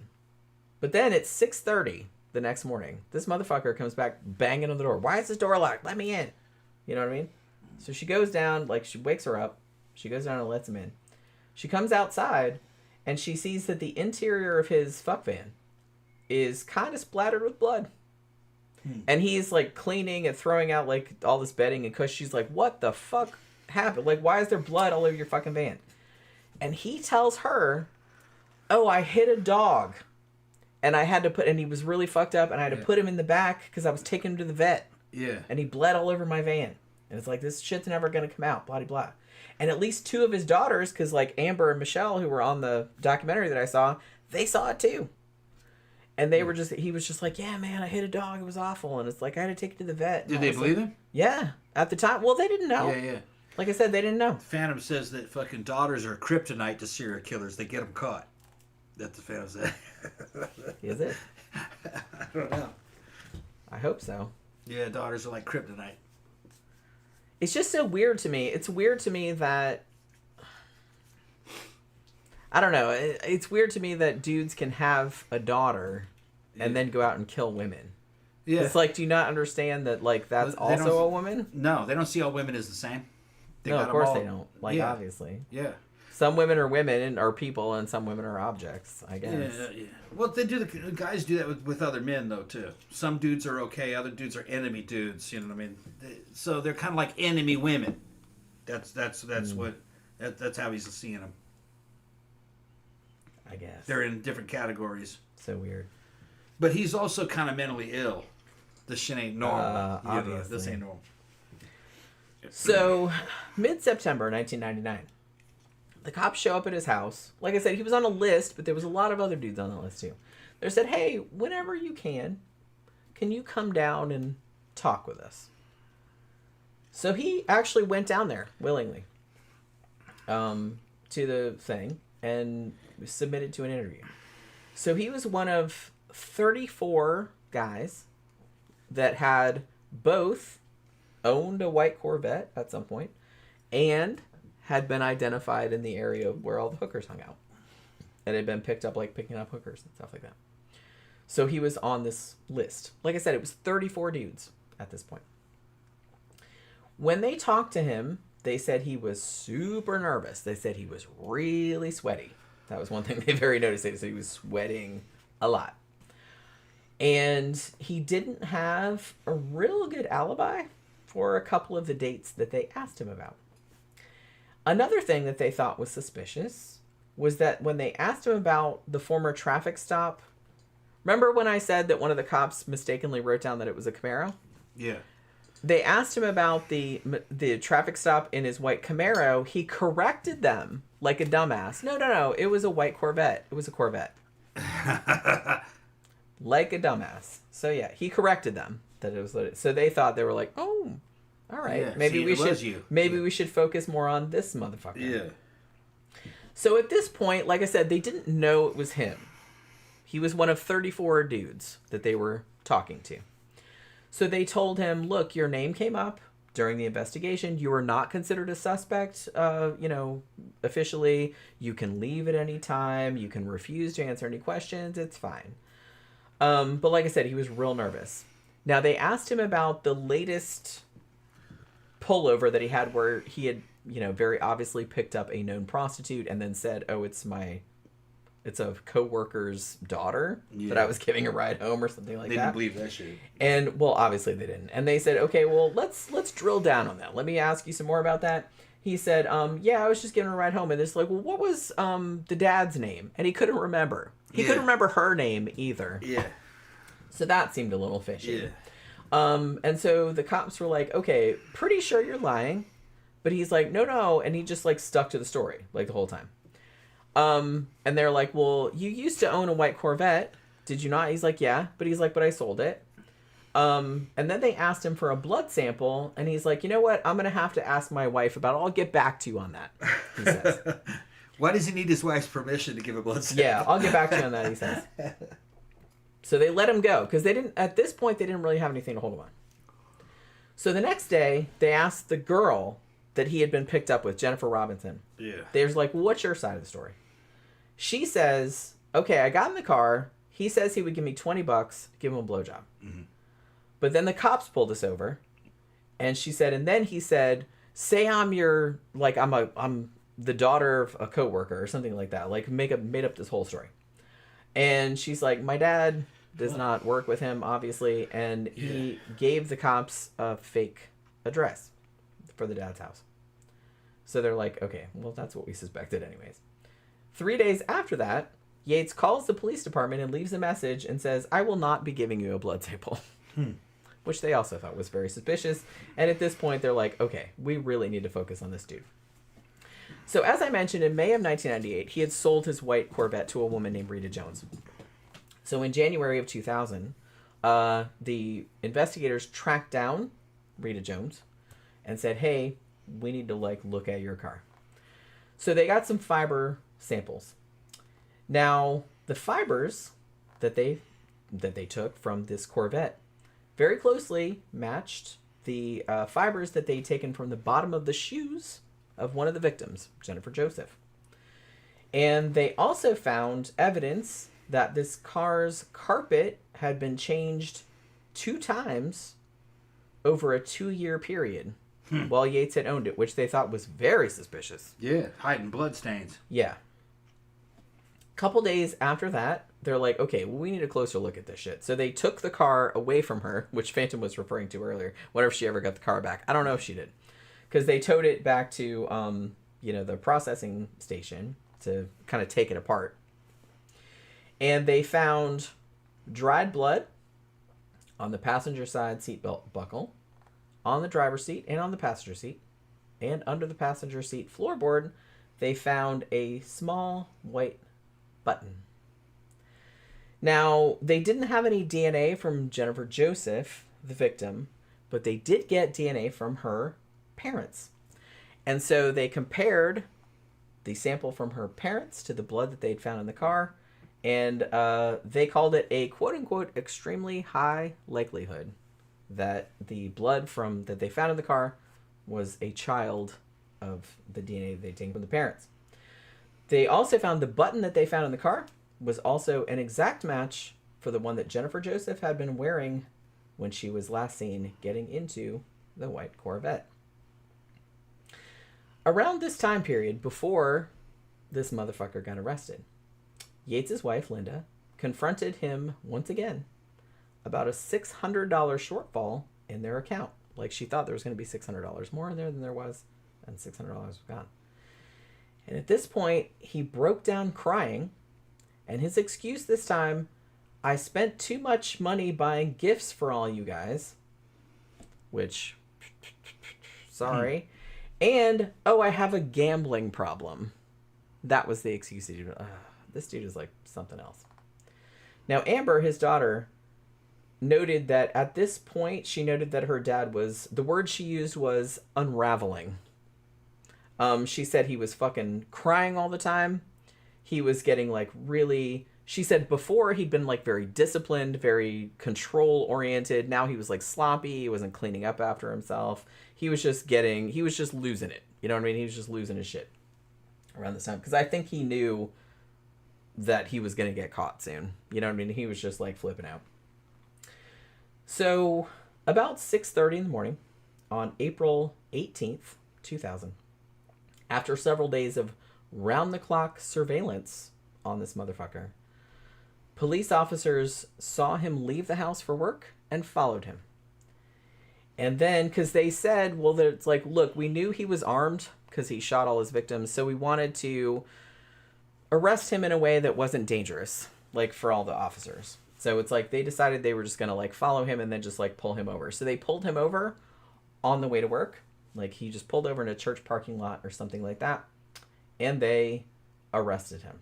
But then at 6:30 the next morning, this motherfucker comes back banging on the door. Why is this door locked? Let me in. You know what I mean? So she goes down, like she wakes her up. She goes down and lets him in. She comes outside, and she sees that the interior of his fuck van is kind of splattered with blood. And he's, like, cleaning and throwing out, like, all this bedding, and she's like, what the fuck happened? Like, why is there blood all over your fucking van? And he tells her, oh, I hit a dog. And I had to and he was really fucked up, and I had to put him in the back because I was taking him to the vet. Yeah. And he bled all over my van. And it's like, this shit's never going to come out, blah, blah, blah. And at least 2 of his daughters, because, like, Amber and Michelle, who were on the documentary that I saw, they saw it too. And he was just like, yeah, man, I hit a dog. It was awful. And it's like, I had to take it to the vet. Did they believe him? Yeah. At the time. Well, they didn't know. Yeah. Like I said, they didn't know. Phantom says that fucking daughters are kryptonite to serial killers. They get them caught. That's the Phantom said. Is it? I don't know. I hope so. Yeah, daughters are like kryptonite. It's just so weird to me. It's weird to me that... I don't know. It's weird to me that dudes can have a daughter and then go out and kill women. Yeah. It's like, do you not understand that, like, that's also a woman? No, they don't see all women as the same. No, of course they don't. Like, obviously. Yeah. Some women are women and are people, and some women are objects, I guess. Yeah. Well, they do. The guys do that with other men, though, too. Some dudes are okay. Other dudes are enemy dudes. You know what I mean? So they're kind of like enemy women. That's how he's seeing them. I guess. They're in different categories. So weird. But he's also kind of mentally ill. This shit ain't normal. Obviously. This ain't normal. So, mid-September 1999, the cops show up at his house. Like I said, he was on a list, but there was a lot of other dudes on the list too. They said, hey, whenever you can you come down and talk with us? So he actually went down there willingly to the thing and submitted to an interview. So he was one of 34 guys that had both owned a white Corvette at some point and had been identified in the area where all the hookers hung out and had been picked up, like picking up hookers and stuff like that. So he was on this list. Like I said, it was 34 dudes at this point. When they talked to him, they said he was super nervous. They said he was really sweaty. That was one thing they very noticed. They said he was sweating a lot. And he didn't have a real good alibi for a couple of the dates that they asked him about. Another thing that they thought was suspicious was that when they asked him about the former traffic stop, remember when I said that one of the cops mistakenly wrote down that it was a Camaro? Yeah. They asked him about the traffic stop in his white Camaro. He corrected them like a dumbass. No. It was a white Corvette. It was a Corvette. Like a dumbass. So yeah, he corrected them that it was. So they thought, they were like, oh, all right. Yeah, maybe see, we should focus more on this motherfucker. Yeah. So at this point, like I said, they didn't know it was him. He was one of 34 dudes that they were talking to. So they told him, look, your name came up during the investigation. You are not considered a suspect, officially. You can leave at any time. You can refuse to answer any questions. It's fine. But like I said, he was real nervous. Now, they asked him about the latest pullover that he had where he had, very obviously picked up a known prostitute and then said, oh, it's a co-worker's daughter that I was giving a ride home or something like that. They didn't believe that shit. And, well, obviously they didn't. And they said, okay, well, let's drill down on that. Let me ask you some more about that. He said, yeah, I was just giving her a ride home. And it's like, well, what was the dad's name? And he couldn't remember. He couldn't remember her name either. Yeah. So that seemed a little fishy. Yeah. And so the cops were like, okay, pretty sure you're lying. But he's like, no. And he just, stuck to the story, the whole time. And they're like, well, you used to own a white Corvette. Did you not? He's like, yeah. But he's like, but I sold it. And then they asked him for a blood sample. And he's like, you know what? I'm going to have to ask my wife about it. I'll get back to you on that, he says. Why does he need his wife's permission to give a blood sample? Yeah, I'll get back to you on that, he says. So they let him go because at this point, they didn't really have anything to hold him on. So the next day, they asked the girl that he had been picked up with, Jennifer Robinson. Yeah. They was like, well, what's your side of the story? She says, okay, I got in the car. He says he would give me $20, give him a blowjob. Mm-hmm. But then the cops pulled us over. And she said, and then he said, say I'm I'm the daughter of a coworker or something like that. Made up this whole story. And she's like, my dad does not work with him, obviously. And he gave the cops a fake address for the dad's house. So they're like, okay, well, that's what we suspected anyways. 3 days after that, Yates calls the police department and leaves a message and says, I will not be giving you a blood sample. Which they also thought was very suspicious. And at this point, they're like, okay, we really need to focus on this dude. So as I mentioned, in May of 1998, he had sold his white Corvette to a woman named Rita Jones. So in January of 2000, the investigators tracked down Rita Jones and said, hey, we need to look at your car. So they got some fiber samples. Now, the fibers that they took from this Corvette very closely matched the fibers that they'd taken from the bottom of the shoes of one of the victims, Jennifer Joseph. And they also found evidence that this car's carpet had been changed 2 times over a 2-year period while Yates had owned it, which they thought was very suspicious. Yeah, hiding blood stains. Yeah. A couple days after that, they're like, okay, well, we need a closer look at this shit. So they took the car away from her, which Phantom was referring to earlier. Wonder if she ever got the car back. I don't know if she did. Because they towed it back to, the processing station to kind of take it apart. And they found dried blood on the passenger side seatbelt buckle, on the driver's seat and on the passenger seat. And under the passenger seat floorboard, they found a small white button. Now, they didn't have any DNA from Jennifer Joseph, the victim, but they did get DNA from her parents. And so they compared the sample from her parents to the blood that they'd found in the car, and they called it a quote-unquote extremely high likelihood that the blood that they found in the car was a child of the DNA they'd taken from the parents. They also found the button that they found in the car was also an exact match for the one that Jennifer Joseph had been wearing when she was last seen getting into the white Corvette. Around this time period, before this motherfucker got arrested, Yates' wife, Linda, confronted him once again about a $600 shortfall in their account. Like, she thought there was going to be $600 more in there than there was, and $600 was gone. And at this point, he broke down crying, and his excuse this time, I spent too much money buying gifts for all you guys, which, sorry, and, oh, I have a gambling problem. That was the excuse. This dude is like something else. Now, Amber, his daughter, noted that at this point, she noted that her dad was, the word she used was unraveling. She said he was fucking crying all the time. He was getting like really, she said before he'd been like very disciplined, very control oriented. Now he was like sloppy. He wasn't cleaning up after himself. He was just losing it. You know what I mean? He was just losing his shit around this time. Because I think he knew that he was going to get caught soon. You know what I mean? He was just like flipping out. So about 6:30 in the morning on April 18th, 2000, after several days of round-the-clock surveillance on this motherfucker, police officers saw him leave the house for work and followed him. And then, because they said, well, it's like, look, we knew he was armed because he shot all his victims, so we wanted to arrest him in a way that wasn't dangerous, like, for all the officers. So it's like they decided they were just going to, like, follow him and then just, like, pull him over. So they pulled him over on the way to work. Like, he just pulled over in a church parking lot or something like that. And they arrested him.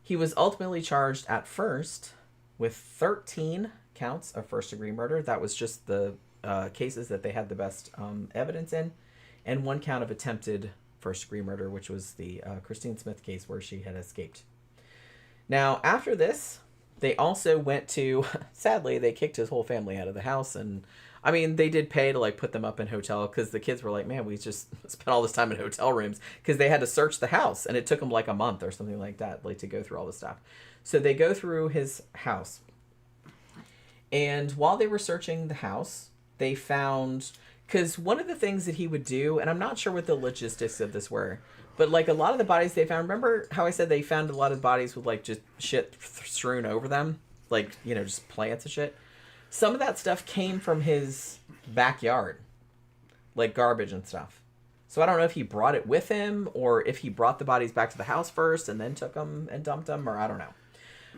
He was ultimately charged at first with 13 counts of first-degree murder. That was just the cases that they had the best evidence in. And 1 count of attempted first-degree murder, which was the Christine Smith case where she had escaped. Now, after this, they also went to, sadly, they kicked his whole family out of the house. And, I mean, they did pay to, like, put them up in hotel because the kids were like, man, we just spent all this time in hotel rooms because they had to search the house. And it took them, like, a month or something like that, like, to go through all this stuff. So they go through his house. And while they were searching the house, they found, because one of the things that he would do, and I'm not sure what the logistics of this were, but, like, a lot of the bodies they found, remember how I said they found a lot of bodies with, like, just shit strewn over them? Like, you know, just plants and shit. Some of that stuff came from his backyard. Like, garbage and stuff. So I don't know if he brought it with him, or if he brought the bodies back to the house first and then took them and dumped them, or I don't know.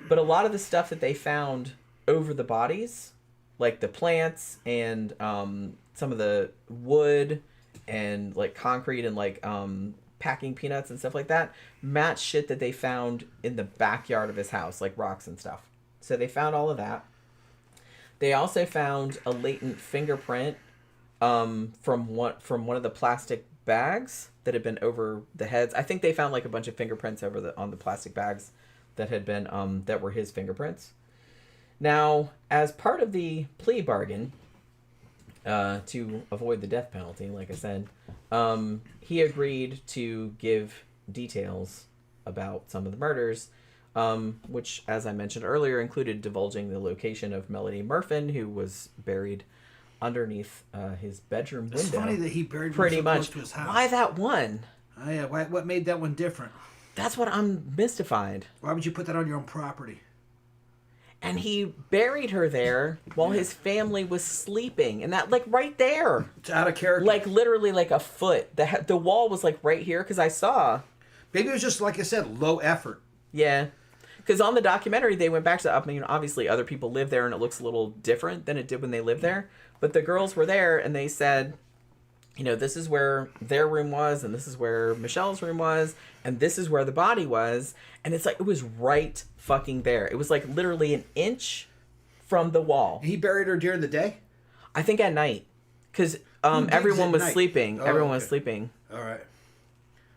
But a lot of the stuff that they found over the bodies, like the plants and some of the wood and, like, concrete and, like, packing peanuts and stuff like that, matched shit that they found in the backyard of his house, like rocks and stuff. So they found all of that. They also found a latent fingerprint from one of the plastic bags that had been over the heads. I think they found, like, a bunch of fingerprints on the plastic bags that had been that were his fingerprints. Now, as part of the plea bargain, to avoid the death penalty, like I said, he agreed to give details about some of the murders, which, as I mentioned earlier, included divulging the location of Melody Murfin, who was buried underneath his bedroom window. It's funny that he buried pretty so much close to his house. Why that one? Oh, yeah. What made that one different? That's what I'm mystified. Why would you put that on your own property? And he buried her there while his family was sleeping. And that, like, right there. It's out of character. Like, literally, like, a foot. The wall was, like, right here, because I saw. Maybe it was just, like I said, low effort. Yeah. Because on the documentary, they went back to, I mean, obviously, other people live there, and it looks a little different than it did when they lived there. But the girls were there, and they said, you know, this is where their room was, and this is where Michelle's room was, and this is where the body was. And it's like, it was right fucking there. It was, like, literally an inch from the wall. He buried her during the day? I think at night. Because everyone was sleeping. Oh, everyone okay. was sleeping. All right.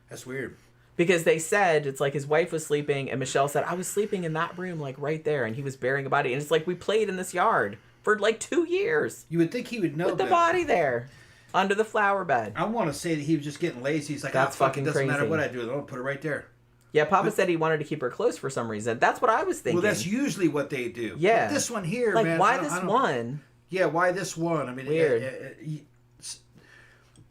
That's weird. Because they said, it's like his wife was sleeping, and Michelle said, I was sleeping in that room, like, right there, and he was burying a body. And it's like, we played in this yard for, like, 2 years. You would think he would know with the body there. Under the flower bed. I want to say that he was just getting lazy. He's like, that's fucking doesn't crazy. matter what I do. I'll put it right there. Yeah, Papa said he wanted to keep her close for some reason. That's what I was thinking. Well, that's usually what they do. Yeah. But this one here, like, man. Why this one? Yeah, why this one? I mean, weird.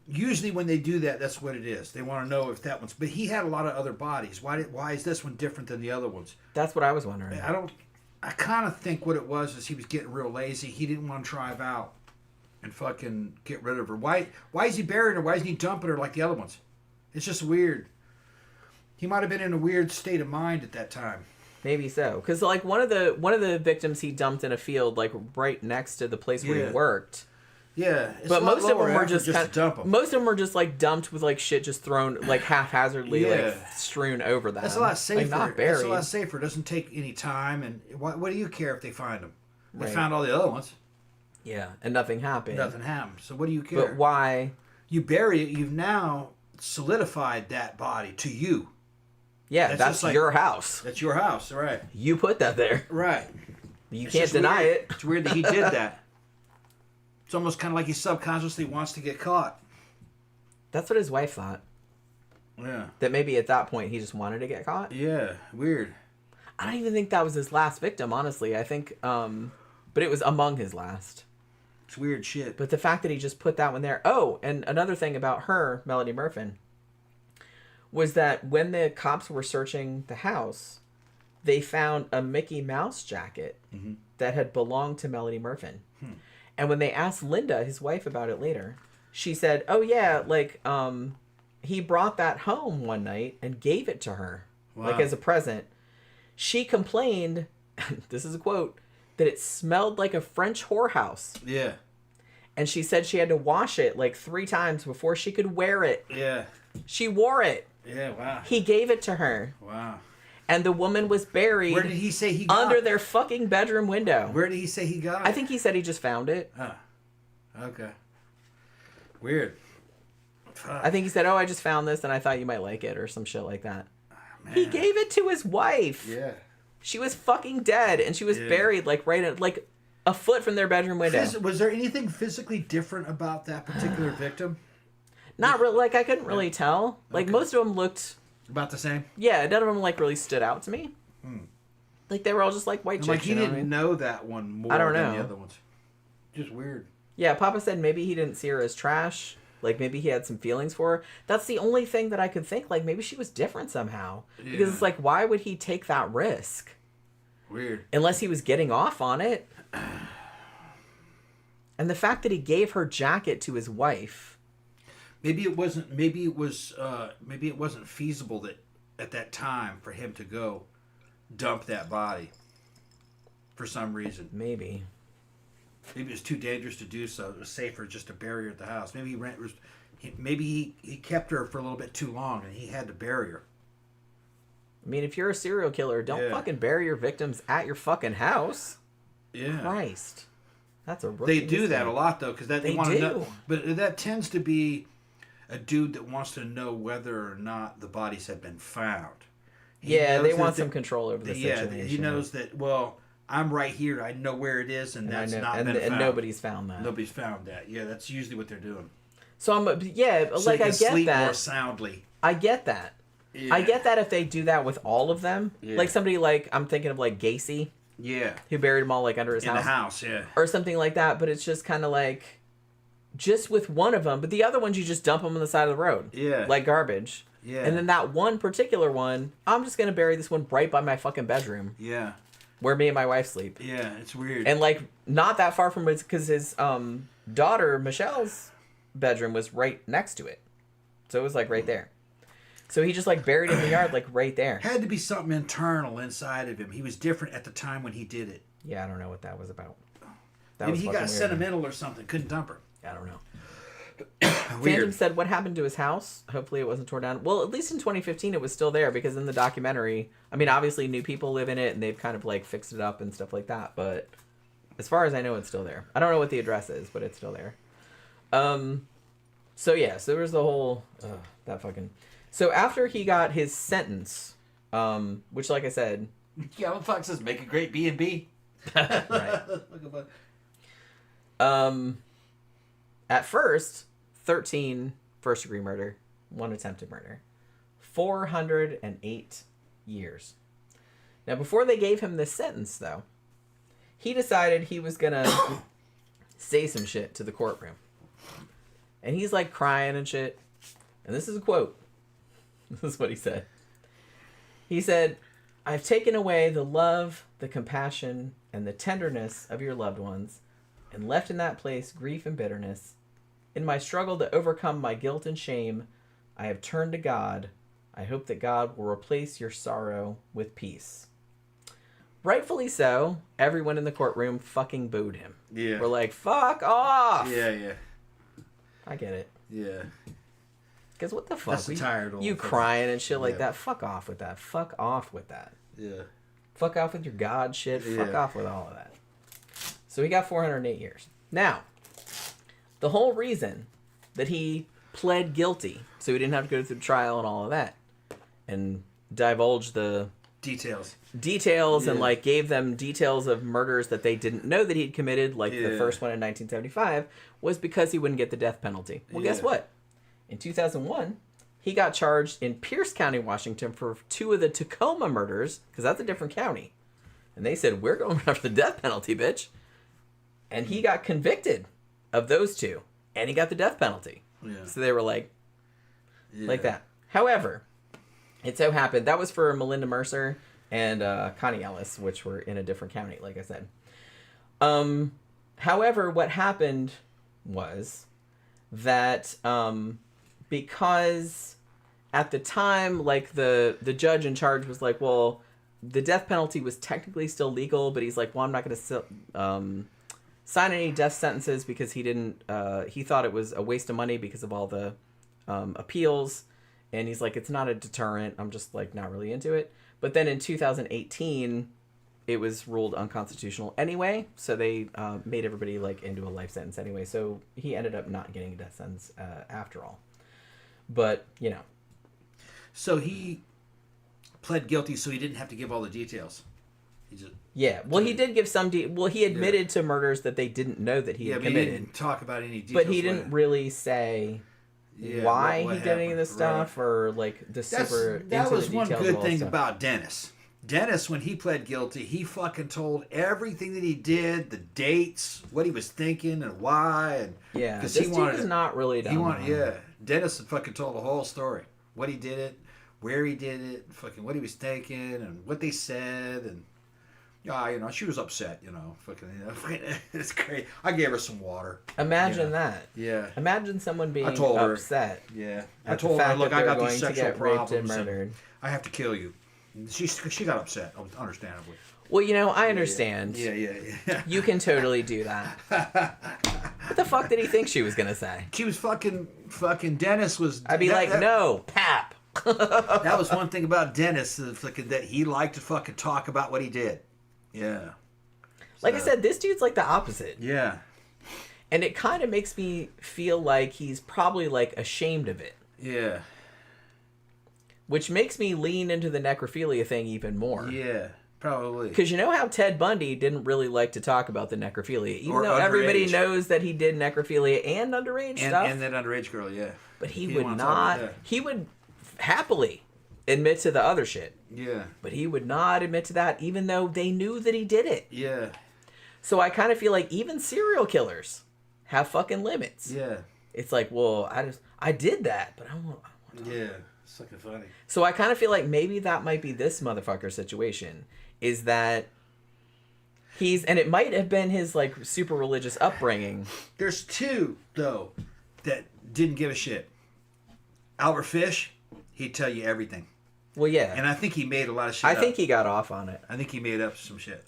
Usually when they do that, that's what it is. They want to know if that one's... But he had a lot of other bodies. Why is this one different than the other ones? That's what I was wondering. I I kind of think what it was is he was getting real lazy. He didn't want to drive out and fucking get rid of her. Why is he burying her? Why isn't he dumping her like the other ones? It's just weird. He might have been in a weird state of mind at that time. Maybe so, because like one of the victims he dumped in a field like right next to the place where he worked. Yeah, it's but most of them were just most of them were just like dumped with like shit just thrown like haphazardly like strewn over them. That's a lot safer. Like, not buried. That's a lot safer. It doesn't take any time. And what do you care if they find them? They Right. found all the other ones. Yeah, and nothing happened. Nothing happened. So what do you care? But why? You bury it. You've now solidified that body to you. Yeah, that's like, your house. That's your house, right? You put that there. Right. You can't deny it. It's weird that he did that. It's almost kind of like he subconsciously wants to get caught. That's what his wife thought. Yeah. That maybe at that point he just wanted to get caught. Yeah, weird. I don't even think that was his last victim, honestly. I think, but it was among his last. It's weird shit. But the fact that he just put that one there. Oh, and another thing about her, Melody Murfin, was that when the cops were searching the house, they found a Mickey Mouse jacket that had belonged to Melody Murfin. And when they asked Linda, his wife, about it later, she said, oh yeah, like, he brought that home one night and gave it to her, like as a present. She complained, this is a quote, that it smelled like a French whorehouse. Yeah. And she said she had to wash it like 3 times before she could wear it. Yeah. She wore it. Yeah, wow. He gave it to her. Wow. And the woman was buried. Where did he say he got under their fucking bedroom window. Where did he say he got it? I think he said he just found it. Okay. Weird. I think he said, oh, I just found this and I thought you might like it or some shit like that. Man. He gave it to his wife. Yeah. She was fucking dead and she was buried like right at like a foot from their bedroom window. Was there anything physically different about that particular victim? Not really. Like, I couldn't really tell. Like, most of them looked... About the same? Yeah, none of them, like, really stood out to me. Like, they were all just, like, white chicks. Like, he you know didn't what I mean? know that one more I don't than know. the other ones. Just weird. Yeah, Papa said maybe he didn't see her as trash. Like, maybe he had some feelings for her. That's the only thing that I could think. Like, maybe she was different somehow. Yeah. Because it's like, why would he take that risk? Weird. Unless he was getting off on it. And the fact that he gave her jacket to his wife... Maybe it wasn't feasible that at that time for him to go dump that body for some reason. Maybe it was too dangerous to do so. It was safer just to bury her at the house. Maybe he kept her for a little bit too long and he had to bury her. I mean, if you're a serial killer, don't fucking bury your victims at your fucking house. Yeah. Christ. That's a rookie They do mistake. that a lot though, because they want do. to know. But that tends to be a dude that wants to know whether or not the bodies have been found. They want some control over the situation. Yeah, he knows that. Well, I'm right here. I know where it is, and that's not been found. And nobody's found that. Nobody's found that. Yeah, that's usually what they're doing. So So like you I can get sleep that. more soundly. I get that. Yeah. I get that if they do that with all of them. Yeah. Like somebody like I'm thinking of like Gacy, Yeah, who buried them all like under his in house. the house. Yeah, Or something like that, but it's just kind of like just with one of them, but the other ones you just dump them on the side of the road. Yeah. Like garbage. Yeah. And then that one particular one, I'm just going to bury this one right by my fucking bedroom yeah, where me and my wife sleep. yeah. It's weird. And like not that far from it because his daughter Michelle's bedroom was right next to it. So it was like right there. So he just like buried it in the yard like right there. Had to be something internal inside of him. He was different at the time when he did it. Yeah, I don't know what that was about. Maybe he got weird. sentimental or something. Couldn't dump her. I don't know. Weird. Phantom said what happened to his house. Hopefully it wasn't torn down. Well, at least in 2015 it was still there because in the documentary, I mean, obviously new people live in it and they've kind of like fixed it up and stuff like that. But as far as I know, it's still there. I don't know what the address is, but it's still there. So yeah, so there was the whole that fucking. So after he got his sentence, which like I said, Giallo Fox says make a great B&B. right. At first, 13 first-degree murder, 1 attempted murder. 408 years. Now, before they gave him this sentence, though, he decided he was going to say some shit to the courtroom. And he's, like, crying and shit. And this is a quote. This is what he said. He said, I've taken away the love, the compassion, and the tenderness of your loved ones, and left in that place grief and bitterness. In my struggle to overcome my guilt and shame, I have turned to God. I hope that God will replace your sorrow with peace. Rightfully so, everyone in the courtroom fucking booed him. Yeah. We're like, fuck off! Yeah. I get it. Yeah. Because what the fuck? That's a tired old you fucking- crying and shit like Yeah. that. Fuck off with that. Fuck off with that. Yeah. Fuck off with your God shit. Fuck Yeah. off with all of that. So he got 408 years. Now, the whole reason that he pled guilty, so he didn't have to go through trial and all of that, and divulge the Details. details and Yeah. like gave them details of murders that they didn't know that he'd committed, like the Yeah. first one in 1975, was because he wouldn't get the death penalty. Well, guess Yeah. what? In 2001, he got charged in Pierce County, Washington for 2 of the Tacoma murders, because that's a different county. And they said, we're going after the death penalty, bitch. And he got convicted of those 2, and he got the death penalty. Yeah. So they were like Yeah. that. However, it so happened that was for Melinda Mercer and Connie Ellis, which were in a different county, like I said. However, what happened was that because at the time, like the judge in charge was like, well, the death penalty was technically still legal, but he's like, well, I'm not going to sign any death sentences because he didn't. He thought it was a waste of money because of all the appeals, and he's like, it's not a deterrent. I'm just like not really into it. But then in 2018, it was ruled unconstitutional anyway, so they made everybody like into a life sentence anyway. So he ended up not getting a death sentence after all. But you know, So he pled guilty, so he didn't have to give all the details. He just yeah. Well, he did give some. Well, he admitted to murders that they didn't know that he had but he committed. didn't talk about any details. But he didn't really say why what he did any of this happened, stuff or like the super. That into was the one details of good all thing stuff. about Dennis. Dennis, when he pled guilty, he fucking told everything that he did, the dates, what he was thinking, and why, and Yeah, because this he dude wanted is not really dumb. He wanted, yeah. Dennis had fucking told the whole story, what he did it, where he did it, fucking what he was thinking, and what they said, and she was upset, fucking, it's great. I gave her some water. Imagine that. Yeah. Imagine someone being I told her. upset. Yeah. At I told the her, fact look, that I they're got these going to sexual get raped and problems, and murdered. I have to kill you. She got upset, understandably. Well, I understand. Yeah. You can totally do that. What the fuck did he think she was gonna say? She was fucking Dennis was. I'd be like, no, pap. That was one thing about Dennis, that he liked to fucking talk about what he did. Yeah. Like I said, this dude's like the opposite. Yeah. And it kind of makes me feel like he's probably like ashamed of it. Yeah. Which makes me lean into the necrophilia thing even more. Yeah, probably. Because you know how Ted Bundy didn't really like to talk about the necrophilia, even Or though everybody underage. knows that he did necrophilia and underage stuff. And that underage girl, yeah. But he didn't would wanna talk about not. that. He would happily admit to the other shit. Yeah. But he would not admit to that, even though they knew that he did it. Yeah. So I kind of feel like even serial killers have fucking limits. Yeah. It's like, well, I did that, but I want to. Yeah. It's fucking funny. So I kind of feel like maybe that might be this motherfucker situation. Is that and it might have been his like super religious upbringing. There's 2 though that didn't give a shit. Albert Fish, he'd tell you everything. Well, yeah. And I think he made a lot of shit I up. think he got off on it. I think he made up some shit.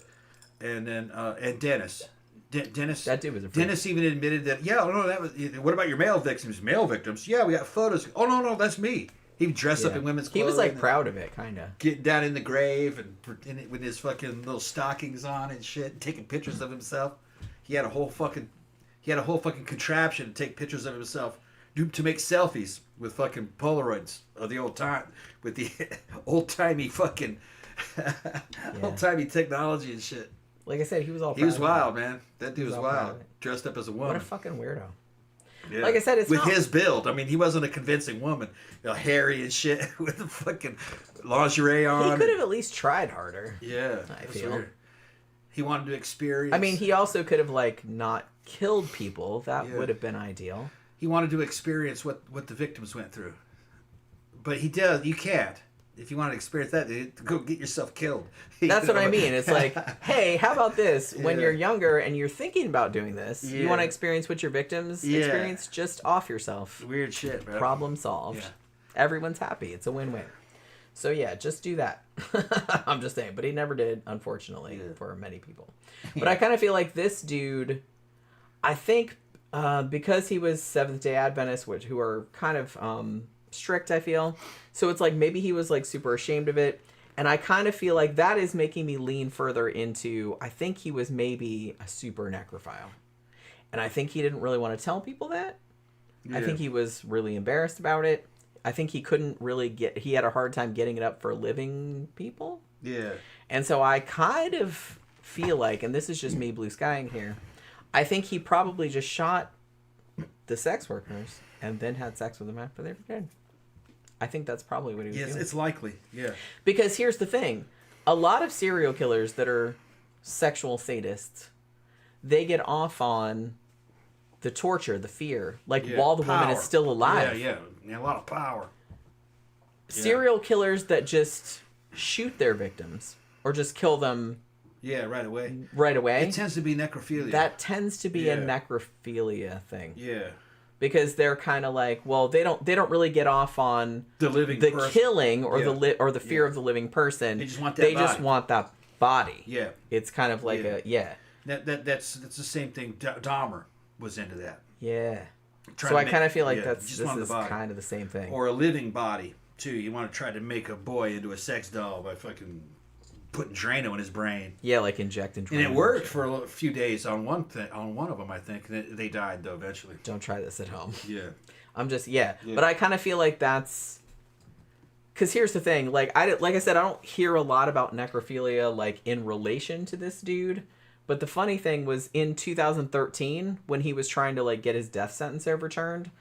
And then and Dennis. Dennis. That dude was a freak. Dennis even admitted that. Yeah, no, that was. What about your male victims? Male victims? Yeah, we got photos. Oh no, that's me. He would dress up in women's clothes. He was like proud of it, kind of. Getting down in the grave and with his fucking little stockings on and shit, and taking pictures of himself. He had a whole fucking contraption to take pictures of himself, to make selfies with fucking Polaroids of the old time, with the old timey fucking old timey technology and shit. Like I said, he was all. He was proud of wild, it. man. That dude was all proud wild. of it. Dressed up as a What woman. a fucking weirdo. Yeah. Like I said, it's with not- his build. I mean, he wasn't a convincing woman. Hairy and shit with the fucking lingerie on. He could have at least tried harder. Yeah, I that's feel. weird. He wanted to experience. I mean, he also could have like not killed people. That Yeah. would have been ideal. he wanted to experience what the victims went through. But he does. You can't. if you want to experience that, go get yourself killed. That's what I mean. It's like, hey, how about this? When Yeah. you're younger and you're thinking about doing this, you Yeah. want to experience what your victims Yeah. experience, just off yourself. Weird shit, bro. Problem solved. Yeah. Everyone's happy. It's a win-win. So yeah, just do that. I'm just saying. But he never did, unfortunately, for many people. But I kind of feel like this dude, I think because he was Seventh-day Adventist, who are kind of strict, I feel. So it's like maybe he was like super ashamed of it. And I kind of feel like that is making me lean further into, I think he was maybe a super necrophile. And I think he didn't really want to tell people that. I think he was really embarrassed about it. I think he couldn't really he had a hard time getting it up for living people. Yeah. And so I kind of feel like, and this is just me blue skying here, I think he probably just shot the sex workers and then had sex with them after they were dead. I think that's probably what he was Yes, doing. it's likely. Yeah. Because here's the thing. A lot of serial killers that are sexual sadists, they get off on the torture, the fear, like while the woman is still alive. Yeah. A lot of power. Serial killers that just shoot their victims or just kill them Yeah, right away. right It tends to be necrophilia. That tends to be a Yeah. necrophilia thing. Yeah. Because they're kind of like, well, they don't really get off on The living the person. killing or Yeah. or the fear of the living person. They just want that They just body. want that body. Yeah. It's kind of like That's the same thing. Dahmer was into that. yeah. Trying So to I make- kind of feel like yeah, this just wanted is the body. kind of the same thing. Or a living body too. You want to try to make a boy into a sex doll by fucking putting Drano in his brain. Yeah, like injecting. And it worked for a few days on one of them, I think. They died though eventually. Don't try this at home. Yeah. I'm just but I kind of feel like that's because here's the thing, like I said, I don't hear a lot about necrophilia like in relation to this dude, but the funny thing was in 2013 when he was trying to like get his death sentence overturned,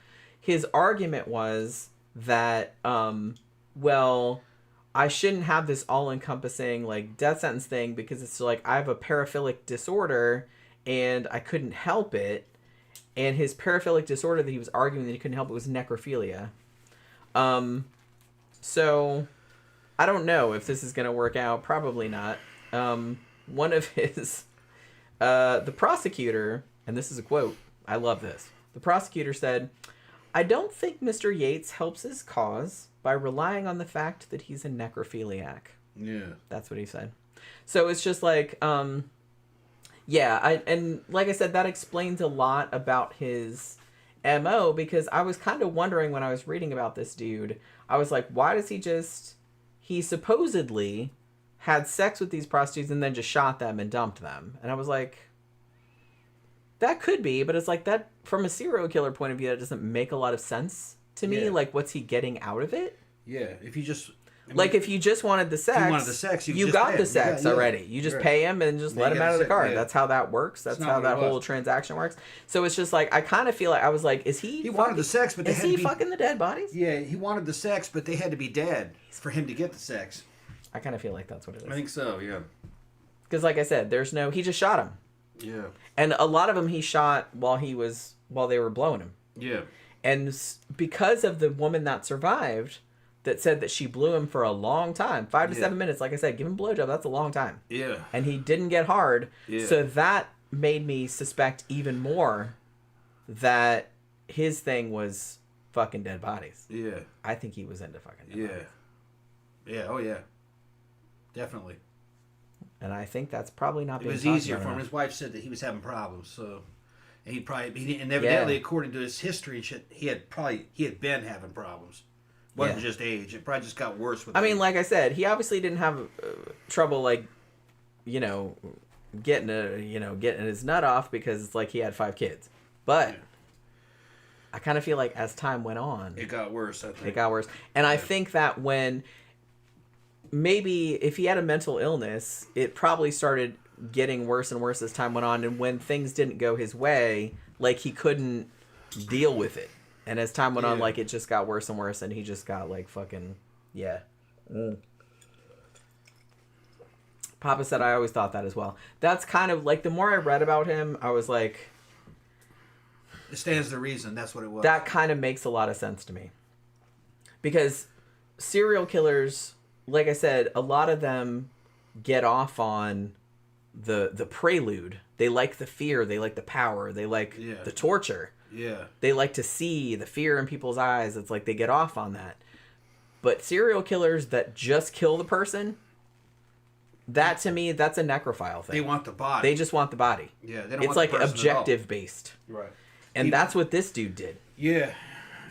his argument was that well, I shouldn't have this all-encompassing like death sentence thing because it's like I have a paraphilic disorder and I couldn't help it. And his paraphilic disorder that he was arguing that he couldn't help it was necrophilia. So I don't know if this is going to work out. Probably not. One of his... the prosecutor, and this is a quote. I love this. The prosecutor said, "I don't think Mr. Yates helps his cause by relying on the fact that he's a necrophiliac." Yeah. That's what he said. So it's just like... and like I said, that explains a lot about his MO because I was kind of wondering when I was reading about this dude, I was like, why does he supposedly had sex with these prostitutes and then just shot them and dumped them. And I was like, that could be, but it's like that from a serial killer point of view, that doesn't make a lot of sense to me. Yeah. Like, what's he getting out of it? Yeah. If you just... Like, if you just wanted the sex, you just got pay the him. sex Yeah, yeah. already. You just Right. pay him and just Then let you him get out of the the car. sex, yeah. That's how that works. That's not how what that it was. whole transaction works. So it's just like, I kind of feel like, I was like, is he... He wanted the sex, but they is had to he be... fucking the dead bodies? Yeah, he wanted the sex, but they had to be dead for him to get the sex. I kind of feel like that's what it I is. think so, yeah. Because like I said, he just shot him. Yeah. And a lot of them he shot while they were blowing him. Yeah. And because of the woman that survived, that said that she blew him for a long time, 5 to 7 minutes. Like I said, give him a blowjob. That's a long time. Yeah. And he didn't get hard. Yeah. So that made me suspect even more that his thing was fucking dead bodies. Yeah. I think he was into fucking dead bodies. Yeah. Oh, yeah. Definitely. And I think that's probably not It being was talked easier about for him. enough. His wife said that he was having problems, so... And and evidently, according to his history and shit, he had been having problems. It wasn't just age. It probably just got worse with I mean, age. like I said, he obviously didn't have trouble, like, getting his nut off because it's like he had 5 kids. But I kind of feel like as time went on, It got worse, I think. it got worse. And I think that when maybe if he had a mental illness, it probably started getting worse and worse as time went on. And when things didn't go his way, like he couldn't deal with it. And as time went on, like it just got worse and worse, and he just got like fucking Papa said I always thought that as well. That's kind of like the more I read about him, I was like, It stands to reason. That's what it was. that kind of makes a lot of sense to me. Because serial killers like I said, a lot of them get off on the prelude. They like the fear. They like the power. They like the torture. Yeah. They like to see the fear in people's eyes. It's like they get off on that. But serial killers that just kill the person, that to me, that's a necrophile thing. They want the body. They just want the body. Yeah, they don't it's want like the person objective based. Right. And that's what this dude did. Yeah.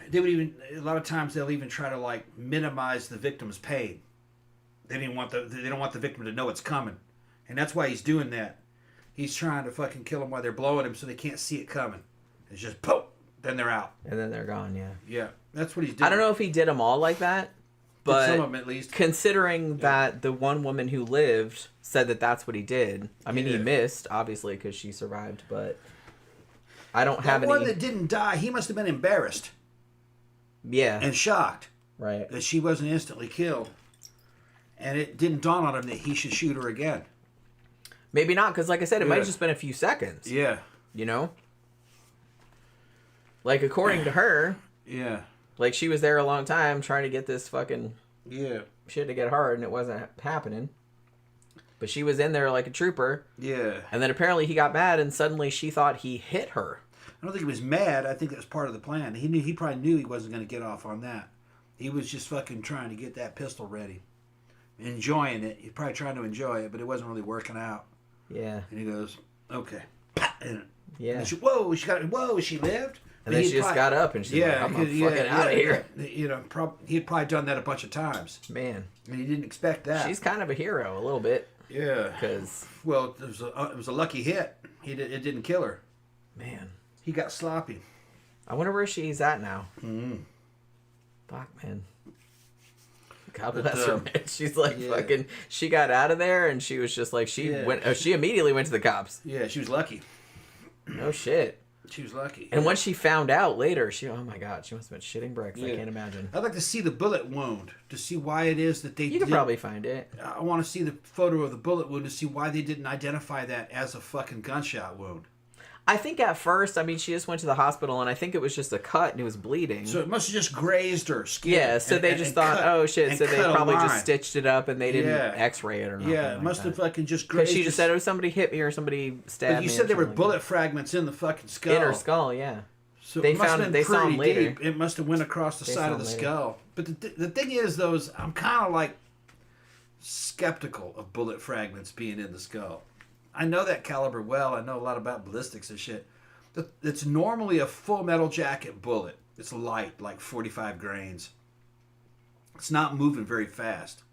They would even, a lot of times they'll even try to like minimize the victim's pain. They don't want the victim to know it's coming. And that's why he's doing that. He's trying to fucking kill them while they're blowing him so they can't see it coming. It's just boom, then they're out. And then they're gone, yeah. Yeah, that's what he's doing. I don't know if he did them all like that, but some of them at least. Considering that the one woman who lived said that that's what he did. I mean, he missed, obviously, because she survived, but I don't have any... The one that didn't die, he must have been embarrassed. Yeah. And shocked. Right. That she wasn't instantly killed. And it didn't dawn on him that he should shoot her again. Maybe not, because like I said, it might have just been a few seconds. Yeah. You know? Like, according to her... Yeah. Like, she was there a long time trying to get this fucking... Yeah. Shit to get hard, and it wasn't happening. But she was in there like a trooper. Yeah. And then apparently he got mad, and suddenly she thought he hit her. I don't think he was mad. I think that was part of the plan. He probably knew he wasn't going to get off on that. He was just fucking trying to get that pistol ready. Enjoying it. He's probably trying to enjoy it, but it wasn't really working out. Yeah. And he goes, okay. And yeah. And she lived? And then she just got up and she's like, I'm fucking out of here. You know, he'd probably done that a bunch of times. Man. And he didn't expect that. She's kind of a hero, a little bit. Yeah. Because... Well, it was a lucky hit. It didn't kill her. Man. He got sloppy. I wonder where she's at now. Mm-hmm. Fuck, man. God bless her, man. She's like fucking... She got out of there and she was just like... She immediately went to the cops. Yeah, she was lucky. No shit. She was lucky. And when she found out later, oh my God, she must have been shitting bricks. I can't imagine. I'd like to see the bullet wound to see why it is that they You could probably find it. I want to see the photo of the bullet wound to see why they didn't identify that as a fucking gunshot wound. I think at first, I mean, she just went to the hospital, and I think it was just a cut, and it was bleeding. So it must have just grazed her skin. Yeah, so they just thought, oh shit, so they probably just stitched it up, and they didn't X-ray it or nothing. Yeah, it must have fucking just grazed. Because she just said, oh, somebody hit me or somebody stabbed me. But you said there were bullet fragments in the fucking skull. In her skull, yeah. So they it must have been saw them later. deep. It must have went across the side of the skull. But the thing is, I'm kind of like skeptical of bullet fragments being in the skull. I know that caliber well. I know a lot about ballistics and shit. It's normally a full metal jacket bullet. It's light, like 45 grains. It's not moving very fast.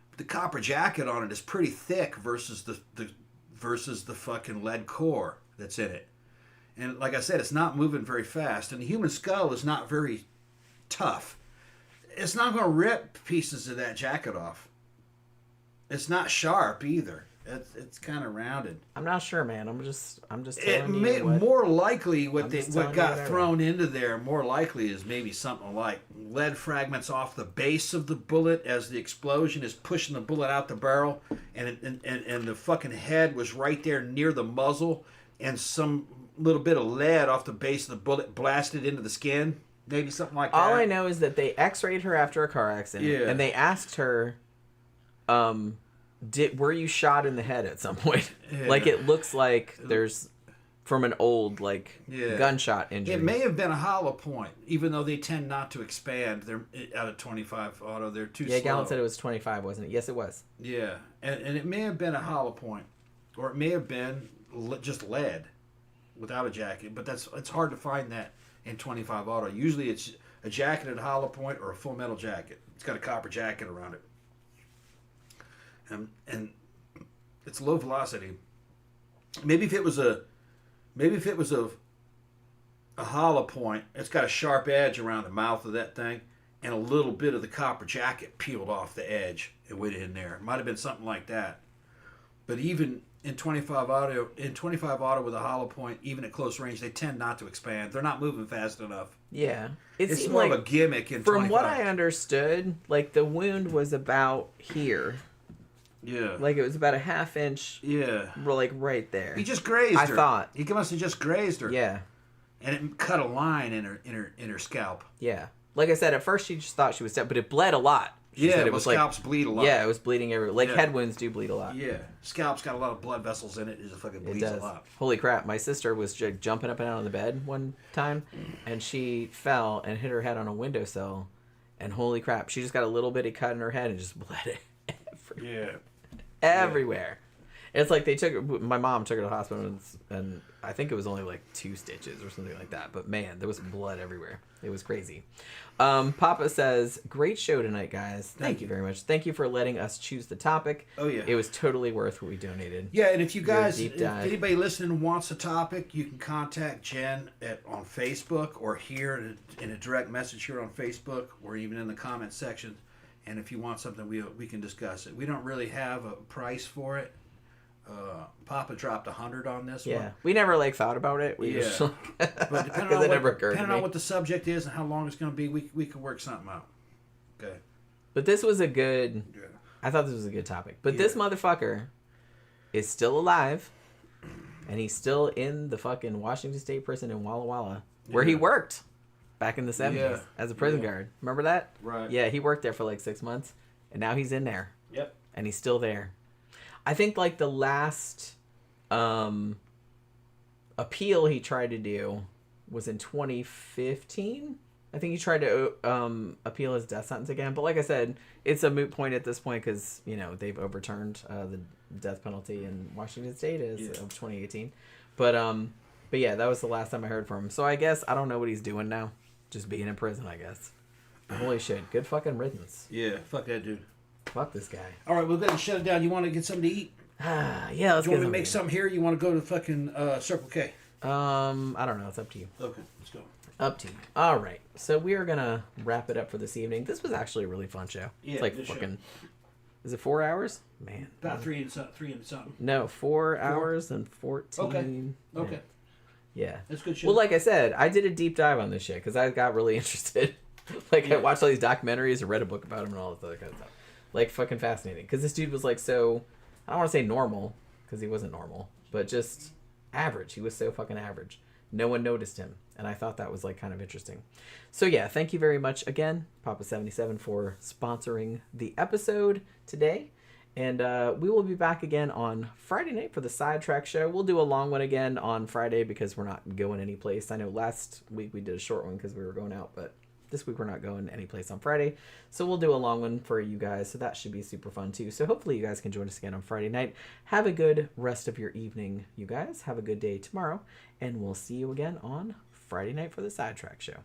But the copper jacket on it is pretty thick versus the fucking lead core that's in it. And like I said, it's not moving very fast. And the human skull is not very tough. It's not going to rip pieces of that jacket off. It's not sharp either. It's kind of rounded. I'm not sure, man. I'm just telling you. More likely what got thrown into there, more likely is maybe something like lead fragments off the base of the bullet as the explosion is pushing the bullet out the barrel, and the fucking head was right there near the muzzle, and some little bit of lead off the base of the bullet blasted into the skin. Maybe something like that. All I know is that they X-rayed her after a car accident, and they asked her, were you shot in the head at some point? Yeah. Like, it looks like there's from an old gunshot injury. It may have been a hollow point, even though they tend not to expand. They're out of 25 auto. They're too slow. Yeah, Gallant said it was 25, wasn't it? Yes, it was. Yeah, and it may have been a hollow point, or it may have been just lead without a jacket. But it's hard to find that in 25 auto. Usually it's a jacketed hollow point or a full metal jacket. It's got a copper jacket around it. And it's low velocity. Maybe if it was a hollow point, it's got a sharp edge around the mouth of that thing, and a little bit of the copper jacket peeled off the edge and went in there. It might have been something like that. But even in 25 auto with a hollow point, even at close range, they tend not to expand. They're not moving fast enough. Yeah, it's more of a gimmick in 25. From what I understood, like, the wound was about here. Yeah. Like, it was about a half inch. Yeah. Like, right there. He just grazed her. I thought. He must have just grazed her. Yeah. And it cut a line in her scalp. Yeah. Like I said, at first she just thought she was dead, but it bled a lot. She said Yeah, well, scalps bleed a lot. Yeah, it was bleeding everywhere. Like Yeah. head wounds do bleed a lot. Yeah, scalp's got a lot of blood vessels in it. It just fucking It bleeds does. a lot. Holy crap! My sister was jumping up and down on the bed one time, and she fell and hit her head on a windowsill, and holy crap! She just got a little bitty cut in her head and just bled everywhere. It's like my mom took her to the hospital, and I think it was only like 2 stitches or something like that. But man, there was blood everywhere. It was crazy. Papa says, great show tonight, guys. Thank you very much. Thank you for letting us choose the topic. Oh, yeah. It was totally worth what we donated. Yeah, and if you guys, deep if dive. anybody listening wants a topic, you can contact Jen on Facebook or here in a direct message here on Facebook or even in the comment section. And if you want something, we can discuss it. We don't really have a price for it. Papa dropped 100 on this one. Yeah, we never like thought about it. We just But depending on what the subject is and how long it's going to be, we can work something out. Okay. But this was a good. Yeah. I thought this was a good topic. But this motherfucker is still alive, and he's still in the fucking Washington State prison in Walla Walla, where he worked back in the 70s as a prison guard. Remember that? Right. Yeah, he worked there for like 6 months, and now he's in there. Yep. And he's still there. I think like the last appeal he tried to do was in 2015. I think he tried to appeal his death sentence again. But like I said, it's a moot point at this point because, they've overturned the death penalty in Washington State as of 2018. But yeah, that was the last time I heard from him. So I guess I don't know what he's doing now. Just being in prison, I guess. Holy shit. Good fucking riddance. Yeah, fuck that dude. Fuck this guy. All right, we're going to shut it down. You want to get something to eat? Yeah, let's Do you get want to make something here? You want to go to fucking Circle K? I don't know. It's up to you. Okay, let's go. Up to you. All right. So we are going to wrap it up for this evening. This was actually a really fun show. Yeah, it's like good fucking... Is it 4 hours? Man. About 3 and something. No, 4 hours and 14. Okay. Yeah. That's good shit. Well, like I said, I did a deep dive on this shit because I got really interested. I watched all these documentaries and read a book about him and all this other kind of stuff. Like, fucking fascinating. Because this dude was, like, so... I don't want to say normal, because he wasn't normal. But just average. He was so fucking average. No one noticed him. And I thought that was, like, kind of interesting. So, yeah, thank you very much again, Papa77, for sponsoring the episode today. And we will be back again on Friday night for the Sidetrack Show. We'll do a long one again on Friday because we're not going anyplace. I know last week we did a short one because we were going out, but... this week we're not going anyplace on Friday, so we'll do a long one for you guys, so that should be super fun too. So hopefully you guys can join us again on Friday night. Have a good rest of your evening, you guys. Have a good day tomorrow, and we'll see you again on Friday night for the Sidetrack Show.